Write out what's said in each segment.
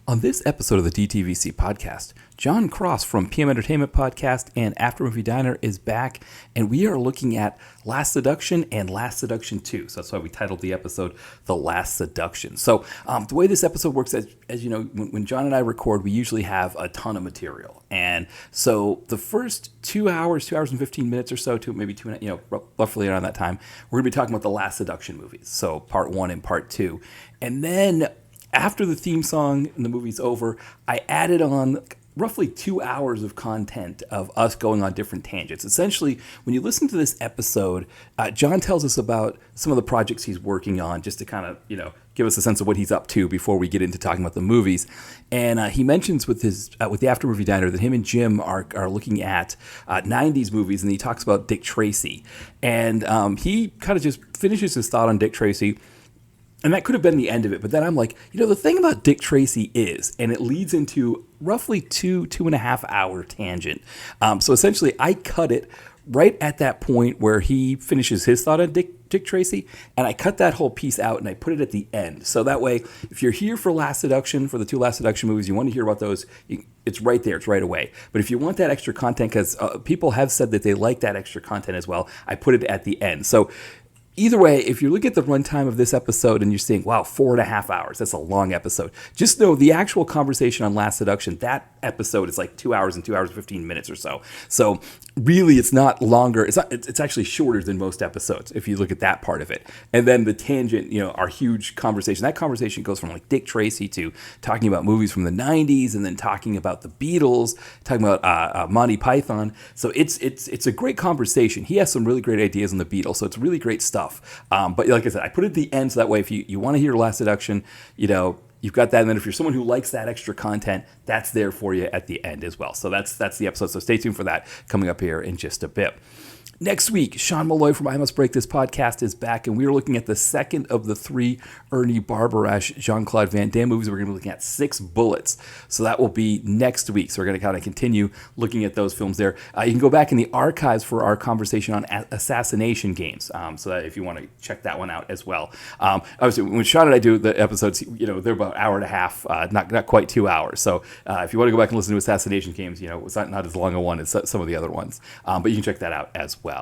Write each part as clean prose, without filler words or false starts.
On this episode of the DTVC podcast, Jon Cross from PM Entertainment Podcast and After Movie Diner is back, and we are looking at Last Seduction and Last Seduction 2. So that's why we titled the episode The Last Seduction. So the way this episode works, as you know, when Jon and I record, we usually have a ton of material. And so the first 2 hours and 15 minutes or so, to maybe roughly around that time, we're going to be talking about the Last Seduction movies. So part 1 and part 2. And then after the theme song and the movie's over, I added on roughly 2 hours of content of us going on different tangents. Essentially, when you listen to this episode, Jon tells us about some of the projects he's working on, just to kind of, give us a sense of what he's up to before we get into talking about the movies. And he mentions with the After Movie Diner that him and Jim are looking at 90s movies, and he talks about Dick Tracy. And he kind of just finishes his thought on Dick Tracy. And that could have been the end of it. But then I'm like, the thing about Dick Tracy is, and it leads into roughly 2.5 hour tangent. So essentially, I cut it right at that point where he finishes his thought on Dick Tracy. And I cut that whole piece out and I put it at the end. So that way, if you're here for Last Seduction, for the 2 Last Seduction movies, you want to hear about those, it's right there. It's right away. But if you want that extra content, because people have said that they like that extra content as well, I put it at the end. So either way, if you look at the runtime of this episode and you're saying, wow, 4.5 hours, that's a long episode. Just know the actual conversation on Last Seduction, that episode is like 2 hours and 2 hours, 15 minutes or so. So really, it's not longer. It's actually shorter than most episodes if you look at that part of it. And then the tangent, our huge conversation. That conversation goes from like Dick Tracy to talking about movies from the 90s and then talking about the Beatles, talking about Monty Python. So it's a great conversation. He has some really great ideas on the Beatles, so it's really great stuff. But like I said, I put it at the end so that way if you want to hear Last Seduction, you've got that. And then if you're someone who likes that extra content, that's there for you at the end as well. So that's the episode. So stay tuned for that coming up here in just a bit. Next week, Sean Malloy from I Must Break This Podcast is back, and we are looking at the second of the 3 Ernie Barbarash, Jean-Claude Van Damme movies. We're going to be looking at 6 Bullets, so that will be next week. So we're going to kind of continue looking at those films there. You can go back in the archives for our conversation on assassination games, so that if you want to check that one out as well. Obviously, when Sean and I do the episodes, they're about an hour and a half, not quite 2 hours. So if you want to go back and listen to assassination games, it's not as long a one as some of the other ones, but you can check that out as well.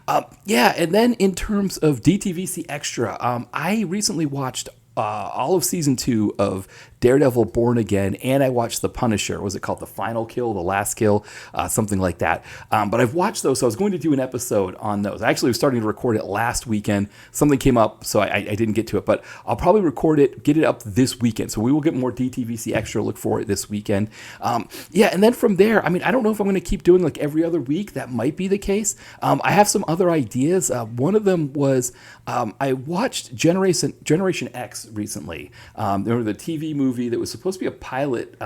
And then in terms of DTVC Extra, I recently watched all of season 2 of Daredevil Born Again, and I watched The Punisher. Was it called The Final Kill, The Last Kill, something like that. But I've watched those, so I was going to do an episode on those. I actually was starting to record it last weekend. Something came up, so I didn't get to it, but I'll probably record it, get it up this weekend. So we will get more DTVC Extra. Look for it this weekend. And then from there, I don't know if I'm going to keep doing like every other week. That might be the case. I have some other ideas. One of them was I watched Generation X recently. Remember the TV movie that was supposed to be a pilot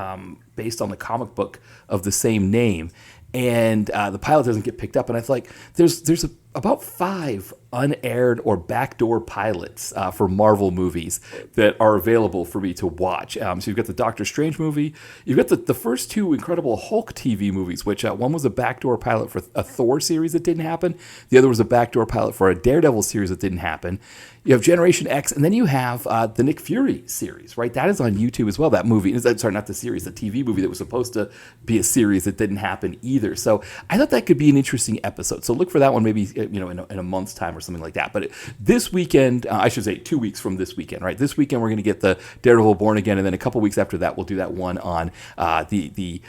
based on the comic book of the same name, and the pilot doesn't get picked up. And I feel like there's about 5 unaired or backdoor pilots for Marvel movies that are available for me to watch. So you've got the Doctor Strange movie, you've got the first 2 Incredible Hulk TV movies, which one was a backdoor pilot for a Thor series that didn't happen. The other was a backdoor pilot for a Daredevil series that didn't happen. You have Generation X, and then you have the Nick Fury series, right? That is on YouTube as well, that movie. Sorry, not the series, the TV movie that was supposed to be a series that didn't happen either. So I thought that could be an interesting episode. So look for that one maybe in a month's time or something like that. But this weekend, I should say 2 weeks from this weekend, right? This weekend we're going to get the Daredevil Born Again, and then a couple weeks after that we'll do that one on the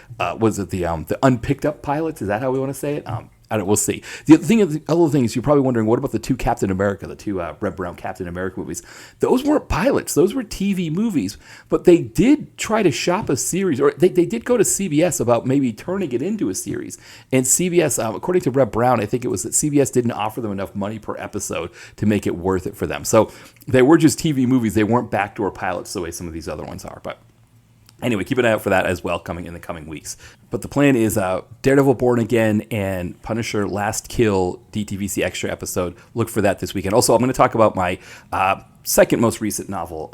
unpicked up pilots. Is that how we want to say it? We'll see. The other thing is you're probably wondering, what about the 2 Captain America, the 2 Red Brown Captain America movies? Those weren't pilots. Those were TV movies. But they did try to shop a series, or they did go to CBS about maybe turning it into a series. And CBS, according to Red Brown, I think it was that CBS didn't offer them enough money per episode to make it worth it for them. So they were just TV movies. They weren't backdoor pilots the way some of these other ones are. But anyway, keep an eye out for that as well coming in the coming weeks. But the plan is Daredevil Born Again and Punisher Last Kill DTVC Extra episode. Look for that this weekend. Also, I'm going to talk about my second most recent novel,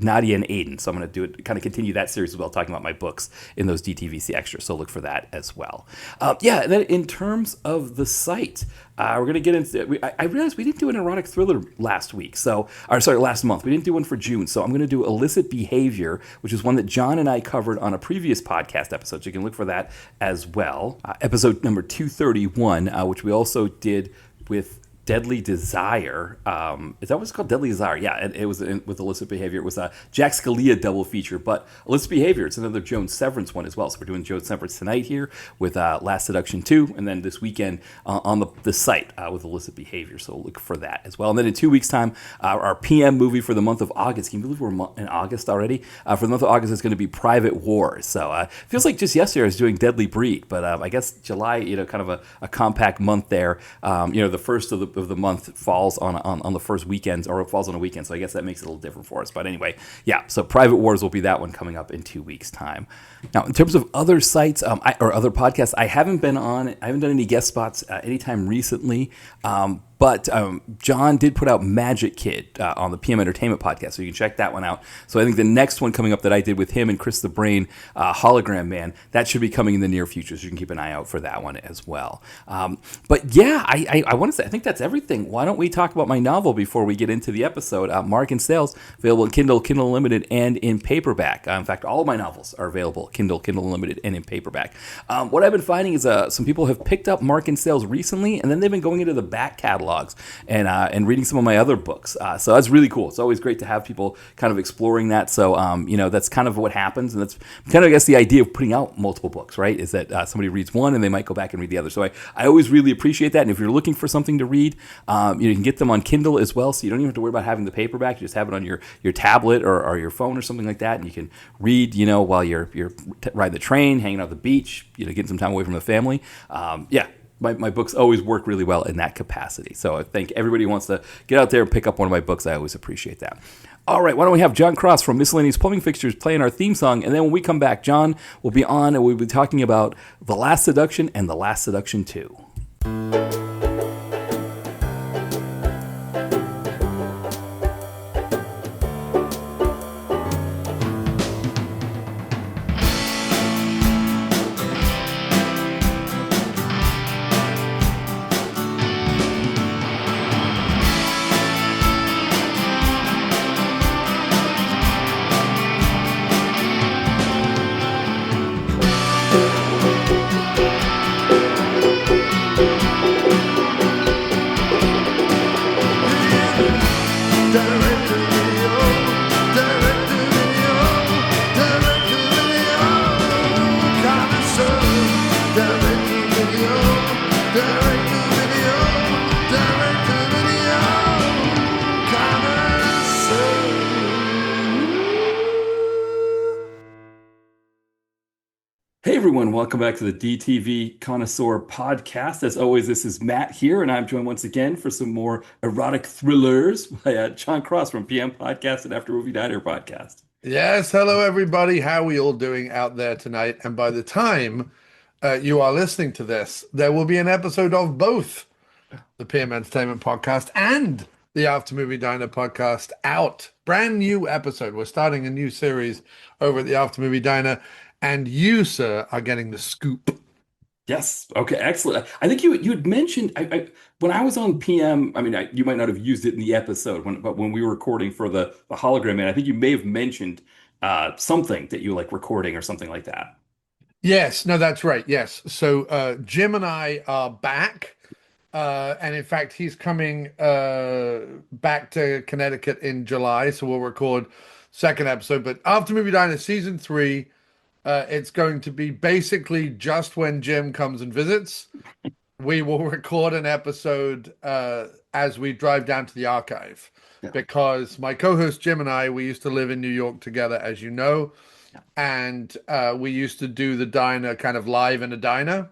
Nadia and Aiden. So I'm going to do it, kind of continue that series as well, talking about my books in those DTVC extras. So look for that as well. Yeah, and then in terms of the site, we're going to get into. I realized we didn't do an erotic thriller last week, last month. We didn't do one for June, so I'm going to do illicit behavior, which is one that Jon and I covered on a previous podcast episode. So you can look for that as well. Episode number 231, which we also did with Deadly Desire. Is that what it's called? Deadly Desire. Yeah, and it was with illicit behavior. It was a Jack Scalia double feature, but illicit behavior, it's another Joan Severance one as well. So we're doing Joan Severance tonight here with Last Seduction 2, and then this weekend on the site with illicit behavior. So look for that as well. And then in 2 weeks' time, our PM movie for the month of August. Can you believe we're in August already? For the month of August, is going to be Private Wars. So feels like just yesterday I was doing Deadly Breed, but I guess July, kind of a compact month there. The first of the month falls on the first weekend, or it falls on a weekend, so I guess that makes it a little different for us. But anyway, yeah, so Private Wars will be that one coming up in 2 weeks' time. Now, in terms of other sites or other podcasts, I haven't done any guest spots anytime recently. But Jon did put out Magic Kid on the PM Entertainment podcast, so you can check that one out. So I think the next one coming up that I did with him and Chris the Brain, Hologram Man, that should be coming in the near future, so you can keep an eye out for that one as well. But yeah, I want to say, I think that's everything. Why don't we talk about my novel before we get into the episode? Mark and Sales, available in Kindle, Kindle Unlimited, and in paperback. In fact, all of my novels are available, Kindle, Kindle Unlimited, and in paperback. What I've been finding is some people have picked up Mark and Sales recently, and then they've been going into the back catalog and reading some of my other books. So that's really cool. It's always great to have people kind of exploring that. So, that's kind of what happens. And that's kind of, I guess, the idea of putting out multiple books, right? Is that somebody reads one and they might go back and read the other. So I always really appreciate that. And if you're looking for something to read, you can get them on Kindle as well. So you don't even have to worry about having the paperback. You just have it on your tablet or your phone or something like that. And you can read, while you're riding the train, hanging out at the beach, getting some time away from the family. My books always work really well in that capacity. So I think everybody who wants to get out there and pick up one of my books, I always appreciate that. All right, why don't we have Jon Cross from Miscellaneous Plumbing Fixtures playing our theme song, and then when we come back, Jon will be on and we'll be talking about The Last Seduction and The Last Seduction 2. Hey everyone, welcome back to the DTV Connoisseur podcast. As always, this is Matt here, and I'm joined once again for some more erotic thrillers by Jon Cross from PM Podcast and After Movie Diner Podcast. Yes, hello everybody. How are we all doing out there tonight? And by the time you are listening to this, there will be an episode of both the PM Entertainment Podcast and the After Movie Diner Podcast out. Brand new episode. We're starting a new series over at the After Movie Diner. And you, sir, are getting the scoop. Yes. Okay. Excellent. I think you had mentioned when I was on PM. I mean, you might not have used it in the episode, but when we were recording for the Hologram Man, I think you may have mentioned something that you like recording or something like that. Yes. No, that's right. Yes. So Jim and I are back, and in fact, he's coming back to Connecticut in July, so we'll record second episode. But After Movie Diner season 3. It's going to be basically just when Jim comes and visits. We will record an episode as we drive down to the archive, because my co-host Jim and I, we used to live in New York together, as you know, and we used to do the diner kind of live in a diner.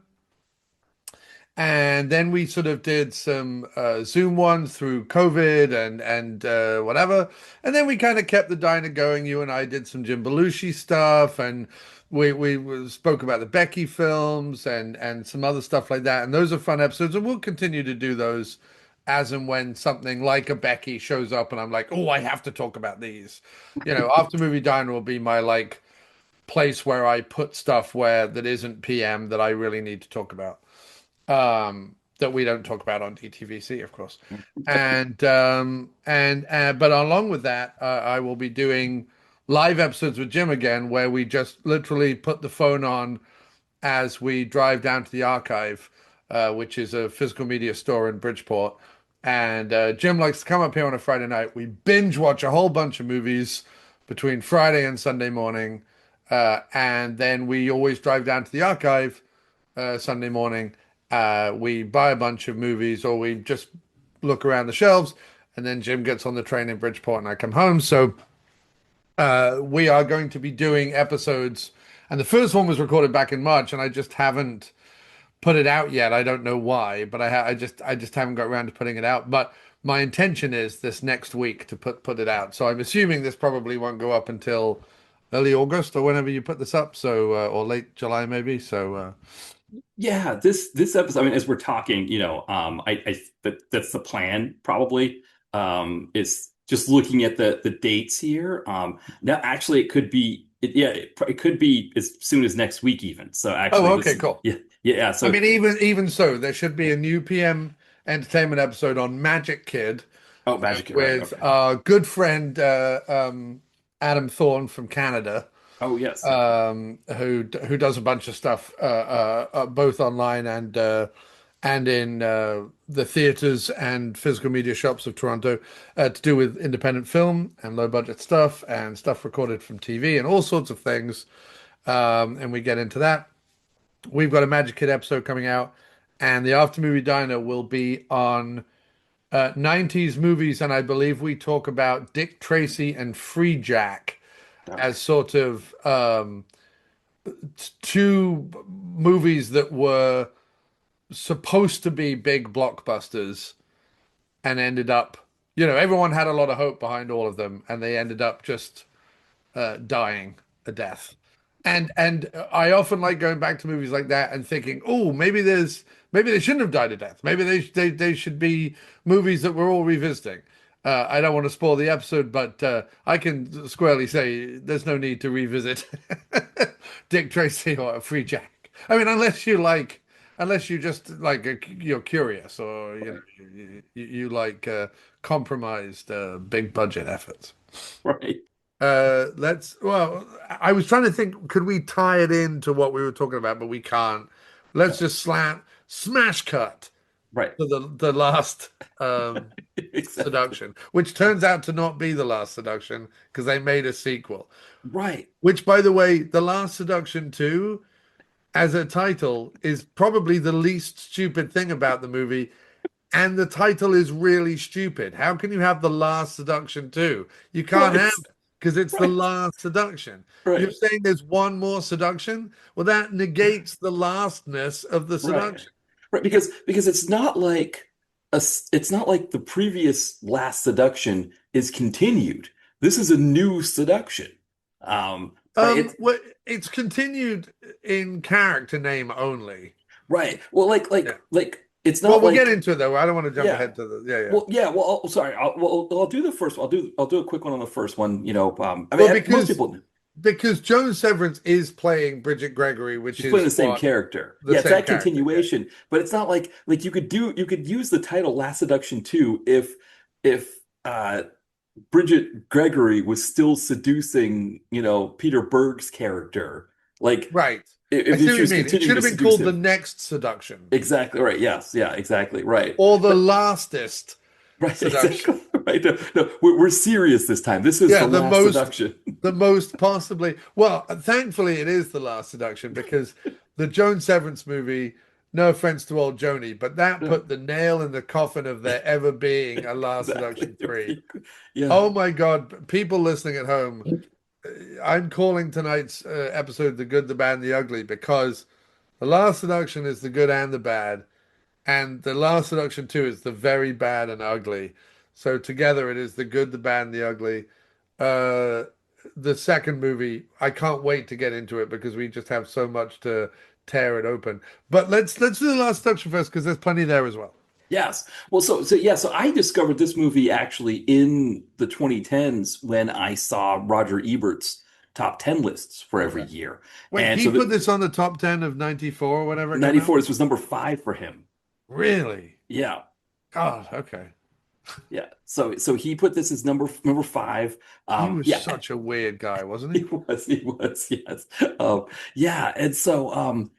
And then we sort of did some Zoom ones through COVID and whatever. And then we kind of kept the diner going. You and I did some Jim Belushi stuff, and we spoke about the Becky films and some other stuff like that. And those are fun episodes, and we'll continue to do those as and when something like a Becky shows up and I'm like, oh, I have to talk about these. After movie diner will be my like place where I put stuff where that isn't PM that I really need to talk about. That we don't talk about on DTVC, of course. But along with that, I will be doing live episodes with Jim again, where we just literally put the phone on as we drive down to the archive, which is a physical media store in Bridgeport. And Jim likes to come up here on a Friday night. We binge watch a whole bunch of movies between Friday and Sunday morning. And then we always drive down to the archive Sunday morning. We buy a bunch of movies or we just look around the shelves. And then Jim gets on the train in Bridgeport and I come home. So we are going to be doing episodes. And the first one was recorded back in March, and I just haven't put it out yet. I don't know why, but I just haven't got around to putting it out. But my intention is this next week to put it out. So I'm assuming this probably won't go up until early August or whenever you put this up. So or late July maybe. So Yeah, this episode, I mean, as we're talking, that's the plan probably. Is just looking at the dates here. Now actually it could be it could be as soon as next week even. So actually okay, cool. Yeah. I So mean, even so, there should be a new PM Entertainment episode on Magic Kid oh, Magic, right? with Okay. our good friend Adam Thorne from Canada. Oh yes. Who does a bunch of stuff both online and in the theaters and physical media shops of Toronto to do with independent film and low budget stuff and stuff recorded from TV and all sorts of things. And we get into that. We've got a Magic Kid episode coming out, and the After Movie Diner will be on 90s movies, and I believe we talk about Dick Tracy and Free Jack Okay. as sort of two movies that were supposed to be big blockbusters and ended up, everyone had a lot of hope behind all of them, and they ended up just dying a death. And I often like going back to movies like that and thinking, oh, maybe they shouldn't have died a death. Maybe they should be movies that we're all revisiting. I don't want to spoil the episode, but I can squarely say there's no need to revisit Dick Tracy or Free Jack. I mean, unless you just like you're curious or you like compromised big budget efforts. Right. I was trying to think, could we tie it into what we were talking about, but we can't. Let's just smash cut Right. to the last Exactly. seduction, which turns out to not be the last seduction because they made a sequel. Right. Which, by the way, the last seduction 2, as a title, is probably the least stupid thing about the movie. And the title is really stupid. How can you have the last seduction 2? You can't Right. have because it's the Right. last seduction. You're Right. saying there's one more seduction? Well, that negates the lastness of the Right. seduction. Right. Because it's not like the previous Last Seduction is continued. This is a new seduction. Right. Well, it's continued in character name only. Right. Well, Yeah. it's Well, not we'll get like into it though. I don't want to jump yeah. ahead to the yeah. Well, yeah. Well, sorry. I'll do the first. I'll do a quick one on the first one. I Well, mean, most people because Joan Severance is playing Bridget Gregory, which she's playing is the same what character. the Yeah, it's same that character. Yeah. continuation, but it's not like you could use the title Last Seduction 2 if Bridget Gregory was still seducing, Peter Berg's character. Like Right. I if see what she you was mean. It continuing should to have been seduce called The him. Next Seduction Exactly right. Yes. Yeah, exactly. Right. or The But Lastest right, Seduction. exactly. Right. No, no, we're serious this time. This is Yeah, the last seduction. the most possibly. Well, thankfully, it is The Last Seduction because the Joan Severance movie. No offense to old Joni, but that No, put the nail in the coffin of there ever being a Last exactly. Seduction 3. Yeah. Oh my God, people listening at home, I'm calling tonight's episode The Good, the Bad, and the Ugly because The Last Seduction is the good and the bad, and The Last Seduction 2 is the very bad and ugly. So together it is the good, the bad, and the ugly. Uh, the second movie, I can't wait to get into it because we just have so much to tear it open. But let's do The Last Seduction first because there's plenty there as well. Yes. Well, so I discovered this movie actually in the 2010s when I saw Roger Ebert's top 10 lists for every Okay. year. Wait, And he so put the this on the top 10 of 94 or whatever it came out? 94, this was number 5 for him. Really? Yeah. God, okay. Yeah. So he put this as number 5. He was Yeah, such a weird guy, wasn't he he? was, yes. Yeah, and so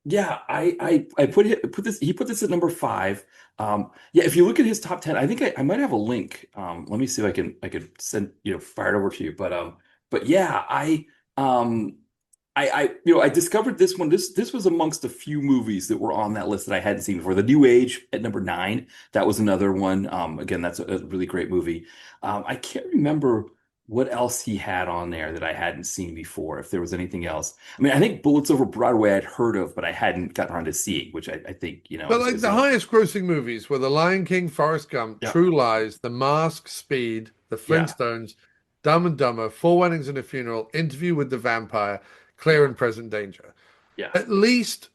yeah, I put this he put this at number 5. Yeah, if you look at his top 10, I think I might have a link. Let me see if I could send, fire it over to you. But yeah, I discovered this one. This was amongst a few movies that were on that list that I hadn't seen before. The New Age at number 9. That was another one. Again, that's a really great movie. I can't remember what else he had on there that I hadn't seen before, if there was anything else. I mean, I think Bullets Over Broadway I'd heard of, but I hadn't gotten around to seeing, which I think, But like is the a highest grossing movies were The Lion King, Forrest Gump, yeah, True Lies, The Mask, Speed, The yeah, Flintstones, Dumb and Dumber, Four Weddings and a Funeral, Interview with the Vampire, Clear yeah, and Present Danger. yeah, At least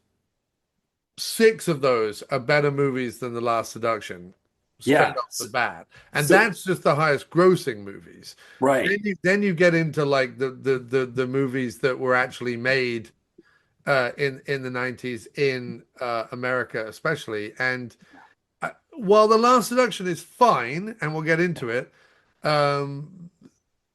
six of those are better movies than The Last Seduction, straight yeah. off the bat. And So, that's just the highest grossing movies. right. Then you get into like the movies that were actually made in the 90s in America especially. And while The Last Seduction is fine, and we'll get into it, um,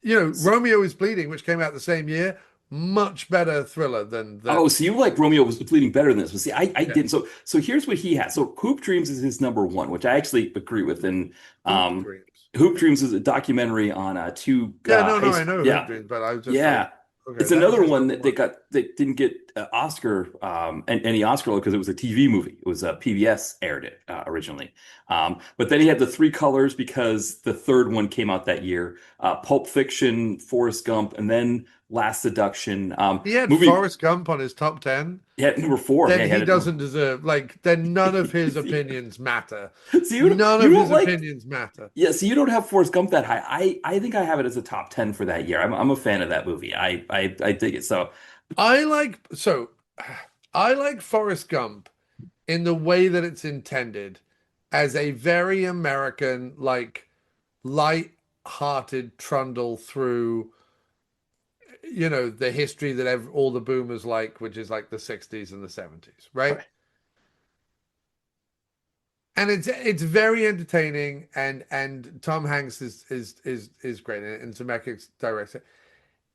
Romeo is Bleeding, which came out the same year, much better thriller than Oh, so you like Romeo was bleeding better than this. But see, I yeah, didn't. So here's what he has. So Hoop Dreams is his number 1, which I actually agree with. And Hoop um, Dreams. Hoop Dreams is a documentary on two Yeah, no, high no, I school. know Hoop Yeah, Dreams, but I was just like, yeah. okay, It's that is another his one number that one. that didn't get Oscar and any Oscar because it was a TV movie. It was PBS aired it originally. But then he had the Three Colors because the third one came out that year. Pulp Fiction, Forrest Gump, and then Last Seduction. He had Movie Forrest Gump on his top 10, he had number 4. Yeah, then he had he it number. doesn't deserve, like, then none of his Yeah. opinions matter. So None you of don't his like. opinions matter. Yeah, so you don't have Forrest Gump that high. I think I have it as a top 10 for that year. I'm a fan of that movie. I dig it. So I like, so I like Forrest Gump in the way that it's intended as a very American, like, light-hearted trundle through, the history that all the boomers like, which is like the 60s and the 70s, right? right. And it's very entertaining, and Tom Hanks is great in it, and Zemeckis directs it.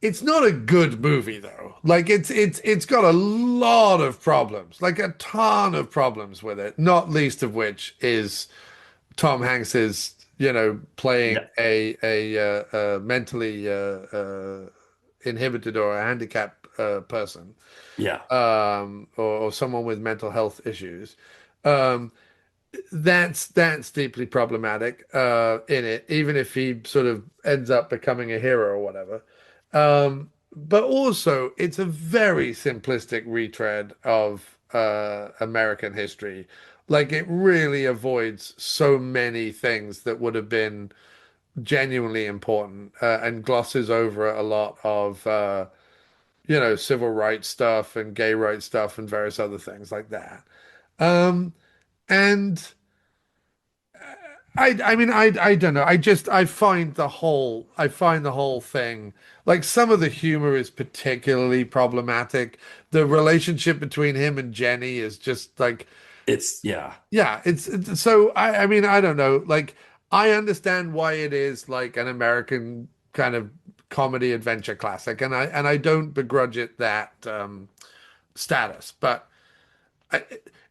It's not a good movie though. Like it's got a lot of problems, like a ton of problems with it, not least of which is Tom Hanks's, playing Yeah. a mentally inhibited or a handicapped person, Yeah. or someone with mental health issues. Um, that's deeply problematic in it, even if he sort of ends up becoming a hero or whatever. But also, it's a very simplistic retread of American history. Like it really avoids so many things that would have been genuinely important, and glosses over a lot of civil rights stuff and gay rights stuff and various other things like that. Um, and I mean I don't know. I find the whole thing, like, some of the humor is particularly problematic. The relationship between him and Jenny is just like, Yeah. yeah, so I mean I don't know. Like, I understand why it is like an American kind of comedy adventure classic, and I don't begrudge it that status. But I,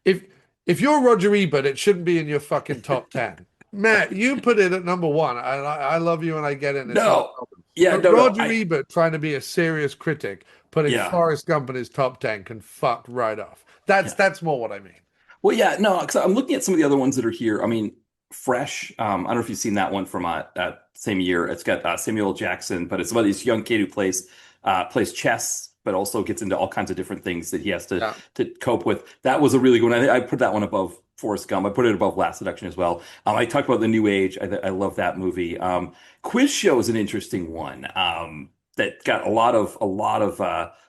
if if you're Roger Ebert, it shouldn't be in your fucking top 10. Matt, you put it at number one. I love you and I get it, and it's not a No. problem. Yeah, But no. Roger Ebert, trying to be a serious critic, putting Yeah. Forrest Gump in his top 10, can fuck right off. That's Yeah. that's more what I mean. Well, yeah, no, because I'm looking at some of the other ones that are here. I mean, Fresh. I don't know if you've seen that one from same year. It's got Samuel L. Jackson, but it's about this young kid who plays chess, but also gets into all kinds of different things that he has to Yeah. to cope with. That was a really good one. I put that one above Forrest Gump. I put it above Last Seduction as well. I talked about The New Age. I love that movie. Quiz Show is an interesting one that got a lot of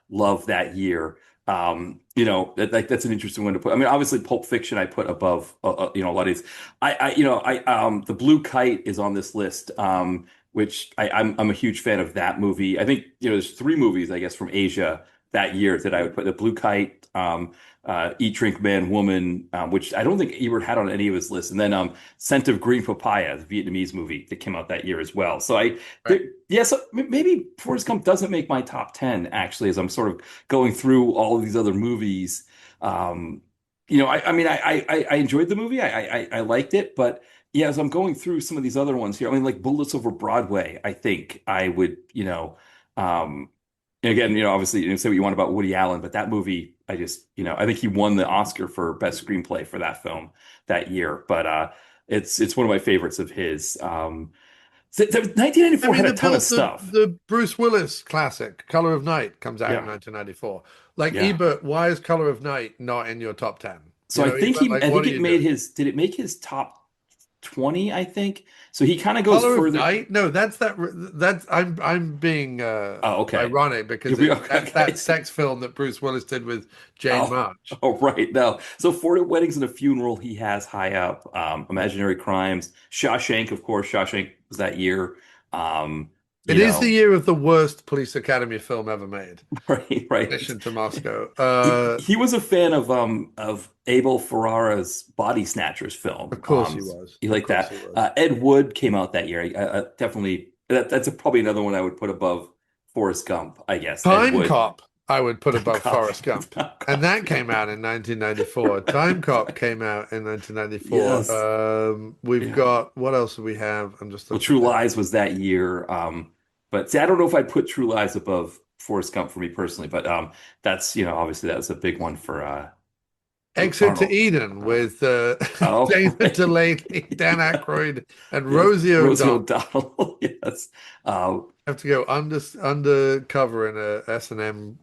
love that year. That's an interesting one to put. I mean, obviously, Pulp Fiction I put above, a lot of these. The Blue Kite is on this list, which I'm a huge fan of that movie. I think there's three movies I guess from Asia that year that I would put: The Blue Kite, Eat, Drink, Man, Woman, which I don't think Ebert had on any of his lists, and then Scent of Green Papaya, the Vietnamese movie that came out that year as well. So Right. so maybe Forrest Gump doesn't make my top 10 actually, as I'm sort of going through all of these other movies. I mean, I enjoyed the movie. I liked it, but yeah, as I'm going through some of these other ones here, I mean, like Bullets Over Broadway, I think I would, and again, obviously, say what you want about Woody Allen, but that movie, I think he won the Oscar for best screenplay for that film that year. But it's one of my favorites of his. I 1994 mean, had a ton of stuff. the Bruce Willis classic, Color of Night, comes out in Yeah, 1994. Like yeah. Ebert, why is Color of Night not in your top 10? So Ebert, like, I what think are it you made doing? his, did it make his top 20, I think? So he kind of goes Color of further. Night? No, that's I'm being Oh, okay. ironic because Okay, that's that okay. sex film that Bruce Willis did with Jane Oh, March. oh, right. No. So for Weddings and a Funeral, he has high up. Imaginary Crimes, Shawshank, of course. Shawshank was that year. Um, It you is the know, year of the worst Police Academy film ever made. right, right. Mission to Moscow. He was a fan of Abel Ferrara's Body Snatchers film. Of course he was. He Of liked course that. he was. Ed Wood came out that year. Definitely that's probably another one I would put above Forrest Gump, I guess. Ed Time Wood. Cop, I would put above Cop. Forrest Gump. And that came out in 1994. Time Cop came out in 1994. Yes. We've Yeah. got, what else do we have? I'm just Well, looking True now. Lies was that year. But see, I don't know if I'd put True Lies above Forrest Gump for me personally, but that's, obviously that was a big one for Exit to Arnold. Eden Uh, with oh, David right. Delaney, Dan Aykroyd, and Yes, Rosie Rosie O'Donnell. O'Donnell. Yes. Have to go undercover in a S&M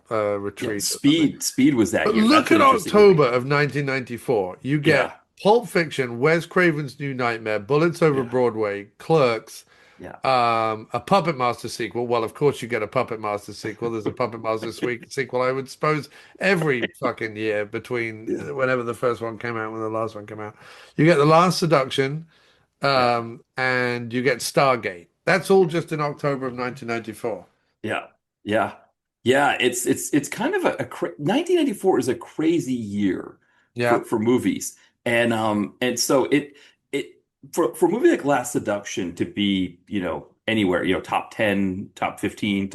Yeah, retreat or something. Speed was that But year. That's look an at interesting October movie. of 1994. You get Yeah, Pulp Fiction, Wes Craven's New Nightmare, Bullets Over yeah, Broadway, Clerks, yeah, a Puppet Master sequel. Well, of course you get a Puppet Master sequel. There's a Puppet Master sequel, I would suppose, every fucking year between yeah, whenever the first one came out and the last one came out. You get The Last Seduction, yeah, and you get Stargate. That's all just in October of 1994. yeah, yeah, yeah. It's kind of 1994 is a crazy year Yeah. for movies, and so it for a movie like Last Seduction to be anywhere top 10, top 15,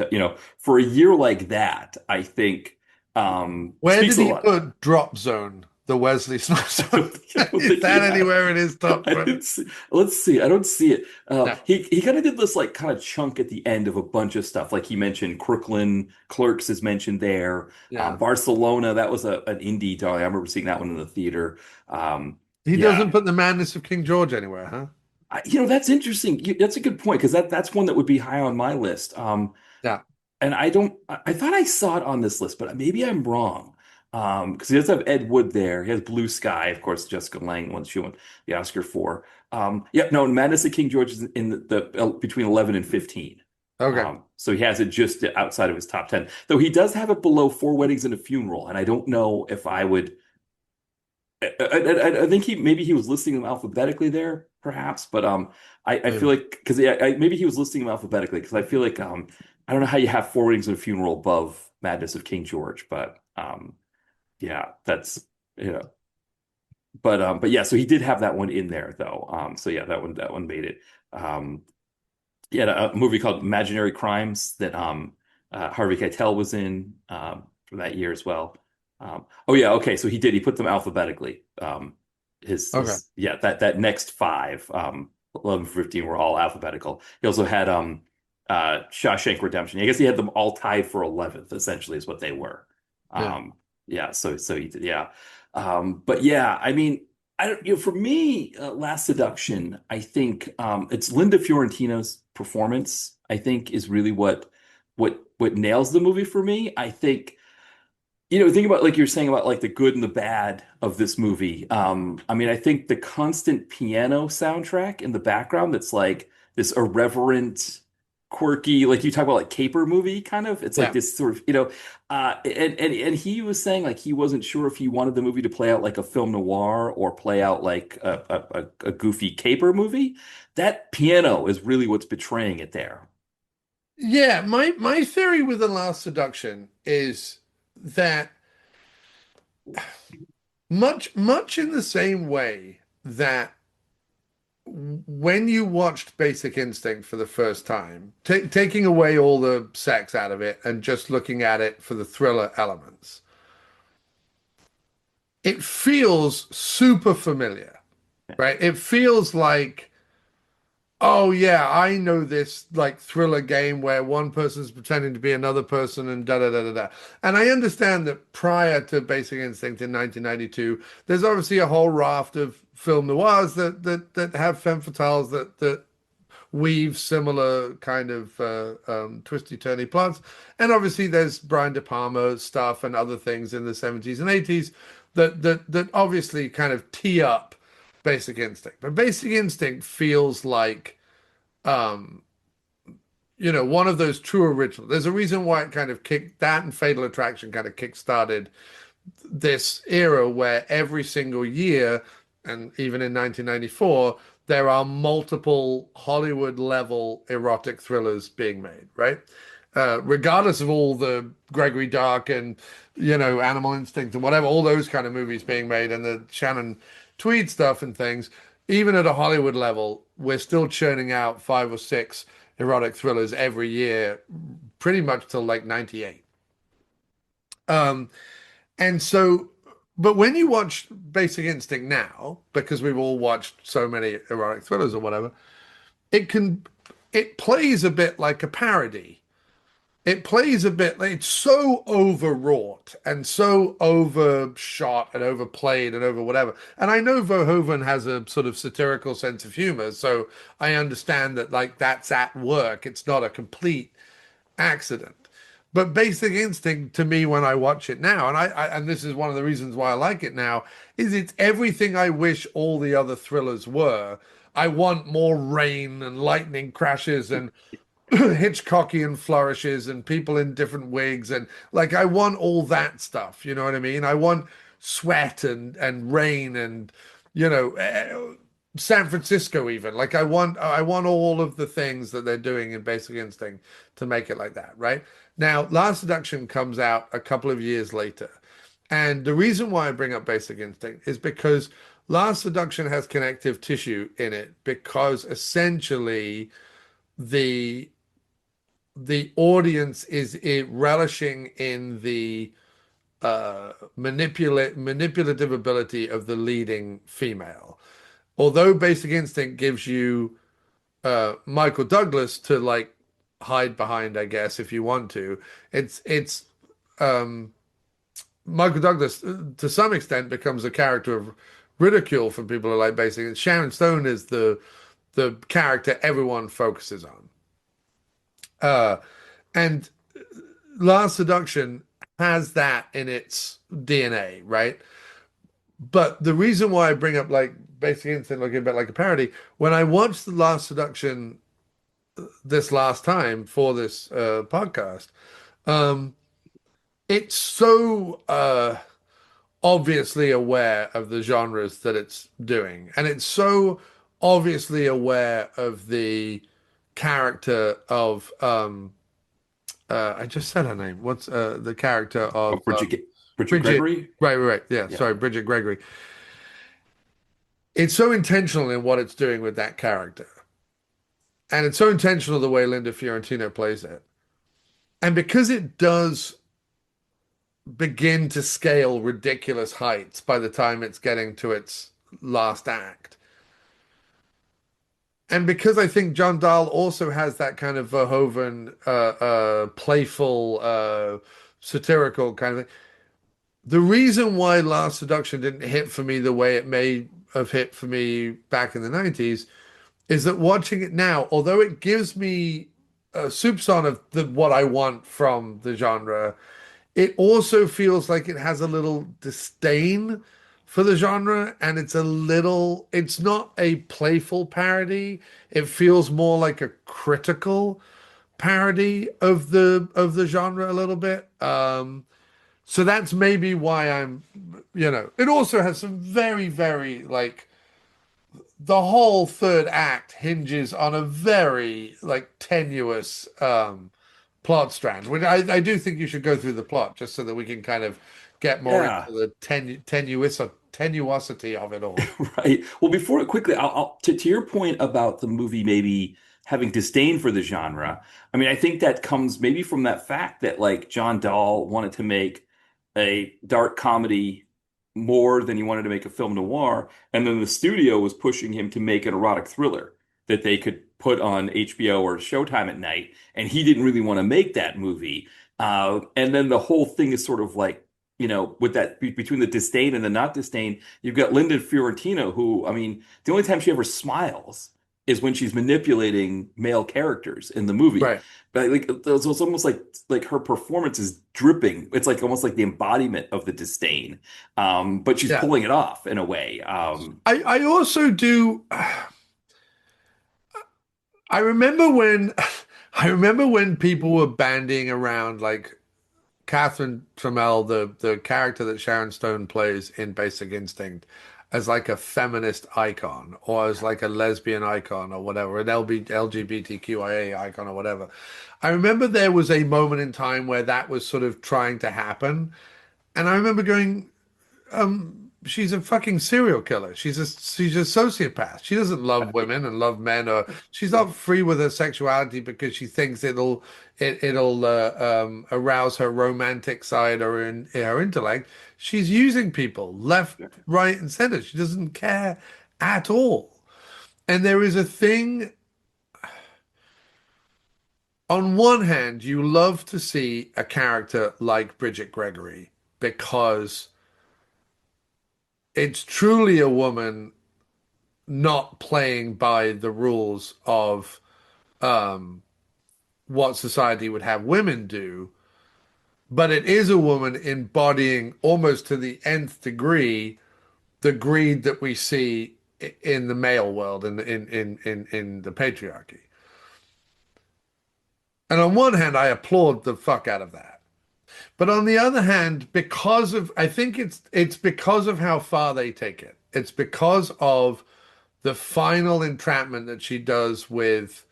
for a year like that, I think Where speaks did a he lot. put Drop Zone, the Wesley Snipes I one? don't Is think he that had. anywhere in his top I 20? didn't see. Let's see. I don't see it. No. He kind of did this like kind of chunk at the end of a bunch of stuff. Like he mentioned Crooklyn, Clerks is mentioned there. Yeah. Barcelona, that was an indie darling. I remember seeing that one in the theater. He Yeah, doesn't put The Madness of King George anywhere, huh? that's interesting. That's a good point because that's one that would be high on my list. Yeah. And I don't. I thought I saw it on this list, but maybe I'm wrong. Because he does have Ed Wood there. He has Blue Sky, of course. Jessica Lange won she won the Oscar for. Yeah, no, Madness of King George is in between 11 and 15. Okay. So he has it just outside of his top 10. Though he does have it below Four Weddings and a Funeral, and I don't know if I would. I think maybe he was listing them alphabetically there, perhaps. But I feel Maybe. like because maybe he was listing them alphabetically because I feel like I don't know how you have Four Weddings and a Funeral above Madness of King George, but yeah, that's you know, but yeah, so he did have that one in there though. So yeah, that one made it. He had a movie called Imaginary Crimes that Harvey Keitel was in from that year as well. Oh yeah, okay, so he put them alphabetically. Okay. Yeah, that next five 11, 15 were all alphabetical. He also had Shawshank Redemption. I guess he had them all tied for 11th, essentially, is what they were. Yeah. Yeah, so he did, yeah. But yeah, I mean, I don't, for me, Last Seduction, I think it's Linda Fiorentina's performance, I think, is really what nails the movie for me. I think, think about like you're saying about like the good and the bad of this movie. I mean, I think the constant piano soundtrack in the background that's like this irreverent quirky, like you talk about like caper movie kind of. It's like Yeah. this sort of, and he was saying like he wasn't sure if he wanted the movie to play out like a film noir or play out like a goofy caper movie. That piano is really what's betraying it there. Yeah, my theory with The Last Seduction is that much in the same way that when you watched Basic Instinct for the first time, taking away all the sex out of it and just looking at it for the thriller elements, it feels super familiar, right? It feels like, oh yeah, I know this like thriller game where one person's pretending to be another person and da da da da da. And I understand that prior to Basic Instinct in 1992, there's obviously a whole raft of film noirs that have femme fatales that weave similar kind of twisty turny plots. And obviously there's Brian De Palma stuff and other things in the 70s and 80s that obviously kind of tee up Basic Instinct. But Basic Instinct feels like um one of those true originals. There's a reason why it kind of kicked that, and Fatal Attraction kind of kick-started this era where every single year, and even in 1994, there are multiple Hollywood level erotic thrillers being made, right? Regardless of all the Gregory Dark and, Animal Instinct and whatever, all those kind of movies being made and the Shannon Tweed stuff and things, even at a Hollywood level, we're still churning out 5 or 6 erotic thrillers every year, pretty much till like 98. Um, and so, but when you watch Basic Instinct now, because we've all watched so many erotic thrillers or whatever, it can, it plays a bit like a parody. It plays a bit, it's so overwrought and so overshot and overplayed and over whatever. And I know Verhoeven has a sort of satirical sense of humor, so I understand that like that's at work. It's not a complete accident. But Basic Instinct to me when I watch it now, and this is one of the reasons why I like it now, is it's everything I wish all the other thrillers were. I want more rain and lightning crashes and Hitchcockian flourishes and people in different wigs and like I want all that stuff, you know what I mean? I want sweat and rain and San Francisco even. Like I want all of the things that they're doing in Basic Instinct to make it like that, right? Now, Last Seduction comes out a couple of years later. And the reason why I bring up Basic Instinct is because Last Seduction has connective tissue in it because essentially the audience is relishing in the manipulative ability of the leading female. Although Basic Instinct gives you Michael Douglas to like hide behind, I guess, if you want to. It's Michael Douglas to some extent becomes a character of ridicule for people who like Basic. And Sharon Stone is the character everyone focuses on. And Last Seduction has that in its DNA, right? But the reason why I bring up like Basic Instinct looking a bit like a parody, when I watched The Last Seduction this last time for this podcast, um, it's so obviously aware of the genres that it's doing, and it's so obviously aware of the character of I just said her name. What's the character Oh, of Bridget Bridget? Gregory. Right. Yeah, Yeah. sorry, Bridget Gregory. It's so intentional in what it's doing with that character. And it's so intentional the way Linda Fiorentino plays it. And because it does begin to scale ridiculous heights by the time it's getting to its last act. And because I think John Dahl also has that kind of Verhoeven, playful, satirical kind of thing. The reason why Last Seduction didn't hit for me the way it may have hit for me back in the 90s is that watching it now, although it gives me a soupçon of what I want from the genre, it also feels like it has a little disdain for the genre, and it's not a playful parody. It feels more like a critical parody of the genre a little bit. So that's maybe why it also has some very, very like the whole third act hinges on a very like tenuous plot strand. Which I do think you should go through the plot just so that we can kind of get more into Yeah. the tenuosity of it all. Right. Well, before quickly, to your point about the movie maybe having disdain for the genre. I mean, I think that comes maybe from that fact that like John Dahl wanted to make a dark comedy more than he wanted to make a film noir, and then the studio was pushing him to make an erotic thriller that they could put on HBO or Showtime at night, and he didn't really want to make that movie. And then the whole thing is sort of like with that between the disdain and the not disdain, you've got Linda Fiorentino, who, I mean, the only time she ever smiles is when she's manipulating male characters in the movie. Right. But like, it's almost like her performance is dripping. It's like almost like the embodiment of the disdain. But she's Yeah. pulling it off in a way. I also do. I remember when I remember when people were bandying around like Catherine Trammell, the character that Sharon Stone plays in Basic Instinct, as like a feminist icon or as like a lesbian icon or whatever, an LGBTQIA icon or whatever. I remember there was a moment in time where that was sort of trying to happen, and I remember going, she's a fucking serial killer. She's a sociopath. She doesn't love women and love men, or she's not free with her sexuality because she thinks it'll arouse her romantic side or in her intellect. She's using people left, right, and center. She doesn't care at all. And there is a thing. On one hand, you love to see a character like Bridget Gregory because it's truly a woman not playing by the rules of um, what society would have women do, but it is a woman embodying almost to the nth degree the greed that we see in the male world in the patriarchy. And on one hand, I applaud the fuck out of that. But on the other hand, I think it's because of how far they take it. It's because of the final entrapment that she does with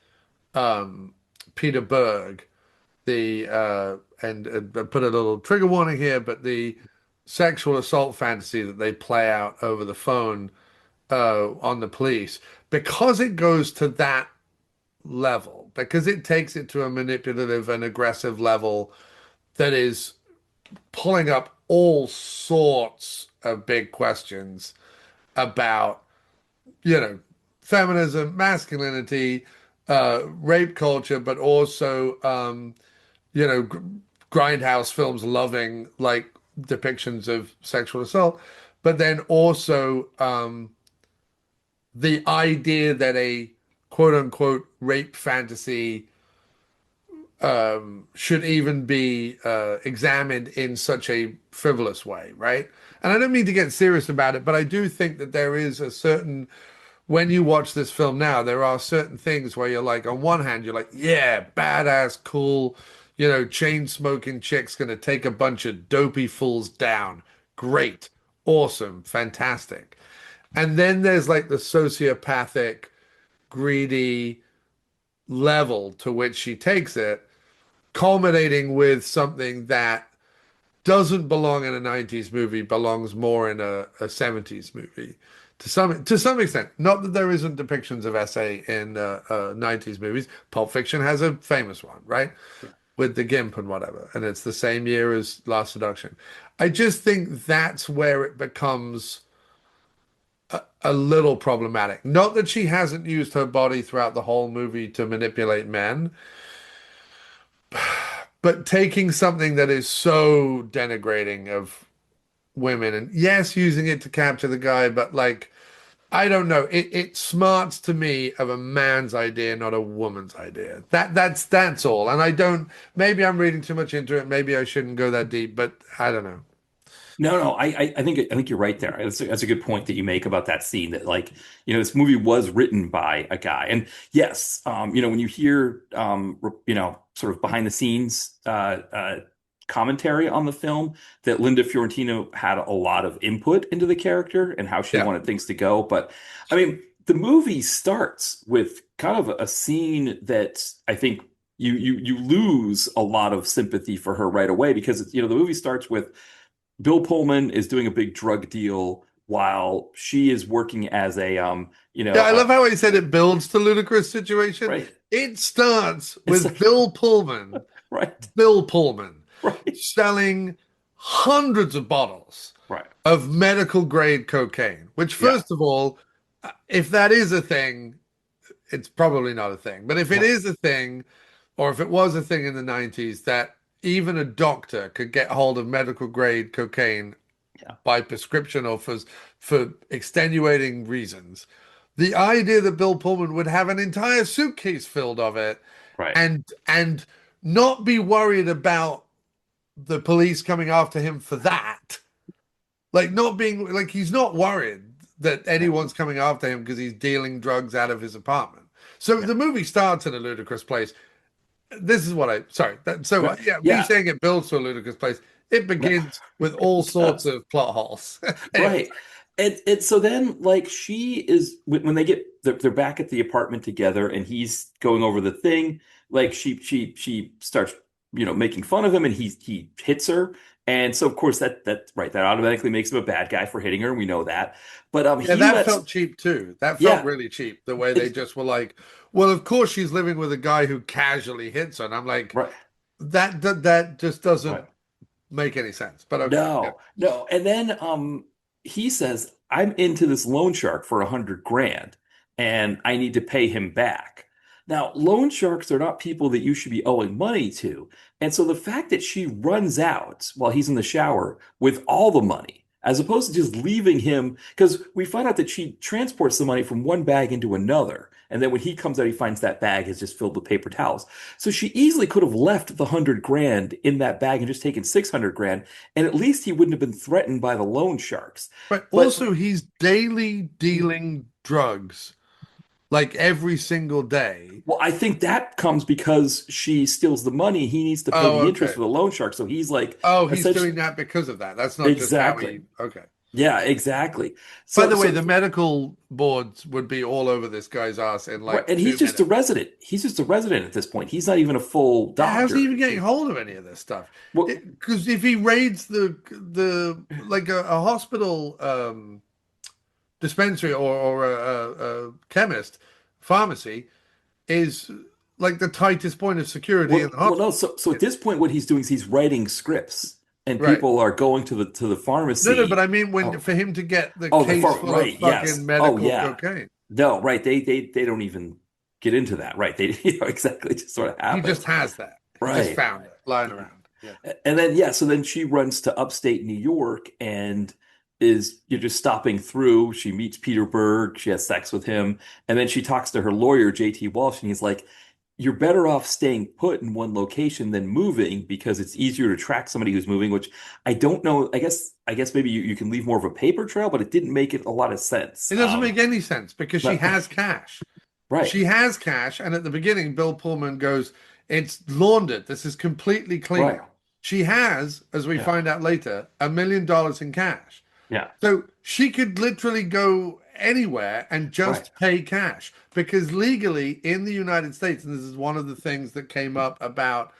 Peter Berg, the and put a little trigger warning here, but the sexual assault fantasy that they play out over the phone on the police, because it goes to that level, because it takes it to a manipulative and aggressive level that is pulling up all sorts of big questions about, feminism, masculinity, rape culture, but also, you know, grindhouse films loving like depictions of sexual assault, but then also the idea that a quote unquote rape fantasy should even be examined in such a frivolous way, right? And I don't mean to get serious about it, but I do think that there is a certain, when you watch this film now, there are certain things where you're like, on one hand, you're like, yeah, badass, cool, chain smoking chick's gonna take a bunch of dopey fools down. Great, awesome, fantastic. And then there's like the sociopathic, greedy level to which she takes it, culminating with something that doesn't belong in a 90s movie, belongs more in a 70s movie to some extent. Not that there isn't depictions of SA in 90s movies. Pulp Fiction has a famous one, right? With the gimp and whatever. And it's the same year as Last Seduction. I just think that's where it becomes a little problematic. Not that she hasn't used her body throughout the whole movie to manipulate men, but taking something that is so denigrating of women and yes, using it to capture the guy, but like, I don't know. It smarts to me of a man's idea, not a woman's idea. That's all. And I don't, maybe I'm reading too much into it. Maybe I shouldn't go that deep, but I don't know. No, I think you're right there. That's a good point that you make about that scene that like, this movie was written by a guy. And yes, when you hear sort of behind the scenes commentary on the film, that Linda Fiorentino had a lot of input into the character and how she Yeah. wanted things to go. But I mean, the movie starts with kind of a scene that I think you lose a lot of sympathy for her right away because the movie starts with Bill Pullman is doing a big drug deal while she is working as a Yeah, I love how he said it builds to ludicrous situation. right. It starts It's with like right, Bill Pullman right, selling hundreds of bottles right. of medical grade cocaine, which, Yeah, first of all, if that is a thing, it's probably not a thing. But if it right. is a thing, or if it was a thing in the 90s, that even a doctor could get hold of medical grade cocaine Yeah, by prescription or for extenuating reasons, the idea that Bill Pullman would have an entire suitcase filled of it right. and not be worried about the police coming after him for that, like not being like he's not worried that Yeah, anyone's coming after him because he's dealing drugs out of his apartment. So yeah, the movie starts in a ludicrous place. This is what I sorry. right. Yeah, me Yeah, saying it builds to a ludicrous place. It no, begins with all it sorts does. of plot holes. Anyway, Right. And so then like she is when they get they're back at the apartment together and he's going over the thing, like she starts, making fun of him and he hits her. And so of course that automatically makes him a bad guy for hitting her, and we know that. But yeah, he that lets felt cheap too. That felt yeah, really cheap. The way they it's just were like, "Well, of course she's living with a guy who casually hits her," and I'm like, right, that just doesn't right. make any sense. But okay, yeah. No. And then he says, I'm into this loan shark for 100 grand and I need to pay him back. Now, loan sharks are not people that you should be owing money to. And so the fact that she runs out while he's in the shower with all the money, as opposed to just leaving him, because we find out that she transports the money from one bag into another. And then when he comes out, he finds that bag is just filled with paper towels. So she easily could have left the 100 grand in that bag and just taken 600 grand, and at least he wouldn't have been threatened by the loan sharks. But But also, he's daily dealing drugs like every single day. well, I think that comes because she steals the money. He needs to pay Oh, the interest okay. for the loan shark. So he's like, Oh, he's essentially, doing that because of that. That's not just how exactly. he. Okay. Yeah, exactly. By So, the way, so the medical boards would be all over this guy's ass in right, like and he's two just a minutes. resident. He's just a resident at this point. He's not even a full Yeah, how's he doctor. even getting hold of any of this stuff? Well, Because if he raids the like a hospital dispensary or a chemist pharmacy is like the tightest point of security in the well, no. hospital. So at this point, what he's doing is he's writing scripts, and Right. people are going to the No, but pharmacy. I mean when Oh, for him to get the oh, the case far full of right. fucking Yes. Oh, medical yeah. cocaine. No, right. They don't even get into that. Right. They exactly, it just sort of He just happens. has that. He just Right. found it lying around. Yeah. And then yeah, so then she runs to upstate New York and is you're just stopping through. She meets Peter Berg, she has sex with him, and then she talks to her lawyer, JT Walsh, and he's like, you're better off staying put in one location than moving because it's easier to track somebody who's moving, which I don't know. I guess maybe you can leave more of a paper trail, but it didn't make it a lot of sense. It doesn't make any sense because she No, has cash. right, She has cash, and at the beginning, Bill Pullman goes, "It's laundered. This is completely clean." right, She has, as we yeah, find out later, $1 million in cash. yeah, So she could literally go anywhere and right, just pay cash because legally in the United States, and this is one of the things that came up about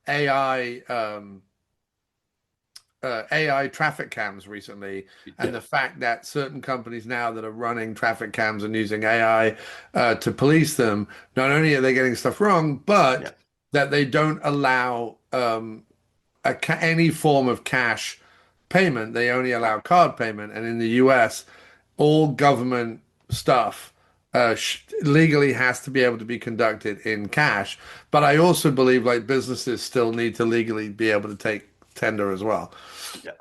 AI AI traffic cams recently, and yeah, the fact that certain companies now that are running traffic cams and using AI to police them, not only are they getting stuff wrong, yeah, but that they don't allow any form of cash payment. They only allow card payment. And in the US, all government stuff legally has to be able to be conducted in cash. But I also believe like businesses still need to legally be able to take tender as well, yeah,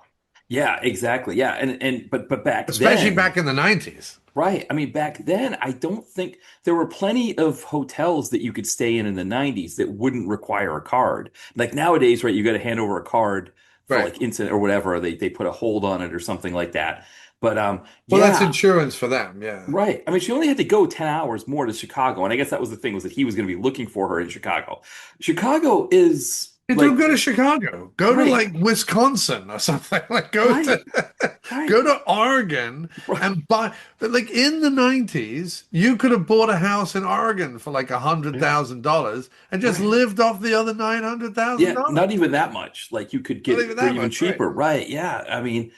yeah, exactly, yeah, but back especially then. back in the 90s. Right. I mean, back then, I don't think there were plenty of hotels that you could stay in the 90s that wouldn't require a card. Like nowadays, right, you got to hand over a card for Right. like incident or whatever. They put a hold on it or something like that. But Well, that's yeah, insurance for them. Yeah. right. I mean, she only had to go 10 hours more to Chicago, and I guess that was the thing was that he was going to be looking for her in Chicago. Chicago is Hey, don't like go to Chicago. Go to right, like Wisconsin or something. Like go to right, right, go to Oregon right, and buy. But like in the 90s, you could have bought a house in Oregon for like a hundred yeah, thousand dollars and just right. lived off the other $900,000. Yeah, not even that much. Like you could get Not it even for that even much, right? cheaper, right? Yeah. I mean,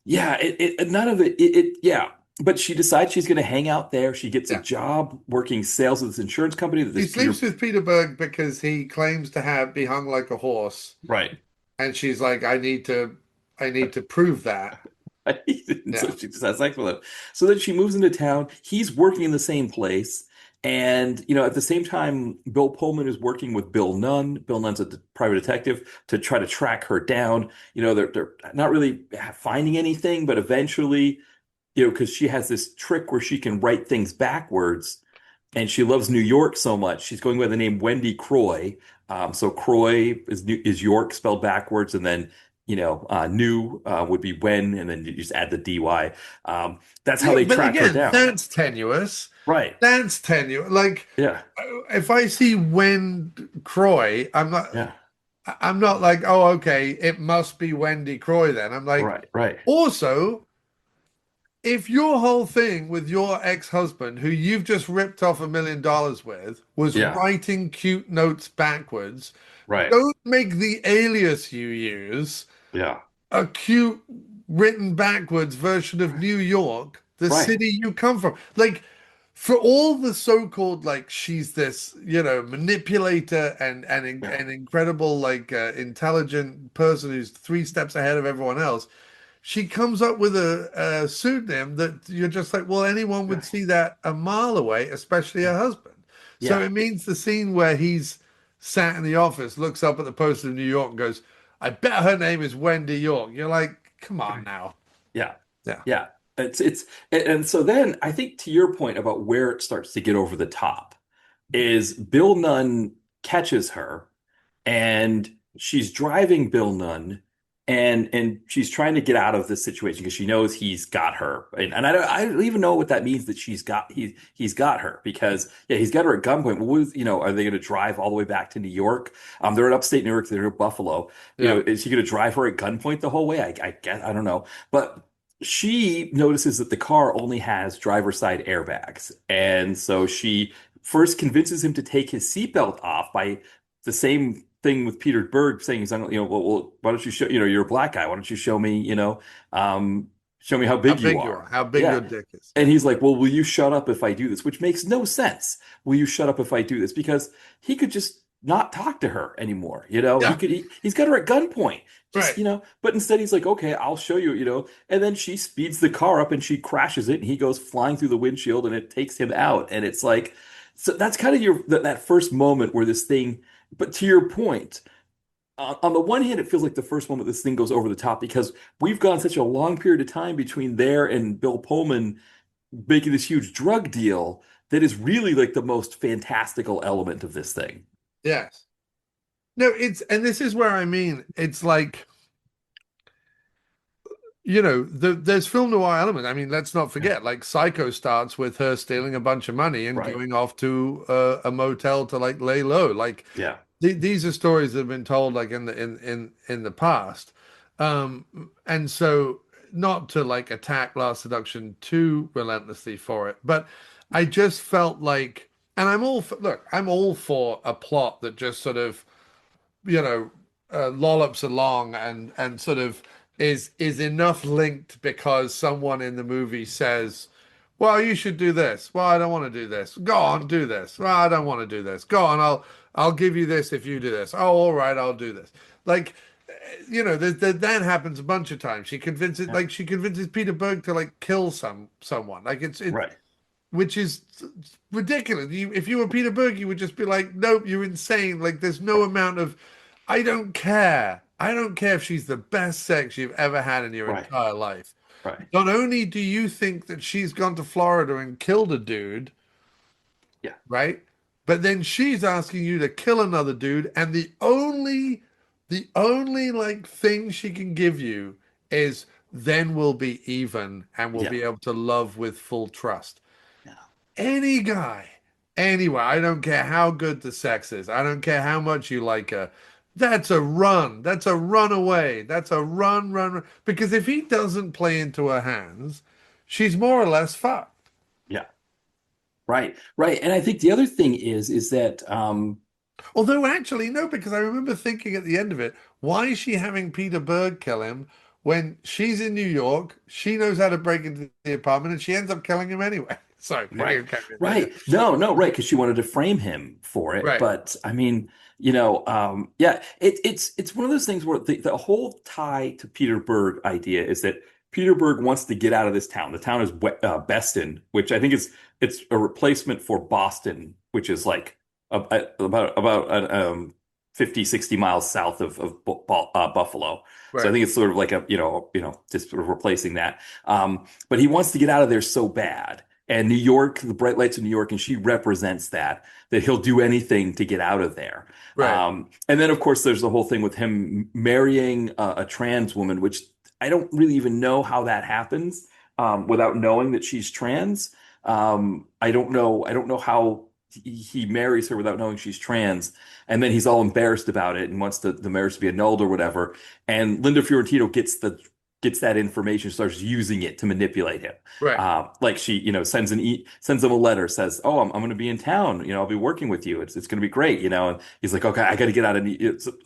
yeah, none of it, yeah. But she decides she's going to hang out there. She gets a Yeah. job working sales with this insurance company that She this Peter, sleeps with Peter Berg because he claims to have be hung like a horse, right. and she's like, I need to prove that. And so Yeah. she just has sex with him. So then she moves into town. He's working in the same place. And, at the same time, Bill Pullman is working with Bill Nunn. Bill Nunn's a private detective to try to track her down. They're not really finding anything, but eventually, because she has this trick where she can write things backwards. And she loves New York so much. She's going by the name Wendy Croy. So Croy is York spelled backwards, and then new would be when, and then you just add the dy. That's how Yeah, they but track her again, down. that's tenuous. Right. That's tenuous. Like, Yeah. if I see Wen Croy, Yeah. I'm not like, oh, okay, it must be Wendy Croy then. I'm like, Right. Right. also, if your whole thing with your ex-husband, who you've just ripped off $1 million with, was Yeah. writing cute notes backwards, Right. don't make the alias you use Yeah. a cute written backwards version of New York, the Right. city you come from. Like, for all the so-called like she's this, manipulator and Yeah. an incredible like intelligent person who's 3 steps ahead of everyone else, she comes up with a pseudonym that you're just like, well, anyone would Right. see that a mile away, especially her Yeah. husband. So Yeah. it means the scene where he's sat in the office, looks up at the poster of New York and goes, I bet her name is Wendy York. You're like, come on now. Yeah. Yeah. Yeah. And so then I think to your point about where it starts to get over the top is Bill Nunn catches her and she's driving Bill Nunn and she's trying to get out of this situation because she knows he's got her. And I don't even know what that means that he's got her because yeah, he's got her at gunpoint. Well, are they going to drive all the way back to New York? They're in upstate New York, they're in Buffalo. Yeah. Is he going to drive her at gunpoint the whole way? I guess I don't know. But she notices that the car only has driver's side airbags. And so she first convinces him to take his seatbelt off by the same thing with Peter Berg saying he's on, well, why don't you show, you're a black guy. Why don't you show me how How big you big you are? are, how big your Yeah. dick is. And Yeah. he's like, well, will you shut up if I do this? Which makes no sense. Will you shut up if I do this? Because he could just not talk to her anymore. Yeah. He's got her at gunpoint. Just, Right. but instead he's like, okay, I'll show you, and then she speeds the car up and she crashes it and he goes flying through the windshield and it takes him out. And it's like, so that's kind of that first moment where this thing, but to your point, on the one hand, it feels like the first moment this thing goes over the top because we've gone such a long period of time between there and Bill Pullman making this huge drug deal that is really like the most fantastical element of this thing. Yes. No, and this is where I mean, it's like, there's film noir element. I mean, let's not Yeah. forget, like Psycho starts with her stealing a bunch of money and Right. going off to a motel to like lay low. Like Yeah. these are stories that have been told like in the past. And so not to like attack Last Seduction too relentlessly for it, but I just felt like, and I'm all for a plot that just sort of, you know, lollops along and sort of is enough linked because someone in the movie says, well, you should do this. Well, I don't want to do this. Go on, do this. Well, I don't want to do this. Go on, I'll give you this if you do this. Oh, all right, I'll do this. Like, that happens a bunch of times. Yeah. She convinces Peter Berg to like kill someone. Like it Right. which is ridiculous. If you were Peter Berg, you would just be like, nope, you're insane. Like there's no amount of, I don't care. I don't care if she's the best sex you've ever had in your Right. entire life. Right. Not only do you think that she's gone to Florida and killed a dude, Yeah. right? But then she's asking you to kill another dude, and the only The only like thing she can give you is then we'll be even and we'll Yeah. be able to love with full trust. Yeah. Any guy, anywhere, I don't care how good the sex is, I don't care how much you like her. That's a run. That's a runaway. That's a run, run, run. Because if he doesn't play into her hands, she's more or less fucked. Yeah. Right. Right. And I think the other thing is that Although actually, no, because I remember thinking at the end of it, why is she having Peter Berg kill him when she's in New York, she knows how to break into the apartment, and she ends up killing him anyway? Sorry, maybe right. I'm carrying it. Right. No, no, right, because she wanted to frame him for it. Right. But I mean, yeah, it's one of those things where the whole tie to Peter Berg idea is that Peter Berg wants to get out of this town. The town is Beston, which I think it's a replacement for Boston, which is like about 50, 60 miles south of Buffalo. So I Right. think it's sort of like just sort of replacing that. But he wants to get out of there so bad. And New York, the bright lights of New York, and she represents that he'll do anything to get out of there. Right. And then, of course, there's the whole thing with him marrying a trans woman, which I don't really even know how that happens without knowing that she's trans. I don't know. I don't know how he marries her without knowing she's trans, and then he's all embarrassed about it and wants the marriage to be annulled or whatever. And Linda Fiorentino gets that information, starts using it to manipulate him. Right. Like she, sends him a letter, says, "Oh, I'm going to be in town. I'll be working with you. It's going to be great." And he's like, "Okay, I got to get out of.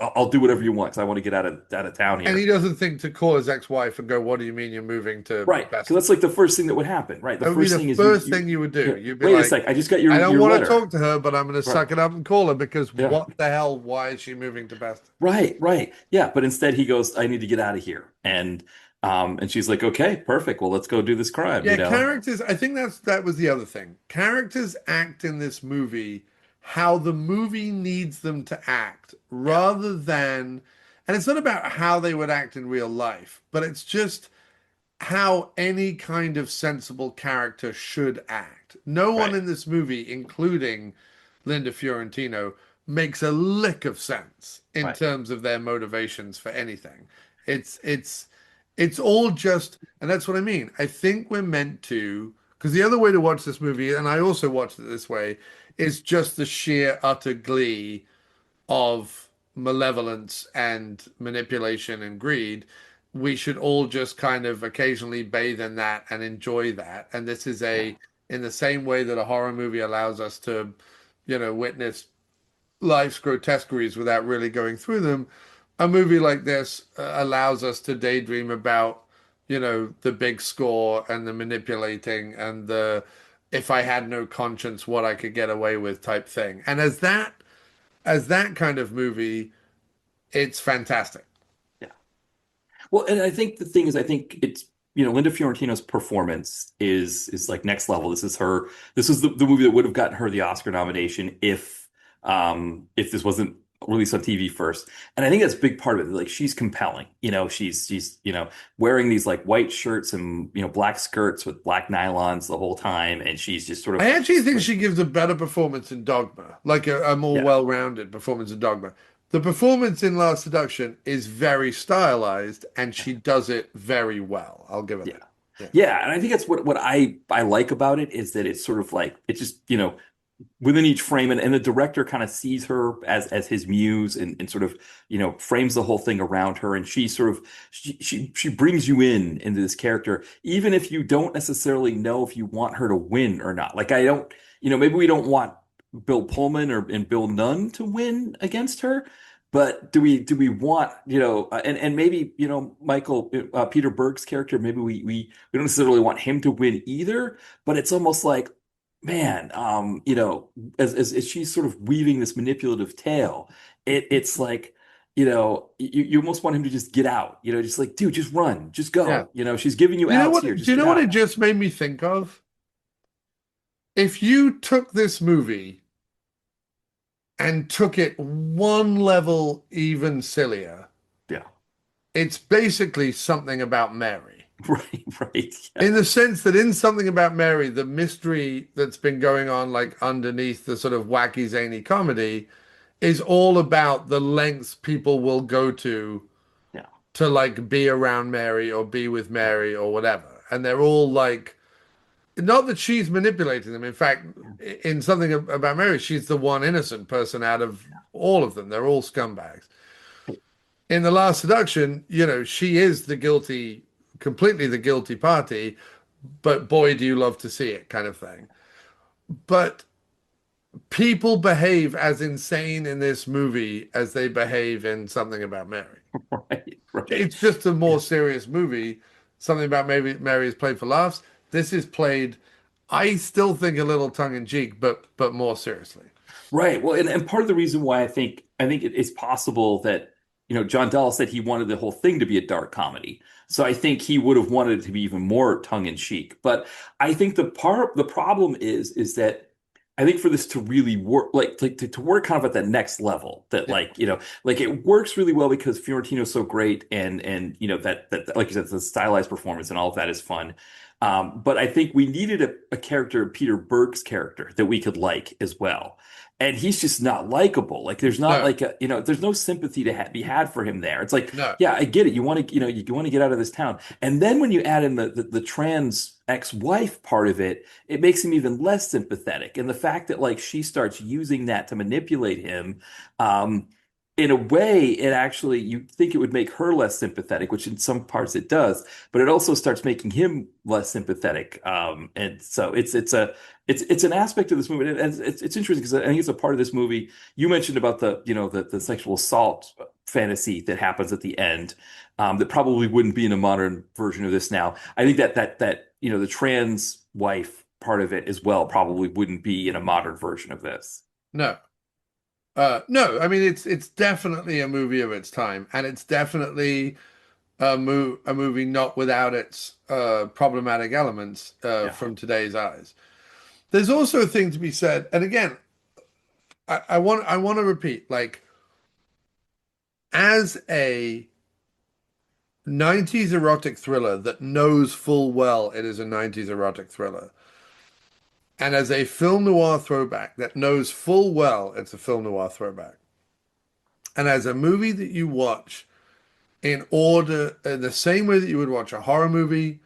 I'll do whatever you want because I want to get out of town And he here." doesn't think to call his ex-wife and go, "What do you mean you're moving to Right, because Boston?" that's like the first thing that would happen, right? The That would be first the thing is first thing you would do. You'd be wait a like, sec, I just got "I don't your want to letter. talk to her, but I'm going to Right. suck it up and call her because Yeah. what the hell? Why is she moving to Boston?" Right, right. Yeah, but instead he goes, I need to get out of here. And she's like, "Okay, perfect. Well, let's go do this crime, Yeah, characters, I think that was the other thing. Characters act in this movie how the movie needs them to act Yeah, rather than, and it's not about how they would act in real life, but it's just how any kind of sensible character should act. No one right, in this movie, including Linda Fiorentino, makes a lick of sense in right. terms of their motivations for anything. It's all just, and that's what I mean. I think we're meant to, because the other way to watch this movie, and I also watched it this way, is just the sheer utter glee of malevolence and manipulation and greed. We should all just kind of occasionally bathe in that and enjoy that. And this is Yeah, in the same way that a horror movie allows us to, witness life's grotesqueries without really going through them, a movie like this allows us to daydream about, the big score and the manipulating and the if I had no conscience, what I could get away with type thing. And as that kind of movie, it's fantastic. yeah. Well, and I think the thing is, I think it's Linda Fiorentino's performance is like next level. This is her. This is the movie that would have gotten her the Oscar nomination if this wasn't released on TV first. And I think that's a big part of it. Like she's compelling. She's wearing these like white shirts and black skirts with black nylons the whole time, and she's just sort of I actually think like she gives a better performance in Dogma, like a more yeah, well-rounded performance in Dogma. The performance in Last Seduction is very stylized, and she does it very well. I'll give her yeah. that. Yeah. Yeah, and I think that's what I like about it is that it's sort of like it's just within each frame, and the director kind of sees her as his muse and sort of frames the whole thing around her, and she sort of she brings you into this character even if you don't necessarily know if you want her to win or not. Like I don't maybe we don't want Bill Pullman and Bill Nunn to win against her. But do we want and maybe Michael Peter Berg's character, maybe we don't necessarily want him to win either, but it's almost like, man, as she's sort of weaving this manipulative tale, it's like, you almost want him to just get out, just like, dude, just run, just Yeah. go. She's giving you You know outs what? here, Do just you get know what it out. just made me think of? If you took this movie and took it one level even sillier, Yeah. it's basically something about Mary. Right, right. Yeah. In the sense that in something about Mary, the mystery that's been going on like underneath the sort of wacky zany comedy is all about the lengths people will go Yeah. to like be around Mary or be with Mary or whatever. And they're all like, not that she's manipulating them. In fact, in something about Mary, she's the one innocent person out of all of them. They're all scumbags. In the Last Seduction, she is completely the guilty party, but boy, do you love to see it kind of thing. But people behave as insane in this movie as they behave in Something About Mary. Right. Right. It's just a Yeah. more serious movie. Something About Mary is played for laughs. This is played, I still think, a little tongue in cheek, but more seriously. Right. Well, and part of the reason why I think it's possible that, John Dell said he wanted the whole thing to be a dark comedy. So I think he would have wanted it to be even more tongue in cheek. But I think the problem is that I think for this to really work, like to work kind of at that next level, that Yeah. like it works really well because Fiorentino's so great, and that like you said, the stylized performance and all of that is fun. But I think we needed a character, Peter Berg's character, that we could like as well. And he's just not likable. Like there's not No, like there's no sympathy to be had for him there. It's like, no, yeah, I get it. You want to, you want to get out of this town. And then when you add in the trans ex-wife part of it, it makes him even less sympathetic. And the fact that like she starts using that to manipulate him, in a way, it actually, you think it would make her less sympathetic, which in some parts it does, but it also starts making him less sympathetic. And so it's an aspect of this movie, and it's interesting because I think it's a part of this movie. You mentioned about the sexual assault fantasy that happens at the end, that probably wouldn't be in a modern version of this now. I think that the trans wife part of it as well probably wouldn't be in a modern version of this. no. No, I mean it's definitely a movie of its time, and it's definitely a movie not without its problematic elements Yeah. from today's eyes. There's also a thing to be said, and again, I want to repeat, like as a 90s erotic thriller that knows full well it is a 90s erotic thriller, and as a film noir throwback that knows full well it's a film noir throwback, and as a movie that you watch in order, in the same way that you would watch a horror movie,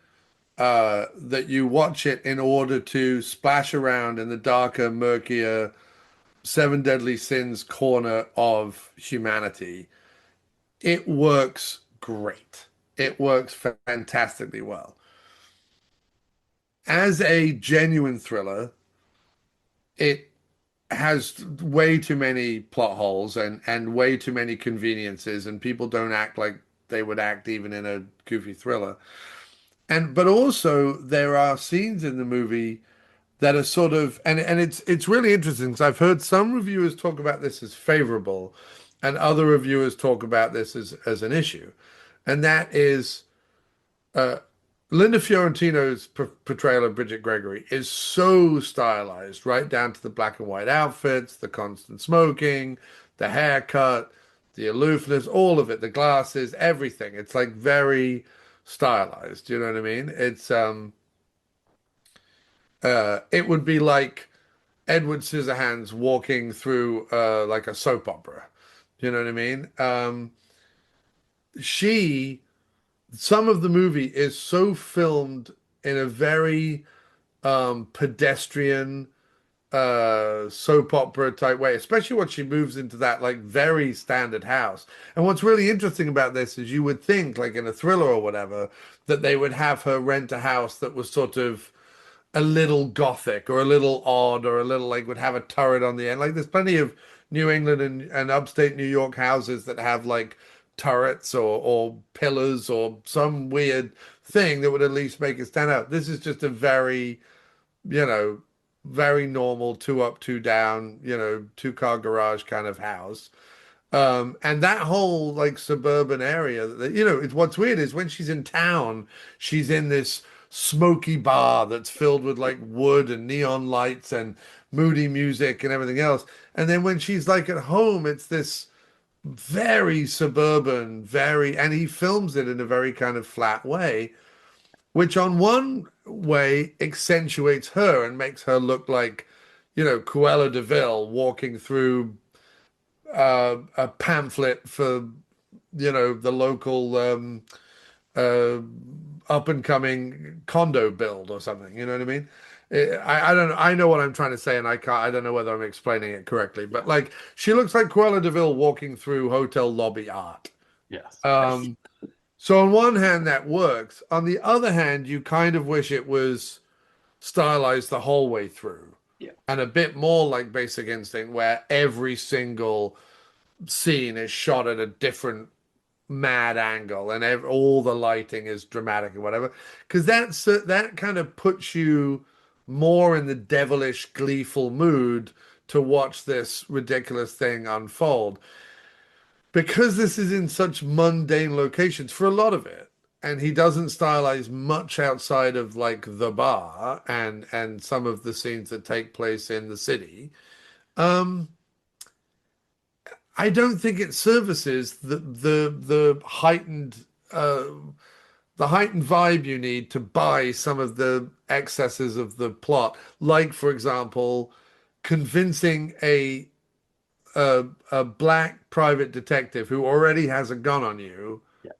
that you watch it in order to splash around in the darker, murkier, seven deadly sins corner of humanity. It works great. It works fantastically well. As a genuine thriller, it has way too many plot holes and way too many conveniences, and people don't act like they would act even in a goofy thriller. And but also there are scenes in the movie that are sort of, and it's really interesting because I've heard some reviewers talk about this as favorable and other reviewers talk about this as an issue. And that is uh Linda Fiorentino's portrayal of Bridget Gregory is so stylized, right down to the black and white outfits, the constant smoking, the haircut, the aloofness, all of it, the glasses, everything. It's like very stylized. You know what I mean? It would be like Edward Scissorhands walking through like a soap opera. You know what I mean? She Some of the movie is so filmed in a very pedestrian soap opera type way, especially when she moves into that like very standard house. And what's really interesting about this is you would think, like in a thriller or whatever, that they would have her rent a house that was sort of a little gothic or a little odd or a little like would have a turret on the end. Like there's plenty of New England and upstate New York houses that have like turrets or pillars or some weird thing that would at least make it stand out. This is just a very, you know, very normal two up, two down, two car garage kind of house. And that whole like suburban area, it's what's weird is when she's in town, she's in this smoky bar that's filled with like wood and neon lights and moody music and everything else. And then when she's like at home, it's this very suburban, and he films it in a very kind of flat way, which on one way accentuates her and makes her look like, Cruella de Vil walking through a pamphlet for, the local uh, up and coming condo build or something. You know what I mean? I don't know. I know what I'm trying to say, and I don't know whether I'm explaining it correctly. But Yeah. like, she looks like Cruella de Vil walking through hotel lobby art. Yes. Yes. Um, so on one hand, that works. On the other hand, you kind of wish it was stylized the whole way through, Yeah. and a bit more like Basic Instinct, where every single scene is shot at a different mad angle, and all the lighting is dramatic and whatever. Because that kind of puts you more in the devilish, gleeful mood to watch this ridiculous thing unfold. Because this is in such mundane locations for a lot of it, and he doesn't stylize much outside of like the bar and some of the scenes that take place in the city. um I don't think it services uh the heightened vibe you need to buy some of the excesses of the plot, like for example convincing a black private detective who already has a gun on you Yeah.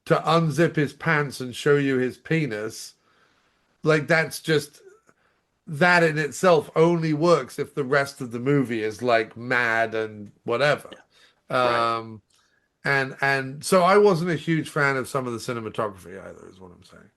to unzip his pants and show you his penis. Like, that's just, that in itself only works if the rest of the movie is like mad and whatever. Yeah. Right. Um, and so I wasn't a huge fan of some of the cinematography either, is what I'm saying.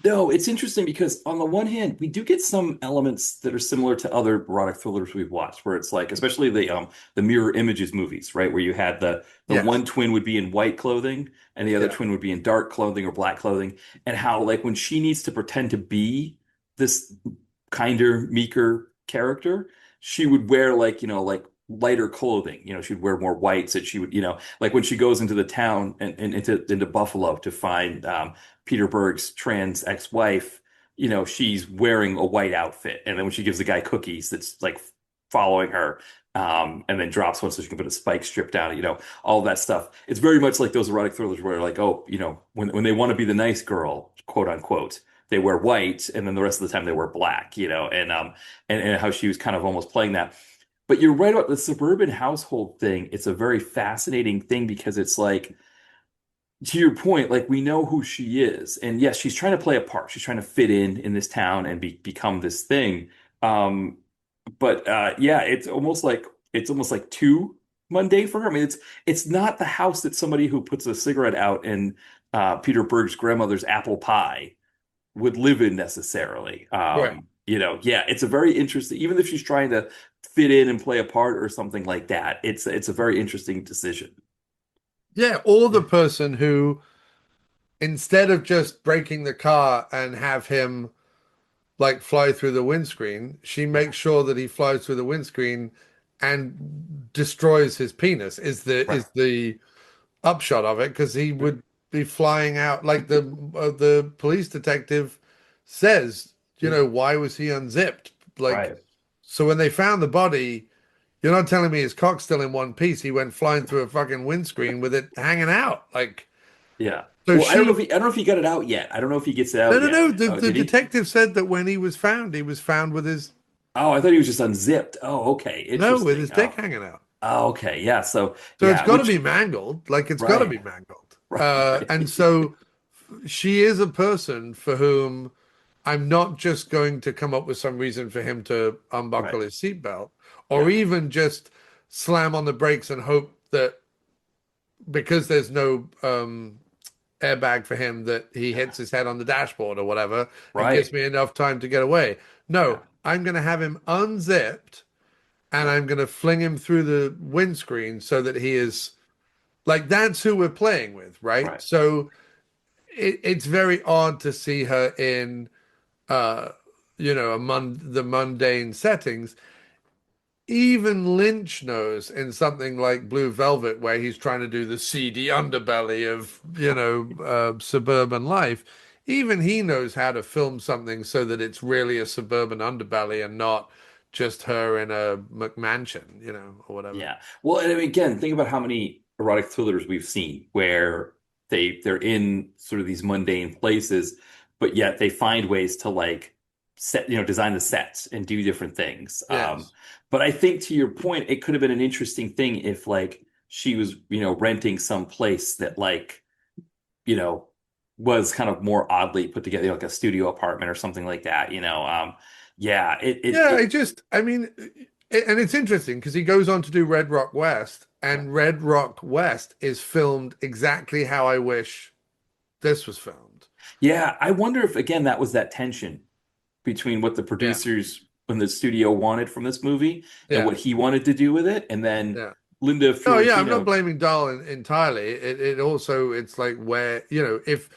No, it's interesting because on the one hand, we do get some elements that are similar to other erotic thrillers we've watched, where it's like, especially the mirror images movies, right? Where you had the Yes. one twin would be in white clothing and the other Yeah. twin would be in dark clothing or black clothing, and how like when she needs to pretend to be this kinder, meeker character, she would wear like, like lighter clothing. She'd wear more whites and she would, like when she goes into the town and into Buffalo to find Peter Berg's trans ex-wife, she's wearing a white outfit. And then when she gives the guy cookies, that's like following her, and then drops one so she can put a spike strip down, all that stuff. It's very much like those erotic thrillers where like, oh, when they want to be the nice girl, quote unquote, they wear white, and then the rest of the time they wear black, and how she was kind of almost playing that. But you're right about the suburban household thing. It's a very fascinating thing because it's like, to your point, like we know who she is, and yes, she's trying to play a part. She's trying to fit in this town and become this thing. Um, but yeah, it's almost like too mundane for her. I mean, it's not the house that somebody who puts a cigarette out in Peter Berg's grandmother's apple pie would live in necessarily. Right. Yeah, it's a very interesting, even if she's trying to fit in and play a part or something like that, it's a very interesting decision. Yeah. Or the person who, instead of just breaking the car and have him like fly through the windscreen, she Yeah, makes sure that he flies through the windscreen and destroys his penis right. is the upshot of it, because he would be flying out like the police detective says, Yeah, why was he unzipped? Like, right. so when they found the body, you're not telling me his cock's still in one piece. He went flying through a fucking windscreen with it hanging out. Like, Yeah. so Well, she, I don't know if he got it out yet. I don't know if he gets it no, out no, yet. no. The, Oh, the did he? detective said that when he was found with his, Oh, I thought he was just unzipped. Oh, okay. no, with Interesting. his dick Oh, hanging out. oh, okay. Yeah. So, So it's yeah, got to be which, mangled. Like, it's got to right, be mangled. And right. so she is a person for whom I'm not just going to come up with some reason for him to Right. unbuckle his seatbelt, or Yeah. even just slam on the brakes and hope that, because there's no airbag for him, that he Yeah. hits his head on the dashboard or whatever and gives Right. me enough time to get away. Yeah. No, I'm going to have him unzipped and Yeah. I'm going to fling him through the windscreen so that he is like, that's who we're playing with, right? Right. So it's very odd to see her in uh the mundane settings. Even Lynch knows in something like Blue Velvet, where he's trying to do the seedy underbelly of, suburban life. Even he knows how to film something so that it's really a suburban underbelly and not just her in a McMansion, or whatever. Yeah. Well, and I mean, again, think about how many erotic thrillers we've seen where they're in sort of these mundane places, but yet they find ways to like set, design the sets and do different things. Yes. But I think to your point, it could have been an interesting thing if like she was, renting some place that like, you know, was kind of more oddly put together, like a studio apartment or something like that. Yeah, Yeah, I mean, and it's interesting because he goes on to do Red Rock West, and Red Rock West is filmed exactly how I wish this was filmed. yeah, I wonder if again that was that tension between what the Yeah, producers in the studio wanted from this movie and yeah, what he wanted to do with it, and then yeah. Linda No, yeah, I'm not Fiorentino. blaming Dahl entirely. It also it's like where if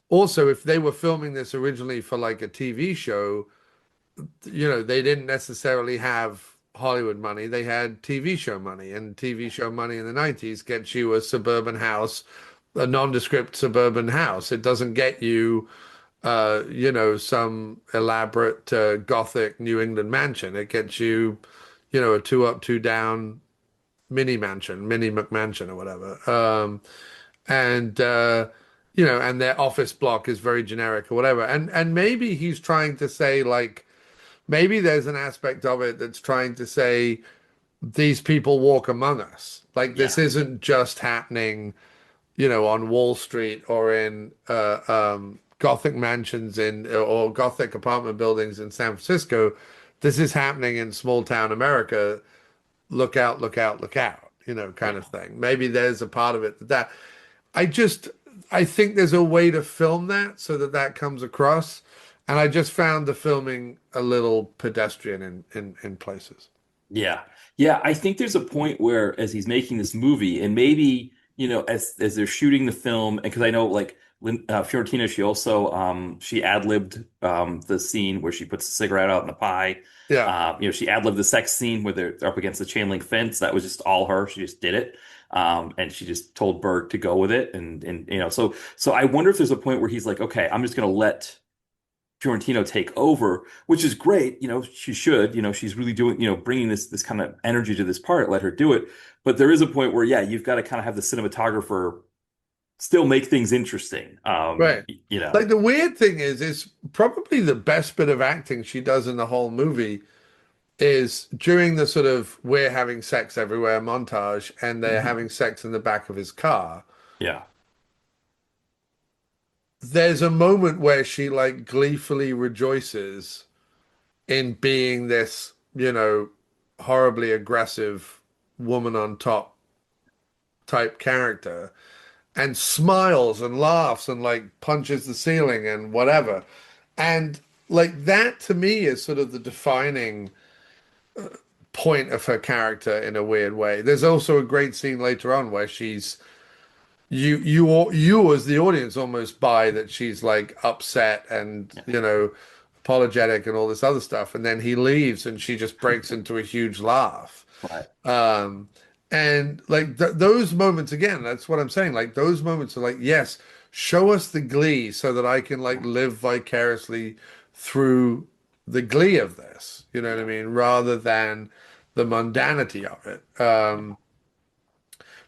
also if they were filming this originally for like a TV show, they didn't necessarily have Hollywood money. They had TV show money, and TV show money in the 90s gets you a suburban house, a nondescript suburban house. It doesn't get you, some elaborate Gothic New England mansion. It gets you, a two up, two down mini mansion, mini McMansion or whatever. And and their office block is very generic or whatever. And maybe he's trying to say like maybe there's an aspect of it that's trying to say these people walk among us. Like this Yeah, isn't just happening, on Wall Street or in Gothic mansions in or Gothic apartment buildings in San Francisco. This is happening in small town America. Look out, look out, look out, kind yeah. of thing. Maybe there's a part of it that I just I think there's a way to film that so that that comes across. And I just found the filming a little pedestrian in places. Yeah. Yeah, I think there's a point where as he's making this movie and maybe, as they're shooting the film and because I know like Fiorentina she also she ad-libbed the scene where she puts the cigarette out in the pie. Yeah, She ad-libbed the sex scene where they're up against the chain link fence. That was just all her. She just did it. And she just told Berg to go with it and so I wonder if there's a point where he's like, okay, I'm just gonna let Fiorentino take over, which is great. She should. She's really doing. Bringing this kind of energy to this part. Let her do it. But there is a point where, yeah, you've got to kind of have the cinematographer still make things interesting. right. Like the weird thing is probably the best bit of acting she does in the whole movie is during the sort of we're having sex everywhere montage and they're Mhm. having sex in the back of his car. Yeah, There's a moment where she like gleefully rejoices in being this, horribly aggressive woman on top type character and smiles and laughs and like punches the ceiling and whatever. And like that to me is sort of the defining point of her character in a weird way. There's also a great scene later on where she's you as the audience almost buy that she's like upset and yeah, apologetic and all this other stuff, and then he leaves and she just breaks into a huge laugh. right. um and like those moments again, that's what I'm saying, like those moments are like, yes, show us the glee so that I can like live vicariously through the glee of this, you know what I Yeah, mean, rather than the mundanity of it.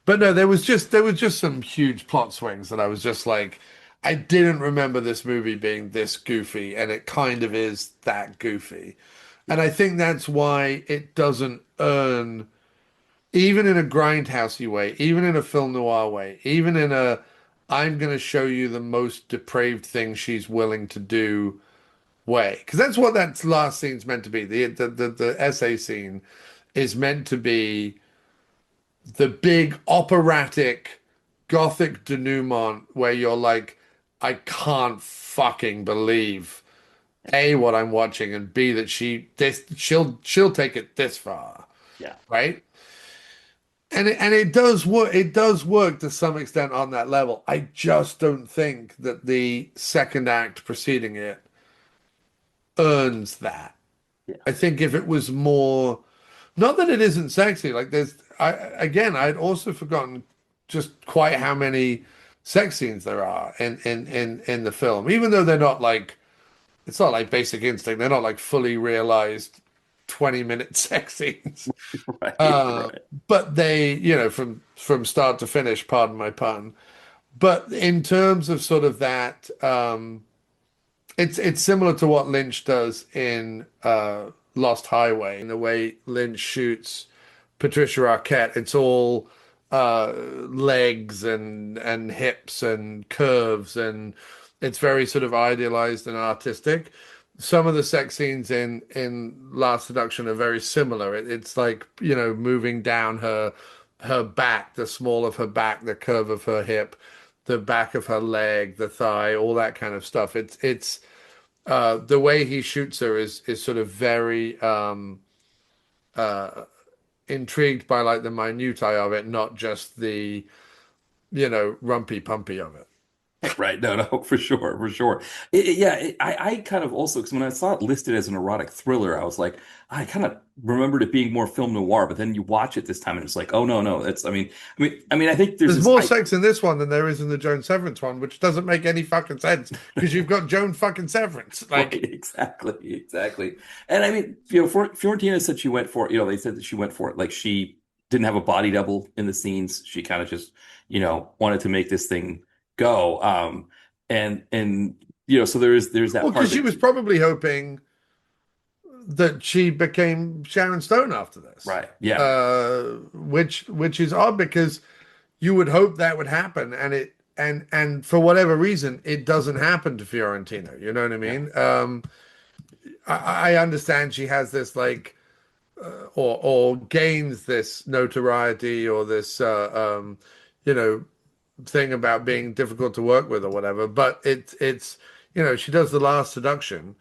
But no, there was just some huge plot swings that I was just like, I didn't remember this movie being this goofy, and it kind of is that goofy. And I think that's why it doesn't earn, even in a grindhousey way, even in a film noir way, even in a I'm going to show you the most depraved thing she's willing to do way. Because that's what that last scene's meant to be. The essay scene is meant to be the big operatic gothic denouement where you're like, I can't fucking believe A, what I'm watching, and B, that she'll take it this far, yeah, right? And it does work. It does work to some extent on that level. I just don't think that the second act preceding it earns that. yeah, I think if it was more, not that it isn't sexy, like I'd also forgotten just quite how many sex scenes there are in the film, even though they're not like, it's not like Basic Instinct, they're not like fully realized 20-minute sex scenes. right, Uh, right. but they, from start to finish, pardon my pun. But in terms of sort of that, It's similar to what Lynch does in Lost Highway, in the way Lynch shoots Patricia Arquette. It's all legs and hips and curves, and it's very sort of idealized and artistic. Some of the sex scenes in Last Seduction are very similar. It's like, moving down her back, the small of her back, the curve of her hip, the back of her leg, the thigh, all that kind of stuff. It's the way he shoots her is sort of very uh intrigued by like the minutiae of it, not just the, rumpy pumpy of it. Right. No, no, for sure, for sure. Yeah, I kind of also, because when I saw it listed as an erotic thriller, I was like, I kind of remembered it being more film noir, but then you watch it this time and it's like, oh no, no, it's, I think there's There's this, more sex in this one than there is in the Joan Severance one, which doesn't make any fucking sense because you've got Joan fucking Severance. right, Like, exactly, exactly. And Fiorentina said she went for it, they said that she went for it, like she didn't have a body double in the scenes. She kind of just, wanted to make this thing go. And so there's that well, part because of she it was too. probably hoping that she became Sharon Stone after this, Right. Yeah. which is odd because you would hope that would happen, and and for whatever reason, it doesn't happen to Fiorentina. You know what I Yeah. mean? I understand she has this like, or gains this notoriety or this, you know, thing about being difficult to work with or whatever. But it's she does The Last Seduction,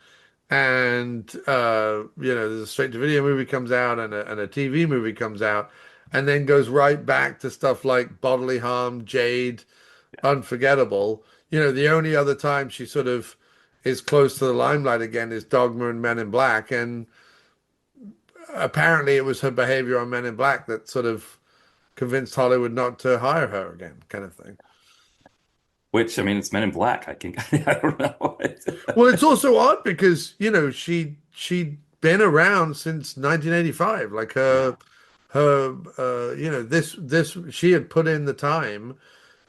and there's a straight to video movie comes out and a TV movie comes out, and then goes right back to stuff like Bodily Harm, Jade, Unforgettable. The only other time she sort of is close to the limelight again is Dogma and Men in Black, and apparently it was her behavior on Men in Black that sort of convinced Hollywood not to hire her again, kind of thing. Which, it's Men in Black. I can, I don't know. Well, it's also odd because, she'd been around since 1985. Like Yeah. this she had put in the time.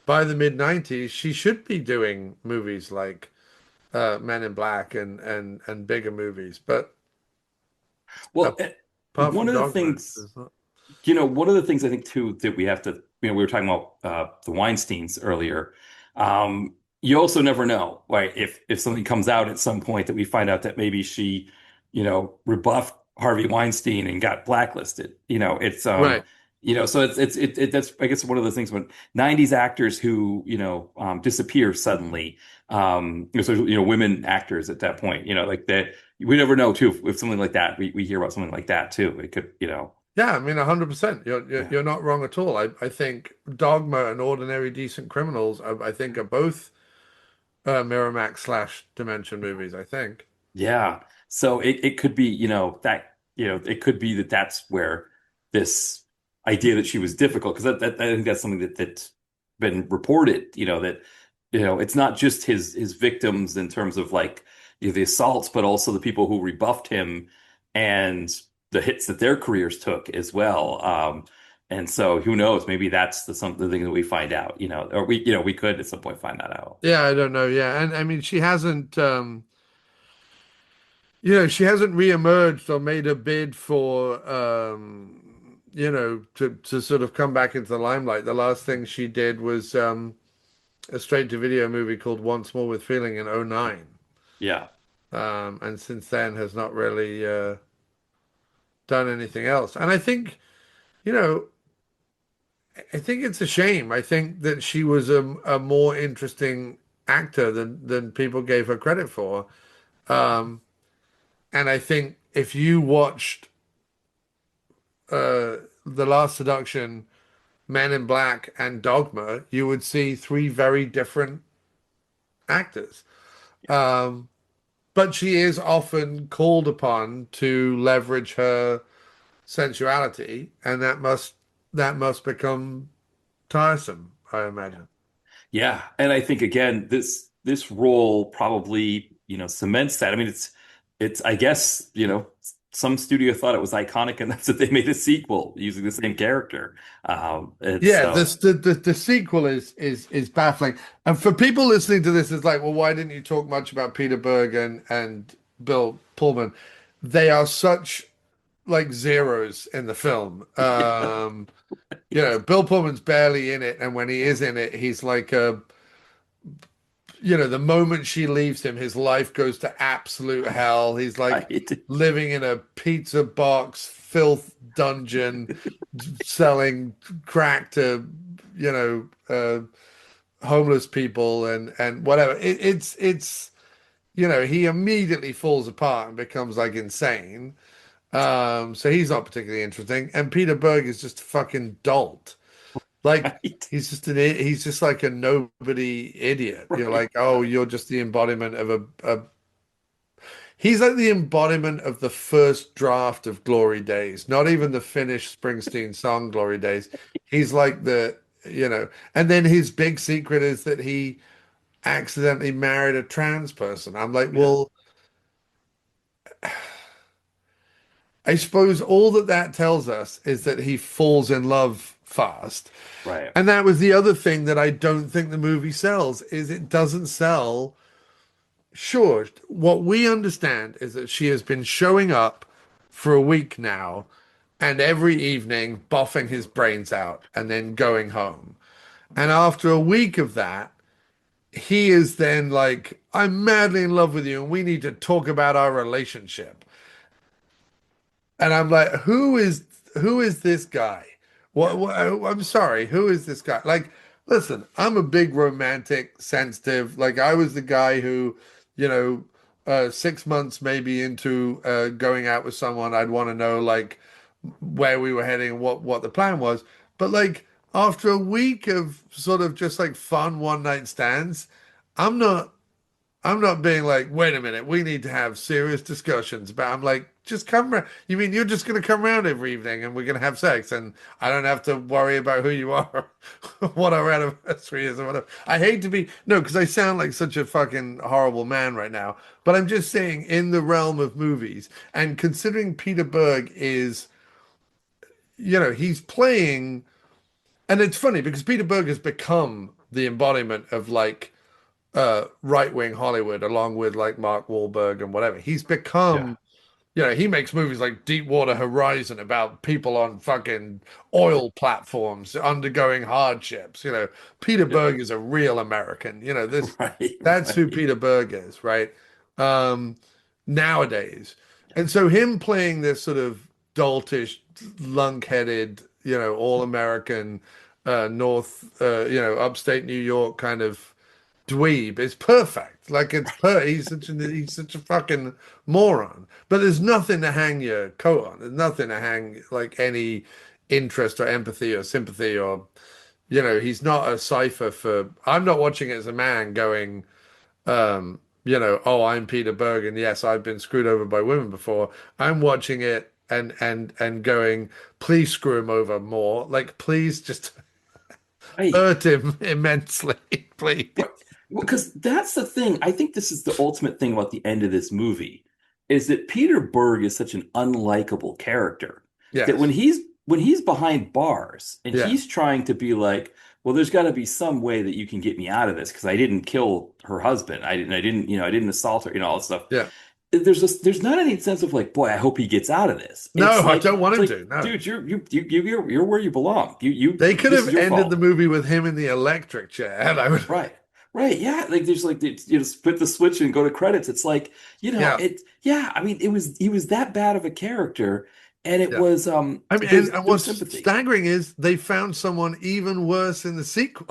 By the mid 90s, she should be doing movies like Men in Black and bigger movies. But Well, apart one from of the Dogma, things, there's not. one of the things I think too that we have to, we were talking about the Weinsteins earlier. You also never know, right? If something comes out at some point that we find out that maybe she, rebuffed Harvey Weinstein and got blacklisted. It's Right. so that's I guess one of the things when 90s actors who, disappear suddenly, so women actors at that point, like that we never know too if something like that we hear about something like that too. It could, Yeah, I mean, 100%. You're, yeah. you're not wrong at all. I think Dogma and Ordinary Decent Criminals, I think, are both Miramax slash Dimension movies, I think. Yeah. So it could be, that, it could be that that's where this idea that she was difficult, because I think that's something that's been reported, that, it's not just his victims in terms of like, the assaults, but also the people who rebuffed him and the hits that their careers took as well. And so who knows, maybe that's the thing that we find out, or we could at some point find that out. Yeah, I don't know. Yeah, and I mean, she hasn't reemerged or made a bid for, to sort of come back into the limelight. The last thing she did was a straight-to-video movie called Once More with Feeling in '09. Yeah. And since then has not really done anything else. And you know, I think it's a shame. I think that she was a more interesting actor than people gave her credit for. Um, and I think if you watched The Last Seduction, Men in Black, and Dogma, you would see three very different actors. Um, but she is often called upon to leverage her sensuality, and that must become tiresome, I imagine. Yeah, and I think again, this role probably, cements that. It's I guess, some studio thought it was iconic enough that they made a sequel using the same character. It's Yeah, the sequel is baffling. And for people listening to this, it's like, well, why didn't you talk much about Peter Berg and Bill Pullman? They are such like zeros in the film. Bill Pullman's barely in it, and when he is in it, he's like the moment she leaves him, his life goes to absolute hell. He's like right. living in a pizza box, filth dungeon, selling crack to, you know, homeless people and whatever. He immediately falls apart and becomes like insane. So he's not particularly interesting. And Peter Berg is just a fucking dolt. Like Right. he's just like a nobody idiot. You're Right. like, oh, you're just the embodiment of a he's like the embodiment of the first draft of Glory Days, not even the finished Springsteen song Glory Days. He's like and then his big secret is that he accidentally married a trans person. I'm like, Yeah. well, I suppose all that tells us is that he falls in love fast. Right. And that was the other thing that I don't think the movie sells is it doesn't sell. Sure, what we understand is that she has been showing up for a week now and every evening boffing his brains out and then going home. And after a week of that, he is then like, I'm madly in love with you and we need to talk about our relationship. And I'm like, who is this guy? I'm sorry, who is this guy? Like, listen, I'm a big romantic, sensitive. Like, I was the guy who, you know, 6 months maybe into going out with someone, I'd want to know like where we were heading, what the plan was. But like after a week of sort of just like fun one night stands, I'm not. I'm not being like, wait a minute, we need to have serious discussions. But I'm like, just come around. You mean you're just going to come around every evening and we're going to have sex and I don't have to worry about who you are, what our anniversary is or whatever. I hate to be, no, because I sound like such a fucking horrible man right now. But I'm just saying, in the realm of movies, and considering Peter Berg is, he's playing, and it's funny because Peter Berg has become the embodiment of like, right-wing Hollywood, along with like Mark Wahlberg and whatever. He's Yeah. become, he makes movies like Deepwater Horizon about people on fucking oil platforms undergoing hardships. Peter Yeah. Berg is a real American. Right. That's who Right. Peter Berg is, right? Um, Nowadays. And so him playing this sort of doltish, lunk-headed, all-American, upstate New York kind of dweeb is perfect. Like he's such a fucking moron. But there's nothing to hang your coat on. There's nothing to hang like any interest or empathy or sympathy or he's not a cipher for. I'm not watching it as a man going, oh, I'm Peter Berg and yes, I've been screwed over by women before. I'm watching it and going, please screw him over more. Like please just Right. hurt him immensely, please. Right. Well, because that's the thing. I think this is the ultimate thing about the end of this movie is that Peter Berg is such an unlikable character that when Yes. he's behind bars and Yeah. he's trying to be like, well, there's got to be some way that you can get me out of this because I didn't kill her husband. I didn't assault her, all that stuff. Yeah. There's not any sense of like, boy, I hope he gets out of this. No, I don't want It's him like, to. No. dude, you're where you belong. They could This is have your ended the fault. movie with him in the electric chair, and I would. Right. Right. Yeah. Like there's like split the switch and go to credits. It's like, Yeah. I mean, he was that bad of a character. And it Yeah. was I mean, and there was what's sympathy. staggering is they found someone even worse in the sequel.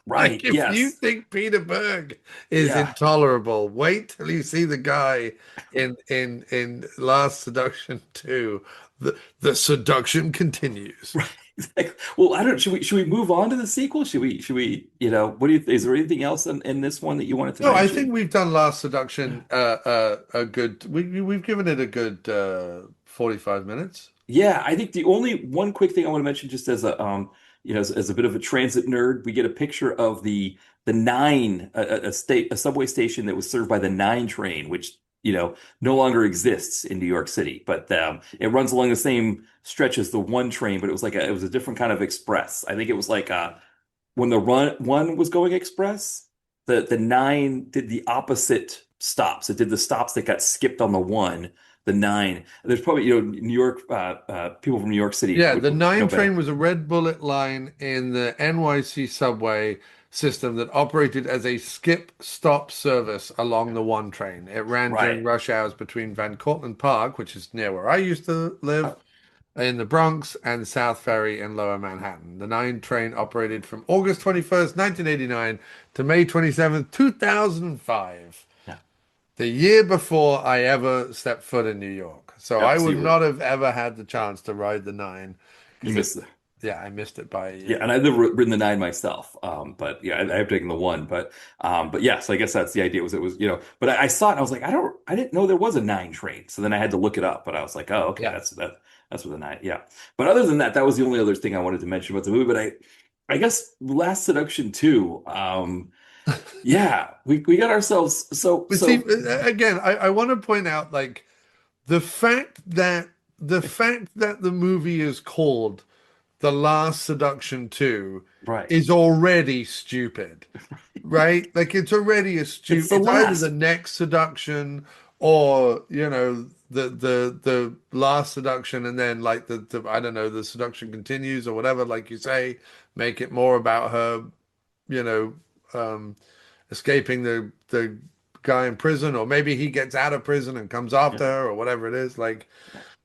Like, Right. if you Yes. think Peter Berg is Yeah. intolerable, wait till you see the guy in Last Seduction 2. The seduction continues. Right. Like, well, I don't, should we move on to the sequel? What do you, is there anything else in this one that you wanted to No, I think mention? we've done Last Seduction a good. We've given it a good 45 minutes. Yeah, I think the only one quick thing I want to mention, just as a as a bit of a transit nerd, we get a picture of the nine a subway station that was served by the nine train, which no longer exists in New York City, but it runs along the same stretch as the one train, but it was a different kind of express. I think it was like when the run one was going express, the nine did the opposite stops. It did the stops that got skipped on the one, the nine. There's probably, New York people from New York City Yeah, the would know 9 better. train was a red bullet line in the NYC subway system that operated as a skip stop service along the 1 train. It ran during Right. rush hours between Van Cortlandt Park, which is near where I used to live, Oh, in the Bronx, and South Ferry in Lower Manhattan. The 9 train operated from August 21st, 1989 to May 27th, 2005, yeah. the year before I ever stepped foot in New York. So I Yep. So would you were not have ever had the chance to ride the 9 you because it, missed. yeah, I missed it by a Yeah, year. and I've never ridden the nine myself. But yeah, I've taken the one. But yeah, so I guess that's the idea was it was, but I saw it and I was like, I didn't know there was a nine train. So then I had to look it up, but I was like, oh, okay, Yeah. that's what the nine. Yeah. But other than that, that was the only other thing I wanted to mention about the movie. But I guess Last Seduction 2, yeah, we got ourselves But see, again, I want to point out like the fact that the movie is called The Last Seduction 2 right. is already stupid, right? Like it's already a It's stupid. the It's either the last. next seduction or the last seduction, and then like the I don't know, the seduction continues or whatever. Like you say, make it more about her, you know, um, escaping the guy in prison, or maybe he gets out of prison and comes Yeah. after her, or whatever it is. Like,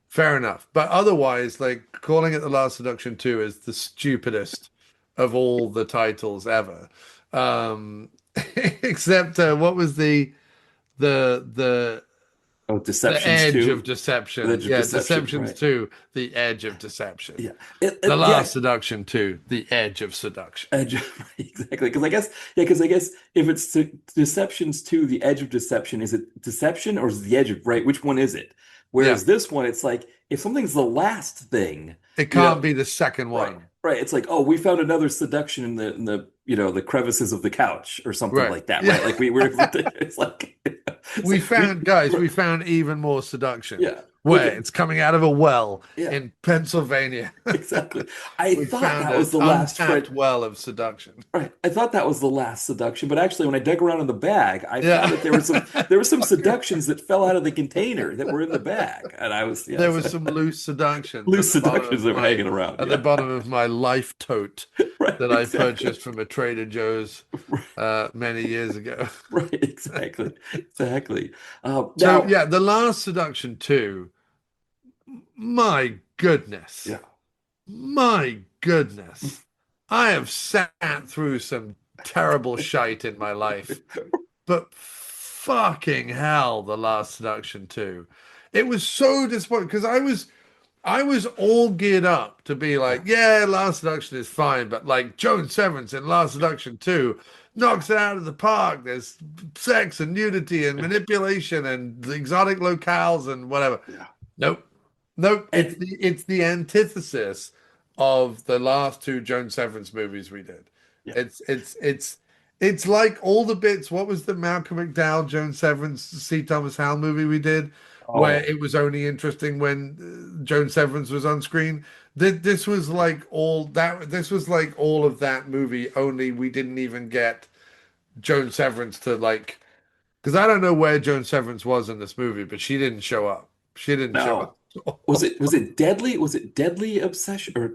fair enough. But otherwise, like calling it The Last Seduction 2 is the stupidest of all the titles ever. Um, except what was the Oh, the Deceptions edge of 2. The deception? Edge of Yeah, Deception, Deceptions right. 2, the edge of deception. Yeah. The Yeah. Last Seduction 2, the edge of seduction. Edge, exactly. Because I guess if it's Deceptions to the edge of deception, is it deception or is it the edge of, right? Which one is it? Yeah, Whereas this one, it's like if something's the last thing, it you know, can't be the second right, one. right. It's like, oh, we found another seduction in the the crevices of the couch or something Right. like that, Yeah. right? Like we were, it's like, We found, guys, we found even more seduction. yeah, like Where? It's coming out of a well yeah, in Pennsylvania. exactly. I We thought found that was an the last untapped Fred. well of seduction. Right. I thought that was the last seduction, but actually, when I dug around in the bag, I found Yeah. that there were some seductions that fell out of the container that were in the bag, and I was There yes, was some loose seductions loose seductions that were hanging around. at the Yeah. bottom of my life tote Right. that I Exactly. purchased from a Trader Joe's many years ago. Right. Exactly. Exactly. So Now, yeah, The Last Seduction 2, my goodness. yeah. My goodness. I have sat through some terrible shite in my life, but fucking hell, The Last Seduction 2. It was so disappointing because I was all geared up to be like, Yeah. yeah, Last Seduction is fine, but like Joan Severance in Last Seduction 2 knocks it out of the park. There's sex and nudity and manipulation and the exotic locales and whatever. Yeah. Nope. Nope. It's And the antithesis of the last 2 Joan Severance movies we did. yeah. It's like all the bits. What was the Malcolm McDowell, Joan Severance, C. Thomas Howell movie we did, where Oh, it was only interesting when Joan Severance was on screen? This was like all that. This was like all of that movie. Only we didn't even get Joan Severance to like. Because I don't know where Joan Severance was in this movie, but she didn't show up. She didn't show no. up. Was it deadly? Was it deadly obsession or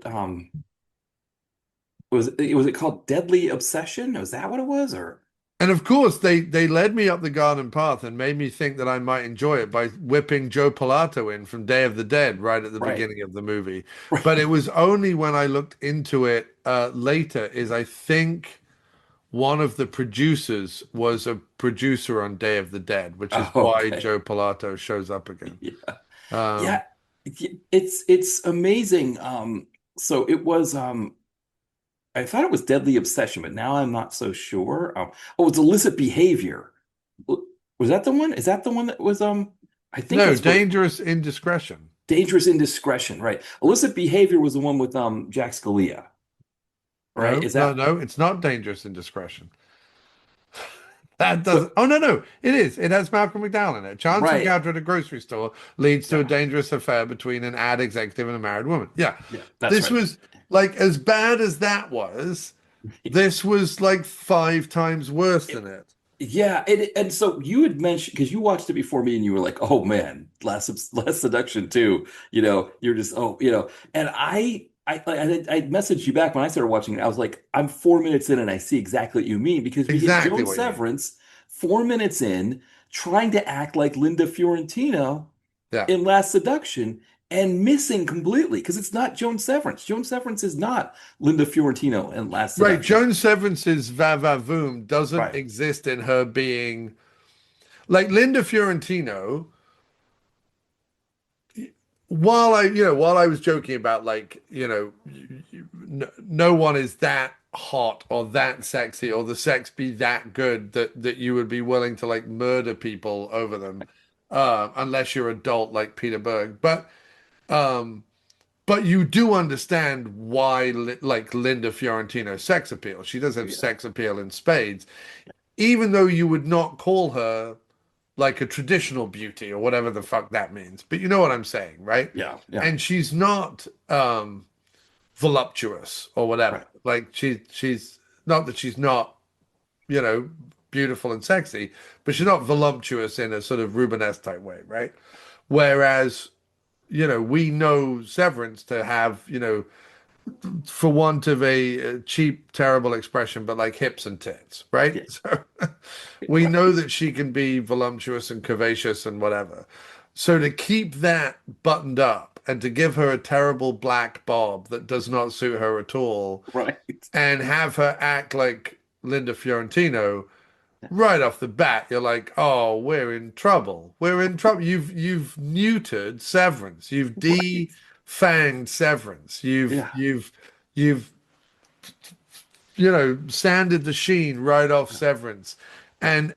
was it called Deadly Obsession? Was that what it was? Or And of course, they led me up the garden path and made me think that I might enjoy it by whipping Joe Pilato in from Day of the Dead right at the right. beginning of the movie. But Right. it was only when I looked into it later is I think one of the producers was a producer on Day of the Dead, which is Oh, why okay. Joe Pilato shows up again. Yeah. Um, Yeah. It's amazing. So it was I thought it was Deadly Obsession, but now I'm not so sure. Oh, it's Illicit Behavior. Was that the one? Is that the one that was I think no, that's what Dangerous Indiscretion. Dangerous Indiscretion, right? Illicit Behavior was the one with Jack Scalia, right? No, Is no, that no, it's not Dangerous Indiscretion. That doesn't. But Oh no, it is. It has Malcolm McDowell in it. Chance right, encounter at a grocery store leads to a yeah, dangerous affair between an ad executive and a married woman. Yeah, yeah, that's this right. was like as bad as that was. This was like 5 times worse than it. Yeah, and so you had mentioned because you watched it before me, and you were like, "Oh man, Last Seduction too." You're just and I messaged you back when I started watching it. I was like, "I'm 4 minutes in, and I see exactly what you mean because we get Exactly Joan what you mean. Severance 4 minutes in trying to act like Linda Fiorentino Yeah. in Last Seduction and missing completely because it's not Joan Severance. Joan Severance is not Linda Fiorentino in Last Right. Seduction. Joan Severance's va-va-voom doesn't Right. exist in her being like Linda Fiorentino. While I was joking about like, no one is that hot or that sexy or the sex be that good that you would be willing to like murder people over them, unless you're adult like Peter Berg. Um, but you do understand why, like Linda Fiorentino's sex appeal. She does have Yeah. sex appeal in spades, even though you would not call her like a traditional beauty or whatever the fuck that means. But you know what I'm saying, right? Yeah. Yeah. And she's not voluptuous or whatever. Right. Like she's not that she's not, you know, beautiful and sexy, but she's not voluptuous in a sort of Rubenesque type way, right? Whereas, we know Severance to have, for want of a cheap, terrible expression, but like hips and tits, right? Yeah. So we know that she can be voluptuous and curvaceous and whatever. So to keep that buttoned up and to give her a terrible black bob that does not suit her at all Right. and have her act like Linda Fiorentino right off the bat, you're like, oh, we're in trouble. We're in trouble. You've neutered Severance. You've Right. defanged Severance. You've Yeah. you've you've sanded the sheen right off Severance. And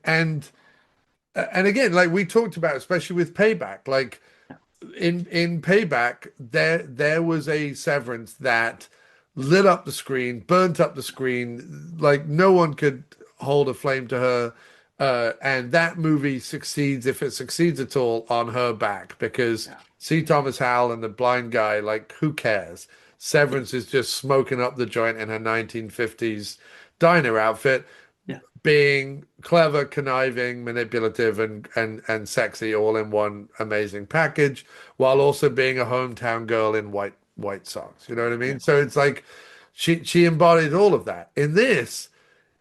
again, like we talked about, especially with Payback, like in Payback, there was a Severance that lit up the screen, burnt up the screen, like no one could hold a flame to her. And that movie succeeds, if it succeeds at all, on her back because Yeah. C. Thomas Howell and the blind guy, like, who cares? Severance is just smoking up the joint in her 1950s diner outfit, Yeah. being clever, conniving, manipulative, and sexy all in one amazing package, while also being a hometown girl in white socks. You know what I Yeah. mean? So it's like she embodied all of that. In this,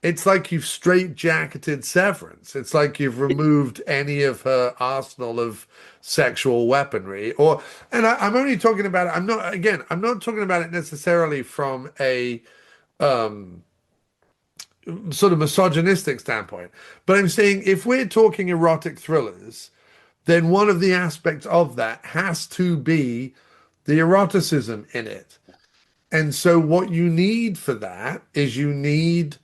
it's like you've straight-jacketed Severance. It's like you've removed any of her arsenal of sexual weaponry. I'm only talking about it. I'm not talking about it necessarily from a sort of misogynistic standpoint. But I'm saying if we're talking erotic thrillers, then one of the aspects of that has to be the eroticism in it. And so what you need for that is you need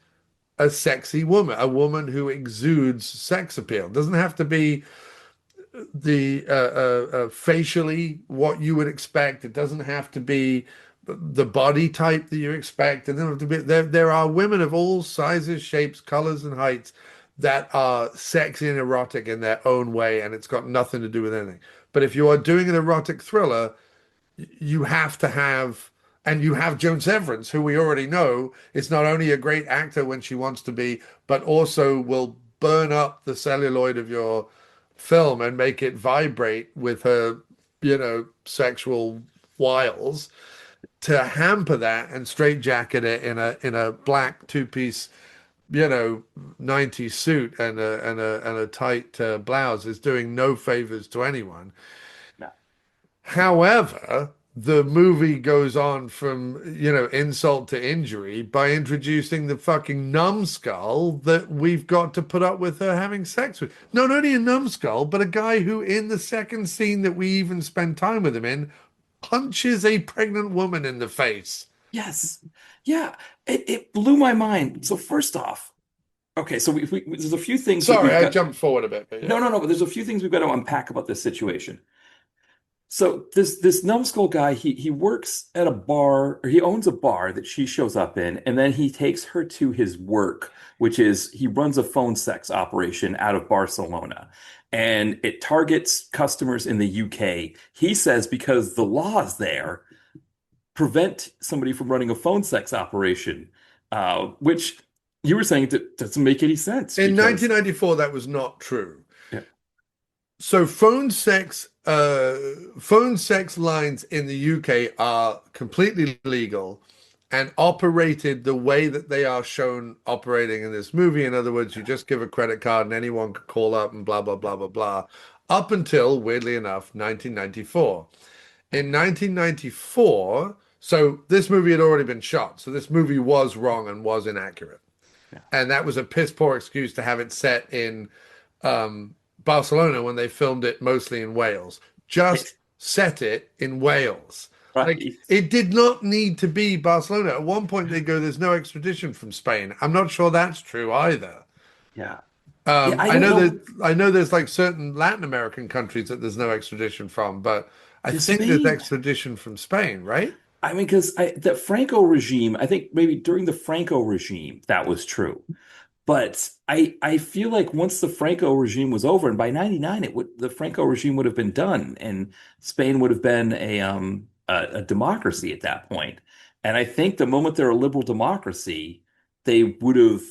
a sexy woman, a woman who exudes sex appeal. It doesn't have to be the facially what you would expect. It doesn't have to be the body type that you expect. It doesn't have to be, there are women of all sizes, shapes, colors, and heights that are sexy and erotic in their own way, and it's got nothing to do with anything. But if you are doing an erotic thriller, you have to have, and you have Joan Severance, who we already know is not only a great actor when she wants to be, but also will burn up the celluloid of your film and make it vibrate with her, sexual wiles, to hamper that and straitjacket it in a black two-piece, 90s suit and a tight blouse is doing no favors to anyone. No. However, the movie goes on from, insult to injury by introducing the fucking numbskull that we've got to put up with her having sex with. Not only a numbskull, but a guy who, in the second scene that we even spend time with him in, punches a pregnant woman in the face. Yes. Yeah. It blew my mind. So first off, okay, so there's a few things that Sorry, we've I got. jumped forward a bit, but yeah. No, no, no, but there's a few things we've got to unpack about this situation. So this numbskull guy, he works at a bar, or he owns a bar that she shows up in, and then he takes her to his work, which is he runs a phone sex operation out of Barcelona. And it targets customers in the UK. He says because the laws there prevent somebody from running a phone sex operation, which you were saying doesn't make any sense In because 1994, that was not true. yeah, So phone sex lines in the UK are completely legal and operated the way that they are shown operating in this movie. In other words, you just give a credit card and anyone could call up and blah, blah, blah, blah, blah, up until, weirdly enough, 1994. In 1994, so this movie had already been shot. So this movie was wrong and was inaccurate. yeah. And that was a piss poor excuse to have it set in Barcelona when they filmed it mostly in Wales. Just Right, set it in Wales. Like right. it did not need to be Barcelona. At one point they go, "There's no extradition from Spain." I'm not sure that's true either. Yeah. Yeah, I don't know. I know there's like certain Latin American countries that there's no extradition from, but I To think there's Spain. extradition from Spain, right? I mean, because the Franco regime, I think maybe during the Franco regime that was true. But I feel like once the Franco regime was over, and by 99 the Franco regime would have been done, and Spain would have been a democracy at that point. And I think the moment they're a liberal democracy, they would have,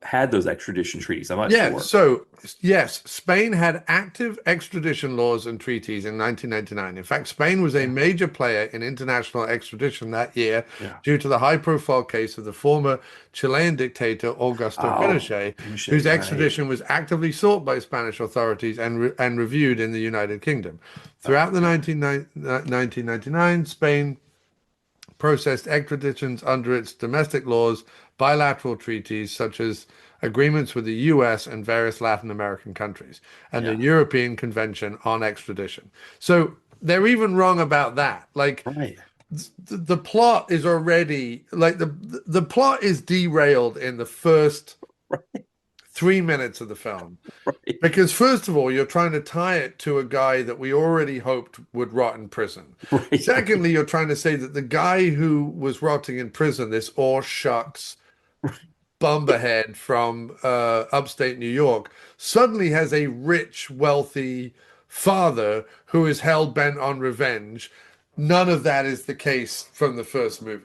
had those extradition treaties. I'm not Yeah, sure. so yes, Spain had active extradition laws and treaties in 1999. In fact, Spain was a Yeah. major player in international extradition that year Yeah. due to the high-profile case of the former Chilean dictator Augusto Oh, Pinochet, whose Pinochet, right. extradition was actively sought by Spanish authorities and reviewed in the United Kingdom. Throughout the Okay. 1999, Spain processed extraditions under its domestic laws, bilateral treaties such as agreements with the US and various Latin American countries, and the Yeah. European Convention on Extradition. So they're even wrong about that. Like Right. the plot is already like the plot is derailed in the first Right. 3 minutes of the film. Right. Because first of all, you're trying to tie it to a guy that we already hoped would rot in prison. Right. Secondly, you're trying to say that the guy who was rotting in prison, this all shucks bumberhead from upstate New York, suddenly has a rich, wealthy father who is hell bent on revenge. None of that is the case from the first movie.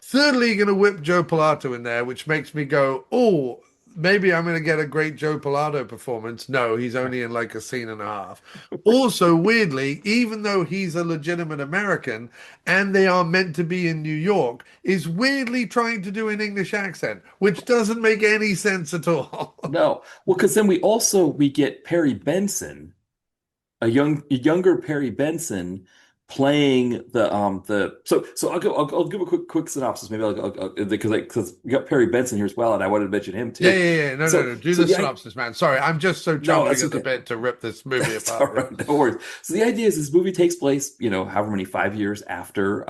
Thirdly, you're going to whip Joe Pilato in there, which makes me go, oh, maybe I'm going to get a great Joe Pilato performance. No, he's only in like a scene and a half. Also, weirdly, even though he's a legitimate American and they are meant to be in New York, is weirdly trying to do an English accent, which doesn't make any sense at all. No. Well, because then we get Perry Benson, a younger Perry Benson playing the. I'll give a quick synopsis maybe because we got Perry Benson here as well, and I wanted to mention him Yeah, too. yeah, yeah. No, no, So no. Do so the the synopsis, man. Sorry, I'm just so no, chomping that's at the okay. bit to rip this movie It's all apart. Yeah. right, no worries. So the idea is this movie takes place, however many 5 years after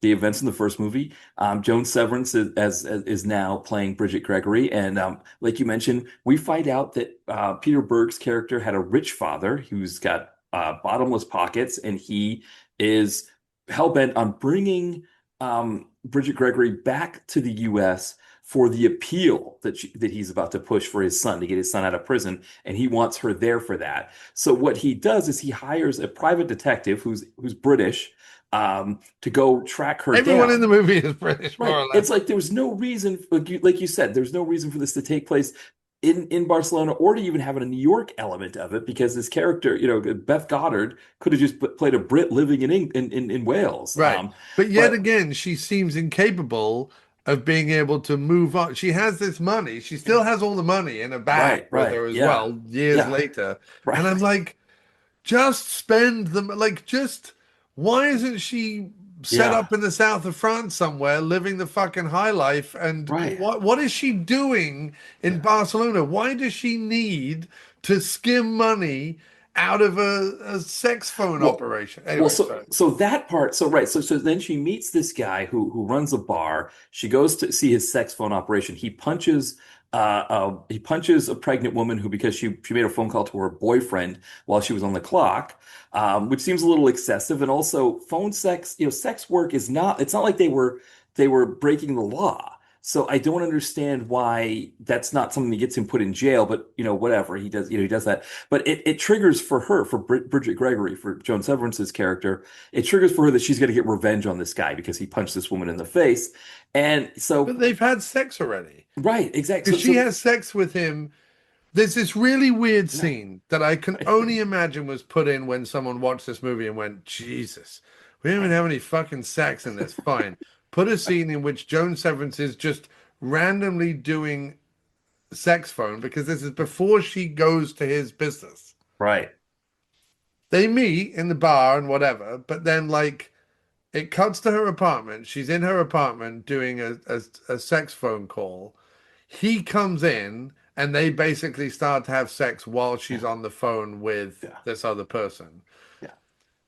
the events in the first movie. Joan Severance is now playing Bridget Gregory, and like you mentioned, we find out that Peter Berg's character had a rich father who's got bottomless pockets, and he is hell bent on bringing Bridget Gregory back to the U.S. for the appeal that he's about to push for his son to get his son out of prison, and he wants her there for that. So what he does is he hires a private detective who's British to go track her Everyone in down. the movie is British, more Right. or less. It's like there was no reason, like you said, there's no reason for this to take place in Barcelona or to even have a New York element of it because this character, Beth Goddard could have just played a Brit living in Wales. Right. But yet But again, she seems incapable of being able to move on. She has this money. She still has all the money in a bag right, with right, her as yeah, well, years yeah, later. And I'm right, like, just spend them. Like, just why isn't she set yeah, up in the south of France somewhere, living the fucking high life? And right, what is she doing in yeah. Barcelona? Why does she need to skim money out of a sex phone Well, operation? well, Anyway, so sorry. so that part, so right, so then she meets this guy who runs a bar. She goes to see his sex phone operation. He punches he punches a pregnant woman who, because she made a phone call to her boyfriend while she was on the clock, which seems a little excessive. And also, phone sex, sex work is not. It's not like they were breaking the law. So I don't understand why that's not something that gets him put in jail. But whatever he does, he does that. But it triggers for her, for Bridget Gregory, for Joan Severance's character, it triggers for her that she's going to get revenge on this guy because he punched this woman in the face. And so, But they've had sex already. right, exactly. Because she has sex with him. There's this really weird No. scene that I can only imagine was put in when someone watched this movie and went, Jesus, we don't even have any fucking sex in this. Fine. Put a scene in which Joan Severance is just randomly doing sex phone because this is before she goes to his business. Right. They meet in the bar and whatever, but then like it cuts to her apartment. She's in her apartment doing a sex phone call. He comes in and they basically start to have sex while she's on the phone with Yeah. this other person. Yeah.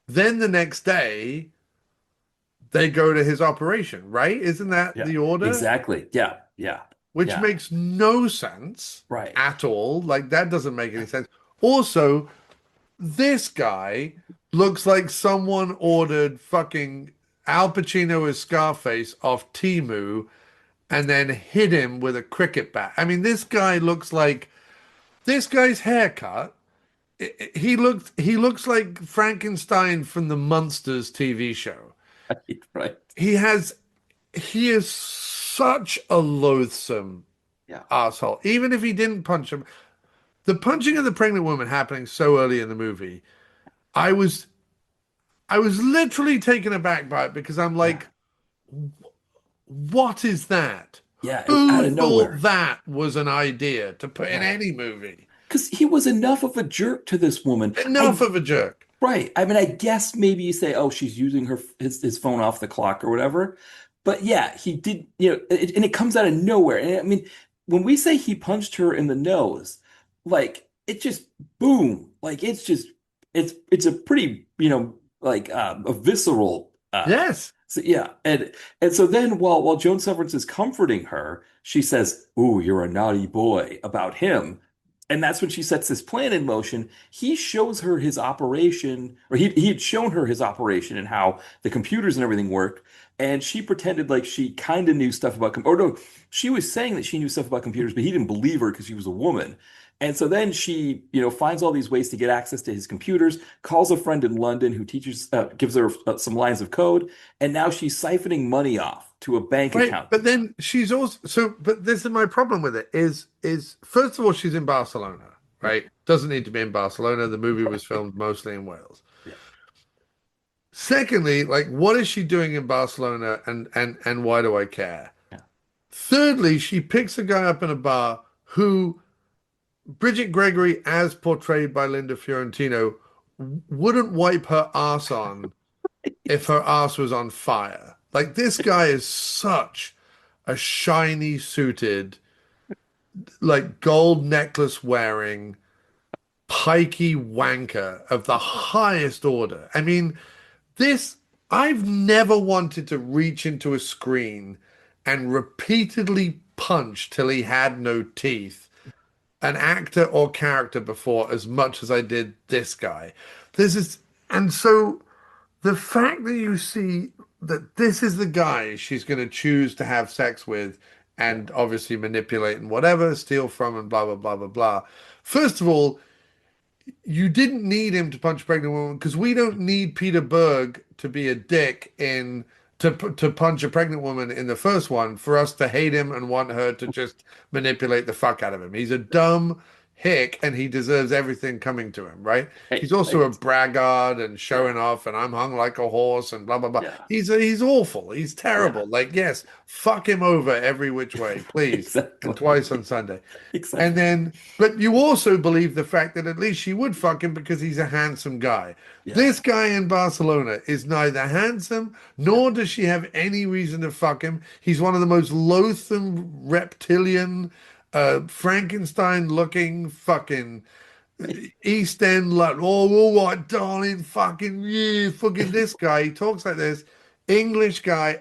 Then the next day, they go to his operation, right? Isn't that Yeah. the order? Exactly. Yeah. Yeah. Which Yeah. makes no sense Right. at all. Like, that doesn't make any sense. Also, this guy looks like someone ordered fucking Al Pacino as Scarface off Temu and then hit him with a cricket bat. I mean, this guy looks like this guy's haircut. He looks like Frankenstein from the Munsters TV show. Right. Right. He is such a loathsome Yeah. asshole. Even if he didn't punch him, the punching of the pregnant woman happening so early in the movie, I was literally taken aback by it because I'm like, what is that? Yeah. Who Out of thought nowhere. that was an idea to put in Right. any movie? Because he was enough of a jerk to this woman. Enough of a jerk. Right. I mean, I guess maybe you say, oh, she's using his phone off the clock or whatever. But yeah, he did, and it comes out of nowhere. And I mean, when we say he punched her in the nose, like it just boom, like it's a pretty, like a visceral Yes. so yeah, and so then while Joan Severance is comforting her, she says, "Ooh, you're a naughty boy," about him. And that's when she sets this plan in motion. He shows her his operation, or he had shown her his operation and how the computers and everything work. And she pretended like she kind of knew stuff about or no, she was saying that she knew stuff about computers, but he didn't believe her because she was a woman. And so then she, finds all these ways to get access to his computers, calls a friend in London who gives her some lines of code, and now she's siphoning money off to a bank Right. account. But then she's also but this is my problem with it is first of all, she's in Barcelona, right? Doesn't need to be in Barcelona. The movie was filmed mostly in Wales. Yeah. Secondly, like what is she doing in Barcelona and why do I care? Yeah. Thirdly, she picks a guy up in a bar who Bridget Gregory, as portrayed by Linda Fiorentino, wouldn't wipe her ass on if her ass was on fire. Like this guy is such a shiny suited, like gold necklace wearing, pikey wanker of the highest order. I mean, I've never wanted to reach into a screen and repeatedly punch till he had no teeth an actor or character before as much as I did this guy. And so the fact that you see that this is the guy she's going to choose to have sex with and obviously manipulate and whatever, steal from and blah, blah, blah, blah, blah. First of all, you didn't need him to punch a pregnant woman because we don't need Peter Berg to be a dick to punch a pregnant woman in the first one for us to hate him and want her to just manipulate the fuck out of him. He's a dumb hick and he deserves everything coming to him, right? He's also a braggart and showing off and I'm hung like a horse and blah blah blah. Yeah. He's awful. He's terrible. Yeah. Like, yes, fuck him over every which way, please. Exactly. And twice on Sunday. Exactly. And then, but you also believe the fact that at least she would fuck him because he's a handsome guy. Yeah. This guy in Barcelona is neither handsome nor does she have any reason to fuck him. He's one of the most loathsome reptilian, Frankenstein-looking fucking East End, like, oh, all right, darling, fucking, yeah, fucking this guy. He talks like this. English guy,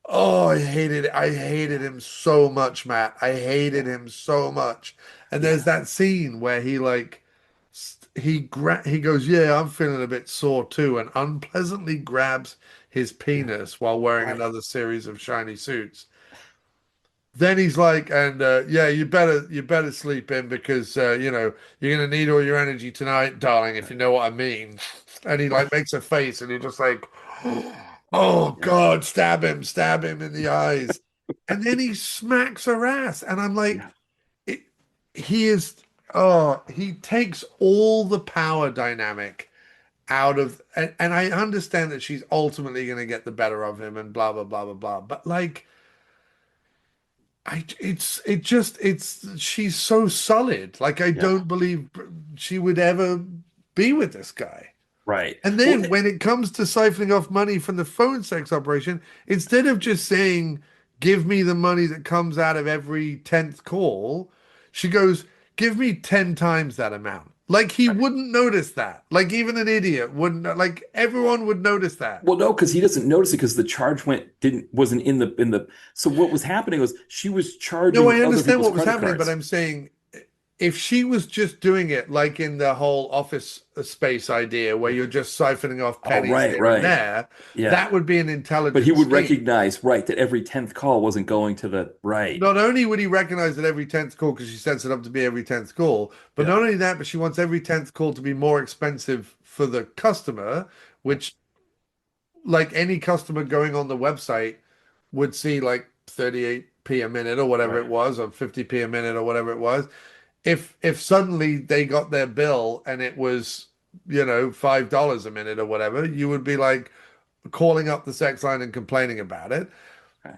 Oh, I hated it. I hated him so much, Matt. I hated Yeah. him so much. And there's Yeah. that scene where he like he goes, "Yeah, I'm feeling a bit sore too," and unpleasantly grabs his Yeah. penis while wearing Right. another series of shiny suits. Then he's like, and yeah, you better sleep in because you're gonna need all your energy tonight, darling, if you know what I mean. And he like Right. makes a face, and you're just like, oh Yeah. God, stab him in the eyes. And then he smacks her ass, and I'm like, Yeah. it, he is, oh, he takes all the power dynamic out of, and I understand that she's ultimately gonna get the better of him, and blah blah blah blah blah, but like. It's she's so solid. Like I Yeah. don't believe she would ever be with this guy. Right. And Well, then when it comes to siphoning off money from the phone sex operation, instead of just saying, "Give me the money that comes out of every 10th call," she goes, "Give me 10 times that amount." Like he right. wouldn't notice that. Like even an idiot wouldn't, like everyone would notice that. Well, no, because he doesn't notice it because the charge wasn't in the. So what was happening was she was No, charging I other understand people's what was credit happening, but cards. I'm saying if she was just doing it like in the whole office space idea where you're just siphoning off Oh, pennies right, here and right. there, Yeah. that would be an But he intelligent would scheme. recognize, right, that every 10th call wasn't going to the right. Not only would he recognize that every 10th call, because she sets it up to be every 10th call, but not Yeah. only that, but she wants every 10th call to be more expensive for the customer, Yeah. which, like any customer going on the website, would see like 38p a minute or whatever Right. it was, or 50p a minute or whatever it was. If suddenly they got their bill and it was, $5 a minute or whatever, you would be like calling up the sex line and complaining about it. Right.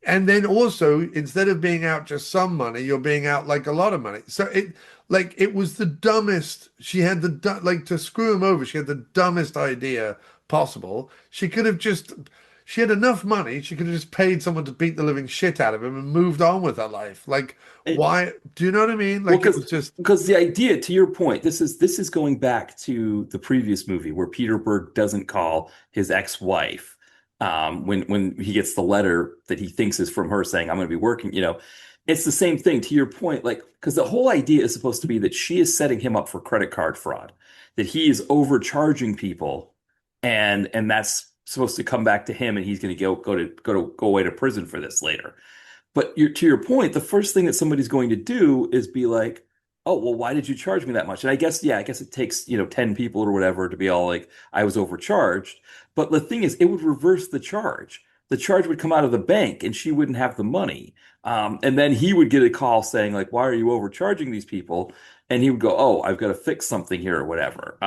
And then also, instead of being out just some money, you're being out like a lot of money. So it was the dumbest. She had like to screw him over. She had the dumbest idea possible. She had enough money. She could have just paid someone to beat the living shit out of him and moved on with her life. Like, It, why? Do you know what I mean? well, Like, it was just, because the idea, to your point, this is going back to the previous movie where Peter Berg doesn't call his ex-wife when he gets the letter that he thinks is from her saying, "I'm going to be working." It's the same thing. To your point, like because the whole idea is supposed to be that she is setting him up for credit card fraud, that he is overcharging people, and that's supposed to come back to him, and he's going to go away to prison for this later. But to your point, the first thing that somebody's going to do is be like, "Oh, well, why did you charge me that much?" And I guess, yeah, I guess it takes, 10 people or whatever to be all like, I was overcharged. But the thing is, it would reverse the charge. The charge would come out of the bank and she wouldn't have the money. And then he would get a call saying, like, why are you overcharging these people? And he would go, oh, I've got to fix something here or whatever.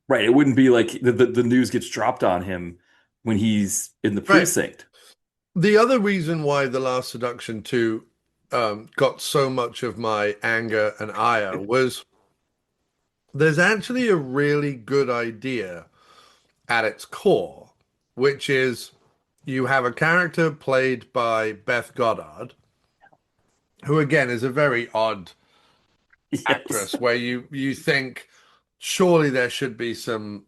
Right. It wouldn't be like the news gets dropped on him when he's in the right. precinct. The other reason why The Last Seduction 2 got so much of my anger and ire was there's actually a really good idea at its core, which is you have a character played by Beth Goddard, who again is a very odd Yes. actress, where you think surely there should be some,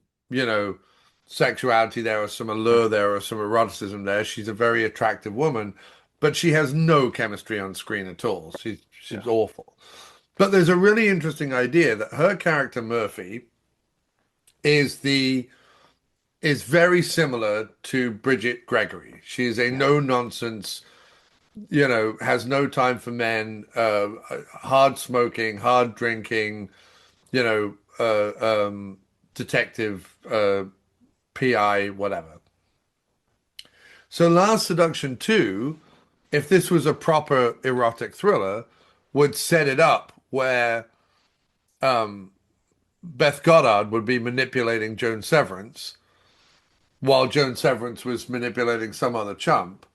sexuality there or some allure there or some eroticism there. She's a very attractive woman, but she has no chemistry on screen at all. She's Yeah. awful. But there's a really interesting idea that her character Murphy is the is very similar to Bridget Gregory. She is a Yeah. no nonsense, has no time for men, hard smoking, hard drinking, you know, detective, PI, whatever. So Last Seduction 2, if this was a proper erotic thriller, would set it up where Beth Goddard would be manipulating Joan Severance while Joan Severance was manipulating some other chump.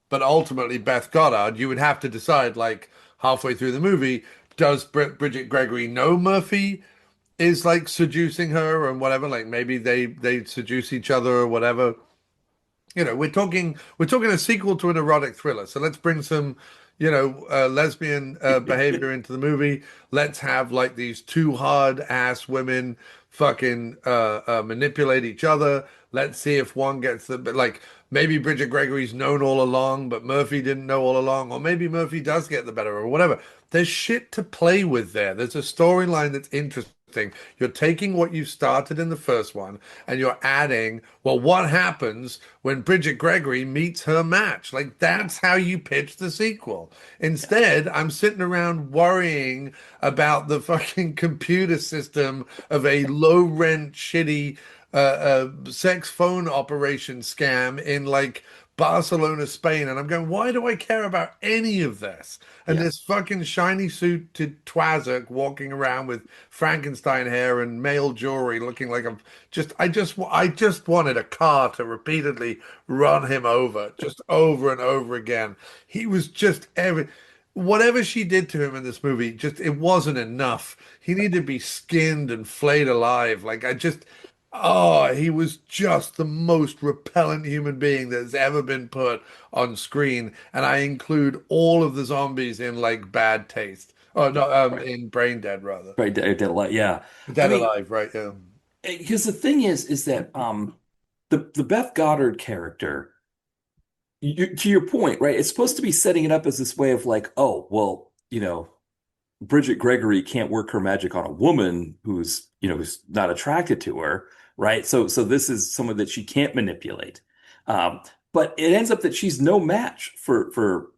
But ultimately, Beth Goddard, you would have to decide, like halfway through the movie, does Bridget Gregory know Murphy is like seducing her and whatever? Like maybe they seduce each other or whatever. We're talking a sequel to an erotic thriller. So let's bring some, lesbian behavior into the movie. Let's have like these two hard ass women fucking manipulate each other. Let's see if one gets the, but like maybe Bridget Gregory's known all along, but Murphy didn't know all along, or maybe Murphy does get the better or whatever. There's shit to play with there. There's a storyline that's interesting. You're taking what you started in the first one and you're adding, well, what happens when Bridget Gregory meets her match? Like, that's how you pitch the sequel. Instead, I'm sitting around worrying about the fucking computer system of a low rent, shitty sex phone operation scam in like Barcelona, Spain. And I'm going, why do I care about any of this? And Yeah. this fucking shiny suited twazzock walking around with Frankenstein hair and male jewelry looking like a I just wanted a car to repeatedly run him over, just over and over again. He was just whatever she did to him in this movie, just it wasn't enough. He needed to be skinned and flayed alive. Oh, he was just the most repellent human being that's ever been put on screen. And I include all of the zombies in like bad taste. Oh no, Right. in Brain Dead rather. Right. Did a lot. Yeah. I Dead mean, Alive, right? Yeah. because the thing is that the Beth Goddard character, to your point, right? It's supposed to be setting it up as this way of like, oh, well, Bridget Gregory can't work her magic on a woman who's not attracted to her, right? So this is someone that she can't manipulate. Um, but it ends up that she's no match for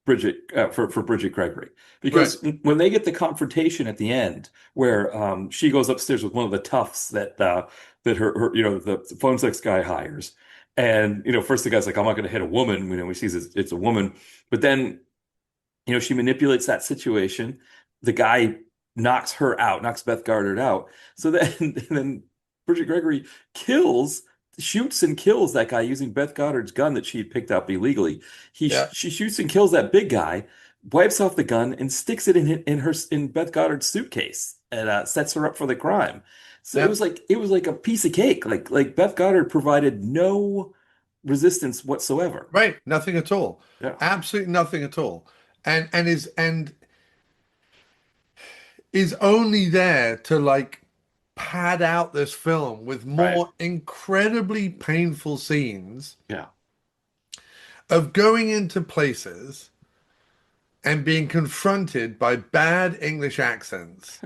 Bridget for Bridget Gregory Right. because when they get the confrontation at the end where she goes upstairs with one of the toughs that her the phone sex guy hires. And first the guy's like, I'm not going to hit a woman. He sees it's a woman, but then she manipulates that situation. The guy knocks her out, knocks Beth Goddard out. So then, then Bridget Gregory shoots and kills that guy using Beth Goddard's gun that she had picked up illegally. Yeah. She shoots and kills that big guy, wipes off the gun, and sticks it in Beth Goddard's suitcase and sets her up for the crime. So Yeah. it was like a piece of cake. Like Beth Goddard provided no resistance whatsoever. Right. Nothing at all. Yeah. Absolutely nothing at all. And is only there to like pad out this film with Right. more incredibly painful scenes Yeah. of going into places and being confronted by bad English accents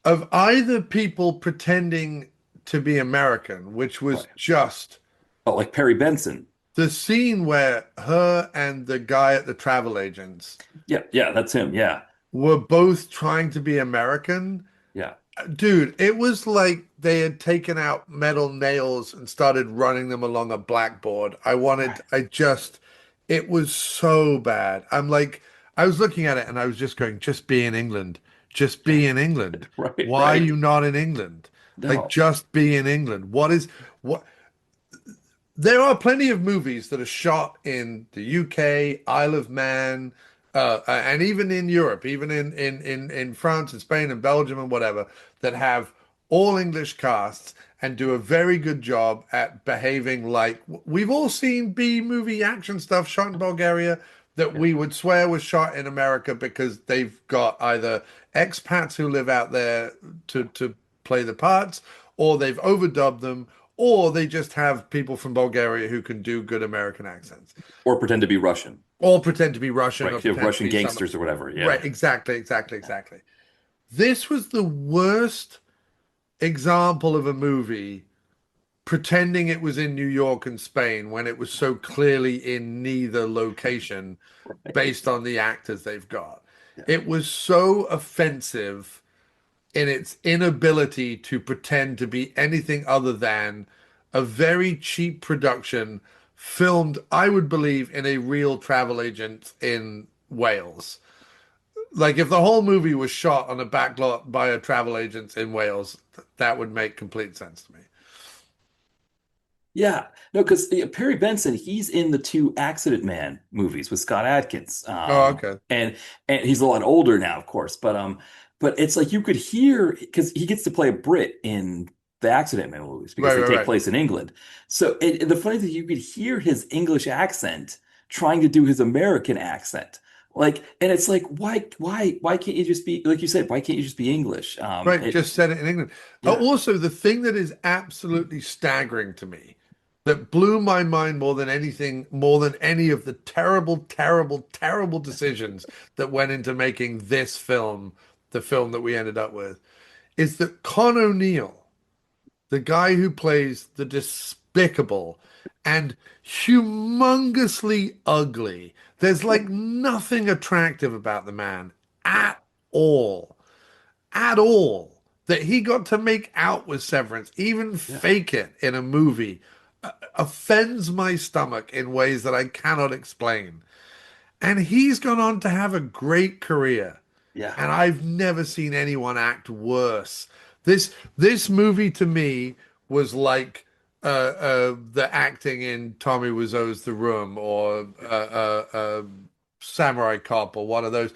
of either people pretending to be American, which was Right. just Oh, like Perry Benson. the scene where her and the guy at the travel agents Yeah, yeah, that's him. Yeah, were both trying to be American. yeah, Dude, it was like they had taken out metal nails and started running them along a blackboard. right, It was so bad. I was looking at it and I was just going, just be in England. Just yeah, be in England. right, Why are right. you not in England? Like, No, just be in England. What? There are plenty of movies that are shot in the UK, Isle of Man, and even in Europe, even in France and Spain and Belgium and whatever, that have all English casts and do a very good job at behaving like we've all seen B movie action stuff shot in Bulgaria that yeah, we would swear was shot in America because they've got either expats who live out there to play the parts, or they've overdubbed them, or they just have people from Bulgaria who can do good American accents, or pretend to be Russian, or pretend to be Russian, or right? You have pretend to Russian be some. gangsters or whatever. Yeah, Right, exactly, exactly, exactly. This was the worst example of a movie pretending it was in New York and Spain when it was so clearly in neither location right. based on the actors they've got. Yeah. It was so offensive in its inability to pretend to be anything other than a very cheap production filmed, I would believe, in a real travel agent in Wales. Like if the whole movie was shot on a backlot by a travel agent in Wales, that would make complete sense to me. Yeah, no, because Perry Benson, he's in the two Accident Man movies with Scott Adkins, Oh, okay. and he's a lot older now, of course, but it's like you could hear because he gets to play a Brit in the Accident Man movies because Right, they right, take right. place in England. So the funny thing, you could hear his English accent trying to do his American accent. Like, and it's like, why can't you just be, like you said, why can't you just be English? Right, just said it in England. Yeah, Also, the thing that is absolutely staggering to me, that blew my mind more than anything, more than any of the terrible, terrible, terrible decisions that went into making this film, the film that we ended up with, is that Con O'Neill, the guy who plays the despicable and humongously ugly, there's like nothing attractive about the man yeah, at all, at all, that he got to make out with Severance, even yeah, fake it in a movie, offends my stomach in ways that I cannot explain. And he's gone on to have a great career. yeah, And I've never seen anyone act worse. This movie to me was like the acting in Tommy Wiseau's The Room or Samurai Cop or one of those.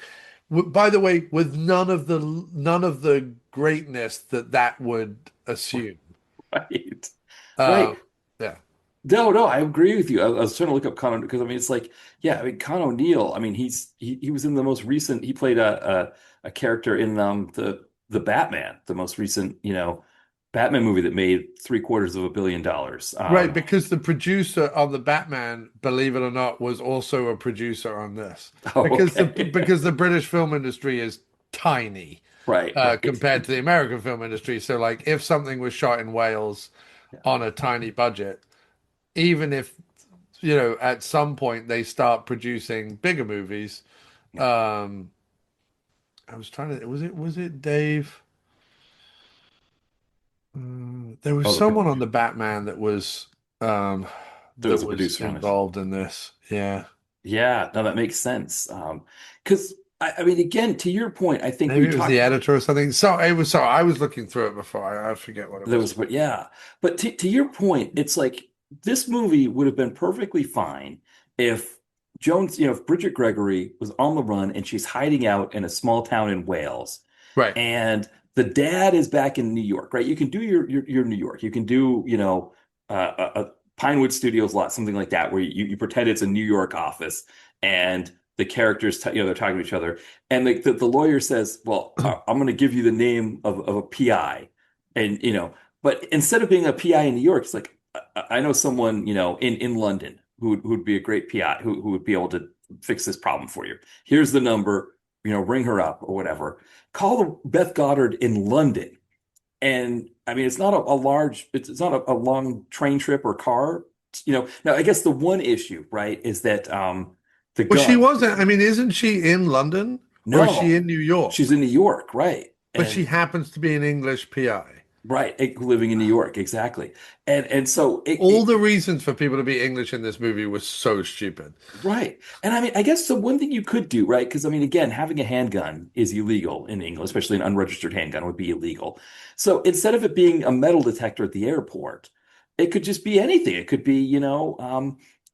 By the way, with none of the greatness that that would assume. right, Uh, right. yeah, No, no, I agree with you. I was trying to look up Con because I mean, it's like, yeah, I mean, Con O'Neill. I mean, he was in the most recent. He played a character in the Batman, the most recent, Batman movie that made $750 million. right. Because the producer of the Batman, believe it or not, was also a producer on this. Oh, Because the okay, because the British film industry is tiny right, right, compared to the American film industry. So, like, if something was shot in Wales yeah, on a tiny budget, even if at some point they start producing bigger movies. yeah. Um, I was trying to, was it Dave? There was Oh, someone on the Batman um, there that was a was producer on it. involved in this. Yeah. Yeah, no, that makes sense. Because I mean, again, to your point, I think Maybe we it was the talked. editor or something. So it was, so I was looking through it before. I forget what it There was. was, but yeah, but to your point, it's like this movie would have been perfectly fine if if Bridget Gregory was on the run and she's hiding out in a small town in Wales, Right. and the dad is back in New York, right? You can do your New York, you can do a Pinewood Studios lot, something like that, where you pretend it's a New York office and the characters, they're talking to each other, and the lawyer says, "Well, I'm going to give you the name of a PI." And but instead of being a PI in New York, it's like I know someone in London who'd be a great PI who would be able to fix this problem for you. Here's the number, ring her up or whatever. Call the Beth Goddard in London, and I mean it's not a large, it's not a long train trip or car. Now I guess the one issue, right, is that the Well, she gun. wasn't. I mean, isn't she in London or is she No, in New York? she's in New York, right? But she And happens to be an English PI. right, living in New York, exactly. And so All the reasons for people to be English in this movie was so stupid. right. And I mean, I guess the one thing you could do, right? Because I mean, again, having a handgun is illegal in England, especially an unregistered handgun would be illegal. So instead of it being a metal detector at the airport, it could just be anything. It could be,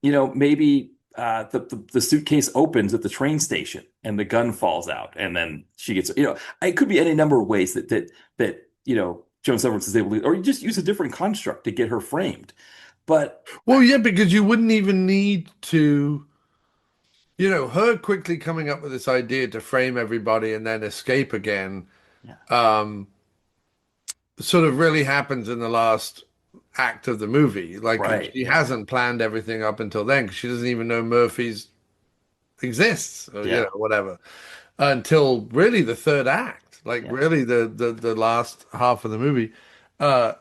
maybe the suitcase opens at the train station and the gun falls out, and then she gets, it could be any number of ways that Joan Severance is able to, or you just use a different construct to get her framed. But Well, yeah, because you wouldn't even need to, her quickly coming up with this idea to frame everybody and then escape again, yeah, um, sort of really happens in the last act of the movie. Like right, she yeah, hasn't planned everything up until then because she doesn't even know Murphy's exists or, yeah, whatever until really the third act, like yeah, really the last half of the movie. Uh,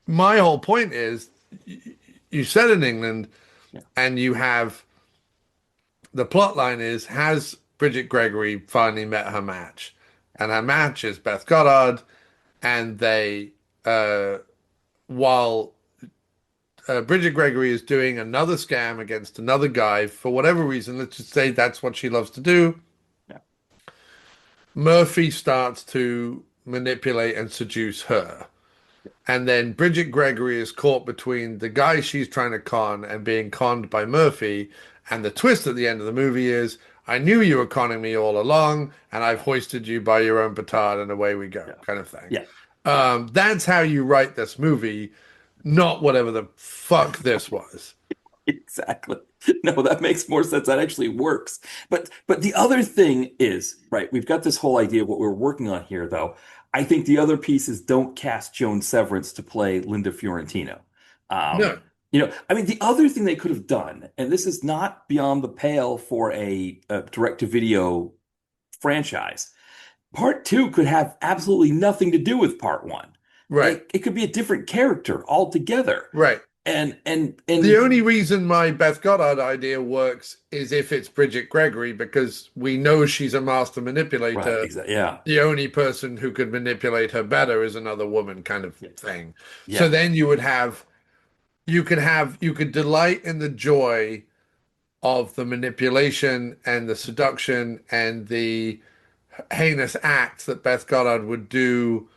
my whole point is you said in England yeah, and you have the plot line is has Bridget Gregory finally met her match? And her match is Beth Goddard, and they while Bridget Gregory is doing another scam against another guy for whatever reason, let's just say that's what she loves to do. yeah, Murphy starts to manipulate and seduce her. And then Bridget Gregory is caught between the guy she's trying to con and being conned by Murphy. And the twist at the end of the movie is, I knew you were conning me all along, and I've hoisted you by your own petard, and away we go, yeah, kind of thing. yeah, yeah. That's how you write this movie, not whatever the fuck this was. Exactly. No, that makes more sense. That actually works. But the other thing is, right, we've got this whole idea of what we're working on here, though. I think the other piece is don't cast Joan Severance to play Linda Fiorentino. Um, No, I mean, the other thing they could have done, and this is not beyond the pale for a direct-to-video franchise, part two could have absolutely nothing to do with part one. right, It could be a different character altogether. right. And The only reason my Beth Goddard idea works is if it's Bridget Gregory, because we know she's a master right, manipulator. exactly. Yeah. The only person who could manipulate her better is another woman, kind of Yeah. thing. So Yeah. then you could delight in the joy of the manipulation and the seduction and the heinous acts that Beth Goddard would do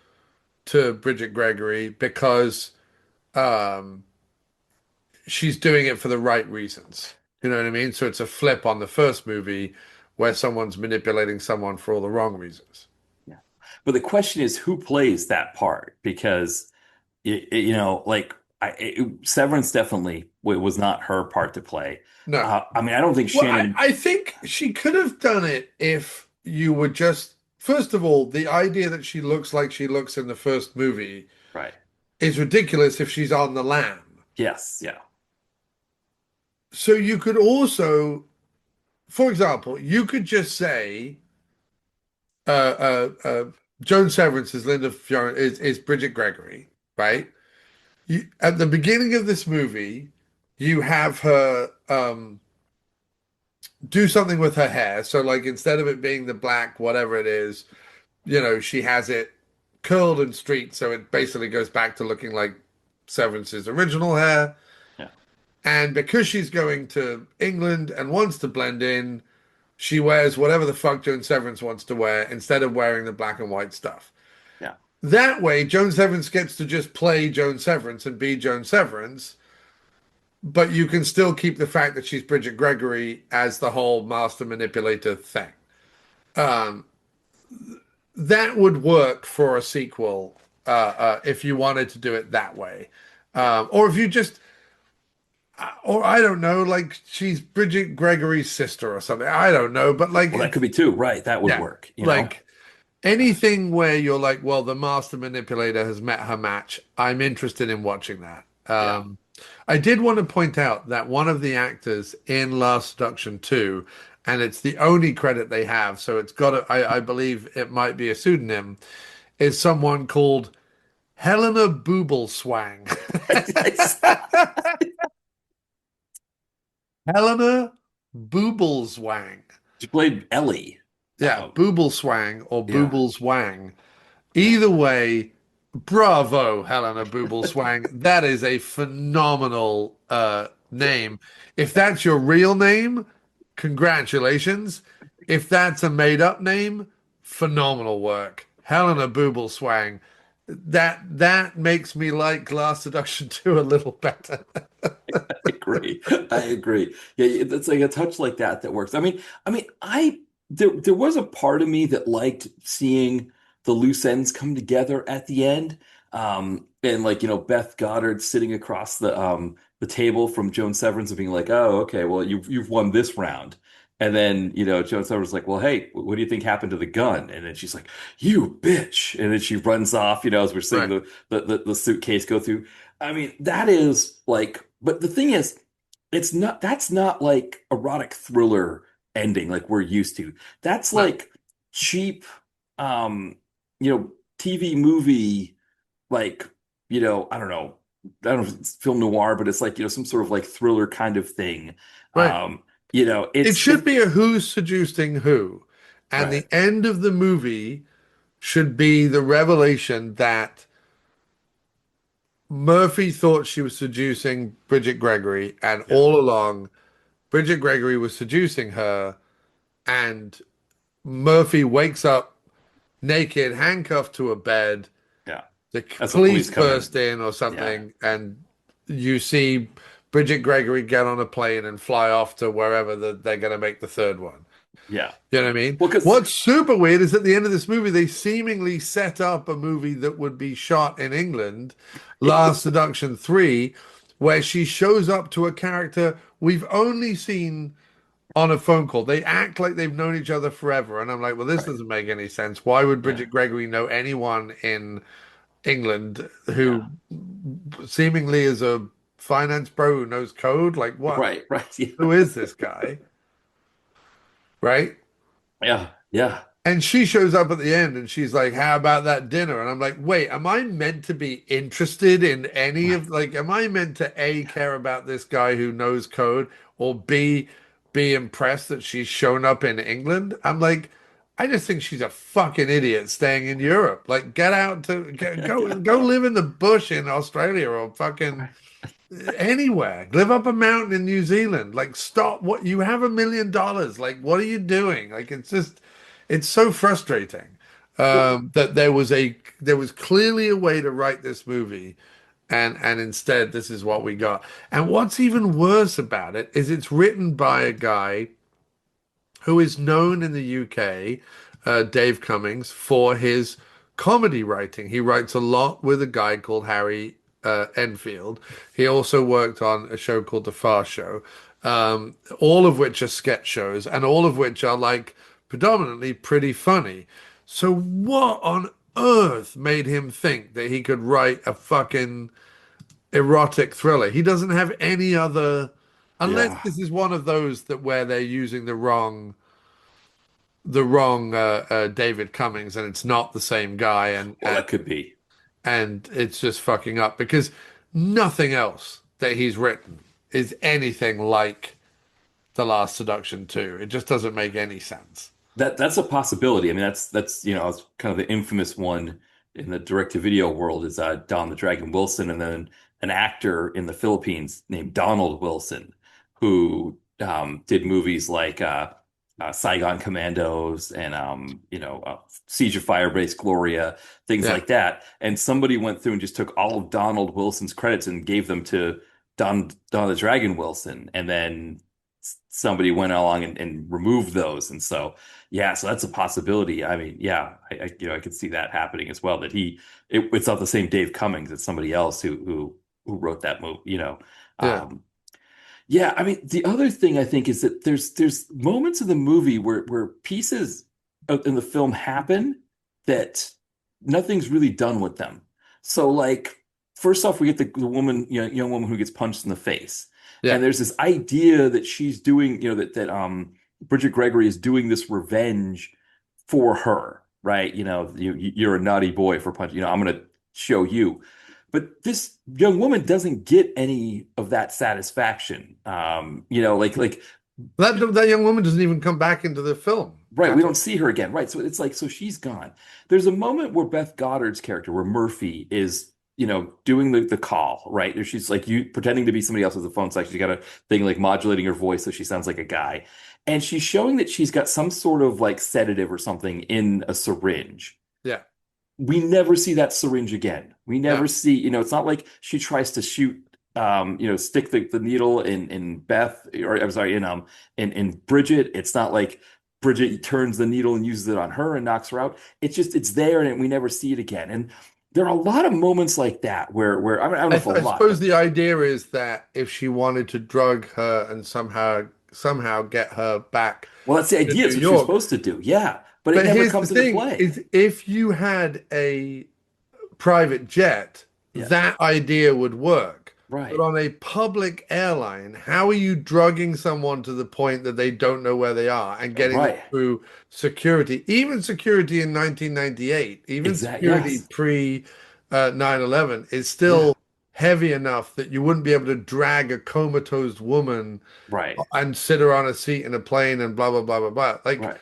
to Bridget Gregory because um, she's doing it for the right reasons. You know what I mean? So it's a flip on the first movie where someone's manipulating someone for all the wrong reasons. Yeah. But the question is who plays that part? Because like Severance definitely was not her part to play. No. I mean, I don't think Well, Shannon. I think she could have done it if you were just, first of all, the idea that she looks like she looks in the first movie Right. is ridiculous if she's on the lam. Yes. Yeah. So you could also, for example, you could just say, Joan Severance is Linda Fiore is Bridget Gregory, right? At the beginning of this movie, you have her do something with her hair. So, like, instead of it being the black, whatever it is, she has it curled and streaked. So it basically goes back to looking like Severance's original hair. Yeah. And because she's going to England and wants to blend in, she wears whatever the fuck Joan Severance wants to wear instead of wearing the black and white stuff. Yeah. That way, Joan Severance gets to just play Joan Severance and be Joan Severance, but you can still keep the fact that she's Bridget Gregory as the whole master manipulator thing. Um, that would work for a sequel if you wanted to do it that way. Or if you just, or I don't know, like she's Bridget Gregory's sister or something. I don't know, but like, Well, that could be too. Right. That would yeah, work. like anything where you're like, well, the master manipulator has met her match. I'm interested in watching that. Yeah. I did want to point out that one of the actors in Last Seduction 2, and it's the only credit they have, so it's got to, I believe it might be a pseudonym, is someone called Helena Boobleswang. Helena Boobleswang. She played Ellie. Yeah, Boobleswang or Yeah. Boobleswang. Yeah. Either way, bravo, Helena Boobleswang. That is a phenomenal name. If that's your real name, congratulations. If that's a made-up name, phenomenal work. Helena Boobleswang. That makes me like Last Seduction 2 a little better. I agree. I agree. Yeah, it's like a touch like that works. I there was a part of me that liked seeing the loose ends come together at the end. And like, Beth Goddard sitting across the table from Joan Severance and being like, "Oh, okay, well you've won this round." And then, Joan Severance is like, "Well, hey, what do you think happened to the gun?" And then she's like, "You bitch." And then she runs off, as we're seeing Right. the suitcase go through. I mean, that is like, but the thing is, that's not like erotic thriller ending like we're used to. That's No. like cheap, um, TV movie, like, I don't know. I don't know if it's film noir, but it's like, some sort of like thriller kind of thing. Right. Um, It should be a who's seducing who. And right. the end of the movie should be the revelation that Murphy thought she was seducing Bridget Gregory, and Yeah. all along, Bridget Gregory was seducing her, and Murphy wakes up naked, handcuffed to a bed. Yeah. The As the police police come in. burst in or Yeah. something, and you see Bridget Gregory get on a plane and fly off to wherever they're going to make the third one. Yeah. You know what I mean? Well, because What's super weird is at the end of this movie, they seemingly set up a movie that would be shot in England, Last Seduction 3, where she shows up to a character we've only seen on a phone call. They act like they've known each other forever. And I'm like, well, this Right. doesn't make any sense. Why would Yeah. Bridget Gregory know anyone in England Yeah. who seemingly is a finance bro who knows code? Like, what? Right. Right. Yeah. Who is this guy? Right? Yeah. Yeah. And she shows up at the end and she's like, how about that dinner? And I'm like, wait, am I meant to be interested in any Right. of, like, am I meant to A, care about this guy who knows code, or B, be impressed that she's shown up in England? I'm like, I just think she's a fucking idiot staying in Europe. Like, get out to go Yeah. live in the bush in Australia or fucking Right. anywhere. Live up a mountain in New Zealand. Like, stop. What, you have $1 million. Like, what are you doing? Like, it's just, it's so frustrating Well, that there was clearly a way to write this movie, and instead this is what we got. And what's even worse about it is it's written by a guy who is known in the UK, Dave Cummings, for his comedy writing. He writes a lot with a guy called Harry Enfield. He also worked on a show called The Far Show, all of which are sketch shows and all of which are like predominantly pretty funny. So what on earth made him think that he could write a fucking erotic thriller? He doesn't have any other, unless yeah. this is one of those that where they're using the wrong David Cummings, and it's not the same guy, Well, that could be. and it's just fucking up because nothing else that he's written is anything like The Last Seduction 2. It just doesn't make any sense. That's a possibility. I mean, that's it's kind of the infamous one in the direct-to-video world is Don the Dragon Wilson, and then an actor in the Philippines named Donald Wilson, who did movies like Saigon Commandos and Siege of Firebase Gloria, things Yeah, like that. And somebody went through and just took all of Donald Wilson's credits and gave them to Don the Dragon Wilson, and then somebody went along and removed those. And so, yeah, so that's a possibility. I mean, yeah, I could see that happening as well. That it's not the same Dave Cummings. It's somebody else who wrote that movie. yeah. Um, yeah. I mean, the other thing I think is that there's moments of the movie where pieces in the film happen that nothing's really done with them. So, like, first off, we get the woman, young woman who gets punched in the face. Yeah. And there's this idea that she's doing, that Bridget Gregory is doing this revenge for her, right? You're a naughty boy for punching, I'm going to show you. But this young woman doesn't get any of that satisfaction. Like That young woman doesn't even come back into the film right, we at don't all. see her again. Right. So it's like, so she's gone. There's a moment where Beth Goddard's character, where Murphy is, doing the call, right? There she's like you pretending to be somebody else with the phone. It's like she's got a thing like modulating her voice so she sounds like a guy. And she's showing that she's got some sort of like sedative or something in a syringe. Yeah. We never see that syringe again. We No. never see, it's not like she tries to shoot stick the needle in Beth, or I'm sorry, in Bridget. It's not like Bridget turns the needle and uses it on her and knocks her out. It's there and we never see it again. And there are a lot of moments like that where I don't know if a I lot, suppose but the idea is that if she wanted to drug her and somehow get her back well, that's the to idea. New It's what she's York. supposed to do. Yeah, but it But never here's the comes into thing play. is if you had a private jet, Yeah, that idea would work. But right, on a public airline, how are you drugging someone to the point that they don't know where they are and getting them right, through security? Even security in 1998, even exact. security Yes, pre 9/11 is yeah, still heavy enough that you wouldn't be able to drag a comatose woman right, and sit her on a seat in a plane and blah blah blah blah blah. Like right.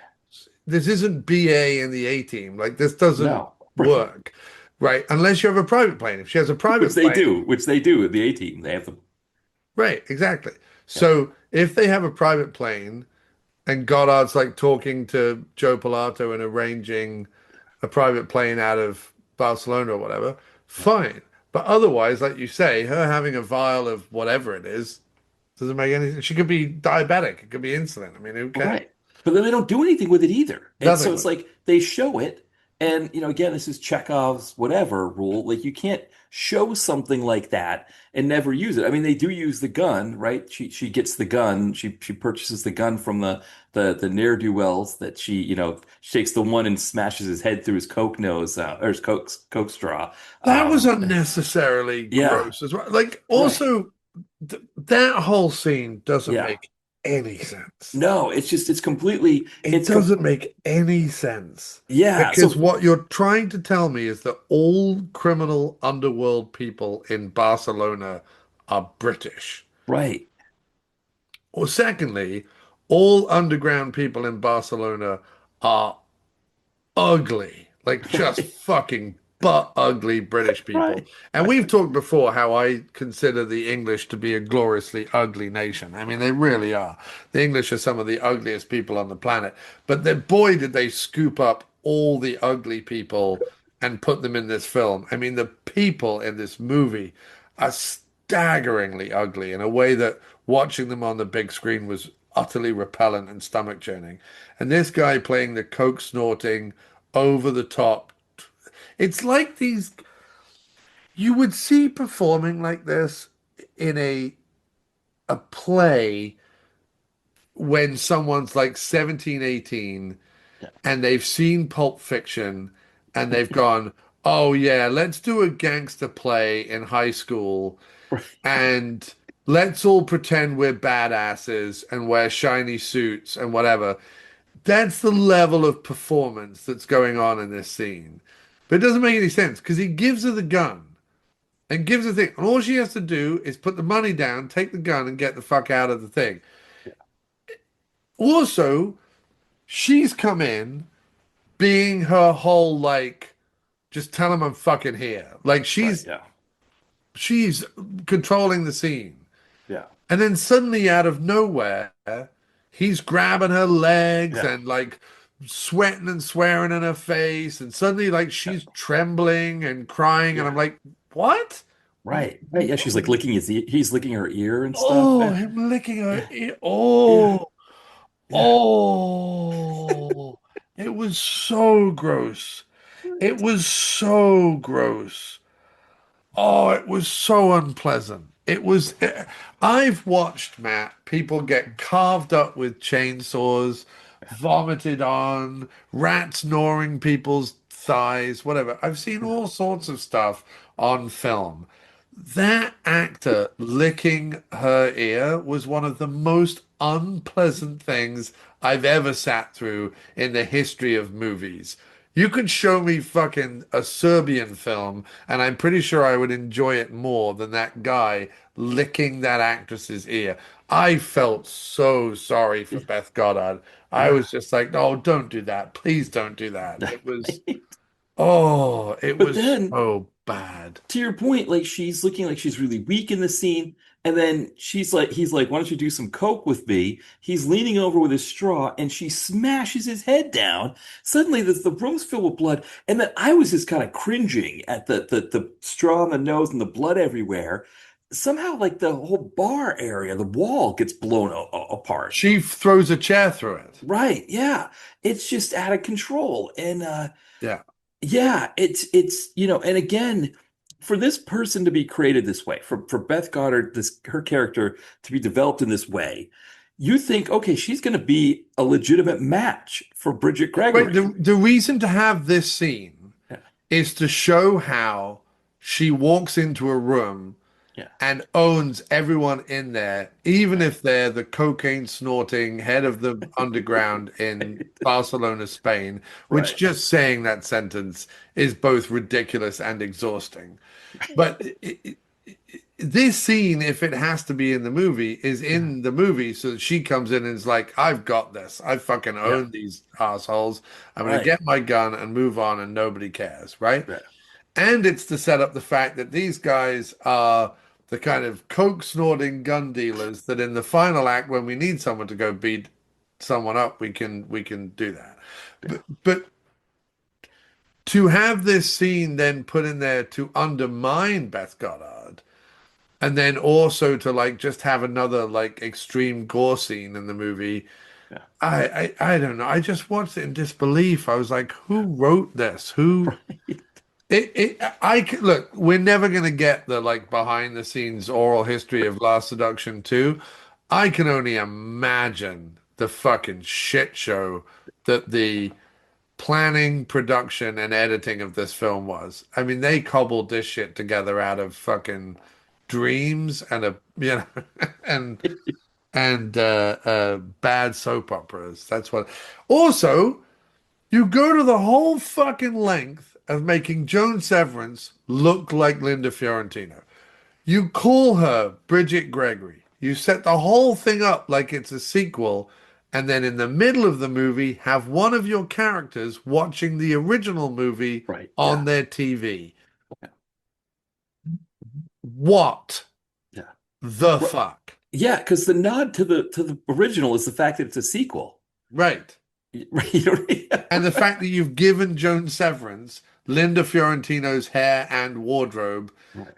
this isn't BA in the A team. Like this doesn't No, right. work, right? Unless you have a private plane. If she has a Which private they plane, do, which they do. The A team, they have the right? Exactly. yeah, So if they have a private plane and Goddard's like talking to Joe Pilato and arranging a private plane out of Barcelona or whatever, yeah. fine. But otherwise, like you say, her having a vial of whatever it is doesn't make any. She could be diabetic. It could be insulin. I mean, who cares? Right. But then they don't do anything with it either. And so Nothing it's with it. like they show it, And, again, this is Chekhov's whatever rule. Like, you can't show something like that and never use it. I mean, they do use the gun, right? She gets the gun. She purchases the gun from the ne'er-do-wells that she takes the one and smashes his head through his Coke nose, or his Coke straw. That was Um, unnecessarily yeah, gross as well. Like, right. also, that whole scene doesn't Yeah. make any sense. No, it's completely, It doesn't make any sense. yeah. Because So, what you're trying to tell me is that all criminal underworld people in Barcelona are British. right. Or secondly, all underground people in Barcelona are ugly, like just Right. fucking butt ugly British people. Right. And we've talked before how I consider the English to be a gloriously ugly nation. I mean, they really are. The English are some of the ugliest people on the planet. But then, boy, did they scoop up all the ugly people and put them in this film. I mean, the people in this movie are staggeringly ugly in a way that watching them on the big screen was utterly repellent and stomach churning. And this guy playing the coke snorting, over the top. It's like these you would see performing like this in a play when someone's like 17, 18, Yeah. and they've seen Pulp Fiction and they've gone, "Oh yeah, let's do a gangster play in high school and let's all pretend we're badasses and wear shiny suits and whatever." That's the level of performance that's going on in this scene. But it doesn't make any sense because he gives her the gun and gives her the thing. And all she has to do is put the money down, take the gun, and get the fuck out of the thing. Also, she's come in being her whole like, just tell him I'm fucking here. Like Right. she's Yeah. she's controlling the scene. Yeah. And then suddenly out of nowhere, he's grabbing her legs Yeah. and like sweating and swearing in her face. And suddenly like Yeah. she's trembling and crying. And Yeah. I'm like, what? Right. Right. Yeah. She's like licking he's licking her ear and stuff. Oh, Yeah. him licking her Yeah. ear. Yeah. Oh, Yeah. oh. It was so gross. It was so gross. Oh, it was so unpleasant. It was. I've watched, Matt, people get carved up with chainsaws, vomited on, rats gnawing people's thighs, whatever. I've seen all sorts of stuff on film. That actor licking her ear was one of the most unpleasant things I've ever sat through in the history of movies. You could show me fucking a Serbian film, and I'm pretty sure I would enjoy it more than that guy licking that actress's ear. I felt so sorry for Yeah. Beth Goddard. I Yeah. was just like, oh, don't do that. Please don't do that. Right. It But was then, so bad. to your point, like she's looking like she's really weak in the scene, and then he's like, "Why don't you do some coke with me?" He's leaning over with his straw, and she smashes his head down. Suddenly, the room's filled with blood, and then I was just kind of cringing at the straw on the nose and the blood everywhere. Somehow, like the whole bar area, the wall gets blown apart. She throws a chair through it. Right? Yeah, it's just out of control, and Yeah. yeah, it's and again, for this person to be created this way, for Beth Goddard, this her character to be developed in this way, you think, okay, she's going to be a legitimate match for Bridget Wait, Gregory. the reason to have this scene Yeah, is to show how she walks into a room yeah, and owns everyone in there, even right, if they're the cocaine snorting head of the underground in Barcelona, Spain, which right, just saying that sentence is both ridiculous and exhausting. But this scene, if it has to be in the movie, is yeah, in the movie so that she comes in and is like, I've got this. I fucking yeah, own these assholes. I'm going to right, get my gun and move on, and nobody cares, right? right, And it's to set up the fact that these guys are the kind of coke snorting gun dealers that in the final act, when we need someone to go beat someone up, we can do that. yeah, But to have this scene then put in there to undermine Beth Goddard, and then also to like just have another like extreme gore scene in the movie, Yeah. I don't know. I just watched it in disbelief. I was like, who wrote this? Who Right. look, we're never gonna get the like behind the scenes oral history of Last Seduction 2. I can only imagine the fucking shit show that the planning, production, and editing of this film was. I mean, they cobbled this shit together out of fucking dreams and and bad soap operas. That's what. Also, you go to the whole fucking length of making Joan Severance look like Linda Fiorentino. You call her Bridget Gregory. You set the whole thing up like it's a sequel, and then in the middle of the movie, have one of your characters watching the original movie Right. on Yeah. their TV. Yeah. What Yeah. the Right. fuck? Yeah, because the nod to the original is the fact that it's a sequel. Right. Right. You know, yeah, And the right. fact that you've given Joan Severance Linda Fiorentino's hair and wardrobe Right.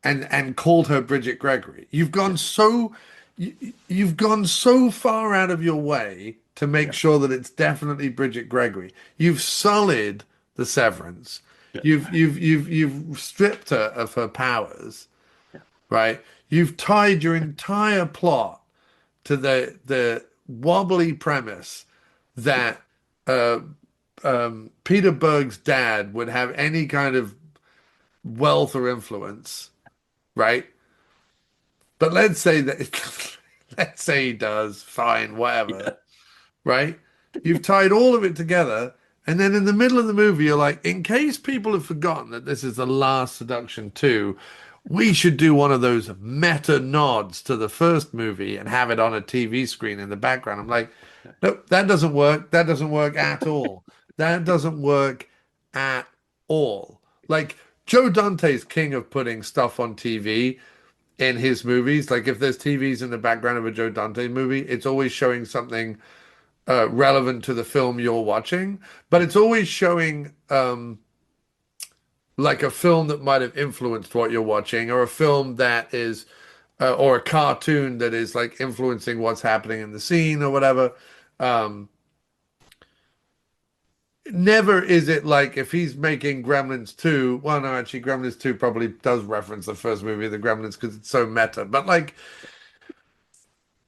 and called her Bridget Gregory. Yeah. You've gone so far out of your way to make Yeah. sure that it's definitely Bridget Gregory. You've sullied the Severance. Yeah. You've stripped her of her powers, Yeah. right? You've tied your entire plot to the wobbly premise that uh, Peter Berg's dad would have any kind of wealth or influence, right? But let's say that let's say he does, fine, whatever, Yeah. right? You've tied all of it together, and then in the middle of the movie, you're like, in case people have forgotten that this is the Last Seduction 2, we should do one of those meta nods to the first movie and have it on a TV screen in the background. I'm like, nope, that doesn't work. That doesn't work at all. That doesn't work at all. Like Joe Dante's king of putting stuff on TV in his movies. Like if there's TVs in the background of a Joe Dante movie, it's always showing something relevant to the film you're watching, but it's always showing like a film that might have influenced what you're watching, or a film that is, or a cartoon that is like influencing what's happening in the scene or whatever. Um, Never is it like if he's making Gremlins 2, well, no, actually, Gremlins 2 probably does reference the first movie of the Gremlins because it's so meta, but like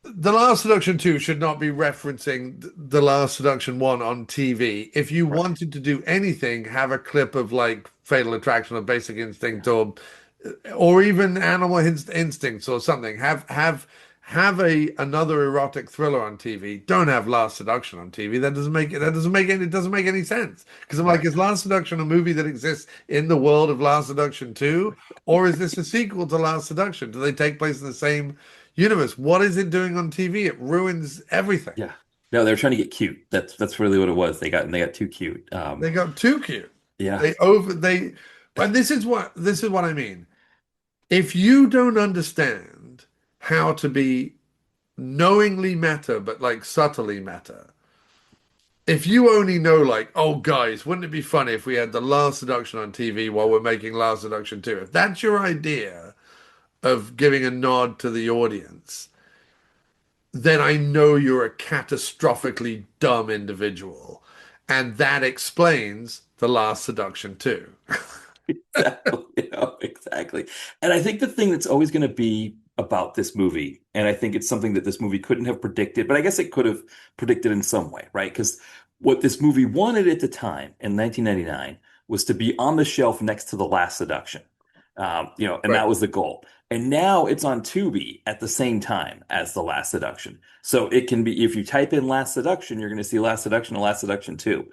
The Last Seduction 2 should not be referencing The Last Seduction 1 on TV. If you Right. wanted to do anything, have a clip of like Fatal Attraction or Basic Instinct or even Instincts or something. Have a another erotic thriller on TV. Don't have Last Seduction on TV. That doesn't make any sense. Because I'm like, Right. is Last Seduction a movie that exists in the world of Last Seduction 2? Or is this a sequel to Last Seduction? Do they take place in the same universe? What is it doing on TV? It ruins everything. Yeah. No, they were trying to get cute. That's really what it was. They got too cute. They got too cute. Yeah. They over they and this is what I mean. If you don't understand how to be knowingly meta, but like subtly meta, if you only know like, oh guys, wouldn't it be funny if we had The Last Seduction on TV while we're making Last Seduction 2? If that's your idea of giving a nod to the audience, then I know you're a catastrophically dumb individual. And that explains The Last Seduction 2. Exactly. Exactly. And I think the thing that's always going to be about this movie, and I think it's something that this movie couldn't have predicted, but I guess it could have predicted in some way, right? Because what this movie wanted at the time in 1999 was to be on the shelf next to The Last Seduction. And Right. that was the goal. And now it's on Tubi at the same time as The Last Seduction. So it can be, if you type in Last Seduction, you're going to see Last Seduction and Last Seduction 2.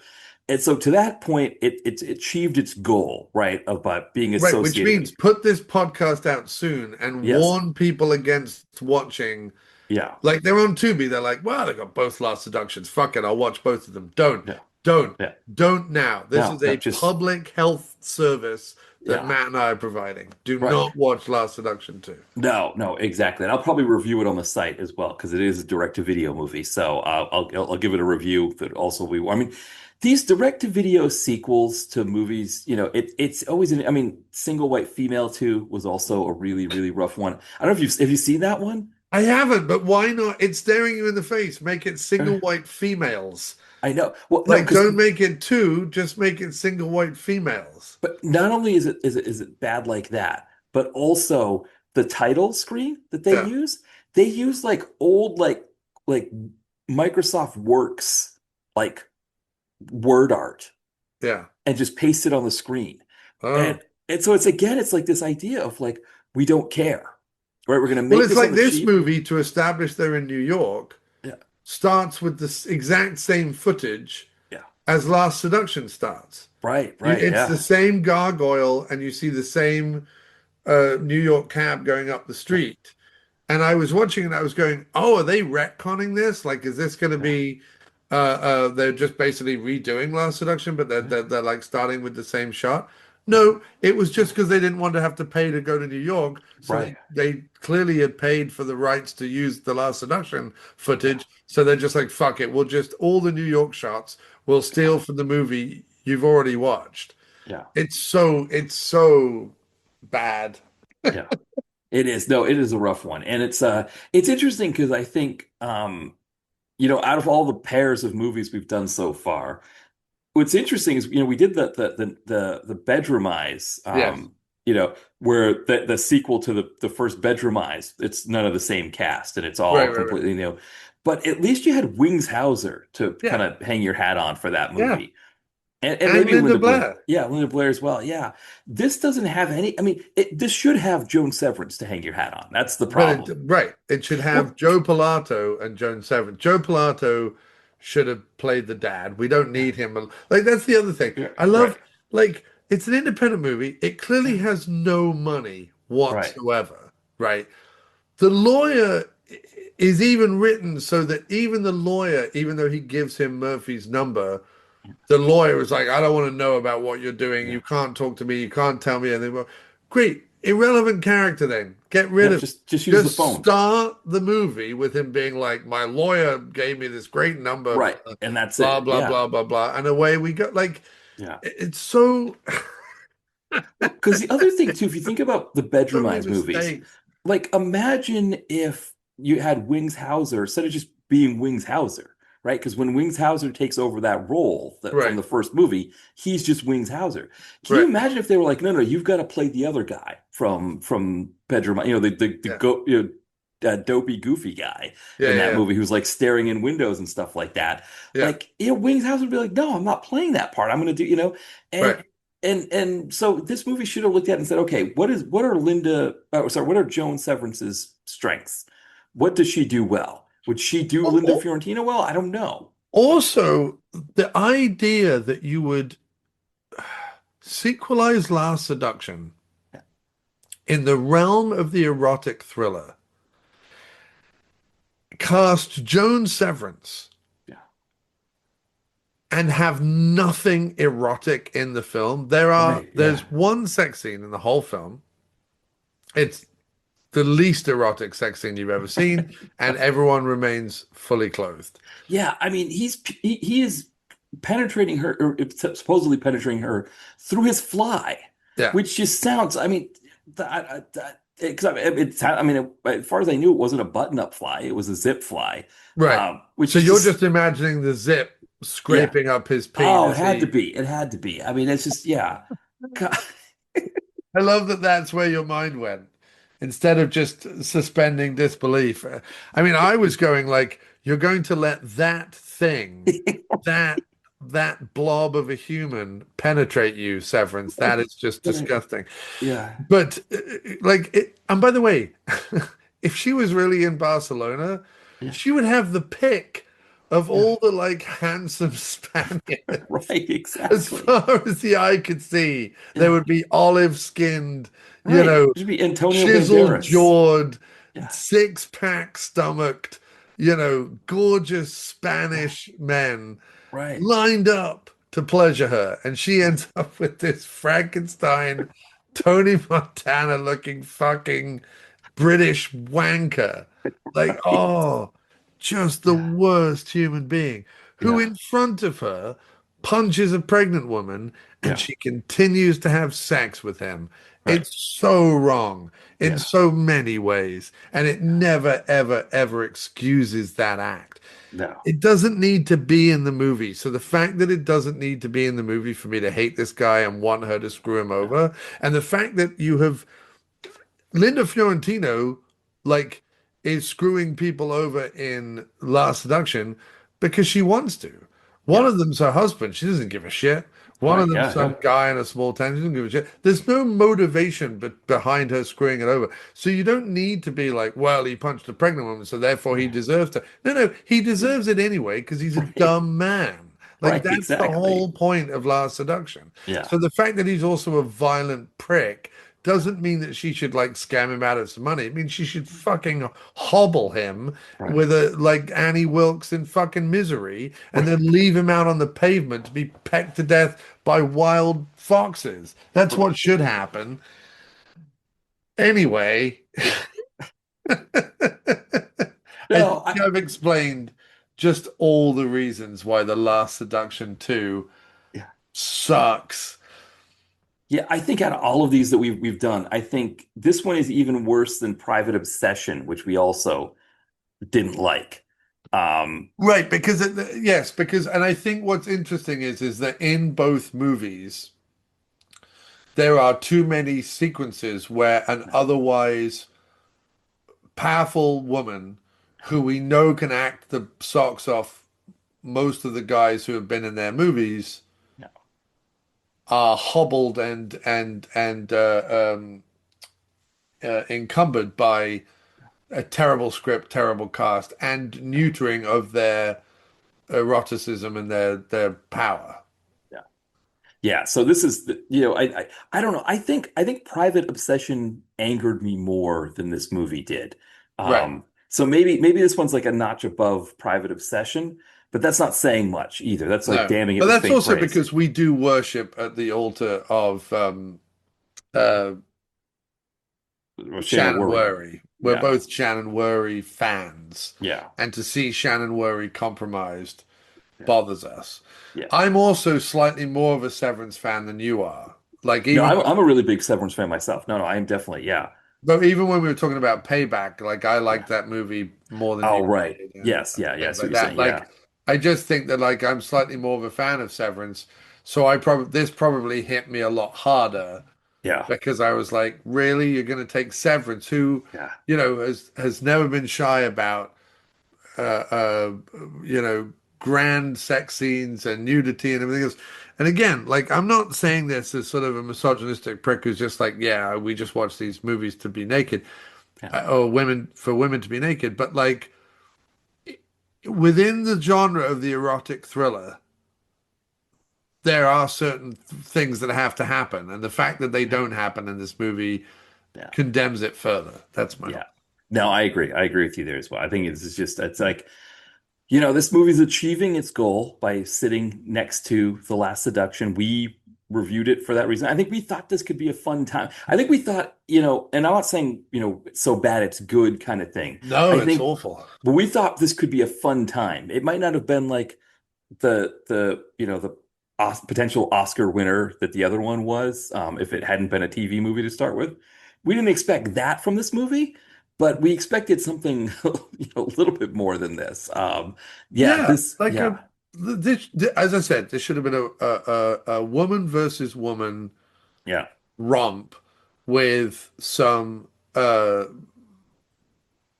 And so to that point, it's achieved its goal, right, of being Right, which associated means with. put this podcast out soon and Yes. warn people against watching. Yeah. Like they're on Tubi, they're like, well, they got both Last Seductions. Fuck it, I'll watch both of them. Don't, Yeah. don't, Yeah. don't now. This No, is no, a just public health service that yeah. Matt and I are providing. Do Right. not watch Last Seduction 2. No, no, exactly. And I'll probably review it on the site as well because it is a direct-to-video movie. So I'll give it a review that also we. I mean, these direct-to-video sequels to movies, it's always. I mean, Single White Female 2 was also a really, really rough one. I don't know if have you seen that one? I haven't, but why not? It's staring you in the face. Make it single white females. I know. Well, no, Like, because don't make it two, just make it single white females. but not only is it bad like that, but also the title screen that Yeah, they use like old like Microsoft Works like word art yeah. and just paste it on the screen. Oh. And and so it's again, it's like this idea of like we don't care, right? We're gonna Well, make it's this on like the this cheap. movie to establish they're in New York Yeah, starts with the exact same footage yeah, as Last Seduction starts. right, You, right, it's the yeah, same gargoyle, and you see the same New York cab going up the yeah, street. And I was watching and I was going, oh, are they retconning this? Like, is this going to yeah, be they're just basically redoing Last Seduction, but yeah, they're like starting with the same shot? yeah, No, it was just because they didn't want to have to pay to go to New York. So right, they clearly had paid for the rights to use the Last Seduction yeah, footage. So they're just like, fuck it. We'll just all the New York shots we'll yeah, steal from the movie you've already watched. yeah, It's so bad. yeah. It is. No, it is a rough one. And it's interesting because I think out of all the pairs of movies we've done so far, what's interesting is, we did the Bedroom Eyes, Yes. where the sequel to the first Bedroom Eyes, it's none of the same cast and it's Right, all right, right. completely new. But at least you had Wings Hauser to kind Yeah. of hang your hat on for that Yeah. movie. And And maybe Linda Linda Blair. Blair. Yeah, Linda Blair as well. Yeah. This doesn't have any, I mean, this should have Joan Severance to hang your hat on. That's the But it problem. right. It should have Well, Joe Pilato and Joan Severance. Joe Pilato should have played the dad. We don't yeah, need him. Like that's the other thing. yeah, I right. love like it's an independent movie. It clearly Yeah, has no money right. whatsoever, right? The lawyer is even written so that even the lawyer, even though he gives him Murphy's number, the lawyer is like, I don't want to know about what you're doing. Yeah. You can't talk to me. You can't tell me anything. Well, great, irrelevant character then. Get rid Yeah, of. just use the Just phone. start the movie with him being like, my lawyer gave me this great number Right. for And that's blah it. blah Yeah. blah blah blah, and away we go. Like Yeah. it's so Well, because the other thing too, if you think about the so Bedroom many Eyes movies, mistakes. like imagine if you had Wings Hauser instead of just being Wings Hauser, right? Because when Wings Hauser takes over that role from Right, the first movie, he's just Wings Hauser. Can you right, imagine if they were like, no, no, you've got to play the other guy from Bedroom, the yeah, go, dopey, goofy guy yeah, in yeah, that yeah, movie who's like staring in windows and stuff like that. yeah. Like, Wings Hauser would be like, no, I'm not playing that part. I'm going to do, and Right. and so this movie should have looked at it and said, okay, what are Joan Severance's strengths? What does she do well? Would she do Linda Al- Fiorentina well? I don't know. Also, the idea that you would sequelize Last Seduction Yeah, in the realm of the erotic thriller, cast Joan Severance yeah, and have nothing erotic in the film. right, There's yeah, one sex scene in the whole film. It's the least erotic sex scene you've ever seen, and everyone remains fully clothed. yeah. I mean, he is penetrating her, or supposedly penetrating her through his fly, Yeah, which just sounds. I mean, that because I mean, as far as I knew, it wasn't a button-up fly; it was a zip fly, right. which So is you're just just imagining the zip yeah. scraping up his peen Oh, it as had to he be. It had to be. I mean, it's just yeah. God. I love that that's where your mind went instead of just suspending disbelief. I mean, I was going like, you're going to let that thing, that that blob of a human penetrate you, Severance. That is just Right. disgusting. Yeah. But and by the way, if she was really in Barcelona, Yeah. she would have the pick of Yeah. all the like handsome Spaniards. Right. As Exactly. far as the eye could see, there Yeah. would be olive-skinned, Right. It should be Antonio chiseled Banderas. jawed, Yeah. six-pack stomached, gorgeous Yeah. Spanish men Right. lined up to pleasure her. And she Yeah. ends up with this Frankenstein, Tony Montana looking fucking British wanker. Like, Right. oh, just the Yeah. worst human being who Yeah. in front of her punches a pregnant woman and Yeah. she continues to have sex with him. Right. It's so wrong in Yeah. so many ways, and it never, ever, ever excuses that act. No. It doesn't need to be in the movie. So the fact that it doesn't need to be in the movie for me to hate this guy and want her to screw him No. over, and the fact that you have Linda Fiorentino, like, is screwing people over in Last Seduction because she wants to. One Yeah. of them's her husband. She doesn't give a shit. One of Right. them's Yeah. Yeah. some guy in a small town. She doesn't give a shit. There's no motivation behind her screwing it over. So you don't need to be like, well, he punched a pregnant woman, so therefore he Yeah. deserves to. No, no, he deserves it anyway because he's a Right. dumb man. Like, Right. that's the Exactly. whole point of Last Seduction. Yeah. So the fact that he's also a violent prick doesn't mean that she should like scam him out of some money. It means she should fucking hobble him Right. with a like Annie Wilkes in fucking Misery and Right. then leave him out on the pavement to be pecked to death by wild foxes. That's Right. what should happen. Anyway, Yeah. I No. think I've explained just all the reasons why The Last Seduction 2 Yeah. sucks. Yeah. I think out of all of these that we've done, I think this one is even worse than Private Obsession, which we also didn't like. Um. Right, because yes, because and I think what's interesting is that in both movies there are too many sequences where an otherwise powerful woman who we know can act the socks off most of the guys who have been in their movies No. are hobbled and encumbered by a terrible script, terrible cast, and neutering of their eroticism and their power. Yeah. Yeah. So this is I don't know. I think Private Obsession angered me more than this movie did. Right. So maybe this one's like a notch above Private Obsession, but that's not saying much either. That's like No. damning it But with that's faint also praise. because we do worship at the altar of uh, Shannon Shannon Worry. Worry. We're Yeah. both Shannon Worry fans. Yeah. And to see Shannon Worry compromised Yeah. bothers us. Yeah. I'm also slightly more of a Severance fan than you are. Like No, even I'm a really big Severance fan myself. No, I am definitely, yeah. But even when we were talking about Payback, like I Yeah. liked that movie more than Oh, you right. did, Yes, and yeah, yeah. things So like you're that. saying, yeah. Like I just think that like I'm slightly more of a fan of Severance, so I probably this probably hit me a lot harder Yeah. because I was like, really, you're going to take Severance, who Yeah. has never been shy about uh, uh, you know, grand sex scenes and nudity and everything else. And again, like I'm not saying this as sort of a misogynistic prick who's just like, yeah, we just watch these movies to be naked, Yeah. or women to be naked, but like within the genre of the erotic thriller, there are certain things that have to happen, and the fact that they Yeah. don't happen in this movie Yeah. condemns it further. That's my Yeah. No, I agree. I agree with you there as well. I think it's like, this movie's achieving its goal by sitting next to The Last Seduction. We reviewed it for that reason. I think we thought this could be a fun time. I think we thought, and I'm not saying, it's so bad it's good kind of thing. No, I it's think, awful. but we thought this could be a fun time. It might not have been like the potential Oscar winner that the other one was, if it hadn't been a TV movie to start with. We didn't expect that from this movie, but we expected something a little bit more than this. Yeah, Yeah, this, like yeah, as I said, this should have been a woman versus woman yeah, romp with some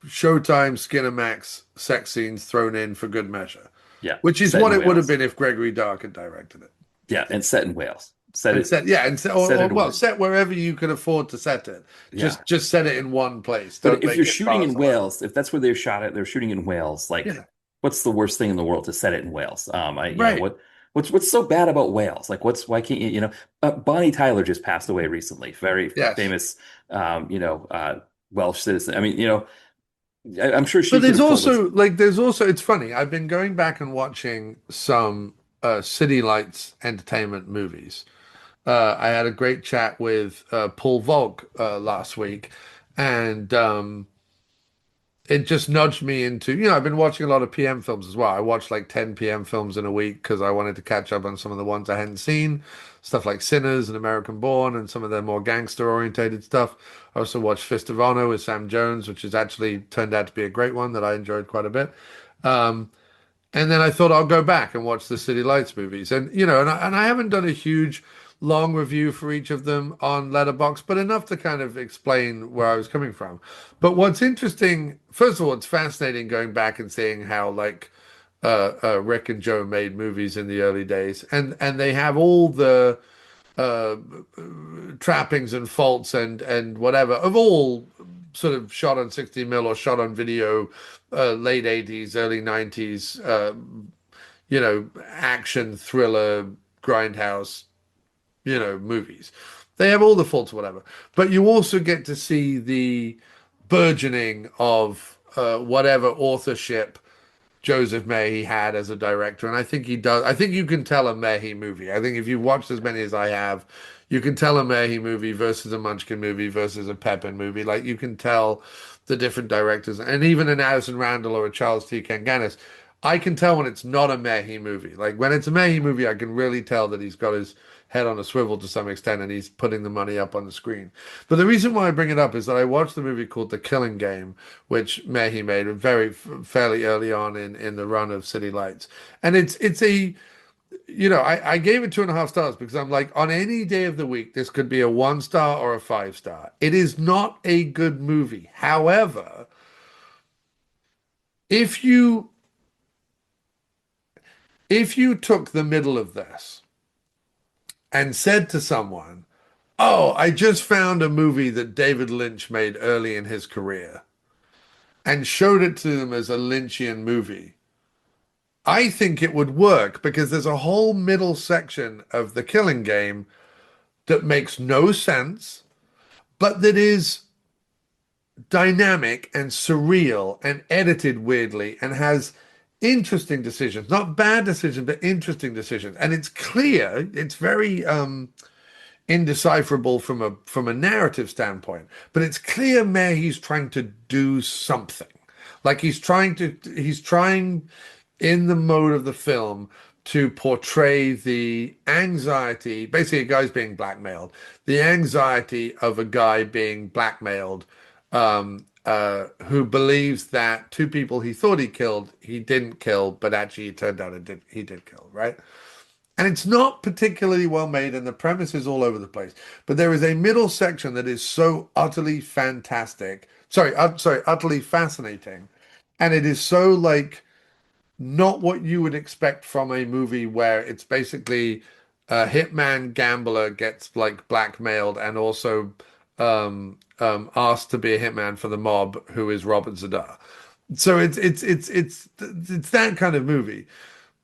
Showtime Skinamax sex scenes thrown in for good measure, yeah. which is Set what in it would have Wales. been if Gregory Dark had directed it. Yeah, and set in Wales. Set And it, set, yeah, and set, set or it well, away. set wherever you could afford to set it. Yeah. Just set it in one place. But Don't if make you're it shooting in Barcelona. Wales, if that's where they shot it, they're shooting in Wales. Like, Yeah, what's the worst thing in the world to set it in Wales? right. What's so bad about Wales? Like, why can't Bonnie Tyler just passed away recently, very Yes. famous, Welsh citizen. I mean, I'm sure she But could have told us. there's also it's funny. I've been going back and watching some City Lights Entertainment movies. I had a great chat with Paul Volk last week, and it just nudged me into, I've been watching a lot of PM films as well. I watched like 10 PM films in a week because I wanted to catch up on some of the ones I hadn't seen. stuff like Sinners and American Born and some of their more gangster orientated stuff. I also watched Fist of Honor with Sam Jones, which has actually turned out to be a great one that I enjoyed quite a bit. Um, and then I thought I'll go back and watch the City Lights movies. And, and I haven't done a huge long review for each of them on Letterboxd, but enough to kind of explain where I was coming from. But what's interesting, first of all, it's fascinating going back and seeing how Rick and Joe made movies in the early days, and they have all the uh, trappings and faults and whatever of all sort of shot on 60 mil or shot on video, late 80s, early 90s, action thriller grindhouse, movies. They have all the faults or whatever, but you also get to see the burgeoning of whatever authorship Joseph Mayhe had as a director, and I think he does. I think you can tell a Mayhe movie. I think if you've watched as many as I have, you can tell a Mayhe movie versus a Munchkin movie versus a Pepin movie. Like you can tell the different directors, and even an Alison Randall or a Charles T. Kanganis. I can tell when it's not a Mayhe movie. Like when it's a Mayhe movie, I can really tell that he's got his head on a swivel to some extent and he's putting the money up on the screen. But the reason why I bring it up is that I watched the movie called The Killing Game, which Mayhe made fairly early on in the run of City Lights. And it's a I gave it 2.5 stars because I'm like, on any day of the week, this could be a 1 star or a 5 star. It is not a good movie. However, if you if you took the middle of this and said to someone, "Oh, I just found a movie that David Lynch made early in his career," and showed it to them as a Lynchian movie, I think it would work because there's a whole middle section of The Killing Game that makes no sense, but that is dynamic and surreal and edited weirdly and has interesting decisions, not bad decisions, but interesting decisions. And it's clear, it's very indecipherable from a narrative standpoint, but it's clear Mayhe's trying to do something. Like he's trying in the mode of the film to portray the anxiety, basically a guy's being blackmailed, the anxiety of a guy being blackmailed, who believes that two people he thought he killed, he didn't kill, but actually it turned out he did kill, right? And it's not particularly well made, and the premise is all over the place. But there is a middle section that is so utterly fantastic. Sorry, utterly fascinating. And it is so like not what you would expect from a movie where it's basically a hitman gambler gets like blackmailed and also asked to be a hitman for the mob who is Robert Zadar. So it's that kind of movie.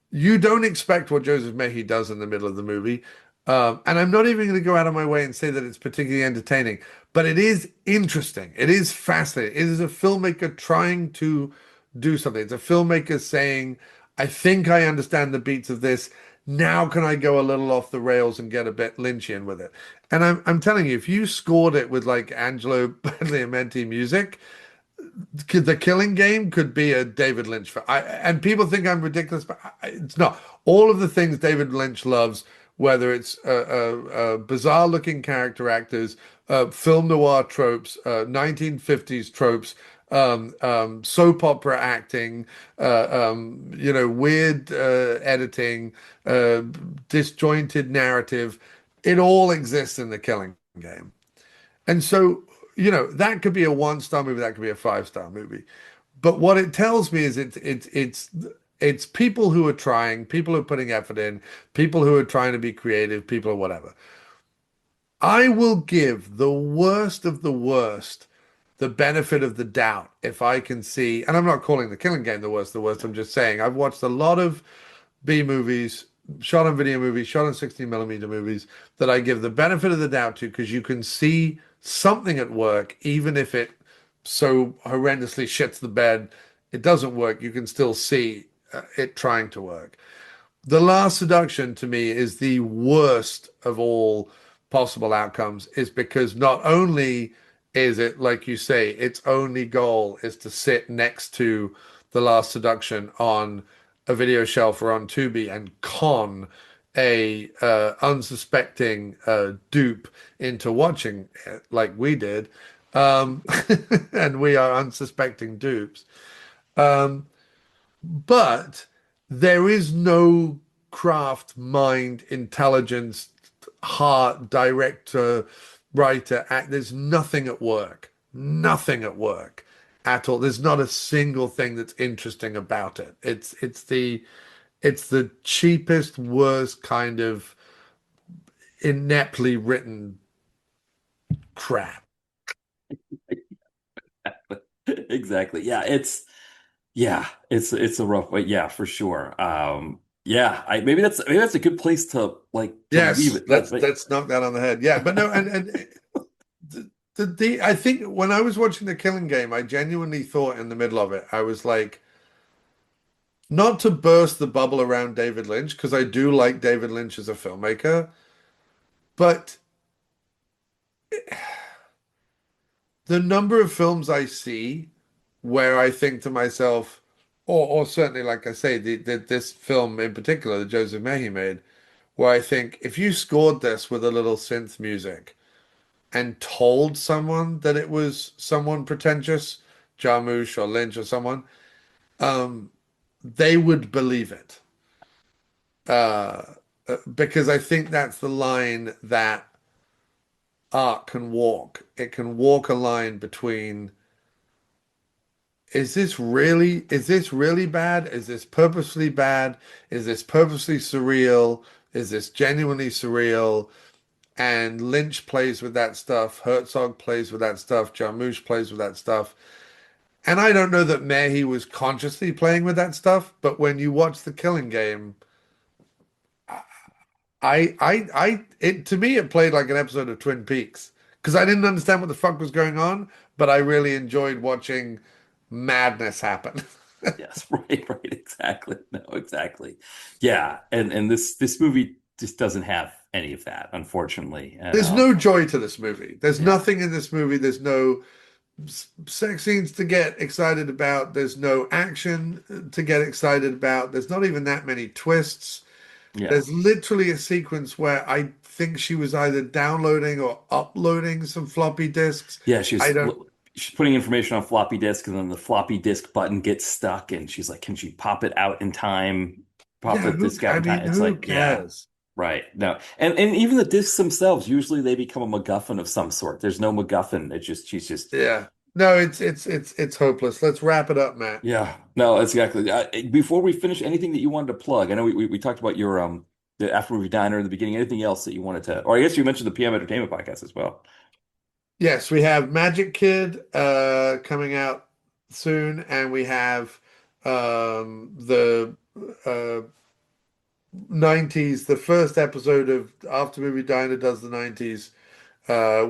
You don't expect what Joseph Mayhe does in the middle of the movie. And I'm not even going to go out of my way and say that it's particularly entertaining, but it is interesting. It is fascinating. It is a filmmaker trying to do something. It's a filmmaker saying, I think I understand the beats of this. Now can I go a little off the rails and get a bit Lynchian with it? And I'm telling you, if you scored it with like Angelo Badalamenti music, The Killing Game could be a David Lynch film. And people think I'm ridiculous, but it's not. All of the things David Lynch loves, whether it's bizarre-looking character actors, film noir tropes, 1950s tropes, soap opera acting, weird editing, disjointed narrative. It all exists in The Killing Game. And so, that could be a 1 star movie, that could be a 5 star movie. But what it tells me is it's people who are trying, people who are putting effort in, people who are trying to be creative, people or whatever. I will give the worst of the worst the benefit of the doubt if I can see, and I'm not calling The Killing Game the worst, I'm just saying I've watched a lot of B movies, shot on video movies, shot on 16mm movies that I give the benefit of the doubt to because you can see something at work, even if it so horrendously shits the bed, it doesn't work, you can still see it trying to work. The Last Seduction to me is the worst of all possible outcomes, is because not only is it, like you say, its only goal is to sit next to The Last Seduction on a video shelf or on Tubi and con a unsuspecting dupe into watching it like we did, um, and we are unsuspecting dupes. Um, but there is no craft, mind, intelligence, heart, director, writer, act. There's nothing at work. Nothing at work at all. There's not a single thing that's interesting about it. It's the cheapest, worst kind of ineptly written crap. Exactly. It's a rough way. Yeah, for sure. Yeah, maybe that's a good place to leave Yes, it. let's knock that on the head. Yeah, but no, and I think when I was watching The Killing Game, I genuinely thought in the middle of it, I was like, not to burst the bubble around David Lynch, because I do like David Lynch as a filmmaker, but the number of films I see where I think to myself, or certainly, like I say, this film in particular that Joseph Mehy made, where I think if you scored this with a little synth music and told someone that it was someone pretentious, Jarmusch or Lynch or someone, um, they would believe it. Uh, because I think that's the line that art can walk. It can walk a line between is this really bad? Is this purposely bad? Is this purposely surreal? Is this genuinely surreal? And Lynch plays with that stuff. Herzog plays with that stuff. Jarmusch plays with that stuff. And I don't know that Mehi was consciously playing with that stuff, but when you watch The Killing Game, it to me it played like an episode of Twin Peaks because I didn't understand what the fuck was going on, but I really enjoyed watching madness happen. Yes, right, exactly. No, exactly. Yeah, and this movie just doesn't have any of that, unfortunately. There's no joy to this movie. There's Yeah, nothing in this movie. There's no sex scenes to get excited about. There's no action to get excited about. There's not even that many twists. yeah, There's literally a sequence where I think she was either downloading or uploading some floppy disks. yeah. I don't, She's putting information on floppy disk, and then the floppy disk button gets stuck, and she's like, "Can she pop it out in time? Pop yeah, the disk out I in mean, time?" It's who like, yeah, cares? right. No, and even the discs themselves, usually they become a MacGuffin of some sort. There's no MacGuffin. It's just she's just Yeah. No, it's hopeless. Let's wrap it up, Matt. yeah. No, that's exactly. Before we finish, anything that you wanted to plug? I know we talked about your the After Movie Diner in the beginning. Anything else that you wanted to? Or I guess you mentioned the PM Entertainment podcast as well. Yes, we have Magic Kid coming out soon, and we have the uh 90s, the first episode of After Movie Diner does the 90s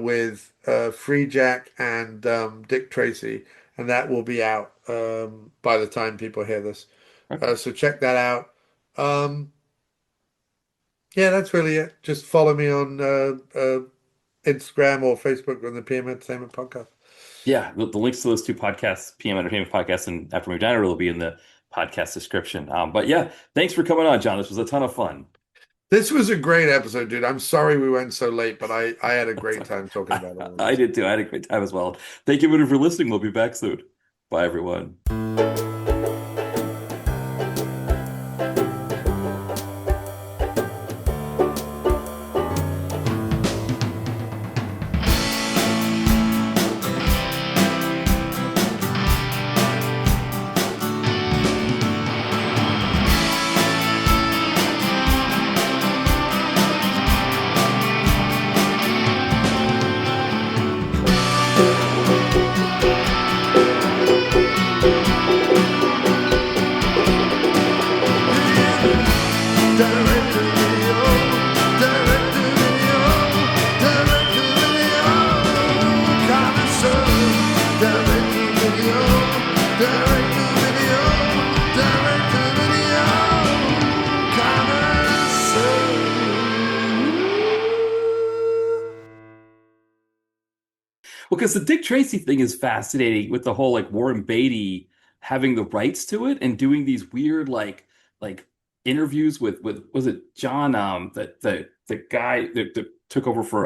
with Free Jack and Dick Tracy, and that will be out by the time people hear this. So check that out. Um, yeah, that's really it. Just follow me on Instagram or Facebook on the PM Entertainment Podcast. Yeah, the links to those two podcasts, PM Entertainment Podcast and After Movie Diner, will be in the podcast description. But yeah, thanks for coming on, John. This was a ton of fun. This was a great episode, dude. I'm sorry we went so late, but I had a great time talking I, about all of I this. did too. I had a great time as well. Thank you everyone for listening. We'll be back soon. Bye, everyone. Well, because the Dick Tracy thing is fascinating with the whole like Warren Beatty having the rights to it and doing these weird like interviews with was it John the guy that took over for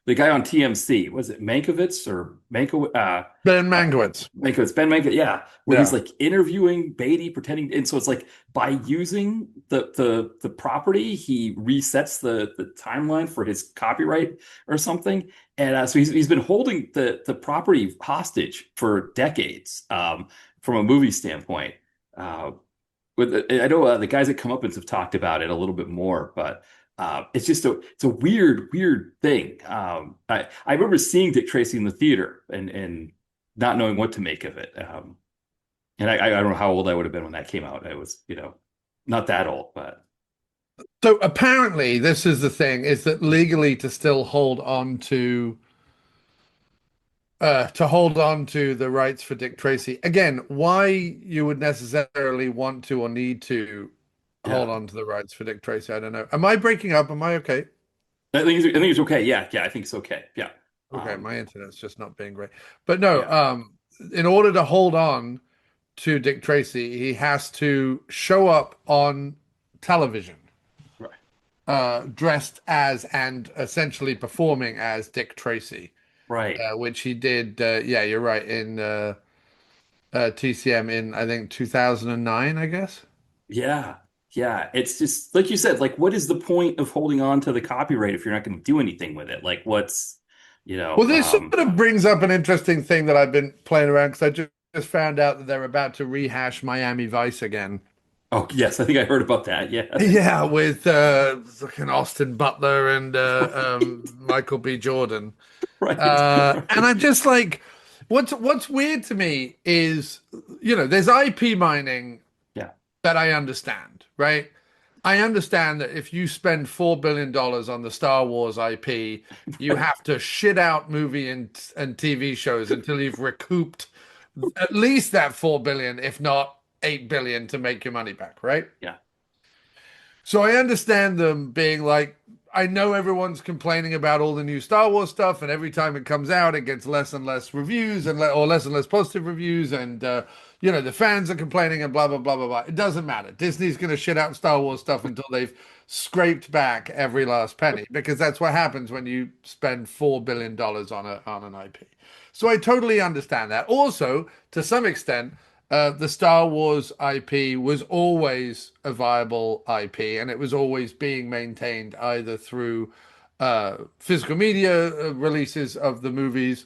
the guy on TMC, was it Mankiewicz or Ben uh Mankiewicz. Mankiewicz, Ben Mankiewicz, yeah, where he's Yeah. like interviewing Beatty, pretending, and so it's like by using the property, he resets the timeline for his copyright or something, and so he's been holding the property hostage for decades, from a movie standpoint. Uh, I know the guys at Comeuppance have talked about it a little bit more, but it's just a weird thing. I remember seeing Dick Tracy in the theater and not knowing what to make of it. And I don't know how old I would have been when that came out. I was, not that old, but So apparently, this is the thing: is that legally to hold on to the rights for Dick Tracy. Again, why you would necessarily want to or need to hold yeah, on to the rights for Dick Tracy, I don't know. Am I breaking up? Am I okay? I think it's okay. Yeah, I think it's okay. Yeah, Okay, um, my internet's just not being great. But no, yeah, in order to hold on to Dick Tracy, he has to show up on television, right, dressed as and essentially performing as Dick Tracy, right. which he did. Yeah, you're right, in TCM in I think 2009, I guess. Yeah. Yeah. It's just like you said, like what is the point of holding on to the copyright if you're not going to do anything with it? Like what's, you know, Well, this sort of brings up an interesting thing that I've been playing around because I just found out that they're about to rehash Miami Vice again. oh yes, I think I heard about that. Yeah. Yeah, with fucking Austin Butler and Michael B. Jordan. Right. And Right. I'm just like, what's weird to me is, there's IP mining Yeah. that I understand, right? I understand that if you spend $4 billion on the Star Wars IP, you have to shit out movie and TV shows until you've recouped at least that 4 billion, if not 8 billion, to make your money back, right? Yeah. So I understand them being like, I know everyone's complaining about all the new Star Wars stuff, and every time it comes out, it gets less and less reviews or less and less positive reviews, and the fans are complaining and blah blah blah blah blah. It doesn't matter. Disney's going to shit out Star Wars stuff until they've scraped back every last penny, because that's what happens when you spend $4 billion on an IP. So I totally understand that. Also, to some extent, the Star Wars IP was always a viable IP, and it was always being maintained either through physical media releases of the movies,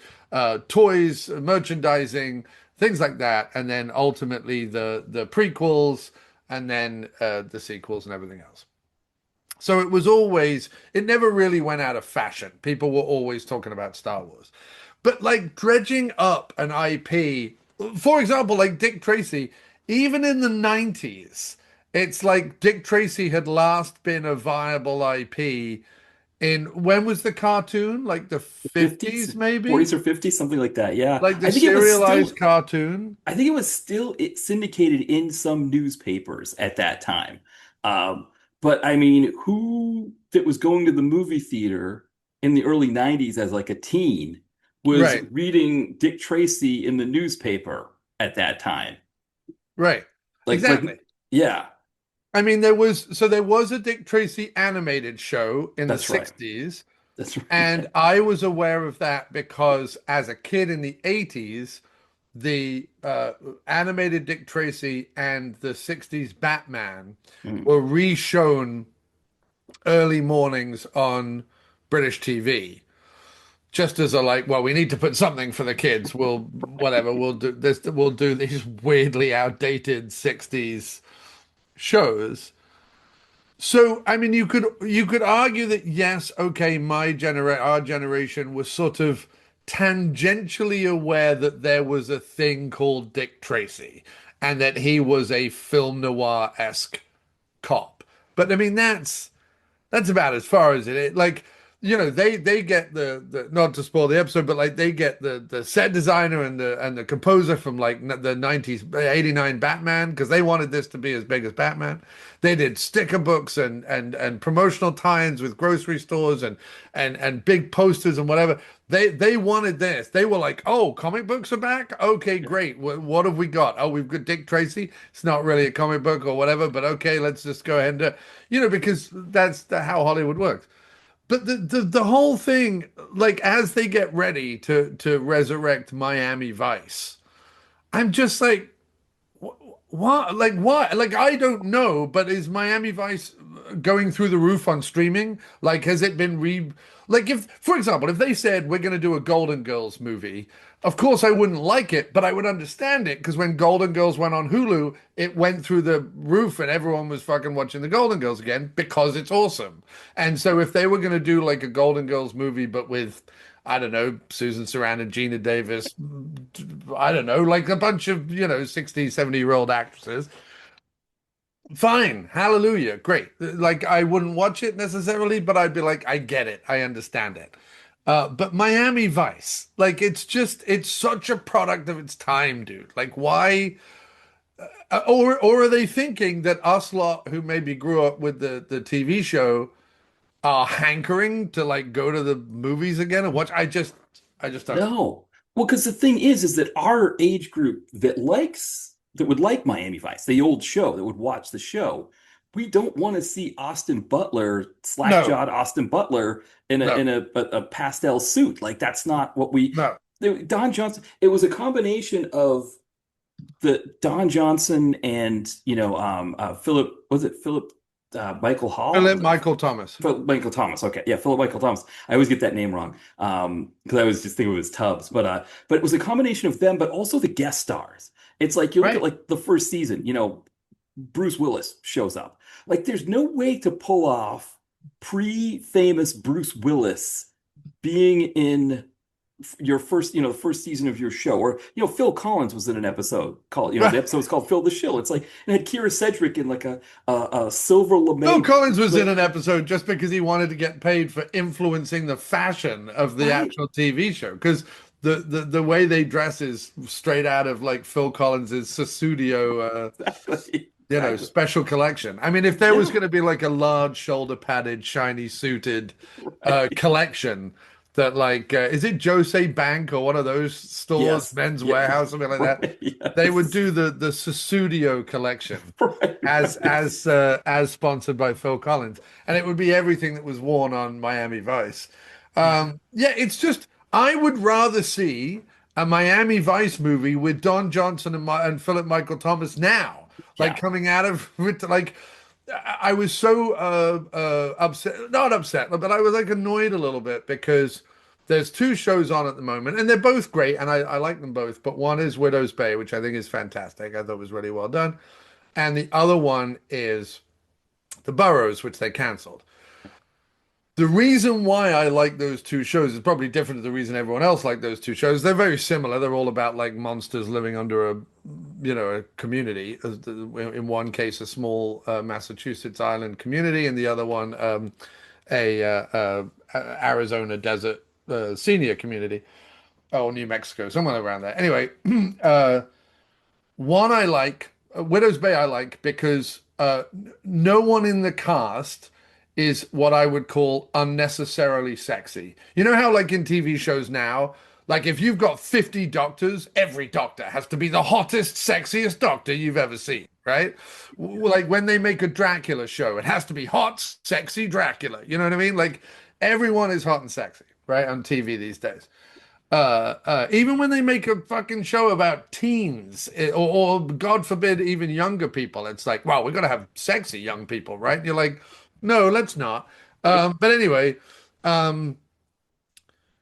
toys, merchandising, things like that, and then ultimately the prequels, and then the sequels and everything else. So it never really went out of fashion. People were always talking about Star Wars. But like dredging up an IP, for example, like Dick Tracy, even in the 90s, it's like Dick Tracy had last been a viable IP in when was the cartoon? Like the 50s, 50s, maybe? 40s or 50s, something like that. Yeah. Like the serialized cartoon? I think it was still it syndicated in some newspapers at that time. Um, but I mean, who that was going to the movie theater in the early 90s as like a teen was Right, reading Dick Tracy in the newspaper at that time? right. Like, Exactly. yeah, I mean, there was a Dick Tracy animated show in the that's right. 60s. That's And right. I was aware of that because as a kid in the 80s, the animated Dick Tracy and the 60s Batman Mm, were re-shown early mornings on British TV. Just as a like, well, we need to put something for the kids. We'll do this. We'll do these weirdly outdated 60s shows. So, I mean, you could argue that yes, okay, our generation was sort of tangentially aware that there was a thing called Dick Tracy and that he was a film noir-esque cop. But I mean, that's about as far as it is. Like they get the not to spoil the episode, but like they get the set designer and the composer from like the 90s 89 Batman because they wanted this to be as big as Batman. They did sticker books and promotional tie-ins with grocery stores and big posters and whatever. They wanted this. They were like, "Oh, comic books are back? Okay, Yeah. great. What have we got? Oh, we've got Dick Tracy. It's not really a comic book or whatever, but okay, let's just go ahead and because that's how Hollywood works. But the whole thing, like as they get ready to resurrect Miami Vice, I'm just like, what? Like what? Like I don't know. But is Miami Vice going through the roof on streaming? Like has it been re? Like if, for example, if they said we're going to do a Golden Girls movie, of course I wouldn't like it, but I would understand it because when Golden Girls went on Hulu, it went through the roof and everyone was fucking watching the Golden Girls again because it's awesome. And so if they were going to do like a Golden Girls movie, but with, I don't know, Susan Sarandon, Gina Davis, I don't know, like a bunch of, 60, 70-year-old actresses, fine, hallelujah, great. Like I wouldn't watch it necessarily, but I'd be like, I get it, I understand it. But Miami Vice, like it's such a product of its time, dude. Like why? Or are they thinking that us lot who maybe grew up with the TV show are hankering to like go to the movies again and watch? I just don't. No. Well, because the thing is that our age group that would like Miami Vice, the old show, that would watch the show, we don't want to see Austin Butler, No, slack-jawed Austin Butler in a no, a pastel suit. Like that's not what we. no. Don Johnson. It was a combination of the Don Johnson and Philip, was it Philip Michael Hall? Philip Michael Thomas. Philip Michael Thomas. Okay, yeah, Philip Michael Thomas. I always get that name wrong because I was just thinking it was Tubbs, but it was a combination of them, but also the guest stars. It's like you look at Right. like the first season, Bruce Willis shows up. Like there's no way to pull off pre-famous Bruce Willis being in your first, the first season of your show, or Phil Collins was in an episode called, the episode was called Phil the Shill. It's like it had Kira Sedgwick in like a silver Phil lame, Collins was in like, an episode just because he wanted to get paid for influencing the fashion of the right? actual TV show. Because the way they dress is straight out of like Phil Collins's Susudio, Exactly, exactly. special collection. I mean, if there was Yeah, going to be like a large shoulder padded, shiny suited right. collection that like is it Jose Bank or one of those stores, Yes, Men's yeah, Warehouse, something like that? right. They would Yes, do the Susudio collection right, as right. sponsored by Phil Collins, and it would be everything that was worn on Miami Vice. Yeah, it's just I would rather see a Miami Vice movie with Don Johnson and Philip Michael Thomas now, like Yeah, coming out of like. I was so upset, not upset, but I was like annoyed a little bit because there's two shows on at the moment, and they're both great, and I like them both. But one is Widow's Bay, which I think is fantastic. I thought was really well done, and the other one is The Burrows, which they canceled. The reason why I like those two shows is probably different to the reason everyone else liked those two shows. They're very similar. They're all about like monsters living under a community. In one case, a small Massachusetts island community, and the other one, a Arizona desert senior community. Oh, New Mexico, somewhere around there. Anyway, uh, one I like, Widow's Bay I like because no one in the cast is what I would call unnecessarily sexy. You know how like in TV shows now, like if you've got 50 doctors, every doctor has to be the hottest, sexiest doctor you've ever seen, right? Like when they make a Dracula show, it has to be hot, sexy Dracula. You know what I mean? Like everyone is hot and sexy, right, on TV these days. Even when they make a fucking show about teens, or God forbid, even younger people, it's like, wow, we're gonna have sexy young people, right? And you're like, no, let's not. right. But anyway, um,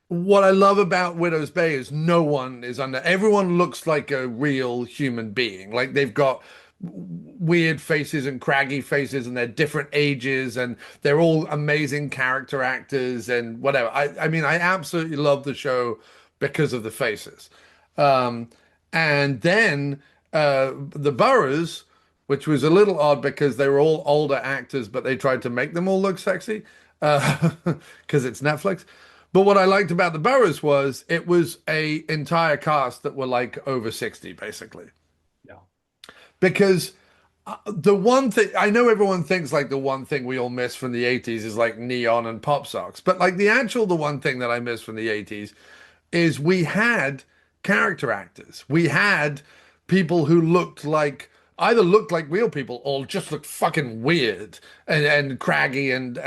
what I love about Widow's Bay is no one is under, everyone looks like a real human being. Like they've got weird faces and craggy faces and they're different ages and they're all amazing character actors and whatever. I mean, I absolutely love the show because of the faces. Um, and then the Boroughs, which was a little odd because they were all older actors, but they tried to make them all look sexy. because it's Netflix. But what I liked about the Boroughs was it was a entire cast that were like over 60, basically. Yeah. Because the one thing I know everyone thinks like the one thing we all miss from the 80s is like neon and pop socks. But like the one thing that I miss from the 80s is we had character actors. We had people who looked like either looked like real people or just looked fucking weird and craggy and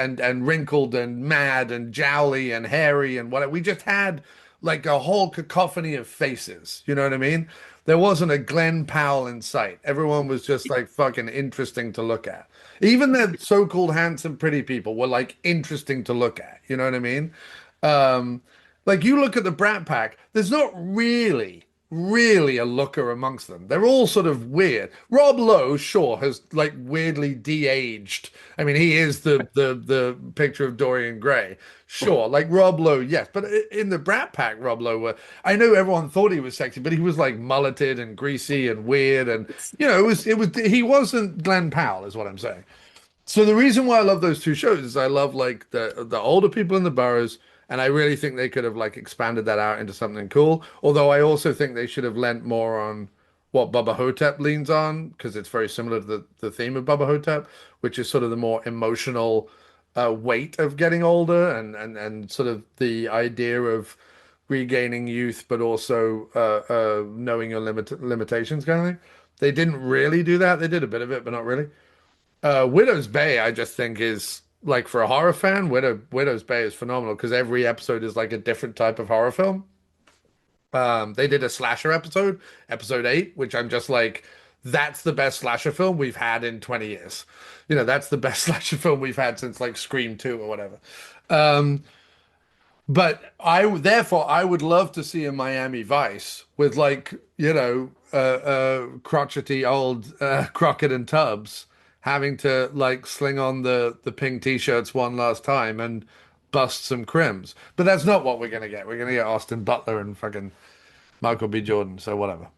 wrinkled and mad and jowly and hairy and whatever. We just had like a whole cacophony of faces. You know what I mean? There wasn't a Glenn Powell in sight. Everyone was just like fucking interesting to look at. Even the so-called handsome, pretty people were like interesting to look at. You know what I mean? Um, like you look at the Brat Pack, there's not really a looker amongst them. They're all sort of weird. Rob Lowe, sure, has like weirdly de-aged. I mean, he is the picture of Dorian Gray. Sure, like Rob Lowe, yes. But in the Brat Pack, Rob Lowe I know everyone thought he was sexy, but he was like mulleted and greasy and weird and he wasn't Glenn Powell, is what I'm saying. So the reason why I love those two shows is I love like the older people in the boroughs, and I really think they could have like expanded that out into something cool. Although I also think they should have lent more on what Bubba Hotep leans on, because it's very similar to the theme of Bubba Hotep, which is sort of the more emotional weight of getting older and sort of the idea of regaining youth, but also knowing your limitations kind of thing. They didn't really do that. They did a bit of it, but not really. Widow's Bay, I just think is like for a horror fan, Widow's Bay is phenomenal because every episode is like a different type of horror film. They did a slasher episode, episode 8, which I'm just like, that's the best slasher film we've had in 20 years. You know, that's the best slasher film we've had since like Scream 2 or whatever. Um, but therefore, I would love to see a Miami Vice with like, crotchety old Crockett and Tubbs having to like sling on the pink t-shirts one last time and bust some crims. But that's not what we're gonna get. We're gonna get Austin Butler and fucking Michael B. Jordan. So whatever.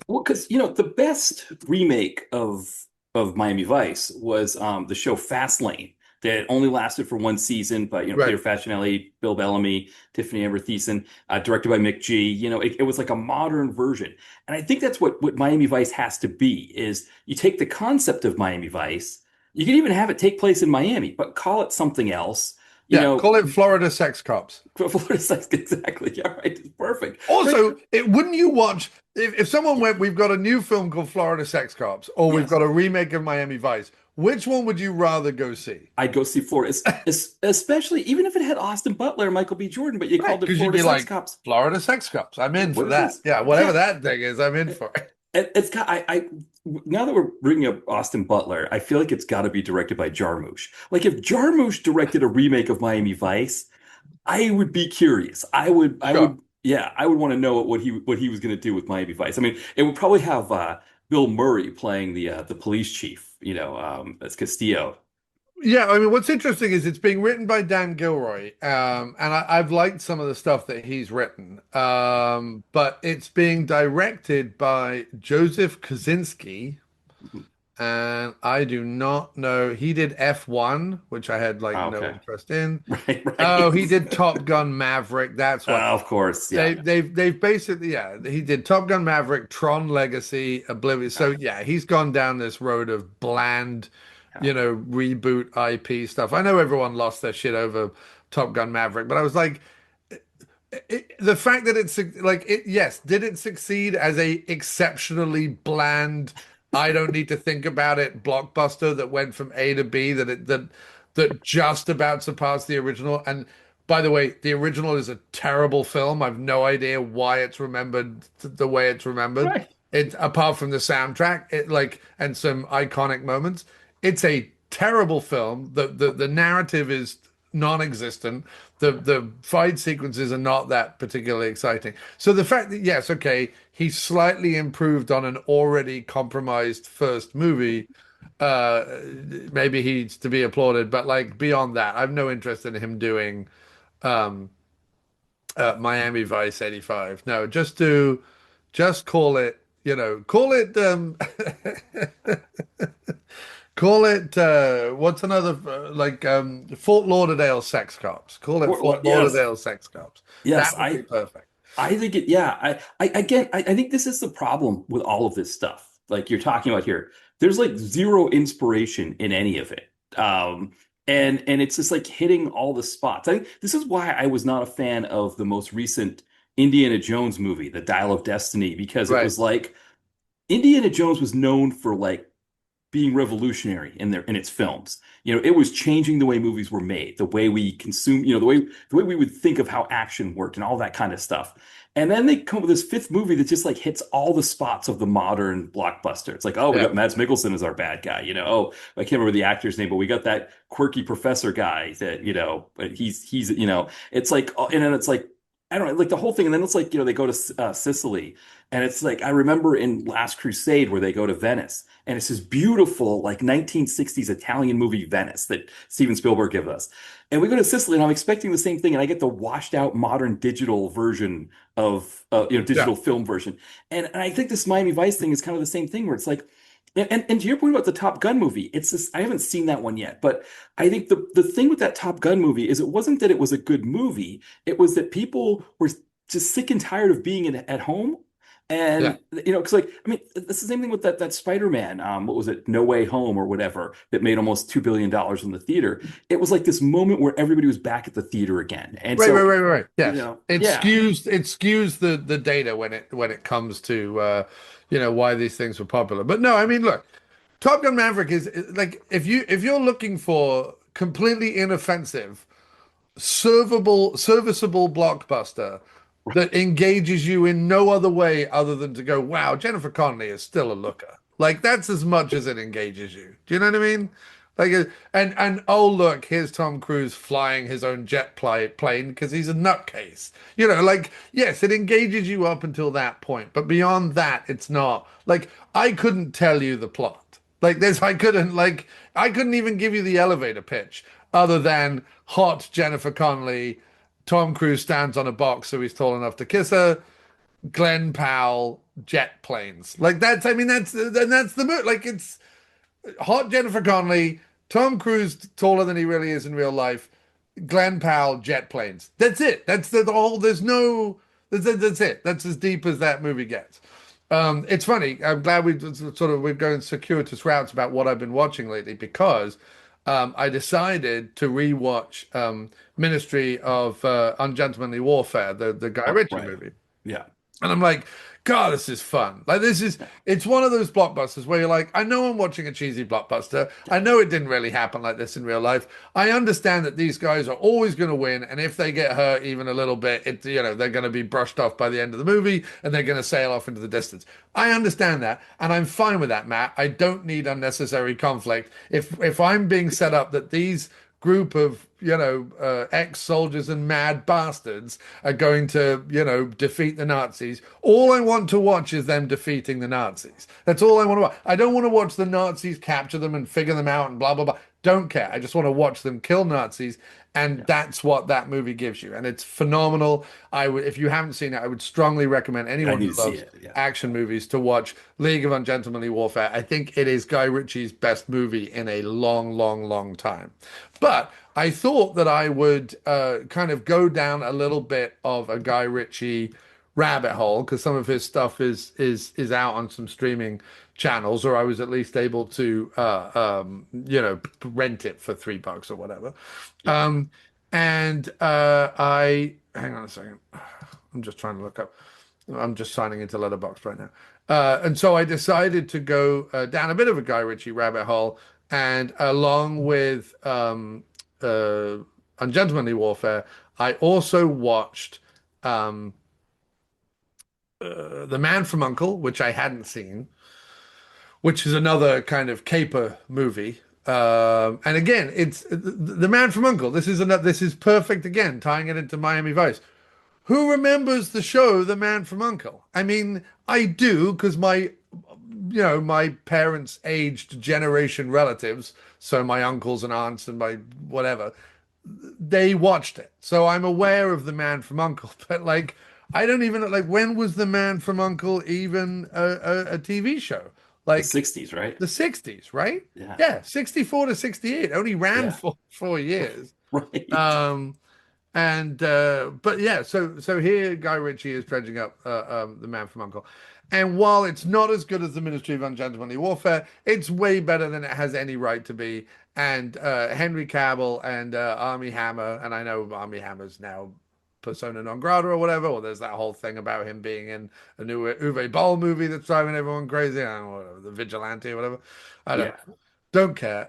Well, because the best remake of Miami Vice was the show Fastlane that only lasted for one season, but Right. Peter Facinelli, Bill Bellamy, Tiffany Amber Thiessen, directed by Mick G. It was like a modern version, and I think that's what Miami Vice has to be. Is you take the concept of Miami Vice, you can even have it take place in Miami, but call it something else. You Yeah, know, call it Florida Sex Cops. Florida Sex, exactly. Yeah, right. It's perfect. Right. Also, wouldn't you watch if someone went, we've got a new film called Florida Sex Cops, or we've Yes. got a remake of Miami Vice. Which one would you rather go see? I'd go see Florida, especially even if it had Austin Butler and Michael B. Jordan, but you Right, called it because you'd Florida be Sex like, Cops. Florida Sex Cops. I'm in for What is that. this? Yeah, whatever Yeah, that thing is, I'm in for it. it's got. Now that we're bringing up Austin Butler, I feel like it's got to be directed by Jarmusch. Like if Jarmusch directed a remake of Miami Vice, I would be curious. Sure. Yeah, I would want to know what he was going to do with Miami Vice. I mean, it would probably have Bill Murray playing the police chief, as Castillo. Yeah, I mean, what's interesting is it's being written by Dan Gilroy, and I've liked some of the stuff that he's written, but it's being directed by Joseph Kosinski, and I do not know. He did F1, which I had like Ah, no okay. interest in. Right, Oh, right. he did Top Gun Maverick. That's what Of course, yeah. they've basically, yeah, he did Top Gun Maverick, Tron Legacy, Oblivion. So yeah, he's gone down this road of bland, Yeah. reboot IP stuff. I know everyone lost their shit over Top Gun Maverick, but I was like, the fact that it's like it, yes, did it succeed as a exceptionally bland, I don't need to think about it blockbuster that went from A to B that just about surpassed the original. And by the way, the original is a terrible film. I've no idea why it's remembered the way it's remembered. Right. It apart from the soundtrack, it like and some iconic moments. It's a terrible film. The narrative is non-existent. The fight sequences are not that particularly exciting. So the fact that yes, okay, he slightly improved on an already compromised first movie, uh maybe he's to be applauded, but like beyond that, I've no interest in him doing um Miami Vice 85. No, just call it, call it Call it what's another Fort Lauderdale sex cops. Call it Well, Fort yes, Lauderdale sex cops. yes. That would be perfect. I think it. Yeah. I think this is the problem with all of this stuff. Like you're talking about here, there's like zero inspiration in any of it. And it's just like hitting all the spots. I think this is why I was not a fan of the most recent Indiana Jones movie, The Dial of Destiny, because it Right. was like Indiana Jones was known for like being revolutionary in its films. It was changing the way movies were made, the way we consume, the way we would think of how action worked and all that kind of stuff. And then they come up with this fifth movie that just like hits all the spots of the modern blockbuster. It's like, oh, we Yeah. got Mads Mikkelsen as our bad guy. Oh, I can't remember the actor's name, but we got that quirky professor guy that, but he's, it's like, and then it's like, I don't know, like the whole thing. And then it's like, they go to Sicily. And it's like, I remember in Last Crusade where they go to Venice. And it's this beautiful, like 1960s Italian movie Venice that Steven Spielberg gives us. And we go to Sicily, and I'm expecting the same thing, and I get the washed out modern digital version of, Yeah. digital film version. And I think this Miami Vice thing is kind of the same thing, where it's like, and to your point about the Top Gun movie, it's this, I haven't seen that one yet, but I think the thing with that Top Gun movie is it wasn't that it was a good movie, it was that people were just sick and tired of being at home. Yeah. And because like I mean, it's the same thing with that Spider-Man, what was it, No Way Home or whatever, that made almost $2 billion in the theater. It was like this moment where everybody was back at the theater again, and Right, right, so right, right. Yes. yeah, It skews the data when it comes to why these things were popular. But no, I mean, look, Top Gun Maverick is like if you're looking for completely inoffensive serviceable blockbuster that engages you in no other way other than to go, wow, Jennifer Connelly is still a looker. Like that's as much as it engages you. Do you know what I mean? Like, and oh look, here's Tom Cruise flying his own plane because he's a nutcase. Like yes, it engages you up until that point, but beyond that, it's not. Like I couldn't tell you the plot. Like this, I couldn't even give you the elevator pitch other than hot Jennifer Connelly. Tom Cruise stands on a box so he's tall enough to kiss her. Glenn Powell, jet planes. Like that's, I mean, that's the mood. Like it's hot Jennifer Connelly, Tom Cruise taller than he really is in real life, Glenn Powell, jet planes. That's it. That's the whole. There's no. That's it. That's as deep as that movie gets. It's funny. I'm glad we're going circuitous routes about what I've been watching lately because I decided to rewatch Ministry of Ungentlemanly Warfare, the Guy Ritchie right, movie. yeah, And I'm like, God, this is fun. Like, it's one of those blockbusters where you're like, I know I'm watching a cheesy blockbuster. I know it didn't really happen like this in real life. I understand that these guys are always going to win. And if they get hurt even a little bit, they're going to be brushed off by the end of the movie and they're going to sail off into the distance. I understand that. And I'm fine with that, Matt. I don't need unnecessary conflict. If I'm being set up that these group of ex-soldiers and mad bastards are going to defeat the Nazis. All I want to watch is them defeating the Nazis. That's all I want to watch. I don't want to watch the Nazis capture them and figure them out and blah blah blah. Don't care. I just want to watch them kill Nazis, and yeah. that's what that movie gives you, and it's phenomenal. I would, if you haven't seen it, I would strongly recommend I anyone need who to see loves it. Yeah, action movies to watch League of Ungentlemanly Warfare. I think it is Guy Ritchie's best movie in a long, long, long time. But I thought that I would kind of go down a little bit of a Guy Ritchie rabbit hole because some of his stuff is out on some streaming channels, or I was at least able to rent it for $3 or whatever. yeah. And I hang on a second. I'm just trying to look up. I'm just signing into Letterboxd right now. And so I decided to go down a bit of a Guy Ritchie rabbit hole, and along with uh, Ungentlemanly Warfare, I also watched The Man from Uncle, which I hadn't seen, which is another kind of caper movie. And again, it's The Man from Uncle. This is perfect again, tying it into Miami Vice. Who remembers the show The Man from Uncle? I mean, I do because my parents' aged generation relatives, so my uncles and aunts and my whatever, they watched it. So I'm aware of The Man from Uncle, but I don't even like when was The Man from Uncle even a TV show? The Like 60s, right? the 60s, right? Yeah. Yeah, 64 to 68. Only ran Yeah. for 4 years. Right. Um, and but yeah, so here Guy Ritchie is dredging up The Man from Uncle. And while it's not as good as The Ministry of Ungentlemanly Warfare, it's way better than it has any right to be. And Henry Cavill and Armie Hammer, and I know Armie Hammer's now persona non grata or whatever, or there's that whole thing about him being in a new Uwe Boll movie that's driving everyone crazy. I don't know, whatever, The Vigilante or whatever. I don't Yeah. know. Don't care.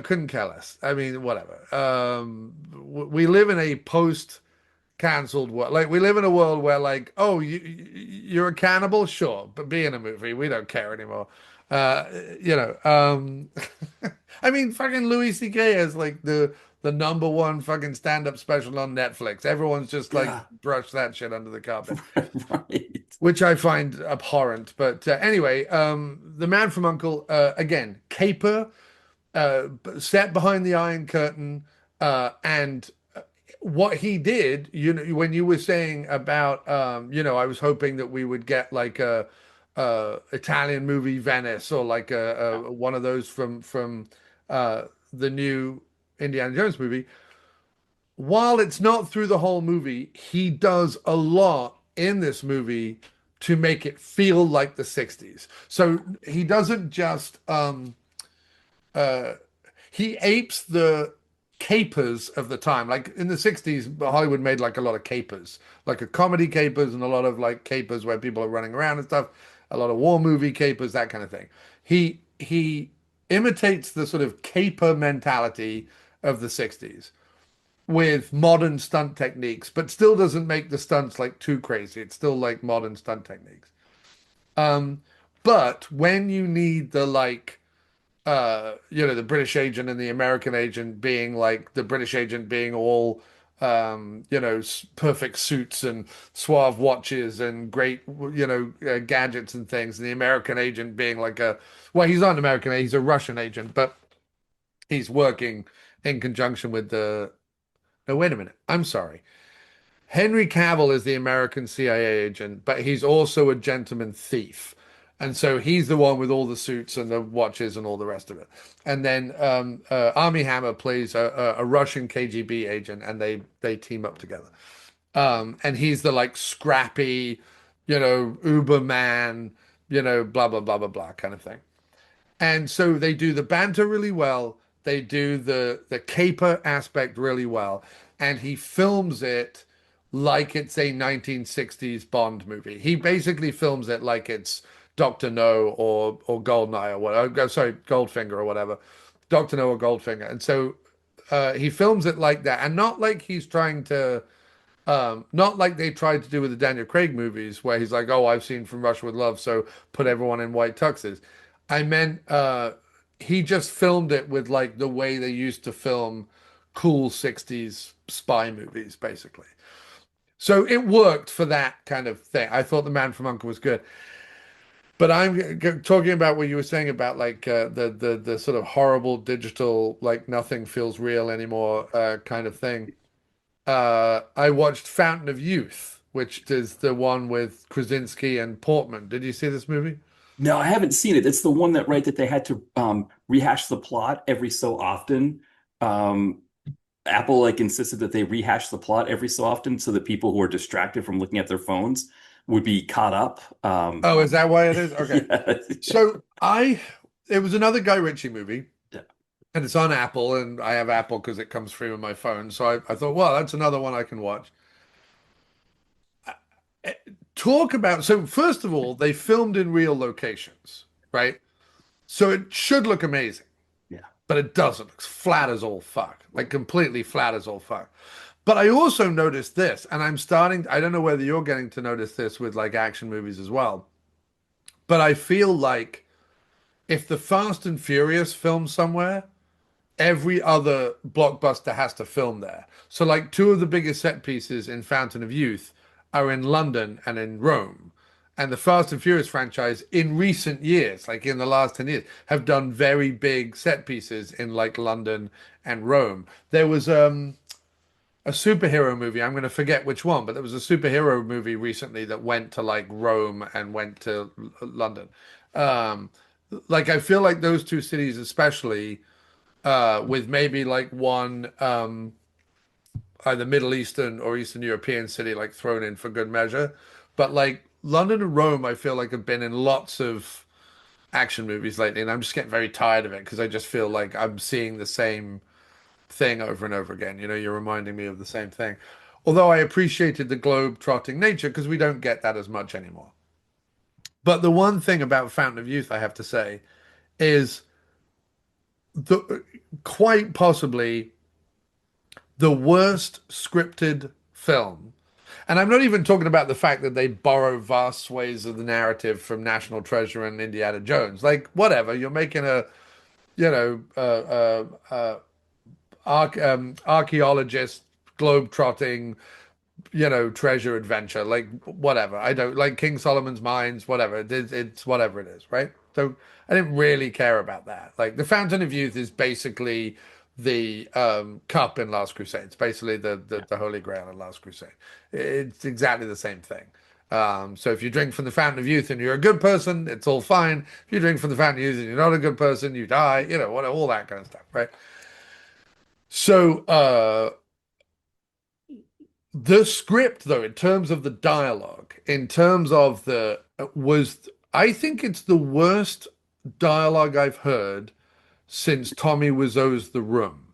Couldn't care less. I mean, whatever. We live in a post-cancelled world. Like we live in a world where, like, oh, you're a cannibal, sure, but be in a movie. We don't care anymore. Uh, you know. I mean, fucking Louis C.K. is like the number one fucking stand-up special on Netflix. Everyone's just like Yeah. brush that shit under the carpet, Right. which I find abhorrent. But anyway, The Man from Uncle, again, caper, set behind the Iron Curtain, and what he did, you know, when you were saying about, you know, I was hoping that we would get like a Italian movie Venice or like Yeah. a one of those from the new Indiana Jones movie. While it's not through the whole movie, he does a lot in this movie to make it feel like the 60s. So he doesn't just uh he apes the capers of the time. Like in the 60s, Hollywood made like a lot of capers, like a comedy capers and a lot of like capers where people are running around and stuff, a lot of war movie capers, that kind of thing. He imitates the sort of caper mentality of the 60s with modern stunt techniques, but still doesn't make the stunts like too crazy. It's still like modern stunt techniques. Um, but when you need the like you know, the British agent and the American agent being like the British agent being all you know, perfect suits and suave watches and great, you know, gadgets and things, and the American agent being like a, well, he's not an American, he's a Russian agent, but he's working in conjunction with the, no, wait a minute, I'm sorry. Henry Cavill is the American CIA agent, but he's also a gentleman thief. And so he's the one with all the suits and the watches and all the rest of it. And then Armie Hammer plays a Russian KGB agent, and they team up together. And he's the like scrappy, you know, Uberman, you know, blah blah blah blah blah kind of thing. And so they do the banter really well. They do the caper aspect really well, and he films it like it's a 1960s Bond movie. He basically films it like it's Doctor No or Goldeneye or whatever. Sorry, Goldfinger or whatever. Doctor No or Goldfinger. And so he films it like that, and not like he's trying to not like they tried to do with the Daniel Craig movies where he's like, "Oh, I've seen From Russia with Love, so put everyone in white tuxes." I meant he just filmed it with like the way they used to film cool 60s spy movies, basically. So it worked for that kind of thing. I thought The Man from Uncle was good. But I'm talking about what you were saying about like the sort of horrible digital, like nothing feels real anymore kind of thing. I watched Fountain of Youth, which is the one with Krasinski and Portman. Did you see this movie? No, I haven't seen it. It's the one that, right, that they had to rehash the plot every so often. Um, Apple like insisted that they rehash the plot every so often so that people who are distracted from looking at their phones would be caught up. Oh, is that why it is? Okay. Yeah, So it was another Guy Ritchie movie, yeah, and it's on Apple, and I have Apple because it comes free with my phone. So I thought, well, that's another one I can watch. Eh, Talk about, so first of all, they filmed in real locations, right? So it should look amazing, yeah. but it doesn't. It's flat as all fuck, like completely flat as all fuck. But I also noticed this, and I don't know whether you're getting to notice this with like action movies as well, but I feel like if the Fast and Furious film somewhere, every other blockbuster has to film there. So, like, two of the biggest set pieces in Fountain of Youth are in London and in Rome. And the Fast and Furious franchise in recent years, like in the last 10 years, have done very big set pieces in like London and Rome. There was a superhero movie. I'm going to forget which one, but there was a superhero movie recently that went to like Rome and went to London. Um, like I feel like those two cities especially, with maybe like one either Middle Eastern or Eastern European city like thrown in for good measure. But like London and Rome, I feel like have been in lots of action movies lately, and I'm just getting very tired of it because I just feel like I'm seeing the same thing over and over again. You know, you're reminding me of the same thing. Although I appreciated the globe-trotting nature because we don't get that as much anymore. But the one thing about Fountain of Youth I have to say is the quite possibly the worst scripted film. And I'm not even talking about the fact that they borrow vast swathes of the narrative from National Treasure and Indiana Jones. Like, whatever, you're making a, you know, archaeologist, globe-trotting, treasure adventure, like whatever. I don't like King Solomon's Mines, whatever. It's whatever it is, right? So I didn't really care about that. Like the Fountain of Youth is basically the cup in Last Crusade. It's basically the Holy Grail in Last Crusade. It's exactly the same thing. So if you drink from the Fountain of Youth and you're a good person, it's all fine. If you drink from the Fountain of Youth and you're not a good person, you die. All that kind of stuff, right? So the script, though, in terms of the dialogue, in terms of I think it's the worst dialogue I've heard since Tommy Wiseau's The Room.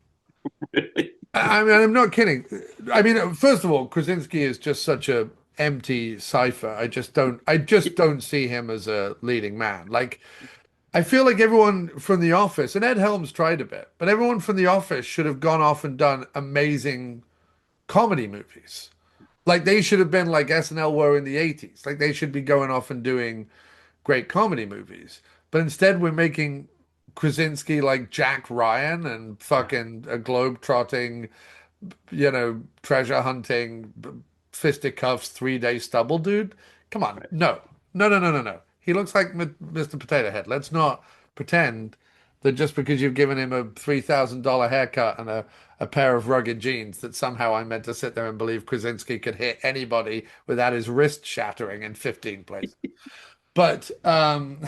I mean, I'm not kidding. I mean, first of all, Krasinski is just such a empty cipher. I just don't see him as a leading man. Like, I feel like everyone from The Office, and Ed Helms tried a bit, but everyone from The Office should have gone off and done amazing comedy movies. Like they should have been like SNL were in the 80s. Like they should be going off and doing great comedy movies. But instead we're making Krasinski like Jack Ryan and fucking a globe-trotting, treasure hunting, fisticuffs, 3-day stubble dude. Come on. No. No, no, no, no, no. He looks like Mr. Potato Head. Let's not pretend that just because you've given him a $3,000 haircut and a pair of rugged jeans that somehow I'm meant to sit there and believe Krasinski could hit anybody without his wrist shattering in 15 places. But and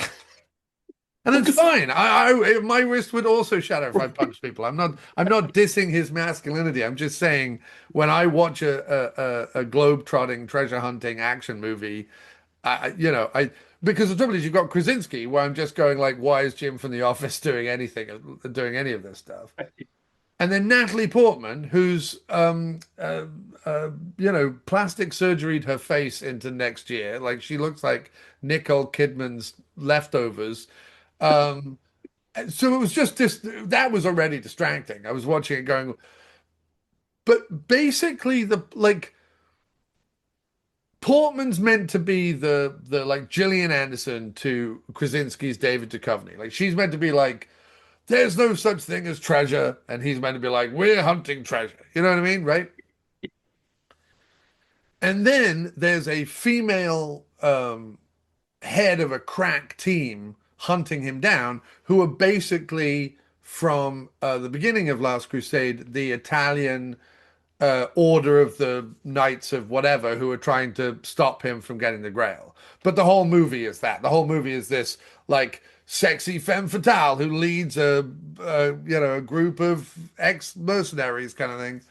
it's fine. My wrist would also shatter if I punched people. I'm not dissing his masculinity. I'm just saying when I watch a globe-trotting, treasure hunting action movie, because the trouble is you've got Krasinski where I'm just going like, why is Jim from The Office doing any of this stuff? And then Natalie Portman, who's plastic surgeryed her face into next year, like she looks like Nicole Kidman's leftovers. Um, so it was just this that was already distracting. I was watching it going, but basically the like Portman's meant to be the like Gillian Anderson to Krasinski's David Duchovny. Like she's meant to be like, there's no such thing as treasure, and he's meant to be like, we're hunting treasure. You know what I mean, right? And then there's a female head of a crack team hunting him down, who are basically from the beginning of Last Crusade, the Italian order of the Knights of whatever who are trying to stop him from getting the Grail. But the whole movie is that. The whole movie is this like sexy femme fatale who leads a group of ex-mercenaries kind of thing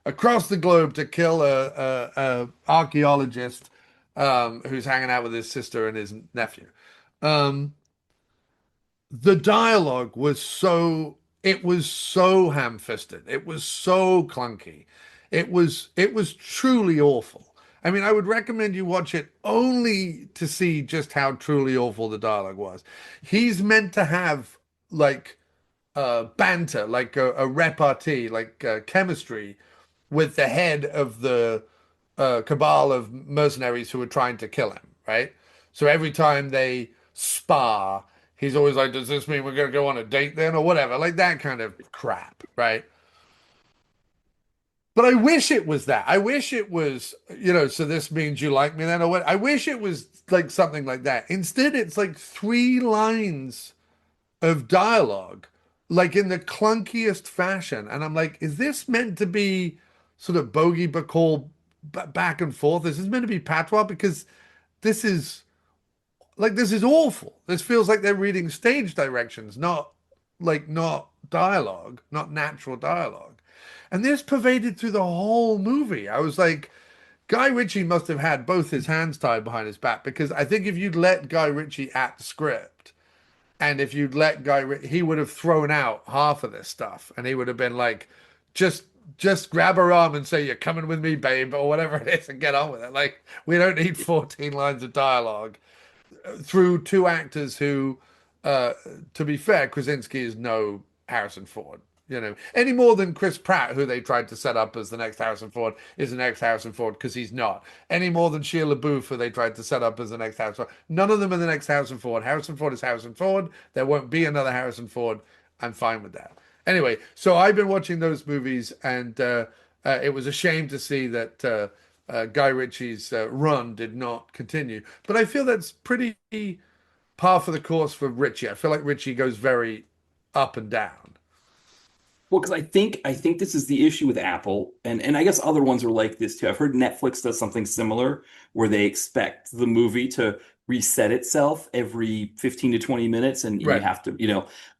across the globe to kill a archaeologist who's hanging out with his sister and his nephew. Um, the dialogue was so ham-fisted. It was so clunky. It was truly awful. I mean, I would recommend you watch it only to see just how truly awful the dialogue was. He's meant to have like banter, like a repartee, like chemistry with the head of the cabal of mercenaries who are trying to kill him, right? So every time they spar, he's always like, does this mean we're going to go on a date then or whatever? Like that kind of crap, right? But I wish it was that. I wish it was, so this means you like me then or what? I wish it was like something like that. Instead, it's like 3 lines of dialogue, like in the clunkiest fashion. And I'm like, is this meant to be sort of bogey bacall back and forth? Is this meant to be patois? Because this is like this is awful. This feels like they're reading stage directions, not dialogue, not natural dialogue. And this pervaded through the whole movie. I was like, Guy Ritchie must have had both his hands tied behind his back because I think if you'd let Guy Ritchie act the script and if you'd let he would have thrown out half of this stuff and he would have been like, just just grab her arm and say, "You're coming with me, babe," or whatever it is, and get on with it. Like we don't need 14 lines of dialogue through two actors who, uh, to be fair, Krasinski is no Harrison Ford. Any more than Chris Pratt, who they tried to set up as the next Harrison Ford, is the next Harrison Ford because he's not. Any more than Shia LaBeouf, who they tried to set up as the next Harrison Ford. None of them are the next Harrison Ford. Harrison Ford is Harrison Ford. There won't be another Harrison Ford. I'm fine with that. Anyway, so I've been watching those movies, and it was a shame to see that Guy Ritchie's run did not continue. But I feel that's pretty par for the course for Ritchie. I feel like Ritchie goes very up and down. Well, because I think this is the issue with Apple, and I guess other ones are like this too. I've heard Netflix does something similar where they expect the movie to reset itself every 15 to 20 minutes, and you Right. have to,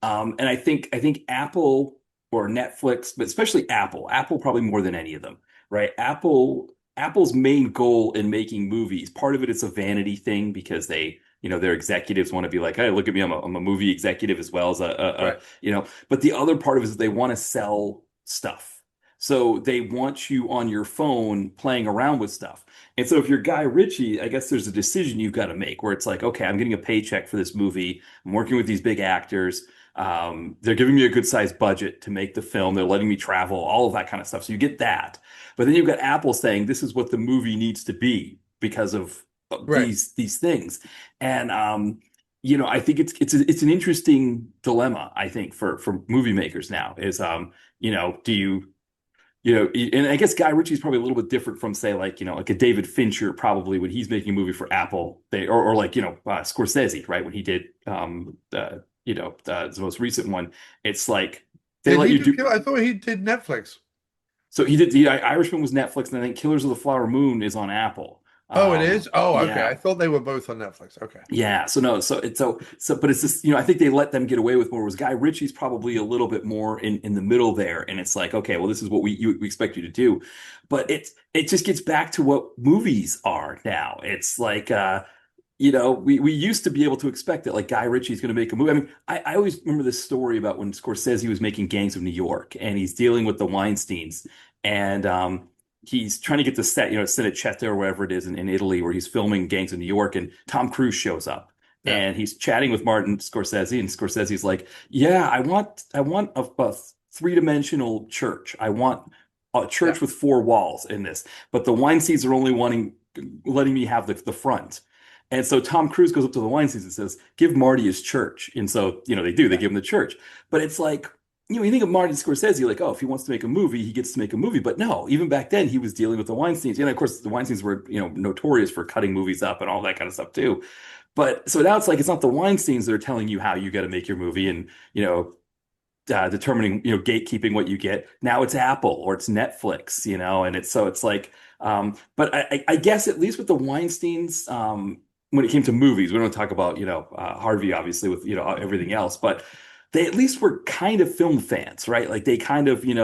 and I think Apple or Netflix, but especially Apple probably more than any of them, right? Apple's main goal in making movies, part of it is a vanity thing because their executives want to be like, hey, look at me, I'm a movie executive as well as Right. but the other part of it is they want to sell stuff. So they want you on your phone playing around with stuff. And so if you're Guy Ritchie, I guess there's a decision you've got to make where it's like, okay, I'm getting a paycheck for this movie. I'm working with these big actors. They're giving me a good sized budget to make the film. They're letting me travel, all of that kind of stuff. So you get that. But then you've got Apple saying this is what the movie needs to be because of Right. these things. And I think it's an interesting dilemma, I think, for movie makers now is do and I guess Guy Ritchie's probably a little bit different from say like a David Fincher probably when he's making a movie for Apple or like Scorsese, right? When he did the most recent one, it's like they Did let he you do do. Kill? I thought he did Netflix. So he did the Irishman was Netflix, and I think Killers of the Flower Moon is on Apple. Oh, it is? Oh, okay. Yeah. I thought they were both on Netflix. Okay. Yeah, so no, but it's just, I think they let them get away with more. Whereas Guy Ritchie's probably a little bit more in the middle there, and it's like, okay, well, this is what we expect you to do, but it just gets back to what movies are now. It's like, we used to be able to expect that like Guy Ritchie's going to make a movie. I mean, I always remember this story about when Scorsese was making Gangs of New York, and he's dealing with the Weinsteins, and he's trying to get the set, Cinecittà or wherever it is in Italy where he's filming Gangs of New York, and Tom Cruise shows up. Yeah. And he's chatting with Martin Scorsese, and Scorsese's like, "Yeah, I want a three-dimensional church. I want a Yeah. church with four walls in this, but the Weinsteins are only letting me have the front." And so Tom Cruise goes up to the Weinsteins and says, "Give Marty his church." And so, they do, they Yeah. give him the church. But it's like, you think of Martin Scorsese, like, oh, if he wants to make a movie, he gets to make a movie. But no, even back then, he was dealing with the Weinsteins. And of course, the Weinsteins were, notorious for cutting movies up and all that kind of stuff too. But so now it's like, it's not the Weinsteins that are telling you how you got to make your movie and, determining, gatekeeping what you get. Now it's Apple or it's Netflix, and it's like, but I guess at least with the Weinsteins, when it came to movies, we don't talk about, Harvey, obviously, with, everything else, but they at least were kind of film fans, right? Like they kind of, in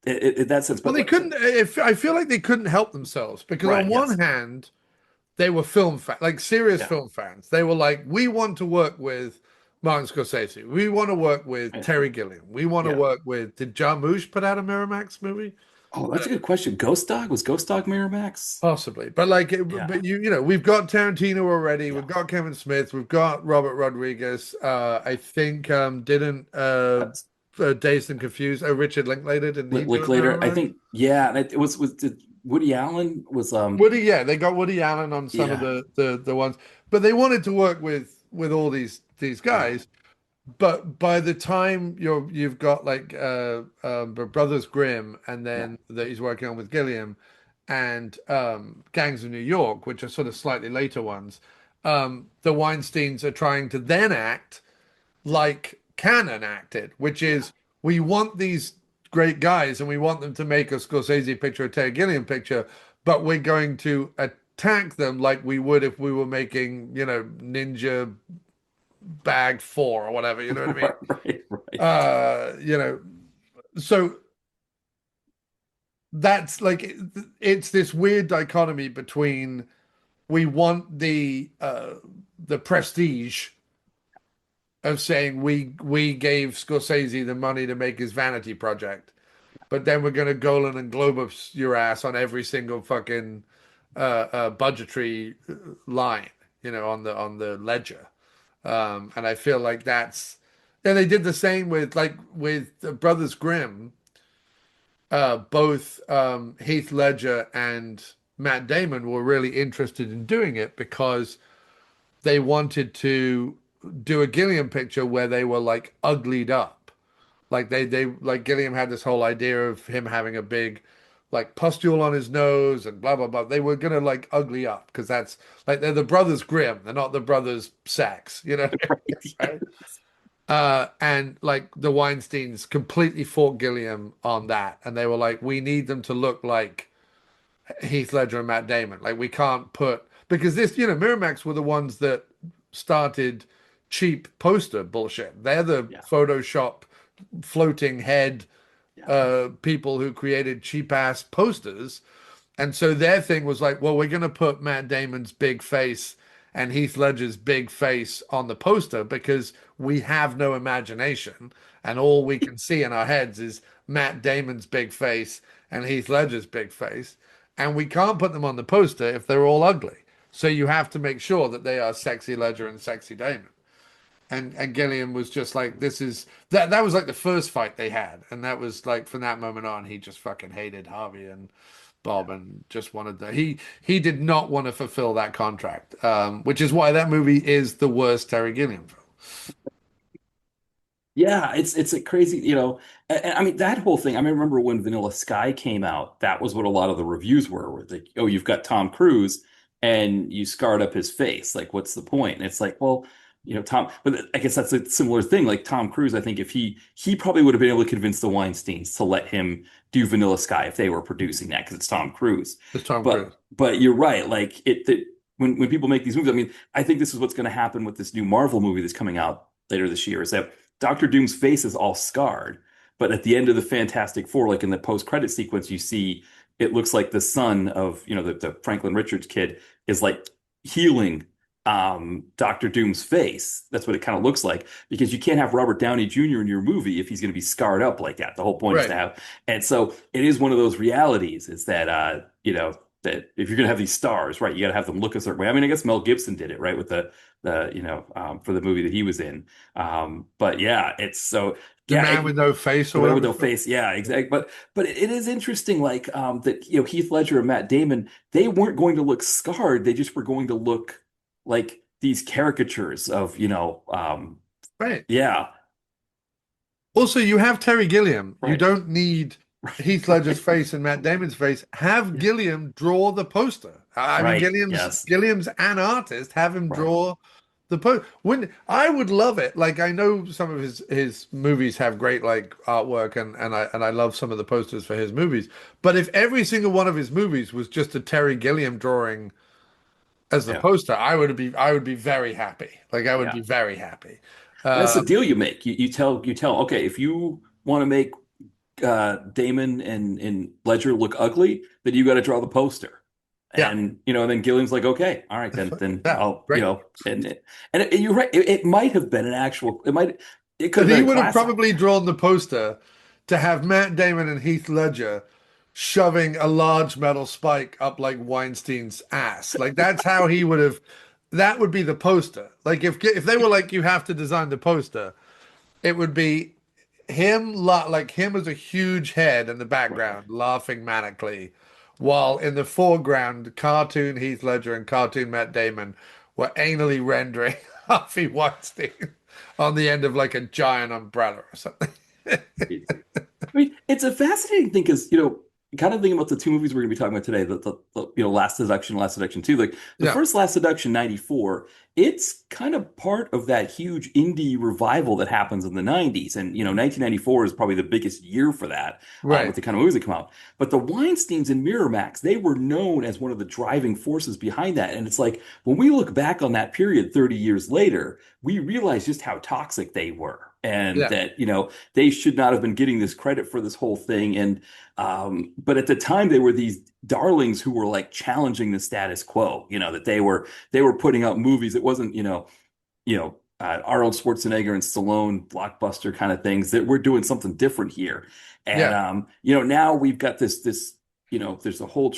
that sense, Well, but they like, couldn't. If I feel like they couldn't help themselves because on right, one yes. hand, they were film fans, like serious Yeah. film fans. They were like, we want to work with Martin Scorsese. We want to work with Right. Terry Gilliam. We want to Yeah. work with. Did Jarmusch put out a Miramax movie? Oh, that's a good question. Ghost Dog? Was Ghost Dog Miramax? Possibly, but like, Yeah. but we've got Tarantino already. Yeah. We've got Kevin Smith. We've got Robert Rodriguez. I think didn't That's Dazed and Confused. Oh, Richard Linklater didn't he do it Linklater. I Miramax? think, yeah. And it was did Woody Allen was, Woody, yeah, they got Woody Allen on some of yeah. the ones, but they wanted to work with all these Yeah. guys. But by the time you've got like Brothers Grimm, and Yeah. then that he's working on with Gilliam, and Gangs of New York, which are sort of slightly later ones, the Weinsteins are trying to then act like Cannon acted, which Yeah. is we want these great guys and we want them to make a Scorsese picture, a Terry Gilliam picture, but we're going to tack them like we would if we were making, Ninja Bag 4 or whatever, you know what I mean? Right, right, right. So that's like it's this weird dichotomy between we want the prestige of saying we gave Scorsese the money to make his vanity project, but then we're gonna Golan and Globus your ass on every single fucking budgetary line, on the ledger. And I feel like that's and they did the same with the Brothers Grimm. Both Heath Ledger and Matt Damon were really interested in doing it because they wanted to do a Gilliam picture where they were like uglied up. Like they like Gilliam had this whole idea of him having a big like pustule on his nose and blah blah blah. They were gonna like ugly up because that's like they're the Brothers Grimm. They're not the Brothers Sachs, Right. right? And like the Weinsteins completely fought Gilliam on that, and they were like, we need them to look like Heath Ledger and Matt Damon. Like we can't put because this, Miramax were the ones that started cheap poster bullshit. They're the Yeah, Photoshop floating head yeah. people who created cheap ass posters. And so their thing was like, well, we're going to put Matt Damon's big face and Heath Ledger's big face on the poster because we have no imagination. And all we can see in our heads is Matt Damon's big face and Heath Ledger's big face. And we can't put them on the poster if they're all ugly. So you have to make sure that they are sexy Ledger and sexy Damon. And Gilliam was just like, this is that was like the first fight they had. And that was like from that moment on, he just fucking hated Harvey and Bob and just wanted that he did not want to fulfill that contract. Which is why that movie is the worst Terry Gilliam film. Yeah, it's a crazy, and I mean that whole thing. I remember when Vanilla Sky came out, that was what a lot of the reviews were like, oh, you've got Tom Cruise and you scarred up his face. Like, what's the point? And it's like, well, Tom, but I guess that's a similar thing. Like Tom Cruise, I think if he probably would have been able to convince the Weinsteins to let him do Vanilla Sky if they were producing that because it's Tom Cruise. It's Tom Cruise. But you're right. Like when people make these movies, I mean, I think this is what's going to happen with this new Marvel movie that's coming out later this year. Is that Doctor Doom's face is all scarred, but at the end of the Fantastic Four, like in the post-credit sequence, you see it looks like the son of, the Franklin Richards kid is like healing Doctor Doom's face. That's what it kind of looks like because you can't have Robert Downey Jr. in your movie if he's going to be scarred up like that. The whole point is to Right. have, and so it is one of those realities is that, that if you're going to have these stars, right, you got to have them look a certain way. I mean, I guess Mel Gibson did it, right, with for the movie that he was in. But yeah, it's so The yeah, Man with No Face the or man with whatever. no face, yeah, exactly. But it is interesting, like that Heath Ledger and Matt Damon, they weren't going to look scarred; they just were going to look like these caricatures of Right. yeah, Also, you have Terry Gilliam. You right, don't need Heath Ledger's face and Matt Damon's face. Have yeah, Gilliam draw the poster. I mean, right, Gilliam's yes, Gilliam's an artist. Have him right, draw the poster. When I would love it. Like I know some of his movies have great like artwork, and I love some of the posters for his movies. But if every single one of his movies was just a Terry Gilliam drawing as the yeah, poster, I would be very happy. Like I would yeah. be very happy. And that's the Um, deal you make. You tell okay if you want to make Damon and Ledger look ugly, then you got to draw the poster. yeah, And then Gilliam's like, okay, all right, then yeah, I'll great. and you're right. It might have been it could But have he been a would have classic. probably drawn the poster to have Matt Damon and Heath Ledger shoving a large metal spike up like Weinstein's ass. Like that's how he would have. That would be the poster. Like if they were like you have to design the poster, it would be him like him as a huge head in the Right. background laughing manically, while in the foreground cartoon Heath Ledger and cartoon Matt Damon were anally rendering Harvey Weinstein on the end of like a giant umbrella or something. I mean, it's a fascinating thing because kind of thinking about the two movies we're going to be talking about today, Last Seduction, Last Seduction 2. Like the Yeah, first Last Seduction, 94, it's kind of part of that huge indie revival that happens in the 90s. And, 1994 is probably the biggest year for that, with right. the kind of movies that come out. But the Weinsteins and Miramax, they were known as one of the driving forces behind that. And it's like, when we look back on that period 30 years later, we realize just how toxic they were. And Yeah, that, they should not have been getting this credit for this whole thing. And but at the time, they were these darlings who were like challenging the status quo. That they were putting out movies. It wasn't Arnold Schwarzenegger and Stallone blockbuster kind of things. That we're doing something different here. And yeah, now we've got this there's a whole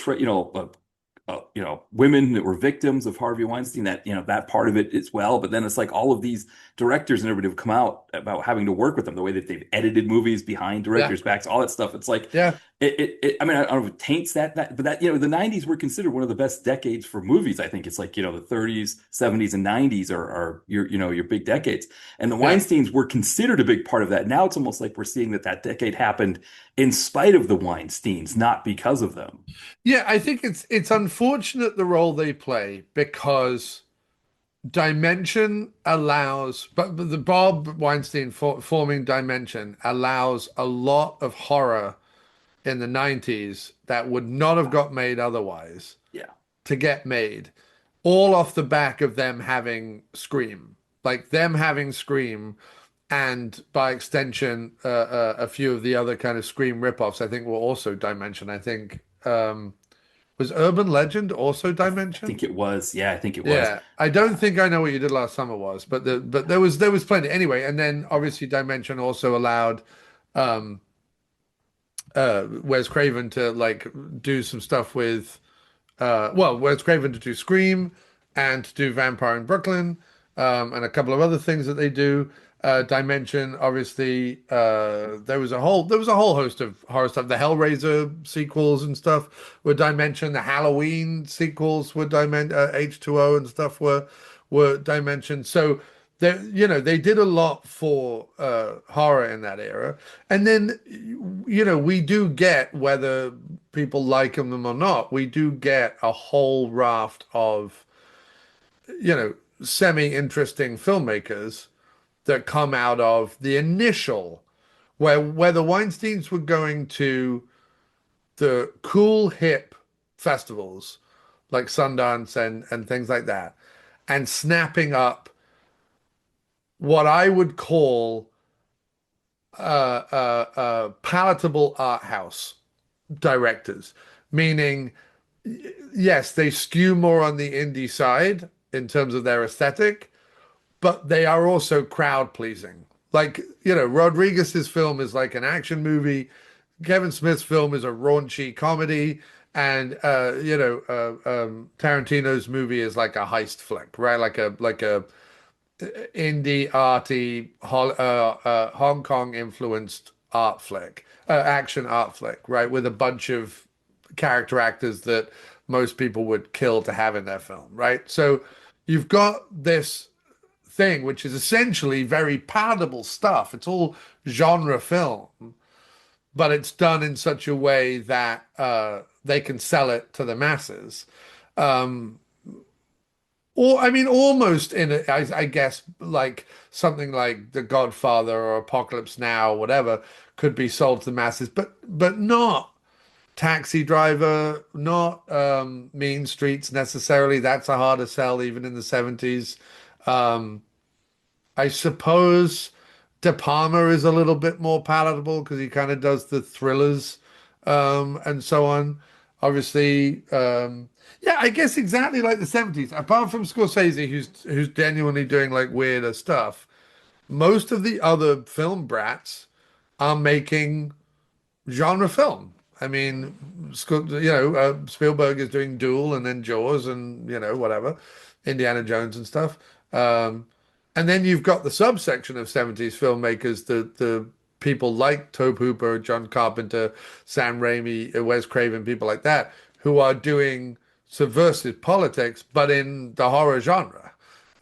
women that were victims of Harvey Weinstein, that, that part of it as well. But then it's like all of these directors and everybody have come out about having to work with them, the way that they've edited movies behind yeah, directors' backs, all that stuff. It's like, yeah. I mean, I don't know if it taints but that, the 90s were considered one of the best decades for movies. I think it's like, the 30s, 70s, and 90s are your big decades. And the Yeah. Weinsteins were considered a big part of that. Now it's almost like we're seeing that decade happened in spite of the Weinsteins, not because of them. Yeah, I think it's unfortunate the role they play because Dimension allows, but the Bob Weinstein forming Dimension allows a lot of horror in the 90s that would not have got made otherwise Yeah. to get made, all off the back of them having Scream. Like them having Scream, and by extension, a few of the other kind of Scream ripoffs, I think were also Dimension. I think was Urban Legend also I Dimension? think it was. Yeah, I think it was. Yeah, I don't think I know what you did last summer was, but there was plenty anyway. And then obviously Dimension also allowed um Wes Craven to like do some stuff with Wes Craven to do Scream and to do Vampire in Brooklyn, and a couple of other things that they do. Dimension, obviously, there was a whole host of horror stuff. The Hellraiser sequels and stuff were Dimension. The Halloween sequels were H2O and stuff were Dimension. So they did a lot for horror in that era. And then we do get, whether people like them or not, we do get a whole raft of semi-interesting filmmakers that come out of the initial, where the Weinsteins were going to the cool hip festivals like Sundance and things like that, and snapping up what I would call palatable art house directors, meaning yes, they skew more on the indie side in terms of their aesthetic, but they are also crowd pleasing. Like, Rodriguez's film is like an action movie. Kevin Smith's film is a raunchy comedy. And Tarantino's movie is like a heist flick, right? Like a indie arty Hong Kong influenced art flick, action art flick, right? With a bunch of character actors that most people would kill to have in their film, right? So you've got this thing, which is essentially very palatable stuff. It's all genre film, but it's done in such a way that they can sell it to the masses. Um, or, I mean, almost I guess, like something like The Godfather or Apocalypse Now, or whatever, could be sold to the masses, but not Taxi Driver, not Mean Streets necessarily. That's a harder sell even in the 70s. Um, I suppose De Palma is a little bit more palatable because he kind of does the thrillers and so on. Obviously, yeah, I guess exactly like the 70s. Apart from Scorsese, who's genuinely doing like weirder stuff, most of the other film brats are making genre film. I mean, Spielberg is doing Duel and then Jaws and whatever, Indiana Jones and stuff. Um, and then you've got the subsection of 70s filmmakers, the people like Tobe Hooper, John Carpenter, Sam Raimi, Wes Craven, people like that, who are doing subversive politics, but in the horror genre.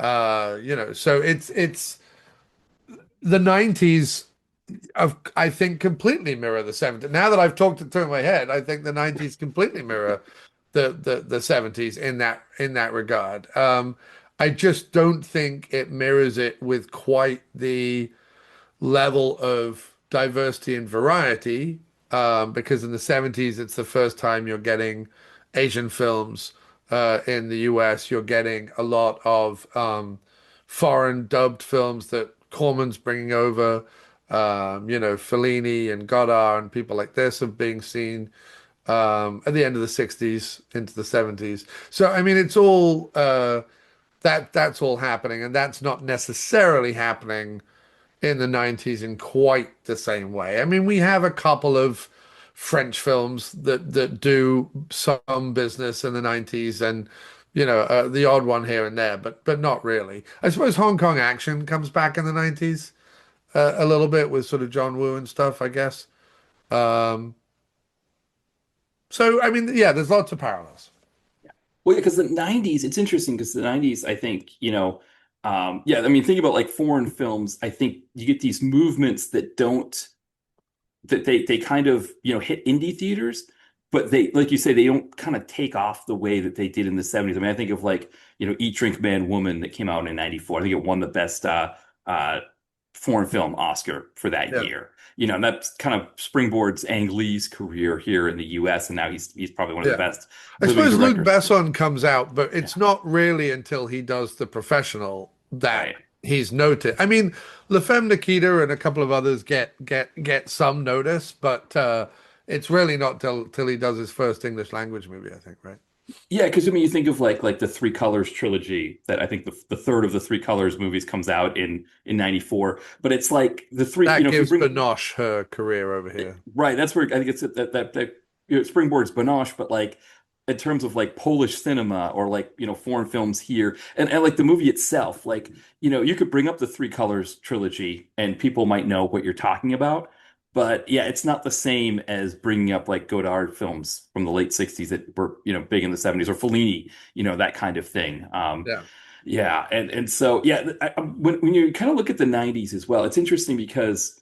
So it's the 90s. I think completely mirror the 70s. Now that I've talked it through in my head, I think the 90s completely mirror the 70s in that regard. I just don't think it mirrors it with quite the level of diversity and variety, because in the 70s, it's the first time you're getting Asian films. In the US, you're getting a lot of foreign dubbed films that Corman's bringing over. Fellini and Godard and people like this are being seen at the end of the 60s into the 70s. So, I mean, it's all that's all happening, and that's not necessarily happening in the 90s in quite the same way. I mean, we have a couple of French films that do some business in the 90s, and the odd one here and there, but not really. I suppose Hong Kong action comes back in the 90s a little bit with sort of John Woo and stuff, I guess. Um, so I mean, yeah, there's lots of parallels. Well, because the 90s, it's interesting because the 90s, I think, yeah, I mean, think about like foreign films. I think you get these movements that don't, that they kind of, hit indie theaters, but they, like you say, they don't kind of take off the way that they did in the 70s. I mean, I think of like, Eat, Drink, Man, Woman that came out in 94. I think it won the best uh, foreign film Oscar for that Yeah. year. And that kind of springboards Ang Lee's career here in the US, and now he's probably one of the Yeah. best I living suppose Luc directors. Besson comes out, but Yeah, it's not really until he does The Professional that right. he's noted. I mean, La Femme Nikita and a couple of others get some notice, but it's really not till he does his first English language movie, I think, right? Yeah, because I mean, you think of like the Three Colors trilogy that I think the third of the Three Colors movies comes out in 94. But it's like the three, That if you gives bring Binoche her career over here. right, that's where I think it's that springboards Banoche, but like in terms of like Polish cinema or like foreign films here, and like the movie itself, like you could bring up the Three Colors trilogy and people might know what you're talking about. But yeah, it's not the same as bringing up like Godard films from the late 60s that were, big in the 70s or Fellini, that kind of thing. Yeah. Yeah, and so yeah, when you kind of look at the 90s as well, it's interesting because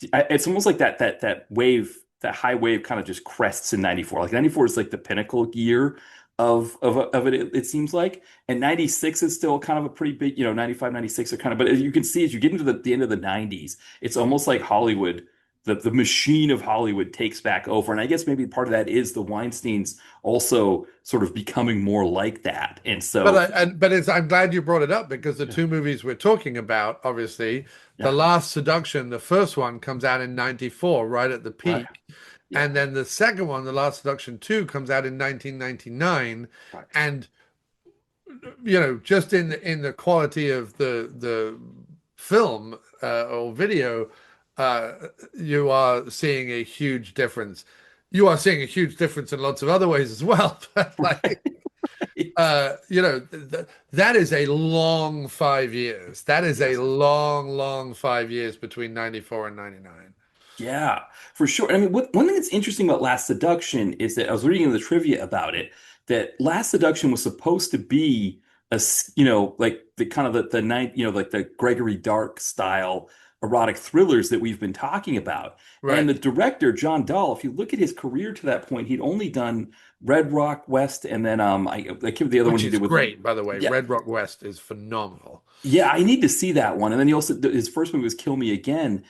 it's almost like that wave, that high wave kind of just crests in 94. Like 94 is like the pinnacle year of it, it seems like. And 96 is still kind of a pretty big, 95, 96 are kind of, but as you can see, as you get into the end of the 90s, it's almost like Hollywood, the machine of Hollywood takes back over. And I guess maybe part of that is the Weinsteins also sort of becoming more like that. And But so, I'm glad you brought it up because the two movies we're talking about, obviously, The yeah, Last Seduction, the first one comes out in 94, right at the right. peak. Yeah, And then the second one, The Last Seduction 2, comes out in 1999. right. And just in the quality of the film or video, uh, you are seeing a huge difference. You are seeing a huge difference in lots of other ways as well. But like that is a long 5 years. That is a Yes. long, long 5 years between 94 and 99. Yeah, for sure. I mean, one thing that's interesting about Last Seduction is that I was reading in the trivia about it that Last Seduction was supposed to be like the kind of the night, like the Gregory Dark style erotic thrillers that we've been talking about. And Right. the director, John Dahl, if you look at his career to that point, he'd only done Red Rock West, and then I can't the other one Which he is did with great, by the way. yeah. Red Rock West is phenomenal. Yeah, I need to see that one. And then he also his first movie was Kill Me Again.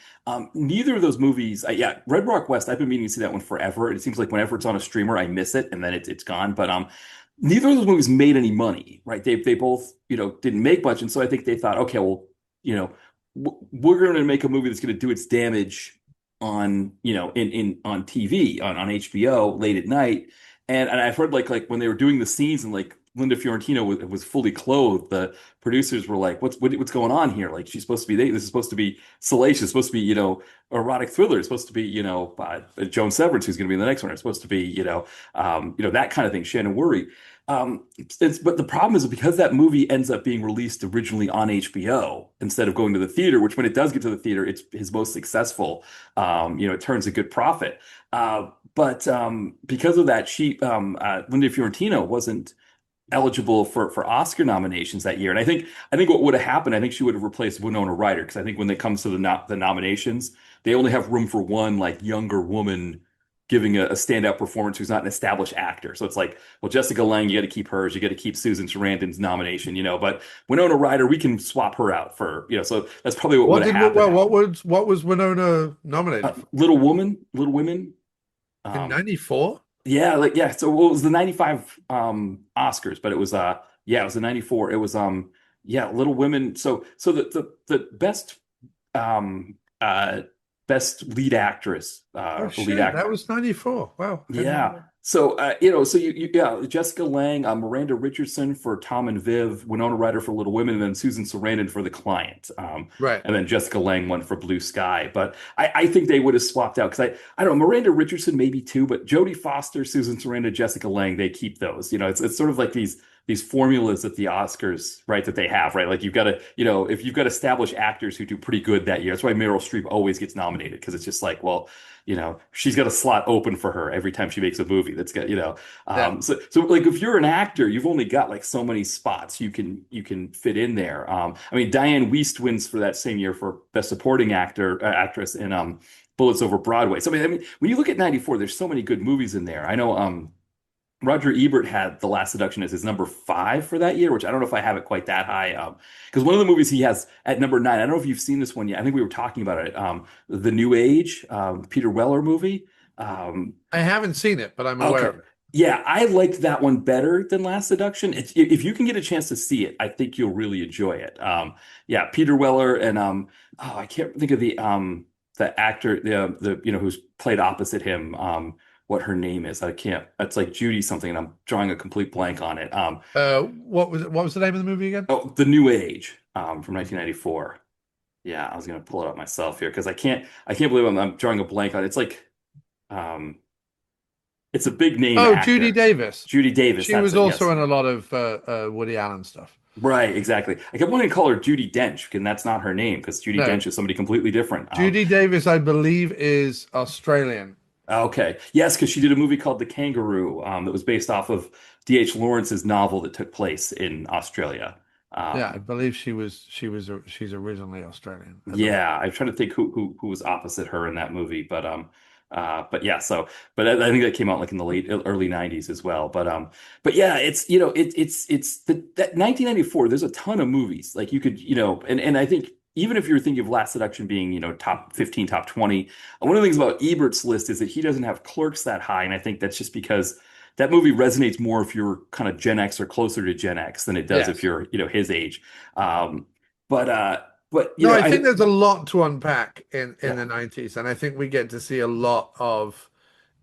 Neither of those movies, yeah, Red Rock West. I've been meaning to see that one forever. It seems like whenever it's on a streamer, I miss it, and then it's gone. But neither of those movies made any money, right? They both didn't make much, and so I think they thought, okay, well, we're going to make a movie that's going to do its damage on in on TV on HBO late at night. And I've heard like when they were doing the scenes and like Linda Fiorentino was fully clothed, the producers were like, what's going on here? Like she's supposed to be this is supposed to be salacious, it's supposed to be erotic thriller, it's supposed to be Joan Severance who's going to be in the next one, it's supposed to be that kind of thing, Shannon Worry. But the problem is because that movie ends up being released originally on HBO instead of going to the theater, which when it does get to the theater, it's his most successful. It turns a good profit. But because of that, Linda Fiorentino wasn't eligible for Oscar nominations that year. And I think what would have happened, I think she would have replaced Winona Ryder because I think when it comes to the nominations, they only have room for one like younger woman giving a standout performance who's not an established actor. So it's like, well, Jessica Lange, you got to keep hers, you got to keep Susan Sarandon's nomination, but Winona Ryder, we can swap her out for, so that's probably what would What have did happened. what was Winona nominated for Little Women. in Um, '94? Yeah, like yeah. So well, it was the 95 Oscars, but it was yeah, it was the 94. It was yeah, Little Women. So the um uh best lead actress, Oh or lead shit, act that was '94. Wow, I had no yeah. idea. So so yeah, Jessica Lange, Miranda Richardson for Tom and Viv, Winona Ryder for Little Women, and then Susan Sarandon for The Client. Right. And then Jessica Lange won for Blue Sky. But I think they would have swapped out because I don't know, Miranda Richardson maybe too, but Jodie Foster, Susan Sarandon, Jessica Lange, they keep those. It's sort of like these formulas that the Oscars, right, that they have, right? Like you've got to, if you've got established actors who do pretty good that year, that's why Meryl Streep always gets nominated because it's just like, well, she's got a slot open for her every time she makes a movie that's got, Yeah. so like if you're an actor, you've only got like so many spots you can fit in there. I mean, Diane Wiest wins for that same year for Best Supporting Actress in Bullets Over Broadway. So I mean, when you look at 94, there's so many good movies in there. I know Roger Ebert had The Last Seduction as his number 5 for that year, which I don't know if I have it quite that high. Because one of the movies he has at number 9, I don't know if you've seen this one yet. I think we were talking about it. The New Age, Peter Weller movie. Um, I haven't seen it, but I'm aware okay. of it. Yeah, I liked that one better than Last Seduction. If you can get a chance to see it, I think you'll really enjoy it. Yeah, Peter Weller and I can't think of the actor, the who's played opposite him. What her name is. I can't. It's like Judy something, and I'm drawing a complete blank on it. What was the name of the movie again? Oh, The New Age, from 1994. Yeah, I was gonna pull it up myself here because I can't believe I'm drawing a blank on it. It's like, um, it's a big name Oh, Judy actor. Davis. Judy Davis, She that's was it. also Yes. in a lot of Woody Allen stuff. Right, exactly. I kept wanting to call her Judy Dench, and that's not her name because Judy No, Dench is somebody completely different. Judy Davis, I believe, is Australian. Okay. Yes, because she did a movie called The Kangaroo, that was based off of D.H. Lawrence's novel that took place in Australia. Yeah, I Um, believe she's originally Australian, I believe. Yeah, I'm trying to think who was opposite her in that movie, but yeah, but I think that came out like in the late early 90s as well. But yeah, it's that 1994. There's a ton of movies like you could, and I think even if you're thinking of Last Seduction being, top 15, top 20, one of the things about Ebert's list is that he doesn't have Clerks that high, and I think that's just because that movie resonates more if you're kind of Gen X or closer to Gen X than it does if Yes. you're, his age. Um, but uh, but No, I think I there's a lot to unpack in yeah, the '90s, and I think we get to see a lot of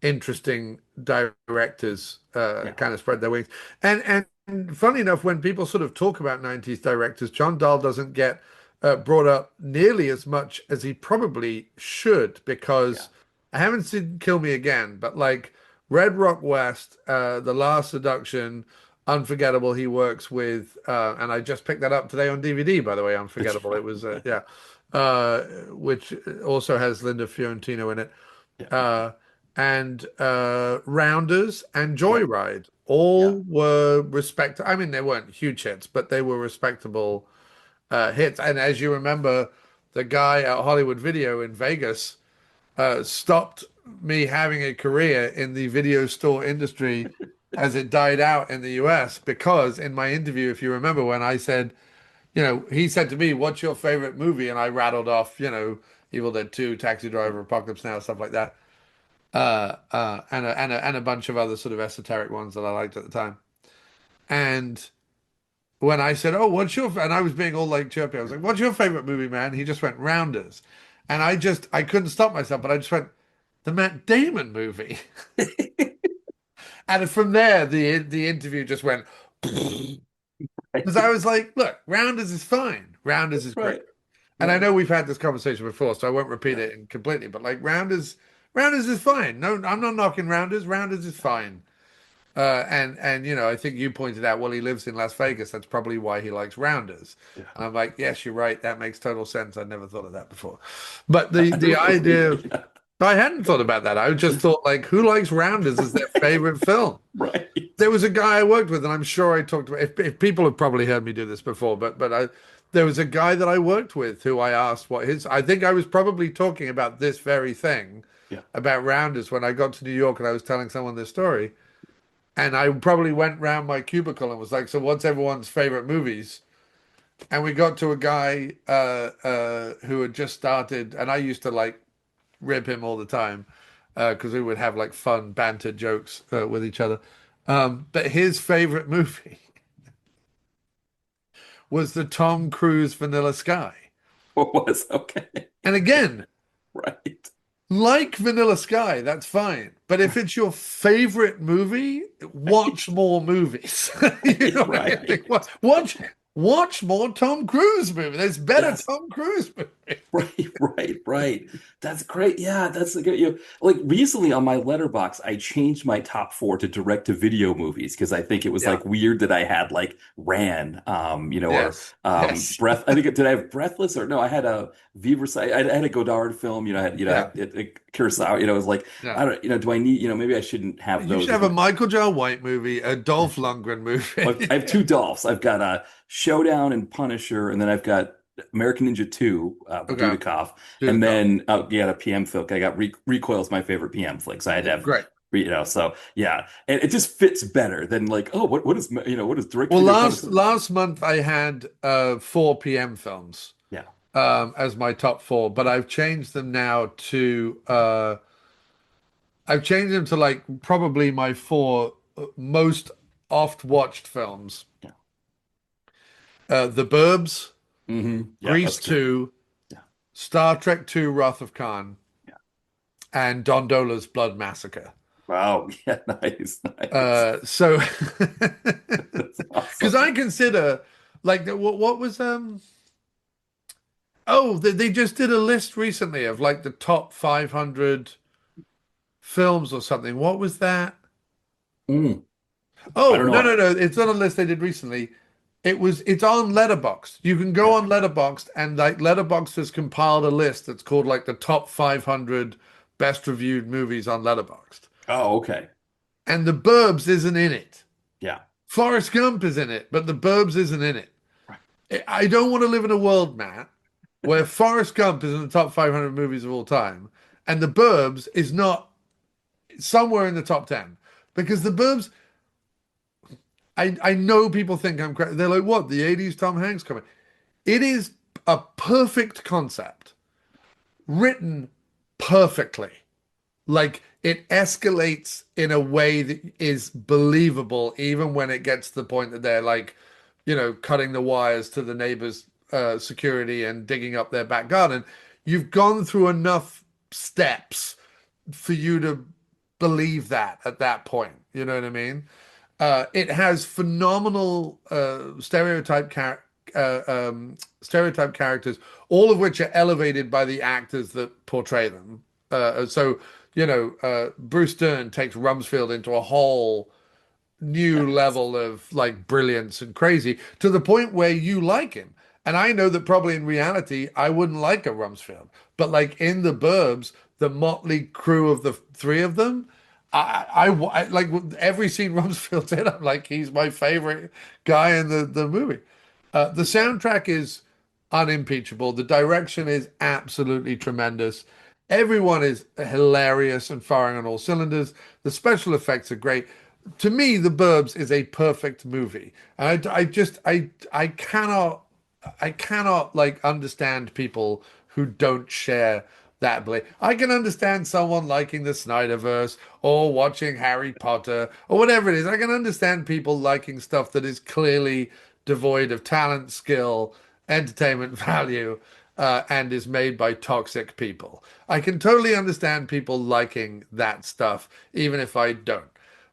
interesting directors yeah, kind of spread their wings. And funny enough, when people sort of talk about '90s directors, John Dahl doesn't get brought up nearly as much as he probably should, yeah. because I haven't seen Kill Me Again, but like Red Rock West, The Last Seduction, Unforgettable, he works with, and I just picked that up today on DVD, by the way, That's Unforgettable. right. It was, yeah, which also has Linda Fiorentino in it. Yeah, Uh, and Rounders and yeah, Joyride yeah. all were respect. I mean, they weren't huge hits, but they were respectable hits. And as you remember, the guy at Hollywood Video in Vegas stopped me having a career in the video store industry as it died out in the US, because in my interview, if you remember, when I said, he said to me, "What's your favorite movie?" And I rattled off, Evil Dead 2, Taxi Driver, Apocalypse Now, stuff like that, and a bunch of other sort of esoteric ones that I liked at the time. And when I said, "Oh, and I was being all like chirpy, I was like, "What's your favorite movie, man?" He just went Rounders, and I couldn't stop myself, but I just went, "The Matt Damon movie." And from there, the interview just went, because I was like, "Look, Rounders is fine. Rounders is great." Right, And I right. know we've had this conversation before, so I won't repeat Yeah. it completely. But like Rounders is fine. No, I'm not knocking Rounders. Rounders is fine. And I think you pointed out, well, he lives in Las Vegas. That's probably why he likes Rounders. Yeah. And I'm like, yes, you're right. That makes total sense. I'd never thought of that before. But the I the don't know. idea Yeah. I hadn't thought about that. I just thought like, who likes Rounders as their favorite film? Right. There was a guy I worked with, and I'm sure I talked about. If people have probably heard me do this before, there was a guy that I worked with who I asked what his. I think I was probably talking about this very thing, Yeah. about Rounders when I got to New York, and I was telling someone this story, and I probably went round my cubicle and was like, "So what's everyone's favorite movies?" And we got to a guy who had just started, and I used to like rib him all the time because we would have like fun banter jokes with each other. But his favorite movie was the Tom Cruise Vanilla Sky. What was okay. And again, Right. like Vanilla Sky, that's fine. But if it's your favorite movie, watch more movies. You know what I mean? Right. Watch more Tom Cruise movies. There's better Yes. Tom Cruise movies. Right, right, right. That's great. Yeah, that's a good. Like recently on my letterbox, I changed my top four to direct to video movies because I think it was Yeah. like weird that I had like Ran, or Yes. Yes. Breath. I think did I have Breathless or no? I had a Viva. I had a Godard film. I Yeah. had Kurosawa. It was like Yeah. I don't. Do I need? Maybe I shouldn't have You should those as have a my. Michael John White movie, a Dolph Lundgren I movie. have two Dolphs. I've got a Showdown and Punisher, and then I've got American Ninja 2 with Okay. Dudikoff, and Dudikoff. then yeah, a PM flick. I got Recoil's my favorite PM flick, so I had to have Great. so yeah, and it just fits better than like oh what is what is direct to Well, video last month I had 4 p.m. films yeah as my top four, but I've changed them now to I've changed them to like probably my four most oft watched films. yeah The Burbs, yeah Grease that's good 2, yeah Star Trek 2, Wrath of Khan, yeah and Don Dola's Blood Massacre. wow yeah nice So that's because awesome I consider like what was oh they just did a list recently of like the top 500 films or something. What was that? mm, I Oh, don't no, know no, no. It's not a list they did recently. It's on Letterboxd. You can go yeah on Letterboxd and like Letterboxd has compiled a list that's called like the top 500 best reviewed movies on Letterboxd. oh okay And The Burbs isn't in it. yeah Forrest Gump is in it, but The Burbs isn't in it. right I don't want to live in a world, Matt, where Forrest Gump is in the top 500 movies of all time and The Burbs is not somewhere in the top 10 because The Burbs I know people think I'm crazy. They're like, what? The 80s Tom Hanks coming. It is a perfect concept, written perfectly. Like it escalates in a way that is believable, even when it gets to the point that they're like, cutting the wires to the neighbor's security and digging up their back garden. You've gone through enough steps for you to believe that at that point. You know what I mean? It has phenomenal stereotype characters, all of which are elevated by the actors that portray them. Bruce Dern takes Rumsfeld into a whole new yes level of like brilliance and crazy to the point where you like him. And I know that probably in reality, I wouldn't like a Rumsfeld, but like in the Burbs, the motley crew of the three of them, I like every scene Rumsfeld's in. I'm like, he's my favorite guy in the movie. The soundtrack is unimpeachable. The direction is absolutely tremendous. Everyone is hilarious and firing on all cylinders. The special effects are great. To me, The Burbs is a perfect movie. And I cannot like understand people who don't share that belief. I can understand someone liking the Snyderverse or watching Harry Potter or whatever it is. I can understand people liking stuff that is clearly devoid of talent, skill, entertainment value, and is made by toxic people. I can totally understand people liking that stuff, even if I don't.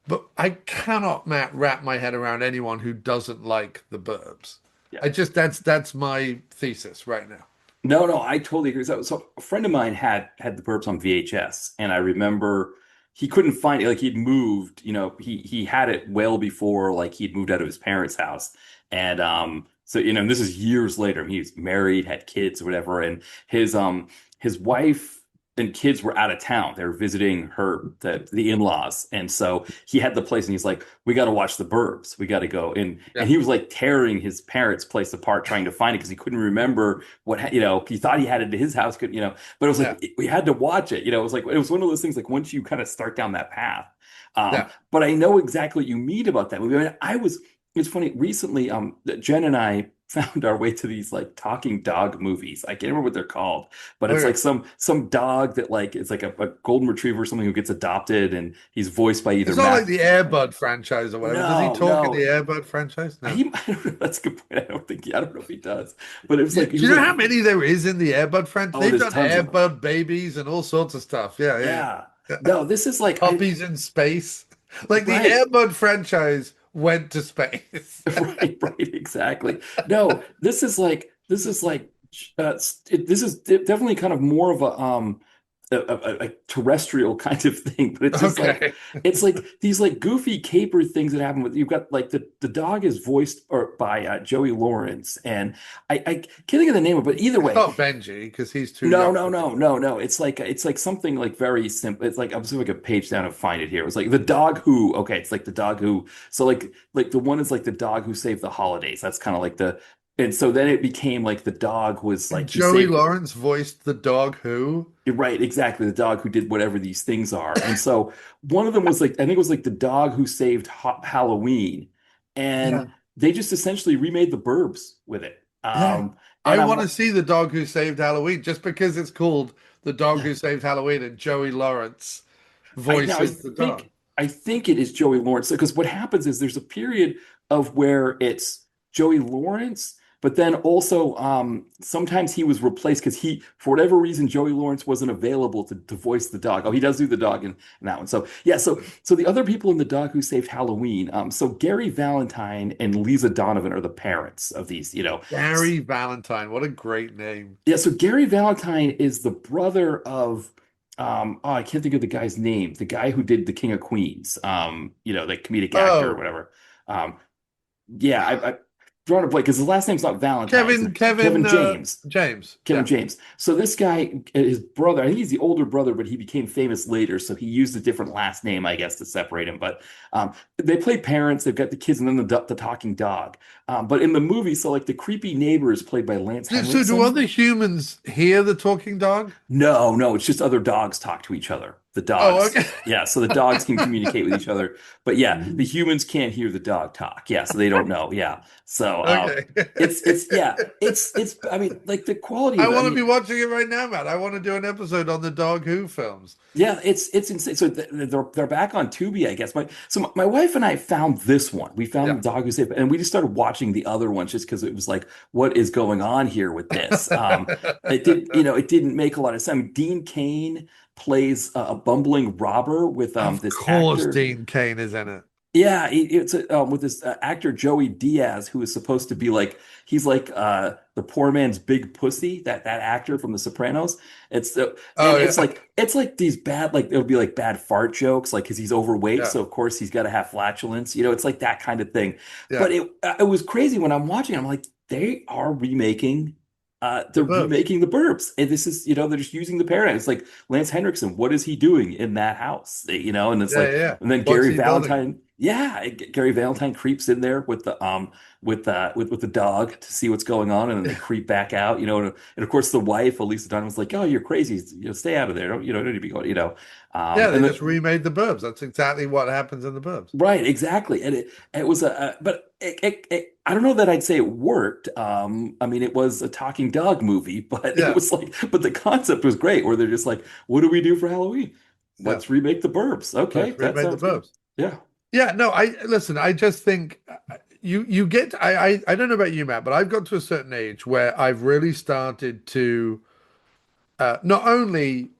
But I cannot, Matt, wrap my head around anyone who doesn't like the Burbs. yeah That's my thesis right now. No, I totally agree. So a friend of mine had the Burbs on VHS, and I remember he couldn't find it. Like he'd moved, he had it well before like he'd moved out of his parents' house, and so and this is years later. He was married, had kids, or whatever, and his wife. and kids were out of town. They were visiting the in-laws. And so he had the place and he's like, we got to watch the Burbs. We got to go. And Yeah. he was like tearing his parents' place apart trying to find it because he couldn't remember he thought he had it at his house, but it was Yeah. like we had to watch it. It was like it was one of those things like once you kind of start down that path. Yeah. But I know exactly what you mean about that movie. I mean, it's funny, recently, Jen and I found our way to these like talking dog movies. I can't remember what they're called, but it's like Okay. some dog that like it's like a golden retriever or something who gets adopted and he's voiced by either It's not like Matt. the Airbud franchise or whatever. Does he No, talk in the no. Airbud franchise? No. I don't know. That's a good point. I don't know if he does. But it was Do like he you was know like, how many there is in the Airbud franchise? oh, They've there's done tons of them. Airbud babies and all sorts of stuff. Yeah, yeah, Yeah. yeah. No, this is like I Puppies in space. Like the right. Airbud franchise went to space. Right, right, exactly. No, this is definitely kind of more of a terrestrial kind of thing, but it's just like Okay. it's like these like goofy caper things that happen with you've got like the dog is voiced by Joey Lawrence, and I can't think of the name of it, but either It's way, not Benji because he's too no, young no, for no, Benji. no, no. It's like something like very simple. It's like I'm seeing like a page down to find it here. It was like the dog who. Okay, it's like the dog who. So like the one is like the dog who saved the holidays. That's kind of like the. And so then it became like the dog was And like he Joey saved. Lawrence voiced the dog who? Right, exactly. The dog who did whatever these things are. And so one of them was like I think it was like the dog who saved Halloween, Yeah. and they just essentially remade the Burbs with it. Yeah. I And I'm want to see the dog who saved Halloween just because it's called the dog yeah. who saved Halloween and Joey Lawrence Now voices the dog. I think it is Joey Lawrence because what happens is there's a period of where it's Joey Lawrence, but then also sometimes he was replaced because he for whatever reason Joey Lawrence wasn't available to voice the dog. Oh, he does do the dog in that one. So yeah, so the other people in the Dog Who Saved Halloween, so Gary Valentine and Lisa Donovan are the parents of these, Gary Valentine. What a great name. yeah, so Gary Valentine is the brother of oh, I can't think of the guy's name. The guy who did The King of Queens. The comedic actor or Oh, whatever. Um, yeah, I've drawn a blank because his last name's not Valentine. It's Kevin, Kevin, Kevin James. James. Kevin Yeah. James. So this guy, his brother, I think he's the older brother, but he became famous later. So he used a different last name, I guess, to separate him. But they play parents. They've got the kids and then the talking dog. But in the movie, so like the creepy neighbor is played by Lance So do Henriksen. other humans hear the talking dog? No, no, it's just other dogs talk to each other. The Oh, dogs. okay. Yeah, so the dogs can communicate with each other. But yeah, the humans can't hear the dog talk. Yeah, so they don't know. Yeah. So Okay. it's I mean, like the quality I of it, I want to mean, be watching it right now, Matt. I want to do an episode on the Dog Who films. yeah, it's insane. So they're back on Tubi, I guess. My wife and I found this one. We found Yeah. the Dog Who Saved, and we just started watching the other ones just because it was like, what is going on here with this? It didn't make a lot of sense. I mean, Dean Cain plays a bumbling robber with Of this course, actor. Dean Cain is in it. Yeah, it's with this actor Joey Diaz, who is supposed to be like he's like the poor man's big pussy. That actor from The Sopranos. And Oh yeah, it's like these bad like it'll be like bad fart jokes like because he's overweight, yeah, so of course he's got to have flatulence. It's like that kind of thing. yeah. But it was crazy when I'm watching. I'm like they are remaking. The They're Burbs. remaking the Burbs, and this is they're just using the paradigm. It's like Lance Henriksen, what is he doing in that house? And it's Yeah, like yeah, yeah. and then What's Gary he building? Valentine. Yeah, Gary Valentine creeps in there with the with the dog to see what's going on, and then they creep back out. And of course the wife, Elisa Donovan's like, "Oh, you're crazy. Stay out of there. Don't need to be going." Yeah, they And just then remade the Burbs. That's exactly what happens in the Burbs. right, exactly, and it was but I don't know that I'd say it worked. I mean, it was a talking dog movie, but it Yeah, was like, but the concept was great, where they're just like, "What do we do for Halloween? yeah. Let's remake the Burbs." Okay, Let's that remade the sounds good. Burbs. Yeah. Yeah, no, I listen. I just think you get. I don't know about you, Matt, but I've got to a certain age where I've really started to not only,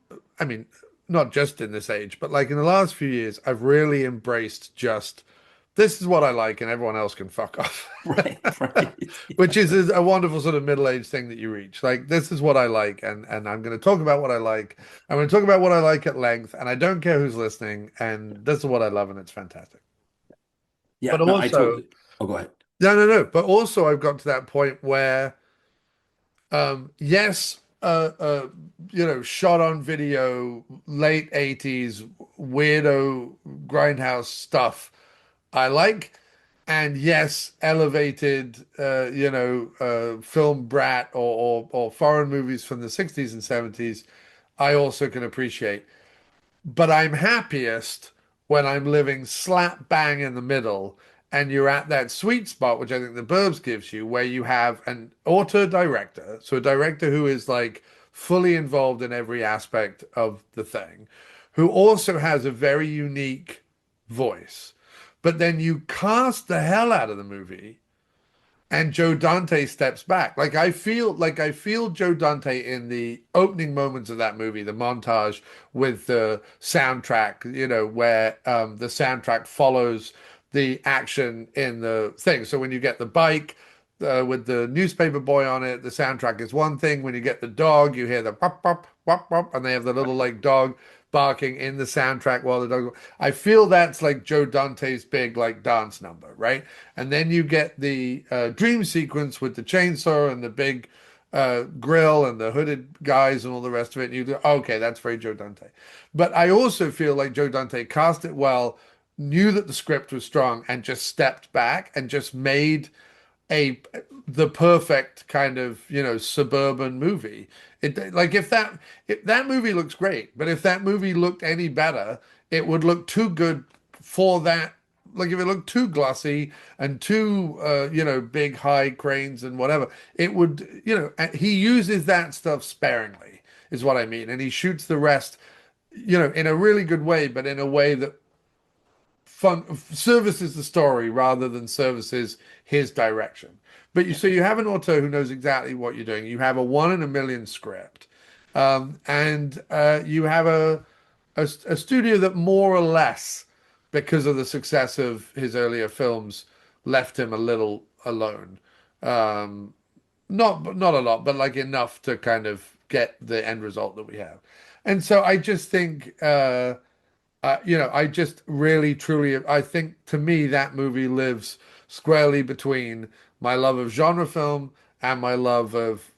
I mean, not just in this age, but like in the last few years, I've really embraced just this is what I like, and everyone else can fuck off. Right, right. Which is a wonderful sort of middle-aged thing that you reach. Like, this is what I like, and I'm going to talk about what I like. I'm going to talk about what I like at length, and I don't care who's listening, and this is what I love, and it's fantastic. Yeah, But no, I also, totally. Oh, go ahead. no, no, no. But also, I've got to that point where, yes. shot on video, late 80s weirdo grindhouse stuff I like. And yes, elevated, film brat or foreign movies from the 60s and 70s, I also can appreciate. But I'm happiest when I'm living slap bang in the middle and you're at that sweet spot, which I think The Burbs gives you, where you have an auteur director, so a director who is like fully involved in every aspect of the thing, who also has a very unique voice. But then you cast the hell out of the movie and Joe Dante steps back. Like I feel Joe Dante in the opening moments of that movie, the montage with the soundtrack, where the soundtrack follows the action in the thing. So when you get the bike with the newspaper boy on it, the soundtrack is one thing. When you get the dog, you hear the pop pop pop pop, and they have the little like dog barking in the soundtrack while the dog. I feel that's like Joe Dante's big like dance number, right? And then you get the dream sequence with the chainsaw and the big grill and the hooded guys and all the rest of it. And you go, okay, that's very Joe Dante. But I also feel like Joe Dante cast it well, knew that the script was strong, and just stepped back and just made a the perfect kind of suburban movie. It like if that movie looks great, but if that movie looked any better, it would look too good for that. Like if it looked too glossy and too big high cranes and whatever, it would he uses that stuff sparingly is what I mean, and he shoots the rest in a really good way, but in a way that fun services the story rather than services his direction. But so you have an author who knows exactly what you're doing. You have a one in a million script, and you have a studio that more or less, because of the success of his earlier films, left him a little alone. Not a lot, but like enough to kind of get the end result that we have. And so I just think. I just really, truly, I think to me that movie lives squarely between my love of genre film and my love of,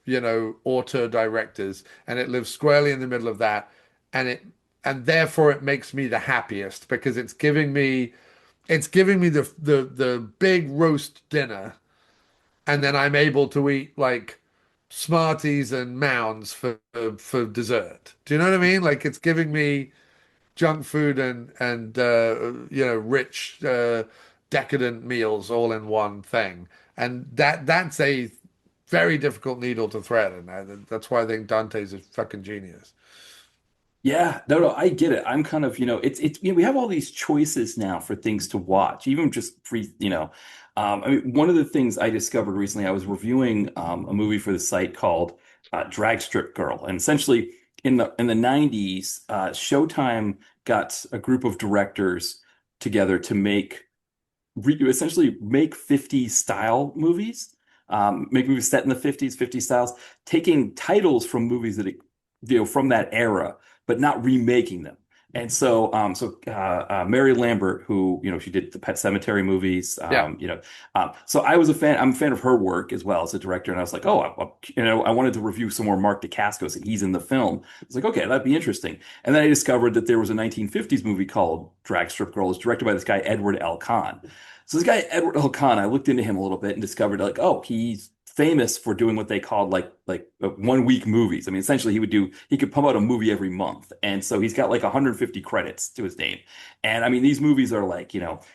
auteur directors, and it lives squarely in the middle of that, and therefore it makes me the happiest because it's giving me the big roast dinner, and then I'm able to eat like Smarties and Mounds for dessert. Do you know what I mean? Like it's giving me junk food and rich decadent meals all in one thing, and that's a very difficult needle to thread, and that's why I think Dante's a fucking genius. Yeah, no, I get it. I'm kind of, we have all these choices now for things to watch, even just I mean, one of the things I discovered recently, I was reviewing a movie for the site called Drag Strip Girl, and essentially in the 90s, Showtime got a group of directors together to essentially make 50s style movies, make movies set in the 50s styles, taking titles from movies from that era, but not remaking them. And so Mary Lambert, who she did the Pet Cemetery movies, Yeah. so I was a fan. I'm a fan of her work as well as a director, and I was like, oh, I wanted to review some more Mark Dacascos, and he's in the film. I was like, okay, that'd be interesting. And then I discovered that there was a 1950s movie called Drag Strip Girl. It's directed by this guy Edward L. Kahn. So this guy Edward L. Kahn, I looked into him a little bit and discovered like, oh, he's famous for doing what they called like 1 week movies. I mean, essentially he could pump out a movie every month. And so he's got like 150 credits to his name. And I mean, these movies are like,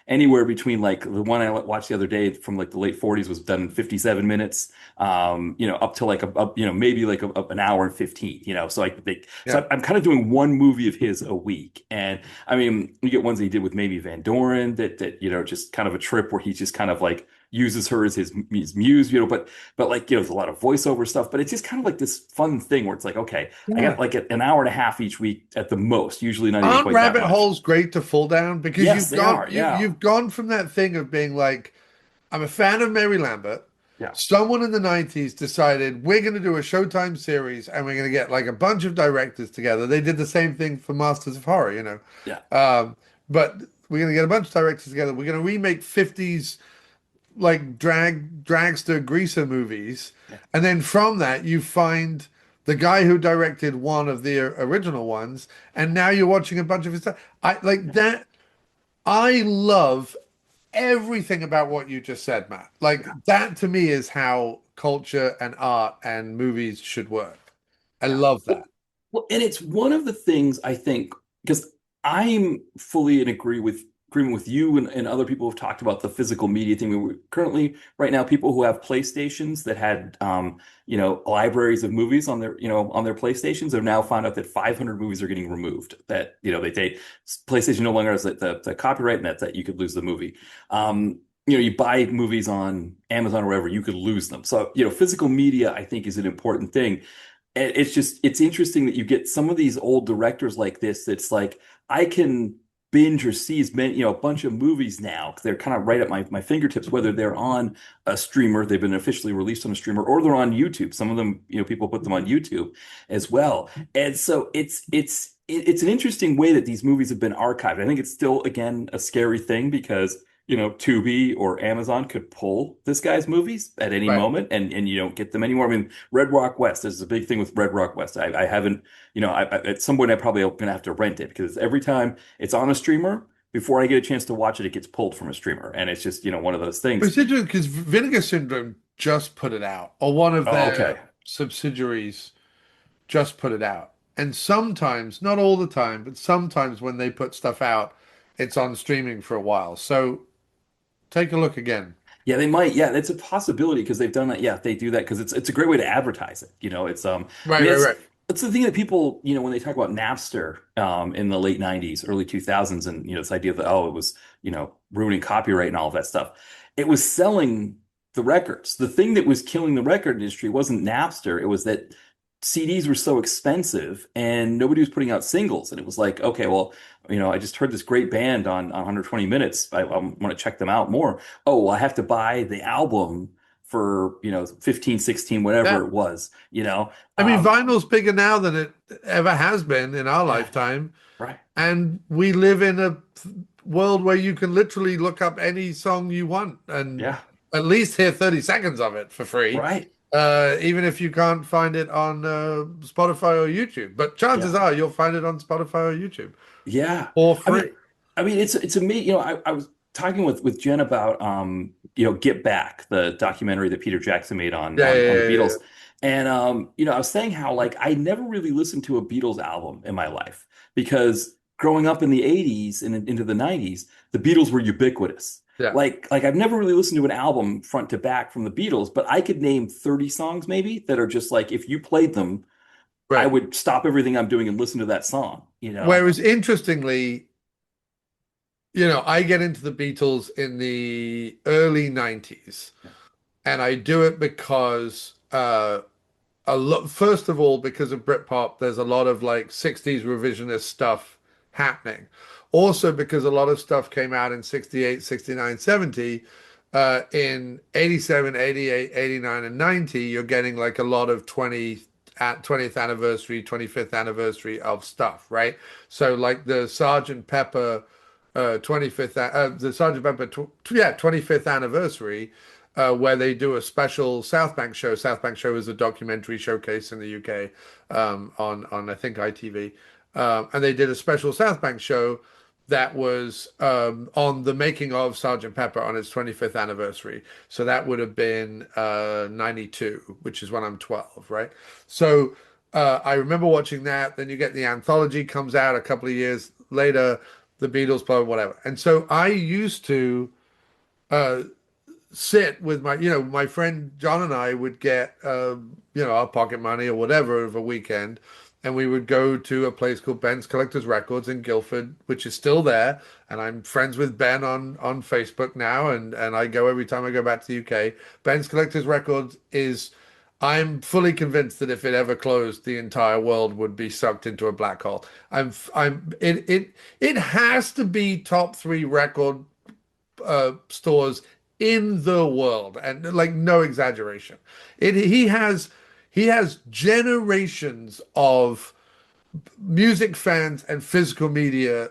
anywhere between like the one I watched the other day from like the late 40s was done in 57 minutes, up to like maybe like an hour and 15, so Yeah. I'm kind of doing one movie of his a week. And I mean, you get ones that he did with maybe Van Doren that just kind of a trip where he's just kind of like uses her as his muse, but like, there's a lot of voiceover stuff, but it's just kind of like this fun thing where it's like, okay, I got Yeah. like an hour and a half each week at the most, usually not even Aren't quite that rabbit much. holes great to fall down? Because Yes, you've they gone are. you Yeah. you've gone from that thing of being like, I'm a fan of Mary Lambert. Yeah. Someone in the 90s decided we're going to do a Showtime series and we're going to get like a bunch of directors together. They did the same thing for Masters of Horror. Yeah. But we're going to get a bunch of directors together. We're going to remake 50s like dragster greaser movies. Yeah. And then from that, you find the guy who directed one of the original ones, and now you're watching a bunch of his stuff. I like that. I love everything about what you just said, Matt. Like that to me is how culture and art and movies should work. I Yeah. love Well, that. well, and it's one of the things I think because I'm fully in agreement with you and other people who've talked about the physical media thing. We currently right now people who have PlayStations that had libraries of movies on their on their PlayStations have now found out that 500 movies are getting removed. That they PlayStation no longer has the copyright and that you could lose the movie. You buy movies on Amazon or wherever, you could lose them. So, physical media, I think, is an important thing. And it's interesting that you get some of these old directors like this. That's like I can binge or see as many, a bunch of movies now because they're kind of right at my fingertips, whether they're on a streamer, they've been officially released on a streamer, or they're on YouTube. Some of them, people put them on YouTube as well. And so it's an interesting way that these movies have been archived. I think it's still, again, a scary thing because Tubi or Amazon could pull this guy's movies at any Right. moment and you don't get them anymore. I mean, Red Rock West, there's a big thing with Red Rock West. I haven't, at some point I probably gonna have to rent it because every time it's on a streamer, before I get a chance to watch it, it gets pulled from a streamer. And it's just, one of those But things. it's interesting because Vinegar Syndrome just put it out, or one of Oh, their okay. subsidiaries just put it out. And sometimes, not all the time, but sometimes when they put stuff out, it's on streaming for a while. So take a look again. Yeah, they might. Yeah, it's a possibility because they've done that. Yeah, they do that because it's a great way to advertise it. I Right, mean, right, right. it's the thing that people, when they talk about Napster in the late 90s, early 2000s, and this idea that it was, ruining copyright and all of that stuff. It was selling the records. The thing that was killing the record industry wasn't Napster. It was that CDs were so expensive and nobody was putting out singles. And it was like, okay, well, I just heard this great band on 120 Minutes. I want to check them out more. Oh, well, I have to buy the album for, 15, 16, Yeah. whatever it was, you know? I mean, Um, vinyl's bigger now than it ever has been in our yeah, lifetime. right. And we live in a world where you can literally look up any song you want and Yeah, at least hear 30 seconds of it for free, right. even if you can't find it on Spotify or YouTube. But chances Yeah. are you'll find it on Spotify or YouTube Yeah. for I mean, free. it's a me, I was talking with Jen about Get Back, the documentary that Peter Jackson made on Yeah, on the yeah, yeah, Beatles. And I was saying how like I never really listened to a Beatles album in my life because growing up in the 80s and into the 90s, the Beatles were ubiquitous. yeah. Like I've never really listened to an album front to back from the Beatles, but I could name 30 songs maybe that are just like if you played them, I Right. would stop everything I'm doing and listen to that song. Whereas interestingly, I get into the Beatles in the early 90s, and I do it because a lot, first of all, because of Britpop, there's a lot of like 60s revisionist stuff happening. Also, because a lot of stuff came out in 68, 69, 70. In 87, 88, 89, and 90, you're getting like a lot of 20th anniversary, 25th anniversary of stuff, right? So, like the Sergeant Pepper 25th, the Sergeant Pepper, 25th anniversary where they do a special South Bank show. South Bank show is a documentary showcase in the UK on I think ITV, and they did a special South Bank show that was on the making of Sergeant Pepper on its 25th anniversary. So that would have been 92, which is when I'm 12, right? So I remember watching that. Then you get the anthology comes out a couple of years later, the Beatles, blah, whatever. And so I used to uh, sit with my friend Jon and I would get, our pocket money or whatever of a weekend, and we would go to a place called Ben's Collectors Records in Guildford, which is still there. And I'm friends with Ben on Facebook now, and I go every time I go back to the UK. Ben's Collectors Records is. I'm fully convinced that if it ever closed, the entire world would be sucked into a black hole. It has to be top three record stores in the world, and like no exaggeration. He has generations of music fans and physical media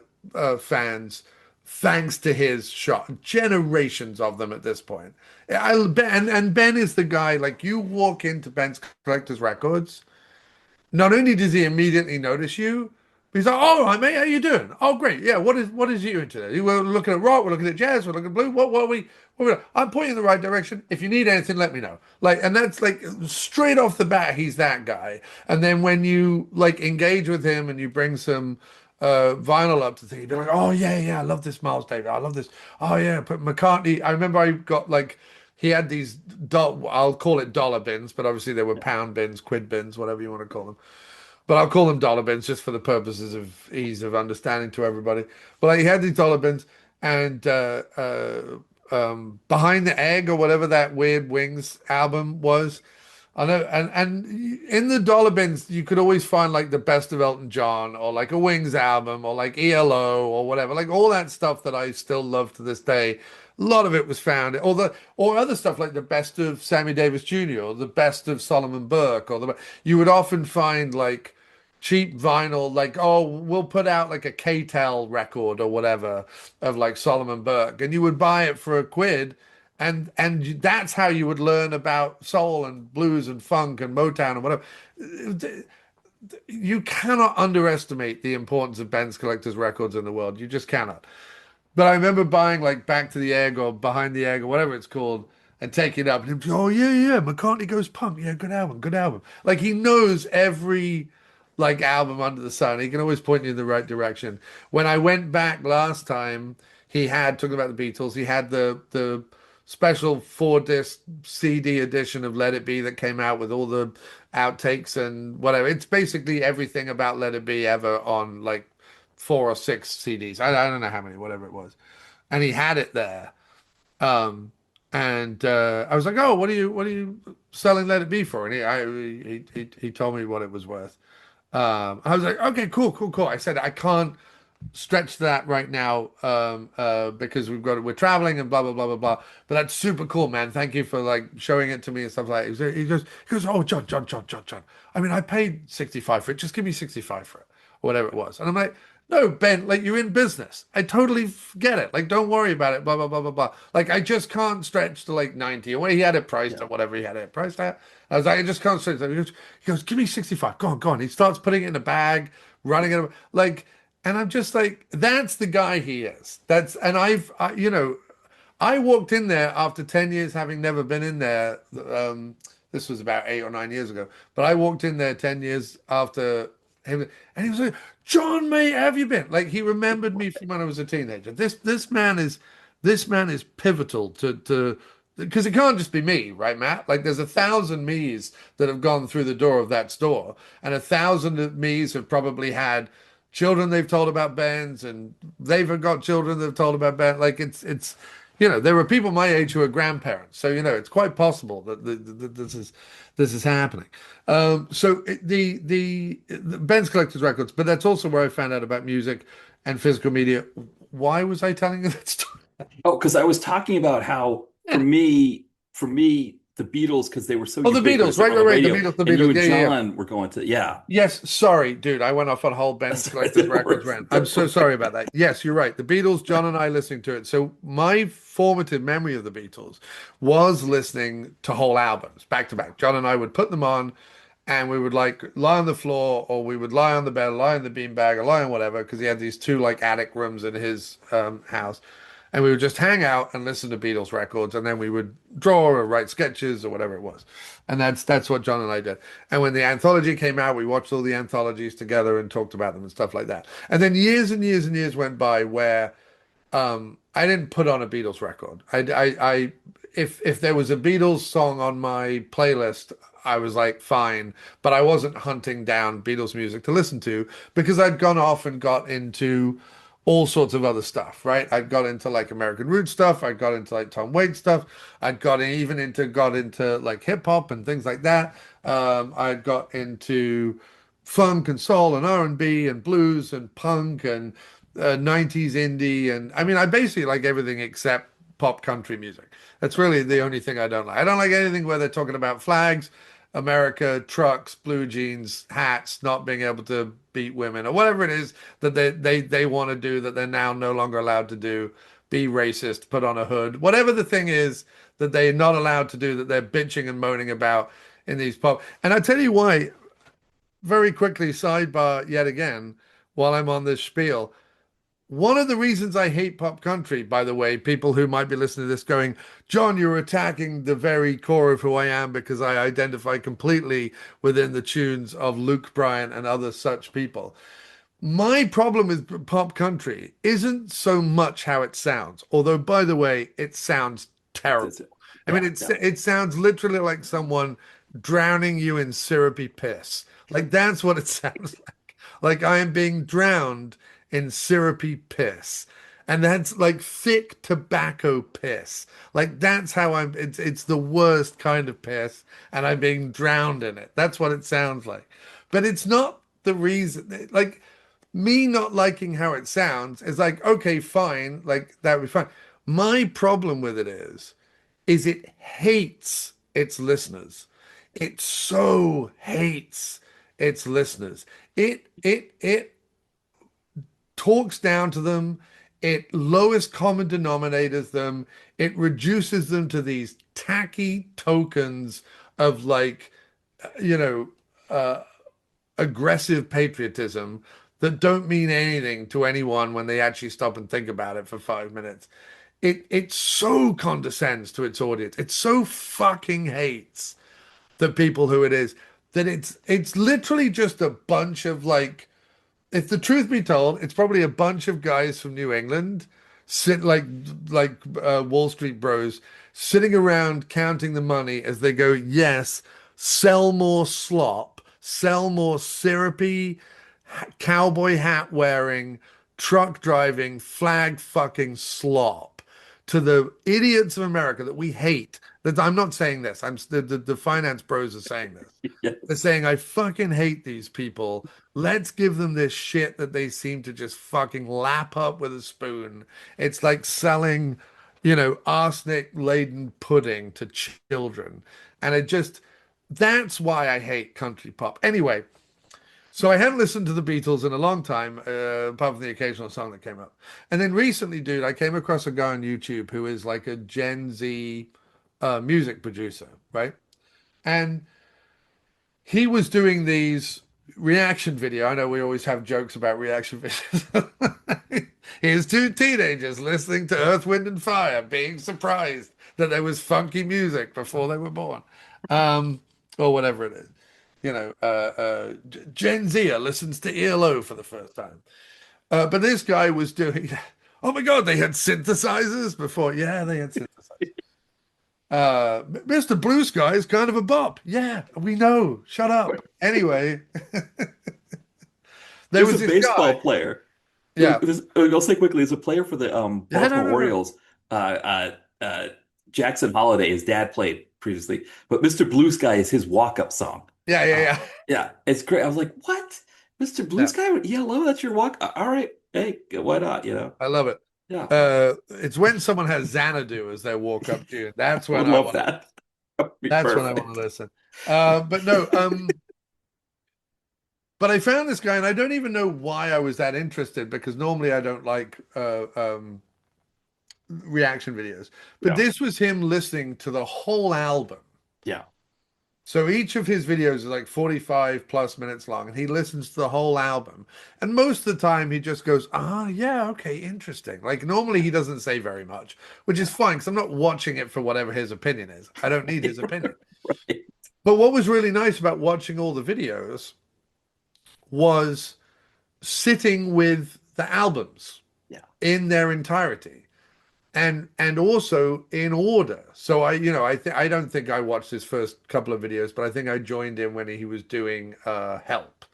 fans thanks to his shot. Generations of them at this point. Ben is the guy, like you walk into Ben's Collectors Records, not only does he immediately notice you, but he's like, "All right, mate, how you doing? Oh, great. Yeah, what is you into? We're looking at rock, we're looking at jazz, we're looking at blue. What are we? I'm pointing in the right direction. If you need anything, let me know." Like, and that's like straight off the bat, he's that guy. And then when you like engage with him and you bring some vinyl up to thing, you'd be like, "Oh yeah, yeah, I love this Miles Davis. I love this. Oh yeah, but McCartney. I remember I got like." He had these, I'll call it dollar bins, but obviously they were pound bins, quid bins, whatever you want to call them. But I'll call them dollar bins just for the purposes of ease of understanding to everybody. But like, he had these dollar bins, and Behind the Egg or whatever that Weird Wings album was. I know, and in the dollar bins, you could always find like the best of Elton John, or like a Wings album, or like ELO, or whatever, like all that stuff that I still love to this day. A lot of it was found, or other stuff like the best of Sammy Davis Jr. or the best of Solomon Burke, you would often find like cheap vinyl, like, oh, we'll put out like a K-Tel record or whatever of like Solomon Burke, and you would buy it for a quid, and that's how you would learn about soul and blues and funk and Motown and whatever. You cannot underestimate the importance of Ben's Collector's Records in the world. You just cannot. But I remember buying like Back to the Egg or Behind the Egg or whatever it's called, and taking it up and he'd be, oh yeah, yeah, McCartney Goes Punk. Yeah, good album, good album. Like, he knows every like album under the sun. He can always point you in the right direction. When I went back last time, he had, talking about the Beatles, he had the special 4 disc CD edition of Let It Be that came out with all the outtakes and whatever. It's basically everything about Let It Be ever on like 4 or 6 CDs. I don't know how many, whatever it was. And he had it there. Um, and I was like, "Oh, what are you selling Let It Be for?" And he told me what it was worth. I was like, "Okay, cool, cool, cool." I said, "I can't stretch that right now because we're traveling and blah blah blah blah blah." But that's super cool, man. Thank you for like showing it to me and stuff like that. He goes, "Oh, John. I mean, I paid 65 for it. Just give me 65 for it, or whatever it was." And I'm like, "No, Ben, like, you're in business. I totally get it. Like, don't worry about it. Blah blah blah blah blah. Like, I just can't stretch to like 90 or when he had it priced Yeah. at whatever he had it priced at." I was like, "I just can't stretch." He goes, "Give me 65. Go on, go on." He starts putting it in a bag, running it like. And I'm just like, that's the guy he is. I walked in there after 10 years having never been in there. This was about 8 or 9 years ago. But I walked in there 10 years after him, and he was like, "John, mate, how have you been?" Like, he remembered me from when I was a teenager. This man is pivotal to because it can't just be me, right, Matt? Like, there's 1,000 me's that have gone through the door of that store, and 1,000 of me's have probably had children they've told about bands, and they've got children they've told about bands. Like, there were people my age who are grandparents, so it's quite possible that this is happening. The Ben's Collector's Records, but that's also where I found out about music and physical media. Why was I telling you that story? Oh, because I was talking about how for me, the Beatles, because they were so Oh, the Beatles, ubiquitous, like right, on right, the right. The radio, Beatles, the and you Beatles. and Yeah, yeah, yeah. John were going to, yeah. Yes, sorry, dude. I went off on a whole Ben's That's right. Collector's Records rant. I'm so sorry about that. Yes, you're right. The Beatles, John and I listening to it. So my formative memory of the Beatles was listening to whole albums back to back. John and I would put them on, and we would like lie on the floor, or we would lie on the bed, lie on the beanbag, or lie on whatever, because he had these two like attic rooms in his house. And we would just hang out and listen to Beatles records, and then we would draw or write sketches or whatever it was. And that's what John and I did. And when the anthology came out, we watched all the anthologies together and talked about them and stuff like that. And then years and years and years went by where I didn't put on a Beatles record. If there was a Beatles song on my playlist, I was like, fine, but I wasn't hunting down Beatles music to listen to because I'd gone off and got into all sorts of other stuff, right? I'd got into like American Root stuff. I got into like Tom Waits stuff. Got into like hip hop and things like that. I got into funk and soul and R&B and blues and punk and 90s indie. And I mean, I basically like everything except pop country music. That's really the only thing I don't like. I don't like anything where they're talking about flags, America, trucks, blue jeans, hats, not being able to beat women, or whatever it is that they want to do that they're now no longer allowed to do. Be racist, put on a hood, whatever the thing is that they're not allowed to do that they're bitching and moaning about in these pop. And I tell you why. very quickly, sidebar yet again, while I'm on this spiel. One of the reasons I hate pop country, by the way, people who might be listening to this going, John, you're attacking the very core of who I am because I identify completely within the tunes of Luke Bryan and other such people. My problem with pop country isn't so much how it sounds, although, by the way, it sounds It's- terrible. I mean, Yeah, yeah. it sounds literally like someone drowning you in syrupy piss. Like that's what it sounds like. Like I am being drowned in syrupy piss. And that's like thick tobacco piss. Like that's how it's the worst kind of piss, and I'm being drowned in it. That's what it sounds like. But it's not the reason like me not liking how it sounds is like, okay, fine, like that would be fine. My problem with it is it hates its listeners. It so hates its listeners. It talks down to them. It lowest common denominators them. It reduces them to these tacky tokens of like, you know, aggressive patriotism that don't mean anything to anyone when they actually stop and think about it for 5 minutes. It so condescends to its audience. It so fucking hates the people who it is that it's literally just a bunch of like, if the truth be told, it's probably a bunch of guys from New England sit like Wall Street bros sitting around counting the money as they go, yes, sell more slop, sell more syrupy cowboy hat wearing, truck driving, flag fucking slop to the idiots of America that we hate. That I'm not saying this. The finance bros are saying this. Yeah. They're saying I fucking hate these people. Let's give them this shit that they seem to just fucking lap up with a spoon. It's like selling, arsenic laden pudding to children. And that's why I hate country pop. Anyway, so I hadn't listened to the Beatles in a long time, apart from the occasional song that came up. And then recently, dude, I came across a guy on YouTube who is like a Gen Z music producer, right? And he was doing these reaction video. I know we always have jokes about reaction videos. Here's two teenagers listening to Earth, Wind, and Fire, being surprised that there was funky music before they were born, or whatever it is. Gen Zer listens to ELO for the first time. But this guy was doing, oh my God, they had synthesizers before. Yeah, they had synthesizers. Mr. Blue Sky is kind of a bop. Yeah, we know. Shut up. Anyway, there There's was a this guy. baseball player. Yeah. I'll say quickly, there's a player for the Yeah, no, Baltimore no, no. Orioles, uh, Jackson Holiday. His dad played previously, but Mr. Blue Sky is his walk-up song. Yeah, yeah, Uh, yeah. yeah, it's great. I was like, what? Mr. Blue Yeah, Sky? Yellow, that's your walk? All right. Hey, why not? I love it. Yeah, It's when someone has Xanadu as their walk-up tune. I would love that. That would be That's when I want to perfect. listen. But no, but I found this guy, and I don't even know why I was that interested because normally I don't like reaction videos. But Yeah, this was him listening to the whole album. yeah, So each of his videos is like 45 plus minutes long, and he listens to the whole album. And most of the time he just goes, ah, yeah, okay, interesting. Like normally he doesn't say very much, which is yeah. fine because I'm not watching it for whatever his opinion is. I don't need his opinion. Right. But what was really nice about watching all the videos was sitting with the albums Yeah, in their entirety and also in order. So I don't think I watched his first couple of videos, but I think I joined in when he was doing Help.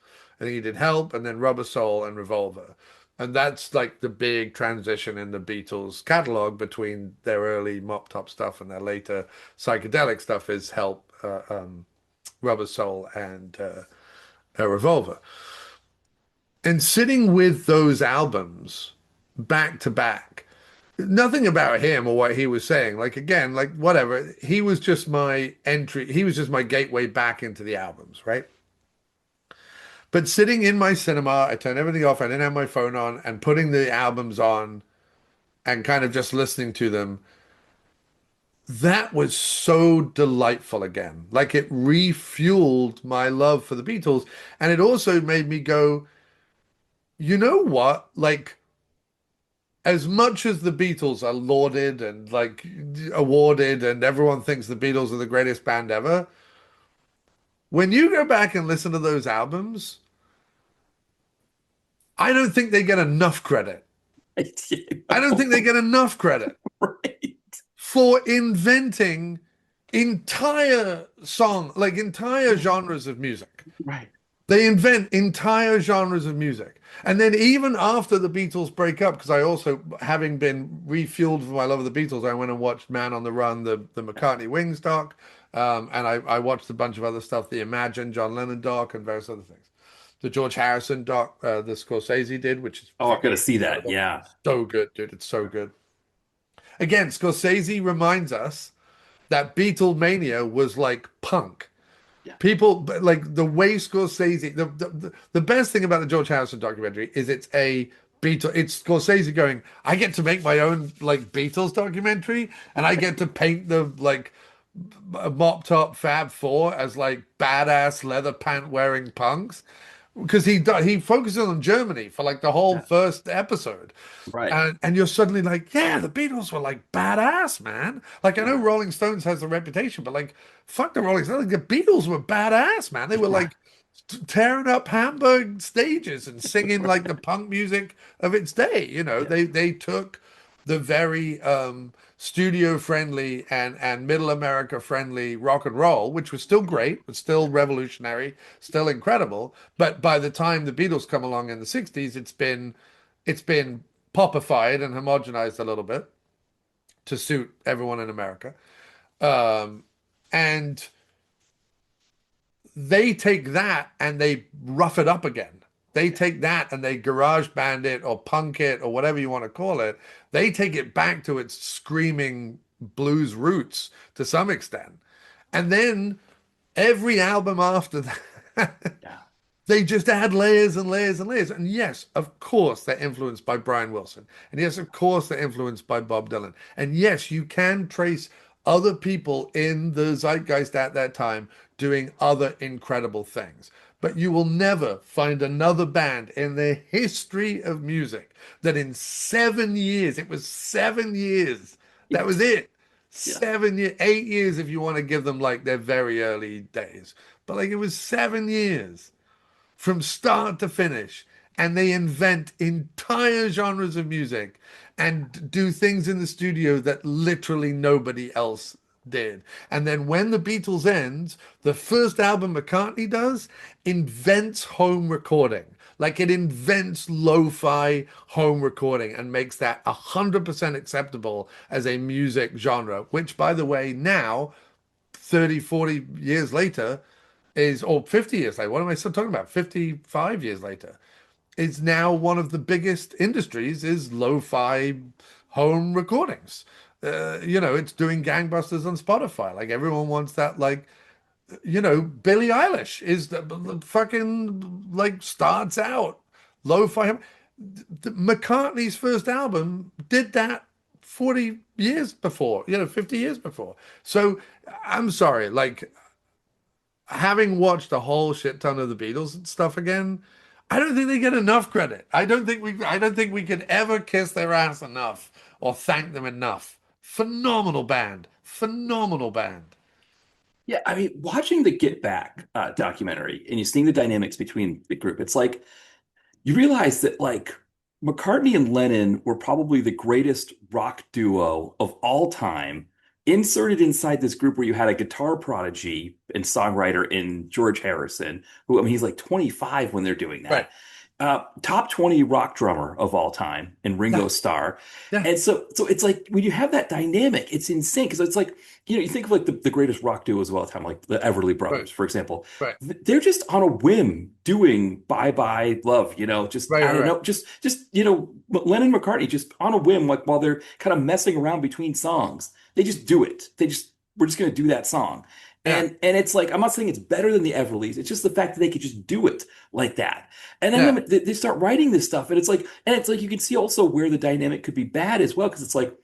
I think he did Help and then Rubber Soul and Revolver. And that's like the big transition in the Beatles catalog between their early mop top stuff and their later psychedelic stuff is Help, Rubber Soul, and Revolver. And sitting with those albums back to back, nothing about him or what he was saying. Like again, like whatever. He was just my entry. He was just my gateway back into the albums, right? But sitting in my cinema, I turned everything off. I didn't have my phone on, and putting the albums on and kind of just listening to them. that was so delightful again. Like it refueled my love for the Beatles. And it also made me go, you know what? Like, as much as the Beatles are lauded and like awarded, and everyone thinks the Beatles are the greatest band ever, when you go back and listen to those albums, I don't think they get enough credit. I don't think they get enough credit Right. for inventing entire genres of music. Right. They invent entire genres of music. And then even after the Beatles break up, because I also, having been refueled for my love of the Beatles, I went and watched Man on the Run, the McCartney Wings doc, and I watched a bunch of other stuff, the Imagine John Lennon doc, and various other things. The George Harrison doc, the Scorsese did, which is Oh, I've got to see that. incredible. Yeah. So good, dude. It's so good. Again, Scorsese reminds us that Beatlemania was like punk. Yeah. People like the way Scorsese. The best thing about the George Harrison documentary is it's Scorsese going, I get to make my own like Beatles documentary, and I get to paint the like mop top Fab Four as like badass leather pant wearing punks, because he focuses on Germany for like the whole Yeah. first episode. Right. And you're suddenly like, yeah, the Beatles were like badass, man. Like I know Rolling Stones has a reputation, but like fuck the Rolling Stones. Like, the Beatles were badass, man. They were Yeah. like tearing up Hamburg stages and singing like the punk music of its day. You know, Yeah. they took the very studio friendly and middle America friendly rock and roll, which was still great, was still revolutionary, still incredible. But by the time the Beatles come along in the 60s, it's been popified and homogenized a little bit to suit everyone in America. Um, and they take that and they rough it up again. They take that and they garage band it or punk it or whatever you want to call it. They take it back to its screaming blues roots to some extent. And then every album after that, Yeah. they just add layers and layers and layers. And yes, of course, they're influenced by Brian Wilson. And yes, of course, they're influenced by Bob Dylan. And yes, you can trace other people in the zeitgeist at that time doing other incredible things. But you will never find another band in the history of music that in 7 years, it was 7 years, that was it. Yeah. 7 years, 8 years if you want to give them like their very early days. But like it was 7 years from start to finish, and they invent entire genres of music and do things in the studio that literally nobody else did. And then when the Beatles ends, the first album McCartney does invents home recording. Like it invents lo-fi home recording and makes that 100% acceptable as a music genre, which by the way, now 30, 40 years later or 50 years later, what am I still talking about? 55 years later, is now one of the biggest industries is lo-fi home recordings. It's doing gangbusters on Spotify. Like everyone wants that. Like, Billie Eilish is the fucking like starts out lo-fi. McCartney's first album did that 40 years before, 50 years before. So I'm sorry, like having watched a whole shit ton of the Beatles and stuff again, I don't think they get enough credit. I don't think we could ever kiss their ass enough or thank them enough. Phenomenal band. Phenomenal band. Yeah, I mean, watching the Get Back documentary and you seeing the dynamics between the group, it's like you realize that like McCartney and Lennon were probably the greatest rock duo of all time, inserted inside this group where you had a guitar prodigy and songwriter in George Harrison, who I mean he's like 25 when they're doing Right. that. Top 20 rock drummer of all time in Yeah. Ringo Starr. Yeah. And so it's like when you have that dynamic, it's insane. Because it's like, you think of like the greatest rock duos of all time, like the Everly Right. Brothers, for example. Right. They're just on a whim doing Bye Bye Love, just Right. I Right. don't Right. know, just Lennon and McCartney just on a whim, like while they're kind of messing around between songs, they just do it. We're just gonna do that song. Yeah. And it's like I'm not saying it's better than the Everlys. It's just the fact that they could just do it like that. And Yeah. then they start writing this stuff, and it's like you can see also where the dynamic could be bad as well, because it's like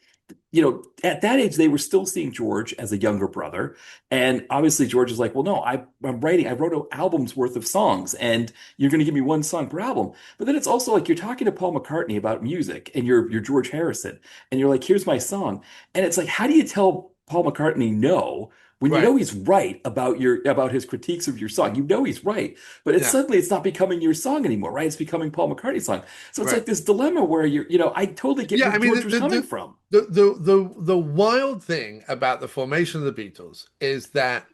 at that age, they were still seeing George as a younger brother. And obviously, George is like, well, no, I wrote an album's worth of songs, and you're going to give me one song per album. But then it's also like you're talking to Paul McCartney about music, and you're George Harrison, and you're like, here's my song. And it's like, how do you tell Paul McCartney no? When you Right. know he's right about his critiques of your song, you know he's right, but Yeah. it's not becoming your song anymore, right? It's becoming Paul McCartney's song. So it's Right. like this dilemma where I totally get Yeah, where I mean George was coming from. the wild thing about the formation of the Beatles is that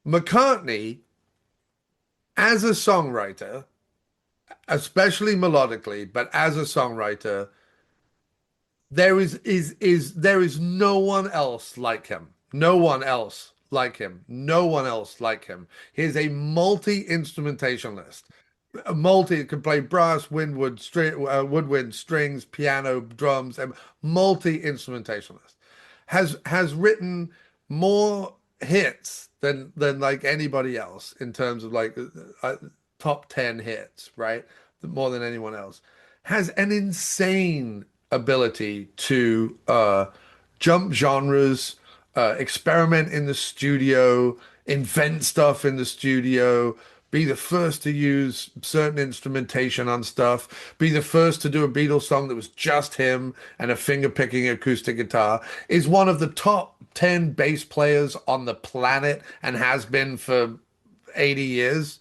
McCartney, as a songwriter, especially melodically, but as a songwriter, there is no one else like him. No one else like him. No one else like him. He's a multi-instrumentalist. A multi can play brass, woodwind, strings, piano, drums, and multi-instrumentalist. Has written more hits than like anybody else in terms of like top 10 hits, right? More than anyone else. Has an insane ability to jump genres, experiment in the studio, invent stuff in the studio, be the first to use certain instrumentation on stuff, be the first to do a Beatles song that was just him and a finger-picking acoustic guitar, is one of the top 10 bass players on the planet and has been for 80 years,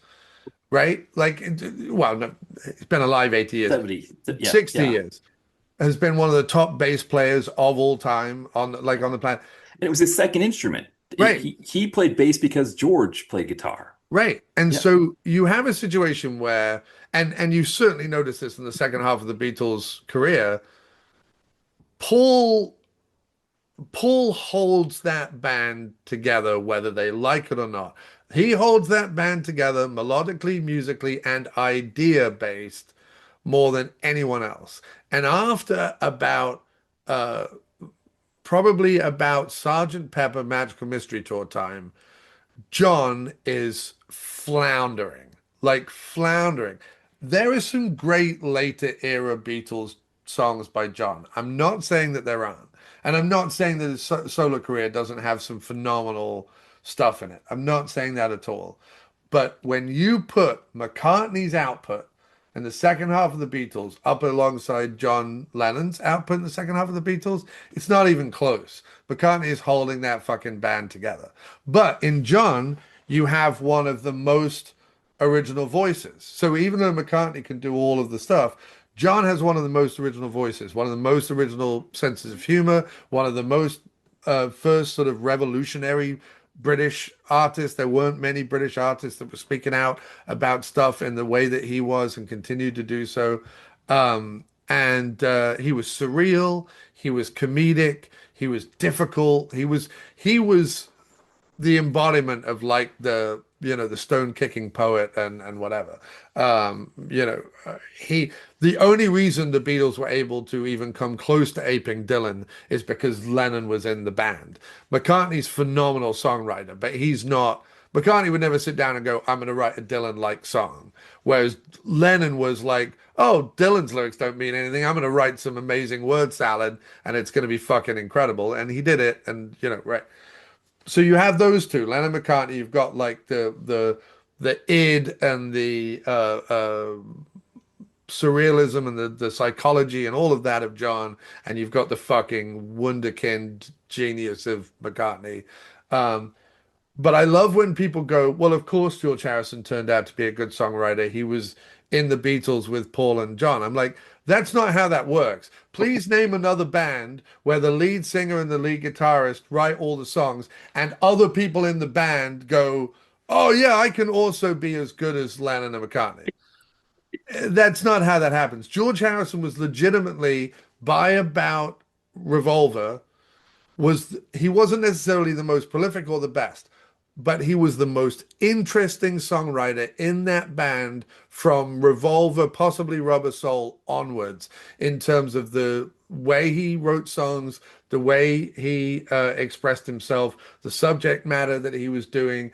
right? Like, well, no, he's been alive 80 years, 70. Yeah, 60 yeah. years. Has been one of the top bass players of all time on the planet. And it was his second instrument. Right. He played bass because George played guitar. Right. And Yeah. so you have a situation where, and you certainly notice this in the second half of the Beatles' career, Paul Paul holds that band together whether they like it or not. He holds that band together melodically, musically, and idea based more than anyone else. And after about uh probably about Sergeant Pepper Magical Mystery Tour time, John is floundering, like floundering. There is some great later era Beatles songs by John. I'm not saying that there aren't. And I'm not saying that his solo career doesn't have some phenomenal stuff in it. I'm not saying that at all. But when you put McCartney's output in the second half of the Beatles up alongside John Lennon's output in the second half of the Beatles, it's not even close. McCartney is holding that fucking band together. But in John, you have one of the most original voices. So even though McCartney can do all of the stuff, John has one of the most original voices, one of the most original senses of humor, one of the most first sort of revolutionary British artists. There weren't many British artists that were speaking out about stuff in the way that he was and continued to do so. And he was surreal, he was comedic, he was difficult, he was the embodiment of like the stone kicking poet and whatever. He the only reason the Beatles were able to even come close to aping Dylan is because Lennon was in the band. McCartney's phenomenal songwriter, but he's not. McCartney would never sit down and go, I'm going to write a Dylan-like song. Whereas Lennon was like, oh, Dylan's lyrics don't mean anything. I'm going to write some amazing word salad and it's going to be fucking incredible. And he did it. And, right. So you have those two, Lennon McCartney. You've got like the id and the surrealism and the psychology and all of that of John, and you've got the fucking wunderkind genius of McCartney. Um, but I love when people go, well, of course George Harrison turned out to be a good songwriter. He was in the Beatles with Paul and John. I'm like, that's not how that works. Please name another band where the lead singer and the lead guitarist write all the songs and other people in the band go, oh yeah, I can also be as good as Lennon and McCartney. That's not how that happens. George Harrison was legitimately by about Revolver he wasn't necessarily the most prolific or the best, but he was the most interesting songwriter in that band from Revolver, possibly Rubber Soul onwards, in terms of the way he wrote songs, the way he expressed himself, the subject matter that he was doing,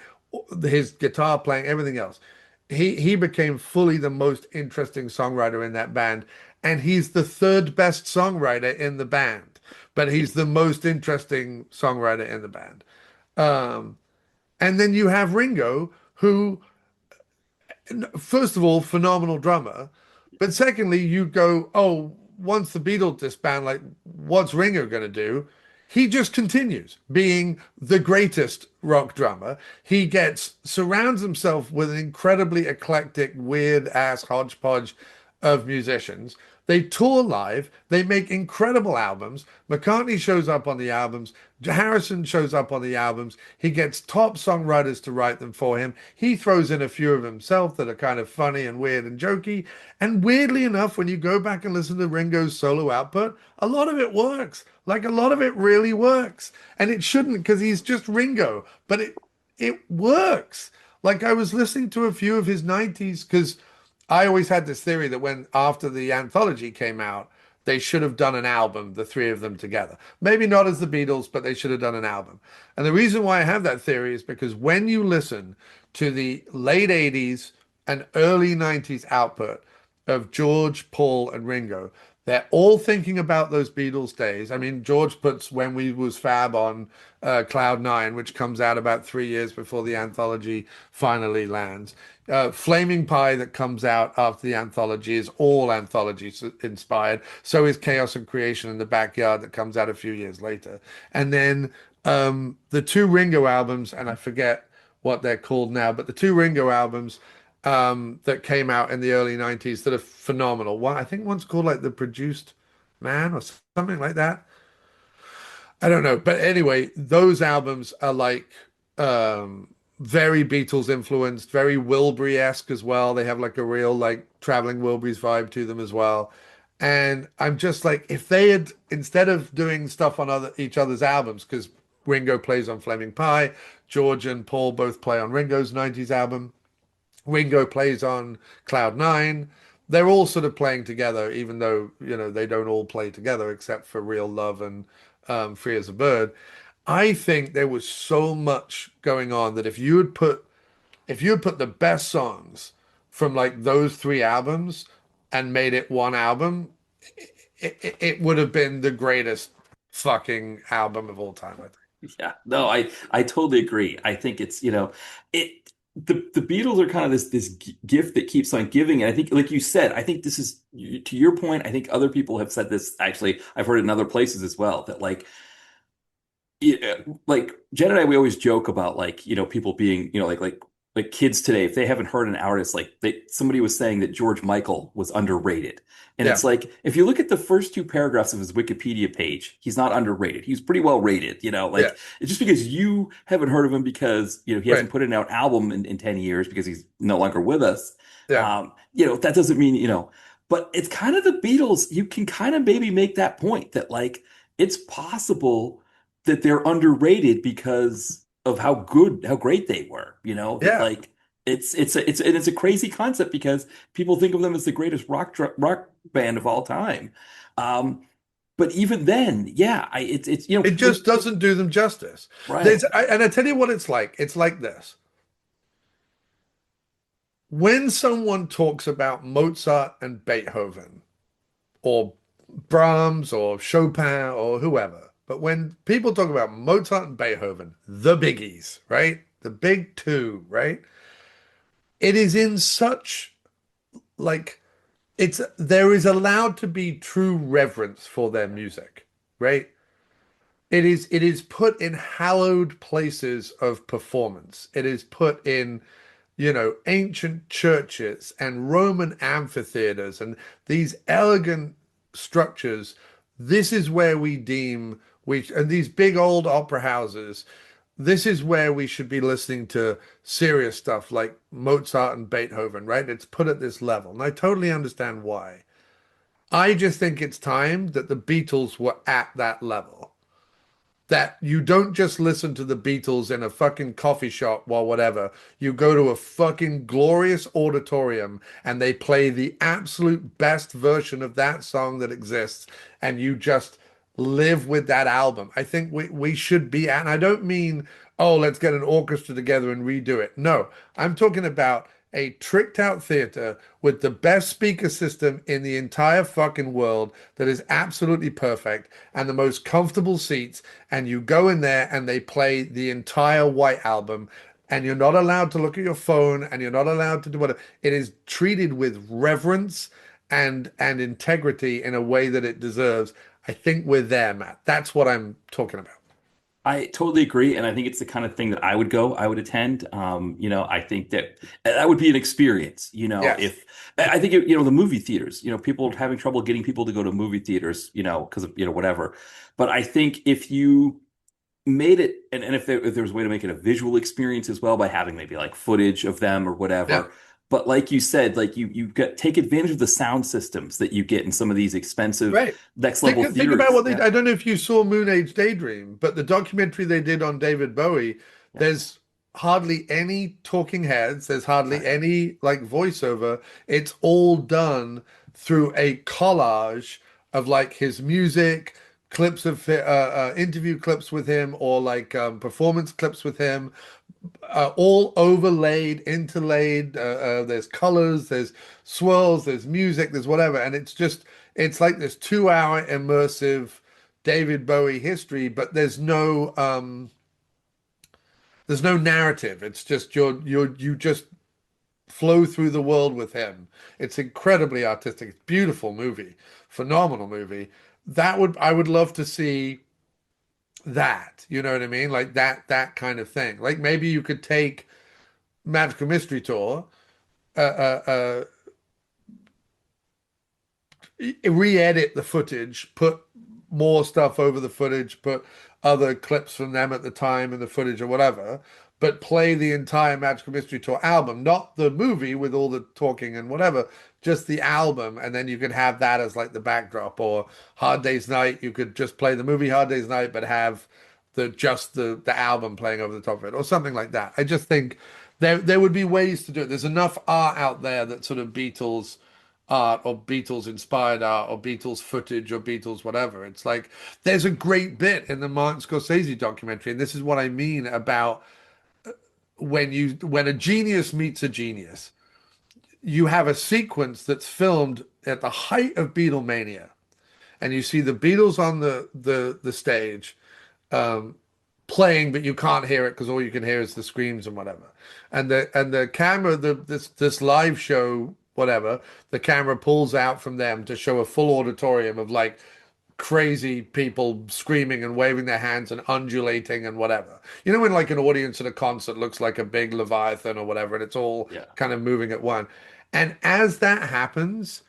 his guitar playing, everything else. He became fully the most interesting songwriter in that band, and he's the third best songwriter in the band. but he's the most interesting songwriter in the band. Um, and then you have Ringo, who, first of all, phenomenal drummer, but secondly, you go, oh, once the Beatles disband, like, what's Ringo going to do? He just continues being the greatest rock drummer. He surrounds himself with an incredibly eclectic, weird ass hodgepodge of musicians. They tour live. They make incredible albums. McCartney shows up on the albums. Harrison shows up on the albums. He gets top songwriters to write them for him. He throws in a few of himself that are kind of funny and weird and jokey. And weirdly enough, when you go back and listen to Ringo's solo output, a lot of it works. Like a lot of it really works. And it shouldn't because he's just Ringo, but it works. Like I was listening to a few of his 90s because I always had this theory that when after the anthology came out, they should have done an album, the three of them together. Maybe not as the Beatles, but they should have done an album. And the reason why I have that theory is because when you listen to the late 80s and early 90s output of George, Paul, and Ringo, they're all thinking about those Beatles days. I mean, George puts When We Was Fab on Cloud Nine, which comes out about 3 years before the anthology finally lands. Flaming Pie, that comes out after the anthology, is all anthology inspired. So is Chaos and Creation in the Backyard, that comes out a few years later. And then the two Ringo albums, and I forget what they're called now, but the two Ringo albums that came out in the early 90s that are phenomenal. One, I think one's called like The Produced Man or something like that. I don't know. But anyway, those albums are like very Beatles influenced, very Wilbury-esque as well. They have like a real like traveling Wilburys vibe to them as well. And I'm just like, if they had, instead of doing stuff on each other's albums, because Ringo plays on Flaming Pie, George and Paul both play on Ringo's 90s album, Ringo plays on Cloud Nine. They're all sort of playing together, even though, they don't all play together except for Real Love and Free as a Bird. I think there was so much going on that if you had put the best songs from like those three albums and made it one album, it would have been the greatest fucking album of all time, I think. Yeah, no, I totally agree. I think it's, it the Beatles are kind of this gift that keeps on giving. And I think, like you said, I think this is, to your point, I think other people have said this, actually, I've heard it in other places as well, that like Jen and I, we always joke about like, people being, like kids today, if they haven't heard an artist, like somebody was saying that George Michael was underrated. And Yeah, it's like, if you look at the first two paragraphs of his Wikipedia page, he's not underrated. He's pretty well rated, yeah, it's just because you haven't heard of him because, he right, hasn't put in an album in 10 years because he's no longer with us. yeah, That doesn't mean, but it's kind of the Beatles. You can kind of maybe make that point that like, it's possible that they're underrated because of how great they were, that yeah. like it's a crazy concept because people think of them as the greatest rock band of all time. Um, but even then, yeah, it's It just doesn't do them justice. right. And I tell you what it's like. It's like this. When someone talks about Mozart and Beethoven, or Brahms or Chopin or whoever, but when people talk about Mozart and Beethoven, the biggies, right? The big two, right? It is in such like there is allowed to be true reverence for their music, right? It is put in hallowed places of performance. It is put in, ancient churches and Roman amphitheaters and these elegant structures. This is where we deem and these big old opera houses, this is where we should be listening to serious stuff like Mozart and Beethoven, right? It's put at this level. And I totally understand why. I just think it's time that the Beatles were at that level, that you don't just listen to the Beatles in a fucking coffee shop or whatever. You go to a fucking glorious auditorium and they play the absolute best version of that song that exists, and you just live with that album. I think we should be at, and I don't mean, oh, let's get an orchestra together and redo it. No, I'm talking about a tricked out theater with the best speaker system in the entire fucking world that is absolutely perfect and the most comfortable seats. And you go in there and they play the entire White Album. And you're not allowed to look at your phone and you're not allowed to do whatever. It is treated with reverence and integrity in a way that it deserves. I think we're there, Matt. That's what I'm talking about. I totally agree, and I think it's the kind of thing that I would attend. I think that that would be an experience. Yes. If I think the movie theaters, people having trouble getting people to go to movie theaters, because of whatever. But I think if you made it, and if there was a way to make it a visual experience as well by having maybe like footage of them or Yeah. whatever. But like you said, like you get take advantage of the sound systems that you get in some of these expensive Right. next level Think about theaters. what they, Yeah, I don't know if you saw Moon Age Daydream, but the documentary they did on David Bowie, yeah, there's hardly any talking heads, there's hardly right. any like voiceover. It's all done through a collage of like his music, clips of interview clips with him, or like performance clips with him, all overlaid, interlaid. There's colors, there's swirls, there's music, there's whatever, and it's like this 2 hour immersive David Bowie history, but there's no narrative. It's just you just flow through the world with him. It's incredibly artistic. It's a beautiful movie, phenomenal movie. I would love to see that. You know what I mean? Like that kind of thing. Like maybe you could take Magical Mystery Tour, uh, uh, re-edit the footage, put more stuff over the footage, put other clips from them at the time in the footage or whatever, but play the entire Magical Mystery Tour album, not the movie with all the talking and whatever, just the album, and then you could have that as like the backdrop. Or Hard Day's Night, you could just play the movie Hard Day's Night, but have the album playing over the top of it, or something like that. I just think there would be ways to do it. There's enough art out there that sort of Beatles art or Beatles inspired art or Beatles footage or Beatles whatever. It's like there's a great bit in the Martin Scorsese documentary, and this is what I mean about when a genius meets a genius. You have a sequence that's filmed at the height of Beatlemania, and you see the Beatles on the stage, um, playing, but you can't hear it because all you can hear is the screams and whatever. And the camera, this live show, whatever, the camera pulls out from them to show a full auditorium of like crazy people screaming and waving their hands and undulating and whatever. You know, when like an audience at a concert looks like a big Leviathan or whatever, and it's all Yeah. kind of moving at one. And as that happens,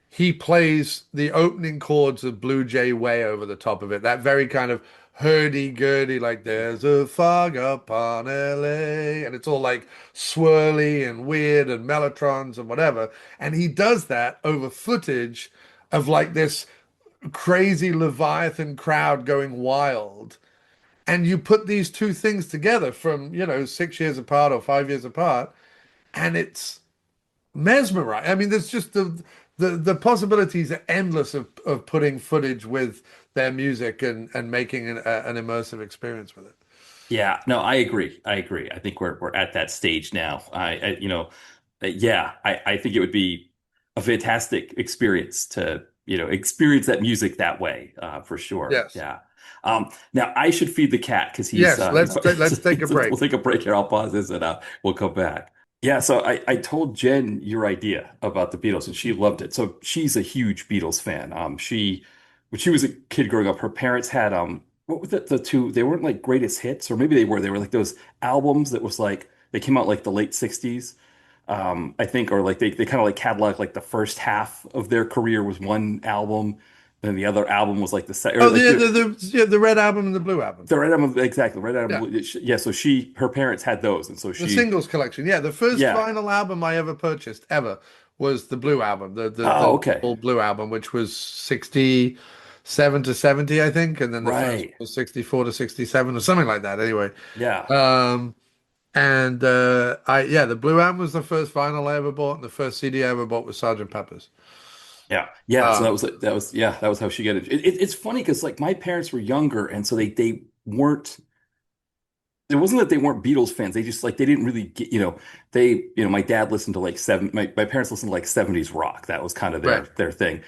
he plays the opening chords of Blue Jay way over the top of it. That very kind of hurdy-gurdy, like there's a fog upon LA, and it's all like swirly and weird and mellotrons and whatever. And he does that over footage of like this crazy Leviathan crowd going wild. And you put these two things together from, 6 years apart or 5 years apart, and it's mesmerizing. I mean, there's just the possibilities are endless of putting footage with their music and making an immersive experience with it. Yeah, no, I agree. I agree. I think we're at that stage now. Yeah, I think it would be a fantastic experience to, experience that music that way, for sure. Yes. Yeah. Now I should feed the cat because Yes, let's take a we'll break. take a break here. I'll pause this and we'll come back. Yeah, so I told Jen your idea about the Beatles and she loved it. So she's a huge Beatles fan. When she was a kid growing up, her parents had what was the two, they weren't like greatest hits, or maybe they were like those albums that was like they came out like the late 60s. I think, or like they kind of like catalog like the first half of their career was one album, then the other album was like the second, or Oh, like the red album and the blue album. the red album, exactly, red Yeah. album. Yeah, so her parents had those, and so The she, singles collection. Yeah, the first yeah. vinyl album I ever purchased ever was the Blue album, Oh, the okay. full Blue album, which was 67 to 70, I think, and then the first Right. was 64 to 67 or something like that. Anyway, Yeah. um, and the Blue album was the first vinyl I ever bought, and the first CD I ever bought was Sergeant Pepper's. Yeah. Yeah. So Um, that was how she got it. It's funny because like my parents were younger, and so they weren't it wasn't that they weren't Beatles fans. They just like they didn't really get, my dad listened to like my parents listened to like 70s rock. That was kind of Right. their thing.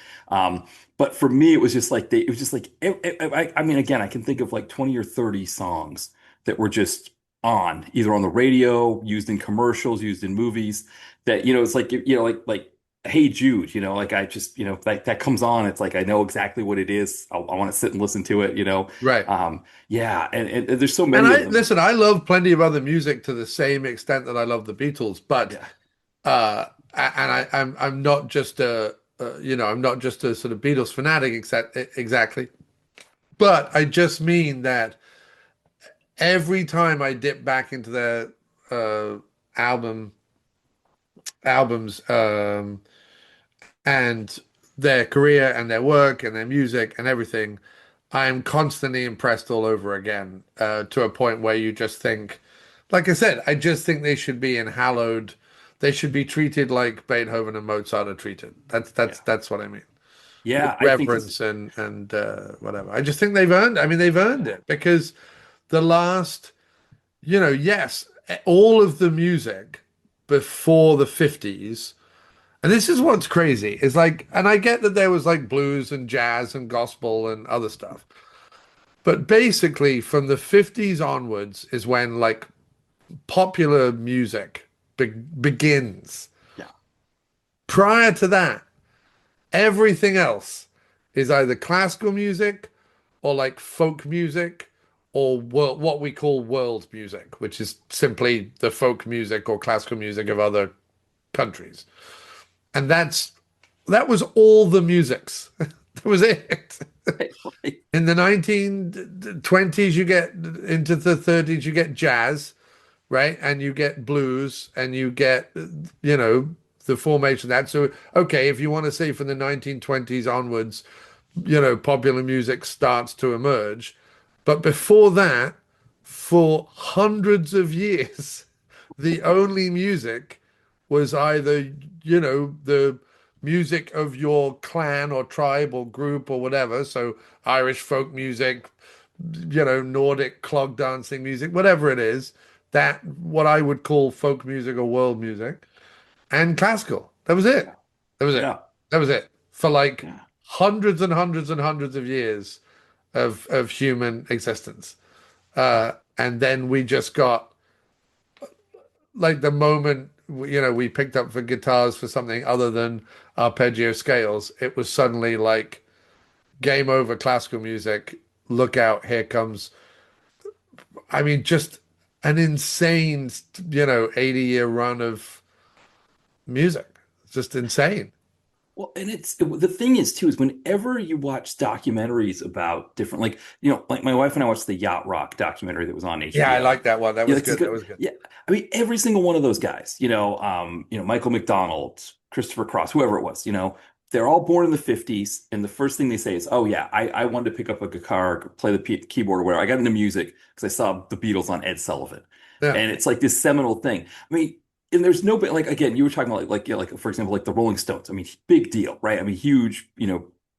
But for me, it was just like it was just like I mean, again, I can think of like 20 or 30 songs that were just on either on the radio, used in commercials, used in movies. That it's like like Hey Jude, like I just that comes on. It's like I know exactly what it is. I want to sit and listen to it. Right. Yeah, and there's so And many of I them. listen, I love plenty of other music to the same extent that I love the Beatles, but Yeah. I'm not just I'm not just a sort of Beatles fanatic exactly, but I just mean that every time I dip back into their uh, album albums and their career and their work and their music and everything, I am constantly impressed all over again, to a point where you just think, like I said, I just think they should be hallowed. They should be treated like Beethoven and Mozart are treated. Yeah. That's what I mean. With Yeah, I think this. reverence and whatever. I just think they've earned. I mean, they've earned it because the last, yes, all of the music before the 50s. And this is what's crazy is like, and I get that there was like blues and jazz and gospel and other stuff, but basically from the 50s onwards is when like popular music begins. Yeah. Prior to that, everything else is either classical music or like folk music or what we call world music, which is simply the folk music or classical music of other countries. And that was all the musics. That was it. Right. In the 1920s, you get into the 30s, you get jazz, right? And you get blues and you get, the formation of that. So, okay, if you want to say from the 1920s onwards, popular music starts to emerge. But before that, for hundreds of years, the only music was either, the music of your clan or tribe or group or whatever. So Irish folk music, Nordic clog dancing music, whatever it is, that what I would call folk music or world music, and classical. That was it. Yeah. That was it. Yeah. That was it. For like Yeah. hundreds and hundreds and hundreds of years of human existence. And then we just got like the moment we picked up for guitars for something other than arpeggio scales, it was suddenly like game over classical music. Look out, here comes. I mean, just an insane, 80-year run of music. It's just insane. Well, and the thing is too is whenever you watch documentaries about different like my wife and I watched the Yacht Rock documentary that was on Yeah, I HBO. like that one. That Yeah, was it's good. That good. was good. Yeah, I mean every single one of those guys, Michael McDonald, Christopher Cross, whoever it was, they're all born in the 50s, and the first thing they say is, "Oh yeah, I wanted to pick up a guitar, play the keyboard or whatever. I got into music because I saw the Beatles on Ed Sullivan." Yeah. And it's like this seminal thing. I mean, and there's no, like again, you were talking about like for example, like the Rolling Stones. I mean, big deal, right? I mean, huge,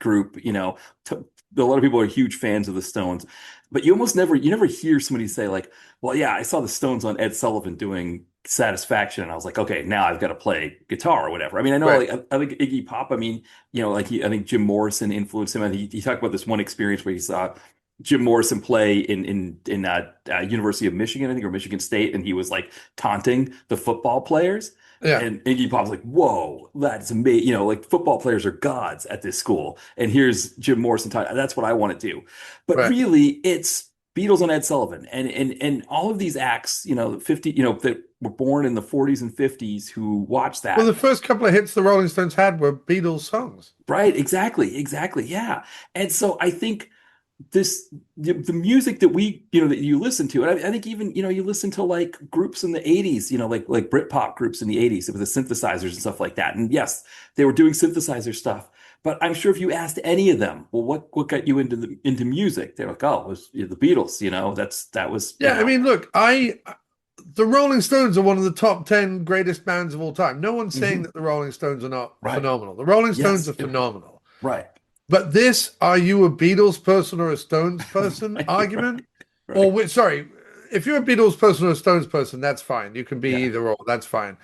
group. A lot of people are huge fans of the Stones, but you never hear somebody say like, "Well, yeah, I saw the Stones on Ed Sullivan doing Satisfaction, and I was like, okay, now I've got to play guitar or whatever." I mean, I know Right. like I think Iggy Pop. I mean, I think Jim Morrison influenced him. I think he talked about this one experience where he saw Jim Morrison play in University of Michigan, I think, or Michigan State, and he was like taunting the football players. Yeah. And Iggy Pop's like, "Whoa, that's amazing! Like football players are gods at this school." And here's Jim Morrison talking. That's what I want to do. But Right. really, it's Beatles and Ed Sullivan, and all of these acts, 50, that were born in the 40s and 50s who watched Well, that. the first couple of hits the Rolling Stones had were Beatles songs. Right, exactly, yeah. And so I think the music that that you listen to, and I think even you listen to like groups in the 80s, like Britpop groups in the 80s with the synthesizers and stuff like that. And yes, they were doing synthesizer stuff, but I'm sure if you asked any of them, well, what got you into music, they're like, "Oh, it was the Beatles." That was Yeah, I mean, look, the Rolling Stones are one of the top 10 greatest bands of all time. No one's saying Mhm. that the Rolling Stones are not Right. phenomenal. The Rolling Stones Yes. are phenomenal. Right. But this, are you a Beatles person or a Stones person Right. argument? Or, Right. sorry, if you're a Beatles person or a Stones person, that's fine. You can be Yeah, either or. That's fine.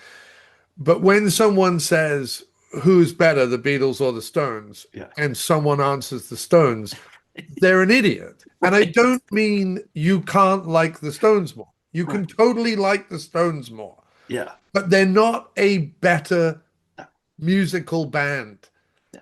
But when someone says who's better, the Beatles or the Stones, yeah, and someone answers the Stones, they're an idiot. And I right. don't mean you can't like the Stones more. You Right. can totally like the Stones more, Yeah. but they're not a better Yeah. musical band. Yeah.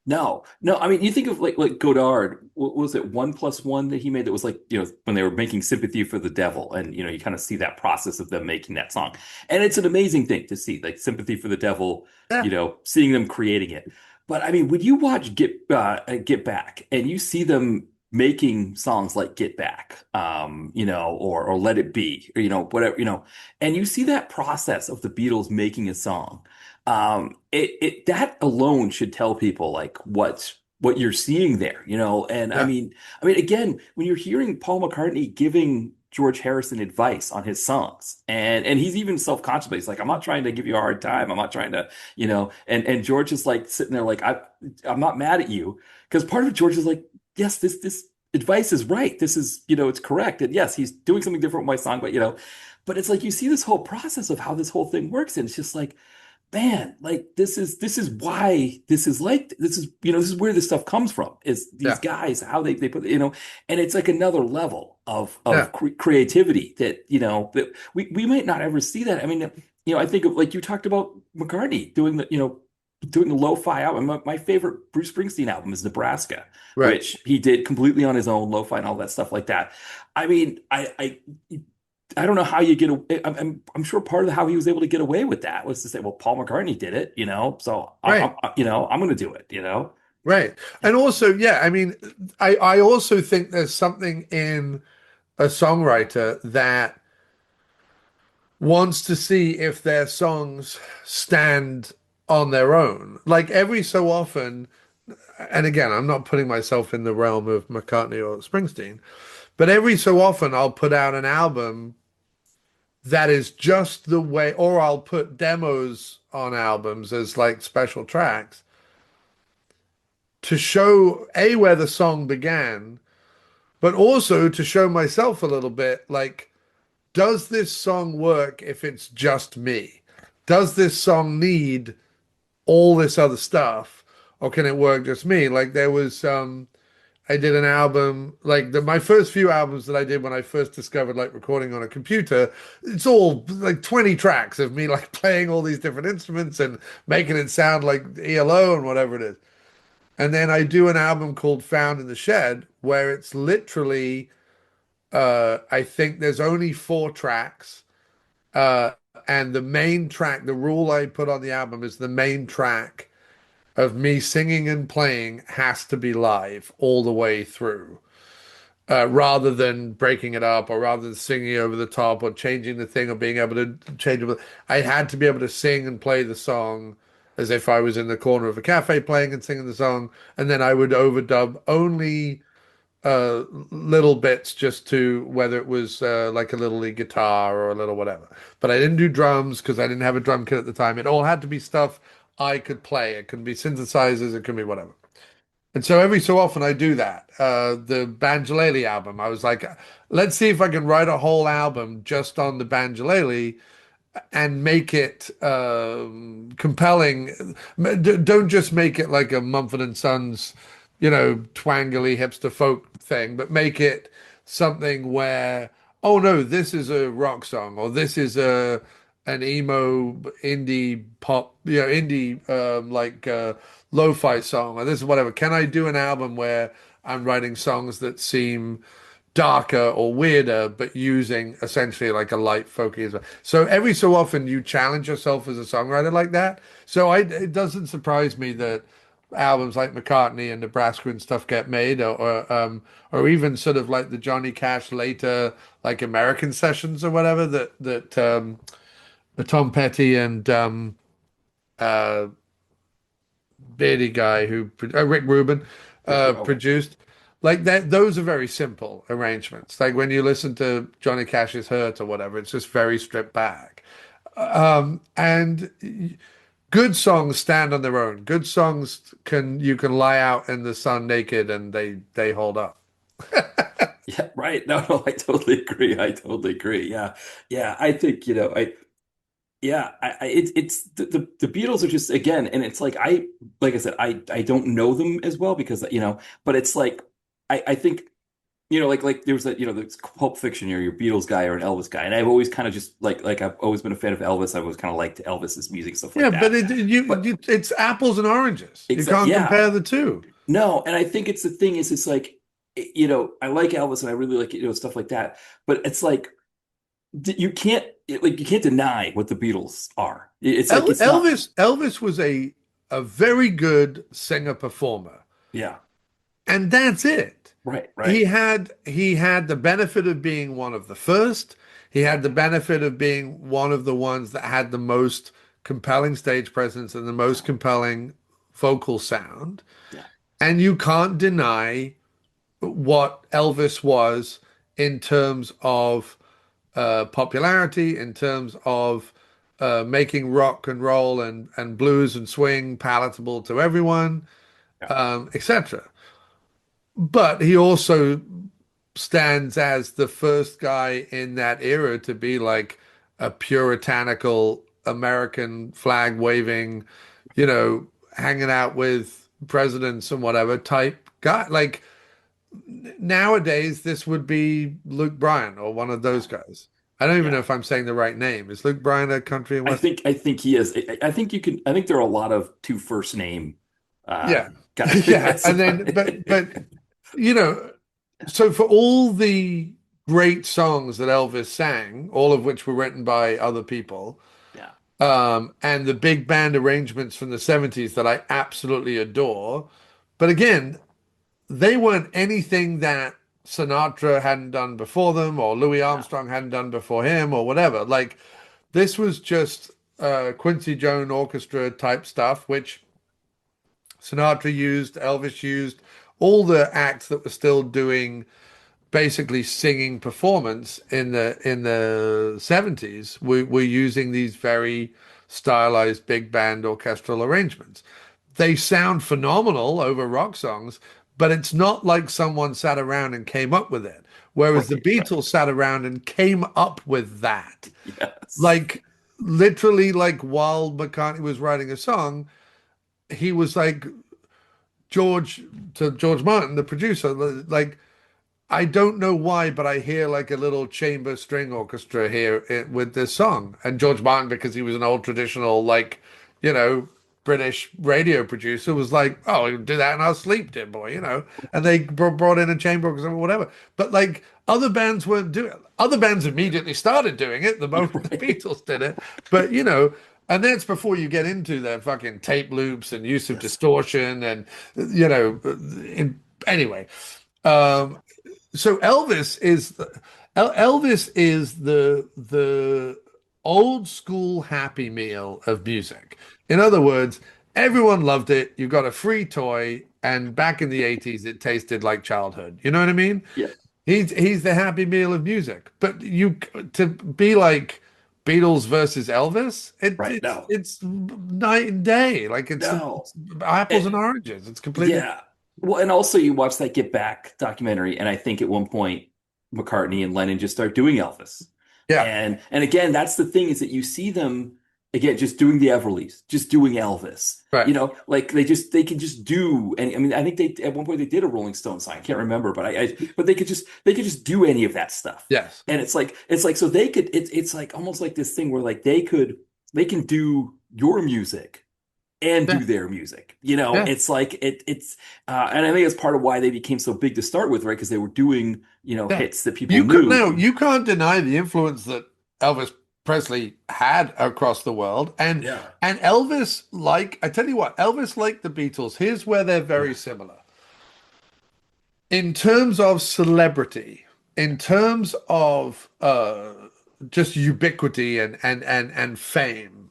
No, no. I mean, you think of like Godard. What was it? 1+1 that he made that was like, when they were making "Sympathy for the Devil," and you kind of see that process of them making that song, and it's an amazing thing to see, like "Sympathy for the Devil," Yeah, seeing them creating it. But I mean, when you watch Get Back, and you see them making songs like "Get Back," or "Let It Be," or whatever, and you see that process of the Beatles making a song. It that alone should tell people like what you're seeing there, and I yeah, mean, again, when you're hearing Paul McCartney giving George Harrison advice on his songs, and he's even self-conscious, but he's like, I'm not trying to give you a hard time, I'm not trying to, and George is like sitting there like, I'm not mad at you, because part of George is like, yes, this advice is right, this is, it's correct, and yes, he's doing something different with my song, but it's like you see this whole process of how this whole thing works, and it's just like, man, like this is why this is like this is where this stuff comes from, is these yeah, guys, how they put, and it's like another level of yeah, creativity that that we might not ever see that. I mean, I think of, like, you talked about McCartney doing the lo-fi album. My favorite Bruce Springsteen album is Nebraska, right. which he did completely on his own, lo-fi and all that stuff like that. I mean, I don't know how you get away. I'm sure part of how he was able to get away with that was to say, well, Paul McCartney did it, so Right. I'm going to do it. Right. And also, yeah, I mean, I also think there's something in a songwriter that wants to see if their songs stand on their own. Like every so often, and again, I'm not putting myself in the realm of McCartney or Springsteen, but every so often I'll put out an album that is just the way, or I'll put demos on albums as like special tracks to show A, where the song began, but also to show myself a little bit like, does this song work if it's just me? Does this song need all this other stuff, or can it work just me? Like there was I did an album, like my first few albums that I did when I first discovered like recording on a computer, it's all like 20 tracks of me like playing all these different instruments and making it sound like ELO and whatever it is. And then I do an album called Found in the Shed, where it's literally I think there's only 4 tracks. Uh and the main track, the rule I put on the album is the main track of me singing and playing has to be live all the way through, rather than breaking it up or rather than singing over the top or changing the thing or being able to change it. I had to be able to sing and play the song as if I was in the corner of a cafe playing and singing the song, and then I would overdub only little bits just to whether it was like a little lead guitar or a little whatever. But I didn't do drums because I didn't have a drum kit at the time. It all had to be stuff I could play. It could be synthesizers, it could be whatever. And so every so often I do that. The Banjalele album, I was like, let's see if I can write a whole album just on the Banjalele and make it compelling. Don't just make it like a Mumford and Sons, twangly hipster folk thing, but make it something where, oh no, this is a rock song, or this is a an emo indie pop, indie lo-fi song, or this is whatever. Can I do an album where I'm writing songs that seem darker or weirder, but using essentially like a light folky as well. So every so often you challenge yourself as a songwriter like that. So it doesn't surprise me that albums like McCartney and Nebraska and stuff get made, or even sort of like the Johnny Cash later like American sessions or whatever that the Tom Petty and uh beardy guy who Rick Rubin Okay. produced. Like that, those are very simple arrangements. Like when you listen to Johnny Cash's Hurt or whatever, it's just very stripped back. And good songs stand on their own. Good songs you can lie out in the sun naked and they hold up. Yeah, right. No, no, I totally agree. I totally agree. Yeah. Yeah. I think, it's the Beatles are just again, and it's like like I said, I don't know them as well because but it's like I think like there was that the Pulp Fiction, you're your Beatles guy or an Elvis guy, and I've always kind of just like I've always been a fan of Elvis. I've always kind of liked Elvis's music, stuff Yeah, like but that. But it's apples and oranges. You exactly, can't yeah, compare the two. no, and I think it's the thing is it's like I like Elvis and I really like stuff like that, but it's like you can't you can't deny what the Beatles are. It's like it's not. Elvis was a very good singer performer, Yeah, and that's it. right, right. He had the benefit of being one of the first. He had the benefit of being one of the ones that had the most compelling stage presence and the most compelling vocal sound. Yeah, And you can't deny what Elvis was in terms of popularity, in terms of making rock and roll and blues and swing palatable to everyone, yeah, etc. But he also stands as the first guy in that era to be like a puritanical American flag waving, hanging out with presidents and whatever type guy. Like nowadays, this would be Luke Bryan or one of yeah, those guys. I don't even know yeah. if I'm saying the right name. Is Luke Bryan a country and western? I think he is. I think you can. I think there are a lot of two first name Yeah. guys. Yeah. And then, but, you know, so for all the great songs that Elvis sang, all of which were written by other people, Yeah, and the big band arrangements from the 70s that I absolutely adore. But again, they weren't anything that Sinatra hadn't done before them or Louis yeah, Armstrong hadn't done before him or whatever. Like this was just Quincy Jones orchestra type stuff, which Sinatra used, Elvis used, all the acts that were still doing basically singing performance in the 70s were using these very stylized big band orchestral arrangements. They sound phenomenal over rock songs, but it's not like someone sat around and came up with it. Whereas the right, right. Beatles sat around and came up with that. Yes, Like literally like while McCartney was writing a song, he was like George Martin, the producer, like I don't know why, but I hear like a little chamber string orchestra here with this song. And George Martin, because he was an old traditional, like, you know, British radio producer, was like, oh, we'll do that in our sleep, dear boy, And they brought in a chamber orchestra or whatever. But like other bands weren't doing it. Other bands immediately started doing it the moment the right. Beatles did it. But, and that's before you get into the fucking tape loops and use of Yes, distortion and, anyway. Um, so Elvis is the old school happy meal of music. In other words, everyone loved it. You got a free toy, and back in the 80s, it tasted like childhood. You know what I mean? yeah, He's the happy meal of music. But to be like Beatles versus Elvis, right. No, it's night and day. Like no. it's apples and Eh, oranges. It's completely yeah. Well, and also you watch that Get Back documentary, and I think at one point McCartney and Lennon just start doing Elvis. yeah. And again, that's the thing is that you see them again just doing the Everlys, just doing Elvis. Right. Like they can just do and I mean I think they at one point they did a Rolling Stone sign. I can't remember, but but they could just do any of that stuff. Yes. And it's like so they could it's like almost like this thing where like they can do your music and Yeah. do their music. Yeah. It's like it's and I think it's part of why they became so big to start with, right? Because they were doing, Yeah. hits that people knew. You can't deny the influence that Elvis Presley had across the world. Yeah. And Elvis, like, I tell you what, Elvis like the Beatles. Here's where they're very Yeah. similar. In terms of celebrity, in terms of just ubiquity and fame,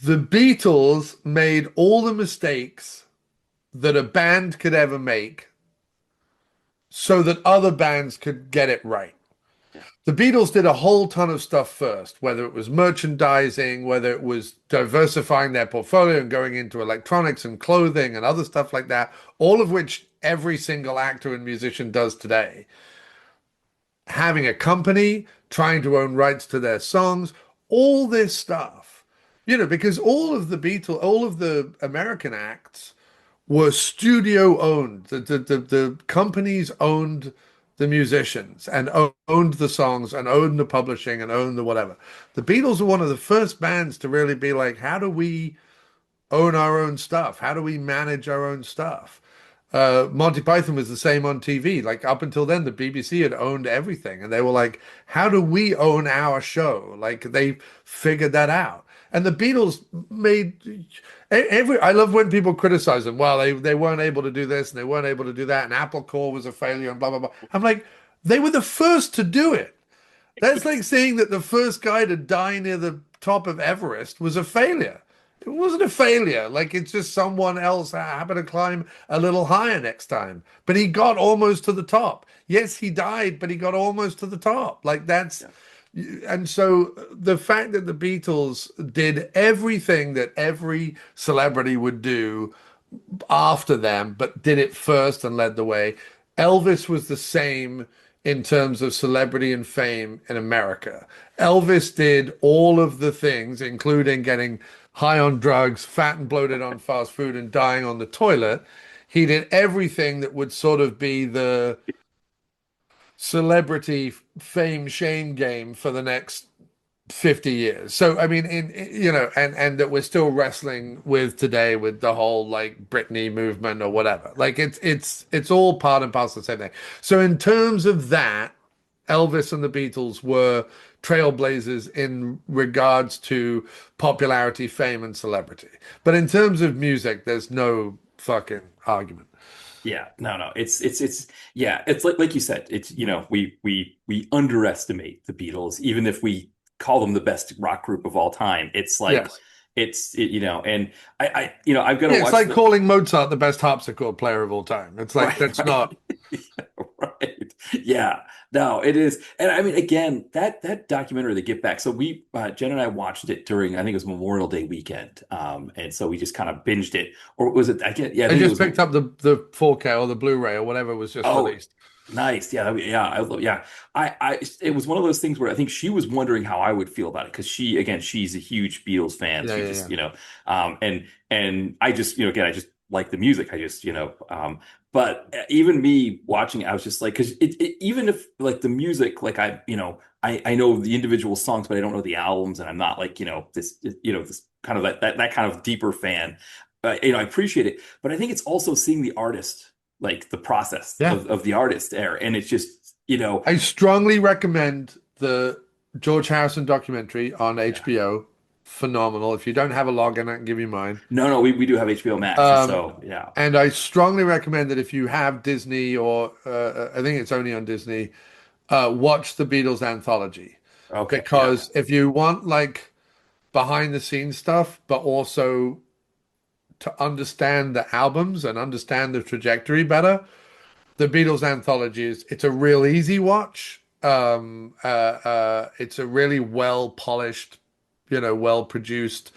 the Beatles made all the mistakes that a band could ever make so that other bands could get it right. Yeah. The Beatles did a whole ton of stuff first, whether it was merchandising, whether it was diversifying their portfolio and going into electronics and clothing and other stuff like that, all of which every single actor and musician does today. Having a company, trying to own rights to their songs, all this stuff, because all of the American acts were studio owned. The companies owned the musicians and owned the songs and owned the publishing and owned the whatever. The Beatles were one of the first bands to really be like, how do we own our own stuff? How do we manage our own stuff? Monty Python was the same on TV. Like up until then, the BBC had owned everything, and they were like, "How do we own our show?" Like they figured that out. And the Beatles made every. I love when people criticize them. Well, they weren't able to do this and they weren't able to do that, and Apple Corps was a failure, and blah blah blah. I'm like, they were the first to do it. That's like saying that the first guy to die near the top of Everest was a failure. It wasn't a failure. Like it's just someone else happened to climb a little higher next time. But he got almost to the top. Yes, he died, but he got almost to the top. Like that's, and so the fact that the Beatles did everything that every celebrity would do after them, but did it first and led the way. Elvis was the same in terms of celebrity and fame in America. Elvis did all of the things, including getting high on drugs, fat and bloated on fast food, and dying on the toilet. He did everything that would sort of be the celebrity fame shame game for the next 50 years. So I mean and that we're still wrestling with today with the whole like Britney movement or whatever. Like it's all part and parcel of the same thing. So in terms of that, Elvis and the Beatles were trailblazers in regards to popularity, fame, and celebrity. But in terms of music, there's no fucking argument. Yeah, no. It's yeah, it's like you said, it's we underestimate the Beatles, even if we call them the best rock group of all time. It's like Yes. and I've got to Yeah, it's watch like calling Mozart the best harpsichord player of all time. It's like right, that's not. right. Yeah, no, it is. And I mean, again, that documentary, The Get Back. So Jen and I watched it during, I think it was Memorial Day weekend. And so we just kind of binged it. Or was it, yeah, I I think it just was, picked up the 4K or the Blu-ray or whatever was just oh, released. nice. Yeah, yeah. It was one of those things where I think she was wondering how I would feel about it because she's a huge Beatles fan. Yeah, She yeah, just, yeah. and I just, again, I just like the music. I just, but even me watching it, I was just like, because even if like the music, like I know the individual songs, but I don't know the albums, and I'm not like, this kind of that kind of deeper fan. I appreciate it, but I think it's also seeing the artist, like the process Yeah. of the artist there, and it's just, I strongly recommend the George Harrison documentary on yeah. HBO. Phenomenal. If you don't have a login, I can give you mine. No, we do have HBO Max, Um, so yeah. and I strongly recommend that if you have Disney or I think it's only on Disney, watch the Beatles anthology. Okay, yeah. Because if you want like behind the scenes stuff, but also to understand the albums and understand the trajectory better, the Beatles anthology it's a real easy watch. It's a really well polished, well produced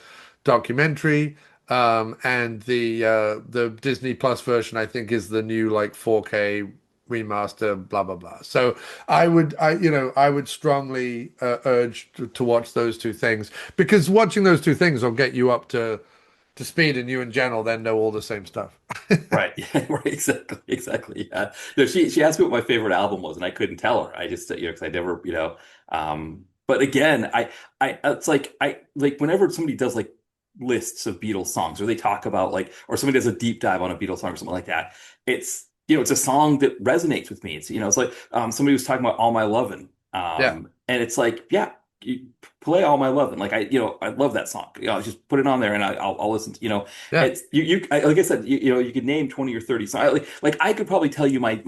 documentary. And the Disney Plus version, I think, is the new like 4K remaster, blah blah blah. So I would strongly urge to watch those two things because watching those two things will get you up to speed, and you in general then know all the same stuff. Right. Yeah, right. Exactly. Yeah. No, she asked me what my favorite album was, and I couldn't tell her. I just, because I never, but again, it's like, I like whenever somebody does like lists of Beatles songs, or they talk about like, or somebody does a deep dive on a Beatles song or something like that, it's, it's a song that resonates with me. It's like, somebody was talking about All My Lovin'. Yeah. And it's like, yeah, you play All My Lovin'. Like I love that song. Just put it on there and I'll listen to, Yeah. it's like I said, you could name 20 or 30 songs. Like I could probably tell you I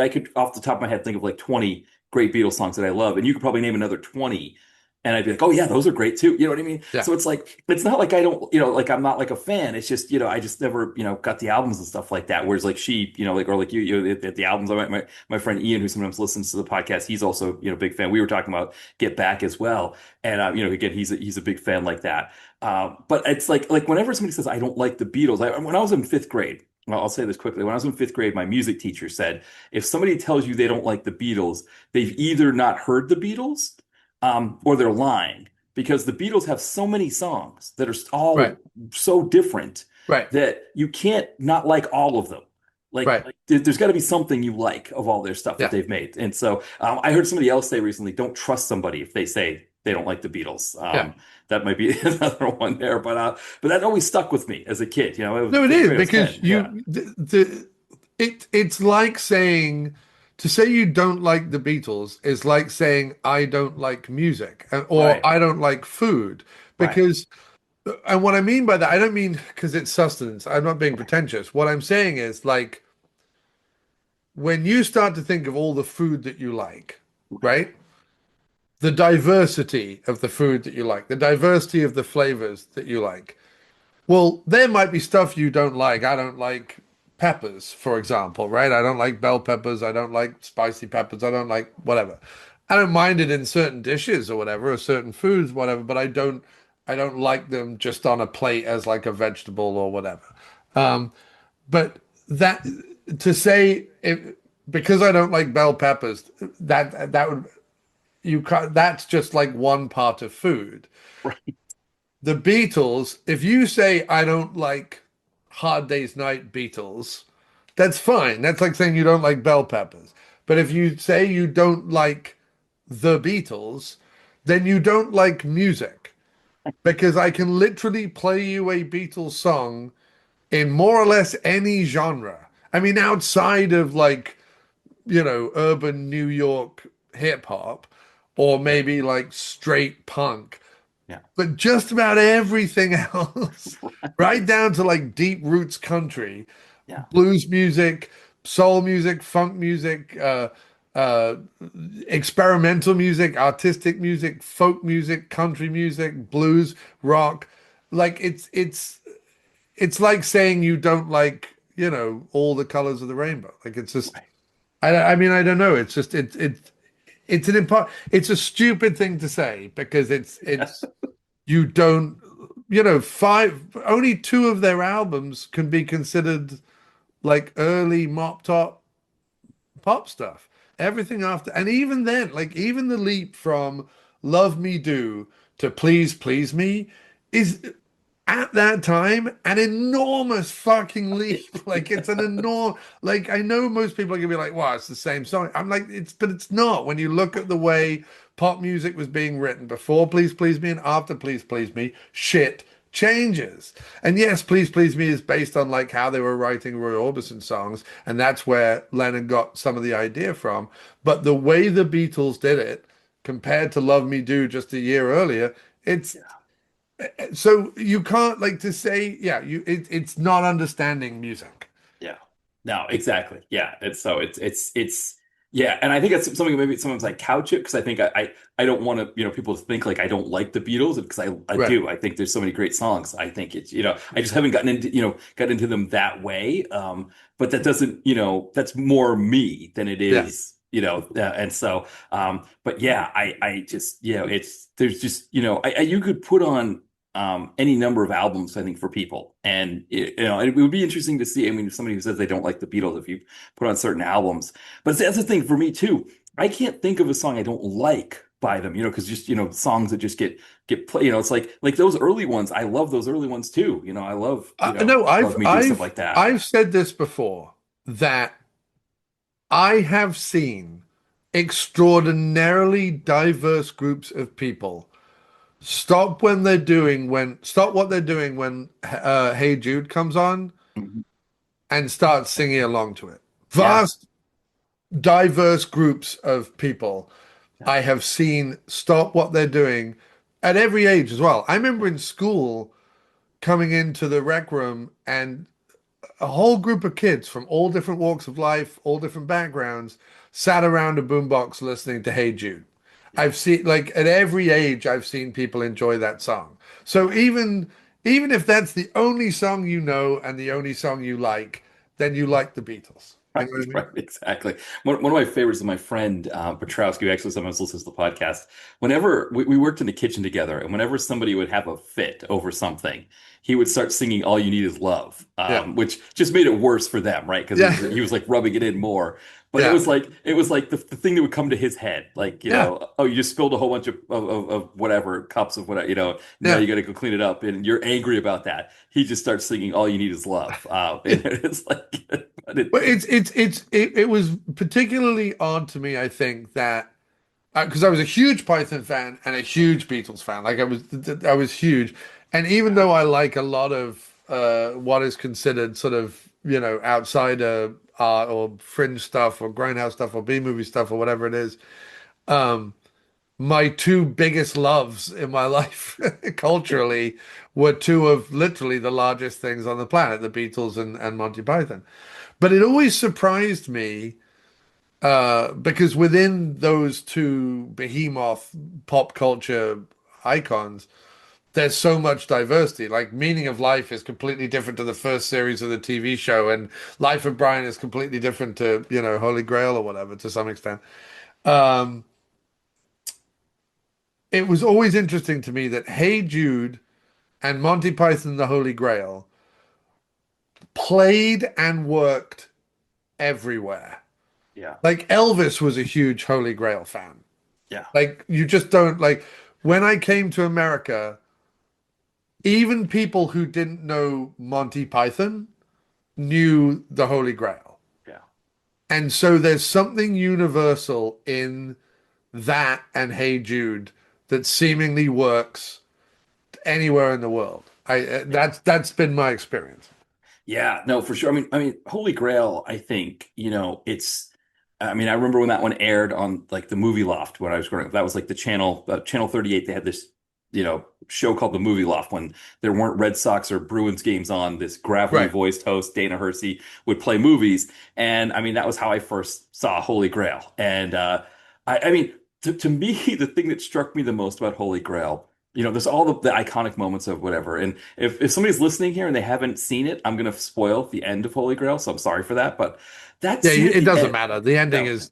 could off the top of my head think of like 20 great Beatles songs that I love, and you could probably name another 20, and I'd be like, oh yeah, those are great too. You know what I mean? Yeah. So it's like, it's not like I don't, like I'm not like a fan. It's just, I just never, got the albums and stuff like that. Whereas like she, like, or like the albums. My friend Ian, who sometimes listens to the podcast, he's also, a big fan. We were talking about Get Back as well. And, again, he's a big fan like that. But it's like whenever somebody says, I don't like the Beatles, when I was in fifth grade, well, I'll say this quickly. When I was in fifth grade, my music teacher said, if somebody tells you they don't like the Beatles, they've either not heard the Beatles, or they're lying because the Beatles have so many songs that are Right, all so different right, that you can't not like all of them. right. There's got to be something you like of all their stuff that Yeah. they've made. And so I heard somebody else say recently, don't trust somebody if they say they don't like the Beatles. Yeah. That might be another one there, but that always stuck with me as a kid. You know, it was No, it fifth is grade, I was because 10. Yeah. it's like saying to say you don't like the Beatles is like saying I don't like music or Right. I don't like food Right. because and what I mean by that I don't mean because it's sustenance. I'm not being pretentious. What I'm saying is like when you start to think of all the food that you like, right? The diversity of the food that you like, the diversity of the flavors that you like. Well, there might be stuff you don't like. I don't like peppers, for example, right? I don't like bell peppers. I don't like spicy peppers. I don't like whatever. I don't mind it in certain dishes or whatever, or certain foods, whatever, but I don't like them just on a plate as like a vegetable or whatever. Um, but that to say if because I don't like bell peppers, that would you can't, that's just like one part of food. Right. The Beatles, if you say I don't like Hard Day's Night Beatles, that's fine. That's like saying you don't like bell peppers. But if you say you don't like the Beatles, then you don't like music. Because I can literally play you a Beatles song in more or less any genre. I mean, outside of like, urban New York hip hop or Yeah. maybe like straight punk. Yeah. But just about everything else, right down to like deep roots country, Yeah. blues music, soul music, funk music, uh, experimental music, artistic music, folk music, country music, blues, rock. Like it's like saying you don't like, all the colors of the rainbow. Like it's just Right. I mean, I don't know. It's just it's a stupid thing to say because it's you don't five only two of their albums can be considered like early mop top pop stuff. Everything after and even then, like even the leap from Love Me Do to Please Please Me is at that time an enormous fucking leap. Like it's an enormous like I know most people are gonna be like, wow, it's the same song. I'm like, but it's not when you look at the way pop music was being written before Please Please Me and after Please Please Me, shit changes. And yes, Please Please Me is based on like how they were writing Roy Orbison songs, and that's where Lennon got some of the idea from. But the way the Beatles did it compared to Love Me Do just a year earlier, it's Yeah. so you can't like to say, yeah, it's not understanding music. Yeah. No, exactly. Yeah. And so it's yeah, and I think that's something maybe sometimes I couch it because I think I don't want to, people to think like I don't like the Beatles because I Right. do. I think there's so many great songs. I think it's, I just haven't gotten into them that way. But that doesn't, that's more me than it Yeah. is, and so but yeah, I just, it's there's just, you could put on any number of albums, I think, for people. And it would be interesting to see. I mean, if somebody who says they don't like the Beatles, if you put on certain albums, but that's the thing for me too. I can't think of a song I don't like by them, because just songs that just get played. It's like those early ones. I love those early ones too. I love No, love me do stuff like that. I've said this before that I have seen extraordinarily diverse groups of people stop what they're doing when Hey Jude comes on Mhm. and start singing along to it. Yeah, Vast, diverse groups of people yeah, I have seen stop what they're doing at every age as well. I remember in school coming into the rec room and a whole group of kids from all different walks of life, all different backgrounds, sat around a boombox listening to Hey Jude. yeah, I've seen like at every age I've seen people enjoy that song. So even if that's the only song you know and the only song you like, then you like the Beatles. You Right, know what I right, mean? exactly. One of my favorites is my friend Petrowski, who actually sometimes listens to the podcast. Whenever we worked in the kitchen together, and whenever somebody would have a fit over something, he would start singing "All You Need Is Love," Yeah. which just made it worse for them, right? Because Yeah. he was like rubbing it in more. But Yeah. it was like the thing that would come to his head, like Yeah. oh, you just spilled a whole bunch of whatever cups of whatever, now Yeah. you got to go clean it up, and you're angry about that. He just starts singing "All You Need Is Love," and it's like, but it, But it was particularly odd to me, I think, that because I was a huge Python fan and a huge Beatles fan. Like I was huge. And even though I like a lot of what is considered sort of, outsider art or fringe stuff or grindhouse stuff or B movie stuff or whatever it is, my two biggest loves in my life culturally were two of literally the largest things on the planet, the Beatles and Monty Python. But it always surprised me because within those two behemoth pop culture icons, there's so much diversity. Like Meaning of Life is completely different to the first series of the TV show, and Life of Brian is completely different to, Holy Grail or whatever to some extent. Um, it was always interesting to me that Hey Jude and Monty Python and the Holy Grail played and worked everywhere. yeah, Like Elvis was a huge Holy Grail fan. yeah, Like you just don't like when I came to America, even people who didn't know Monty Python knew the Holy Grail. yeah. And so there's something universal in that and Hey Jude that seemingly works anywhere in the world. I Yeah. that's been my experience. Yeah, no, for sure. I mean, Holy Grail, I think, I mean, I remember when that one aired on like the Movie Loft when I was growing up. That was like the channel 38. They had this, show called the Movie Loft when there weren't Red Sox or Bruins games on. This gravelly Right. voiced host, Dana Hersey, would play movies. And I mean, that was how I first saw Holy Grail. And I mean, to me, the thing that struck me the most about Holy Grail, there's all the iconic moments of whatever. And if somebody's listening here and they haven't seen it, I'm going to spoil the end of Holy Grail. So I'm sorry for that. But that Yeah, scene at it the doesn't end, matter. no.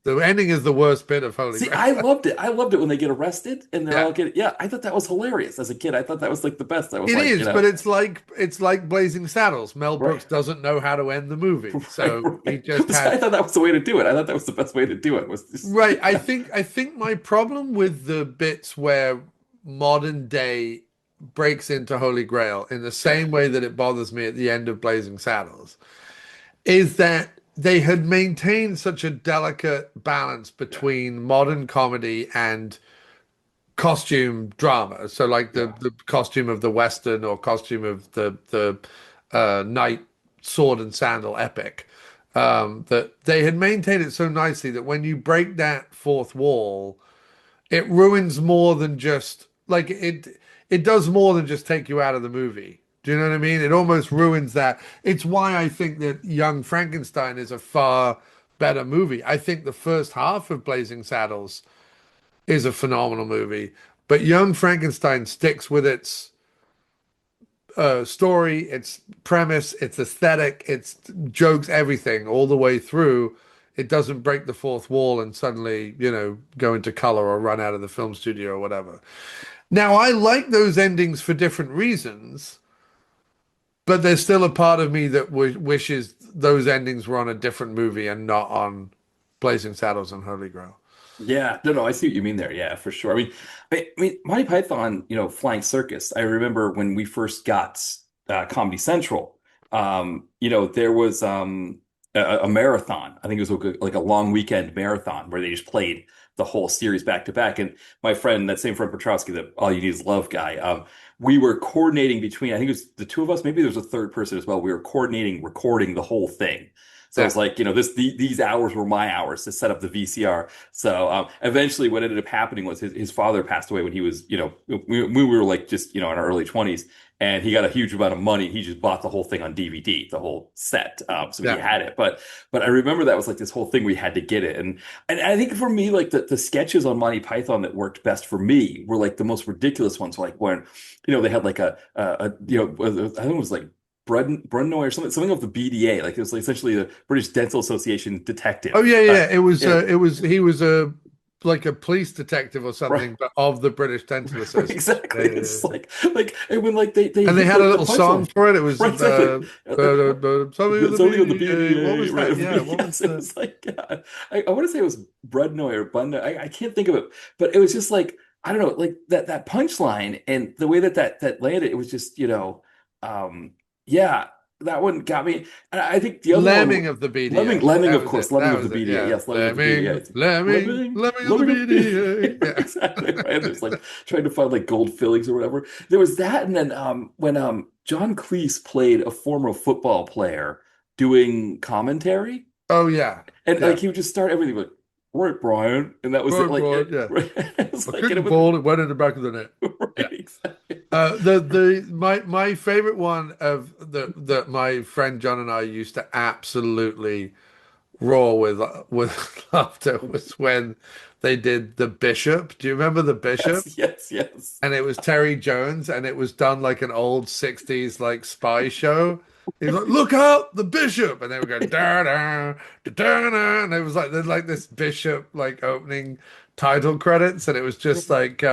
The ending is the worst bit of Holy See, Grail. I loved it. I loved it when they get arrested and they're Yeah. all getting, yeah, I thought that was hilarious as a kid. I thought that was like the best. I was It like, is, but it's like Blazing Saddles. Mel right, Brooks doesn't know how to end the movie, right, so he right. just So I had thought that was the way to do it. I thought that was the best way to do it was just, right. I think my problem with the bits where modern day breaks into Holy Grail in the yeah, same way that it bothers me at the end of Blazing Saddles is that they had maintained such a delicate balance yeah, between modern comedy and costume drama. So like the yeah, the costume of the Western or costume of the knight sword and sandal epic. That they had maintained it so nicely that when you break that fourth wall, it ruins more than just like it does more than just take you out of the movie. Do you know what I mean? It almost ruins that. It's why I think that Young Frankenstein is a far better movie. I think the first half of Blazing Saddles is a phenomenal movie. But Young Frankenstein sticks with its story, its premise, its aesthetic, its jokes, everything all the way through. It doesn't break the fourth wall and suddenly, go into color or run out of the film studio or whatever. Now, I like those endings for different reasons, but there's still a part of me that wishes those endings were on a different movie and not on Blazing Saddles and Holy Grail. yeah. No, no, I see what you mean there. Yeah, for sure. I mean, Monty Python, Flying Circus. I remember when we first got Comedy Central. There was a marathon. I think it was like a long weekend marathon where they just played the whole series back to back. And my friend, that same friend Petrowski, the All You Need Is Love guy, we were coordinating between. I think it was the two of us. Maybe there was a third person as well. We were coordinating recording the whole thing. So Yeah, it's like, these hours were my hours to set up the VCR. So eventually what ended up happening was his father passed away when he was, we were like just, in our early 20s, and he got a huge amount of money. He just bought the whole thing on DVD, the whole set. So he yeah. had it. But I remember that was like this whole thing we had to get it. And I think for me, like the sketches on Monty Python that worked best for me were like the most ridiculous ones, like when, they had like I think it was like Brunnoy or something of the BDA. Like it was like essentially the British Dental Association Oh detective. yeah, yeah. Yeah, It was he was a like a police detective or right, something, but of the British Dental right, Association. Yeah, exactly. yeah, It's yeah. like and when like they And they hit had a the little song punchline, for it. It was right? Exactly. Like something of the something on the BDA. What BDA, was that? Yeah, right? what was Yes, it the was like I want to say it was Brudnoy or Bunnoy. I can't think of it, but it was just like I don't know, like that punchline and the way that landed. It was just um, yeah, that one got me. And I think the other one, Lemming of the BDA? Lemming, That of was it. course, Lemming That of the was it. BDA. Yeah, Yes, Lemming of the BDA. It's Lemming, Lemming of the Lemming of BDA. right, Yeah. exactly right. And there's like trying to find like gold fillings or whatever. There was that, and then when John Cleese played a former football player doing commentary, Oh yeah, and like yeah. he would just start everything like, "All right, Brian," and that was it. Broad, Like broad. Yeah. it's A like, and it kicking was ball. It went in the back of the net. Yeah. right, exactly. The my favorite one of the that my friend John and I used to absolutely roar with laughter was when they did the Bishop. Do you remember the Bishop? Yes, yes, yes. And it was Terry Jones, and it was done like an old '60s like spy show. He was like, "Look out, the Bishop!" And they would go da da da da da, and it was like there's like this Bishop like opening title credits, and it was just like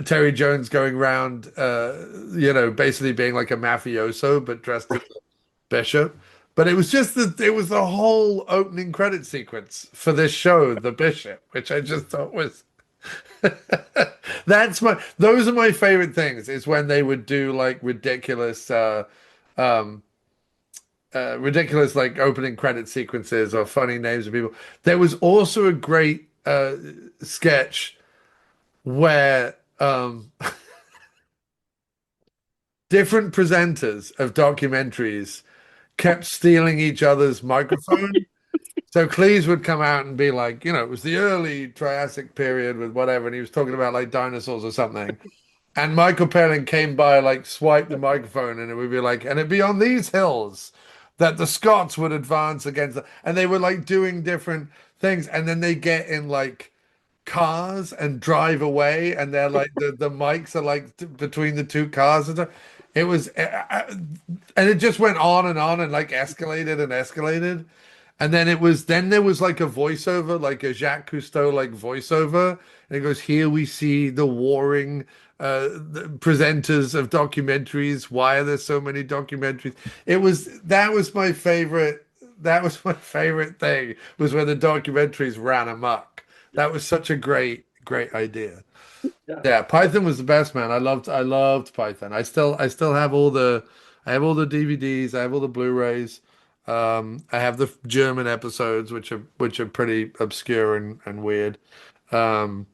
Terry Jones going around, basically being like a mafioso, but dressed as a bishop. But it was just it was the whole opening credit sequence for this show, The Bishop, which I just thought was those are my favorite things, is when they would do like um, ridiculous like opening credit sequences or funny names of people. There was also a great sketch where different presenters of documentaries kept stealing each other's microphone. So Cleese would come out and be like, it was the early Triassic period with whatever, and he was talking about like dinosaurs or something. And Michael Palin came by, like, swiped the microphone, and it would be like, and it'd be on these hills that the Scots would advance against, and they were like doing different things, and then they get in like cars and drive away, and they're like the mics are like between the two cars and stuff. It was, and it just went on and like escalated and escalated. And then there was like a voiceover, like a Jacques Cousteau like voiceover, and it goes, "Here we see the warring the presenters of documentaries. Why are there so many documentaries?" That was my favorite. That was my favorite thing, was when the documentaries ran amok. That was such a great idea. Yeah. Yeah, Python was the best, man. I loved Python. I still have I have all the DVDs, I have all the Blu-rays. I have the German episodes, which are pretty obscure and weird. Um,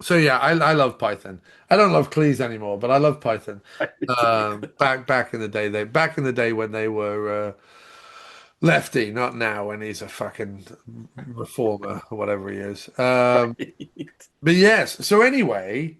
so yeah, I love Python. I don't love Cleese anymore, but I love Python. Exactly. Back in the day, back in the day when they were lefty, not now when he's a fucking reformer or whatever he is. Right. But yes. So anyway.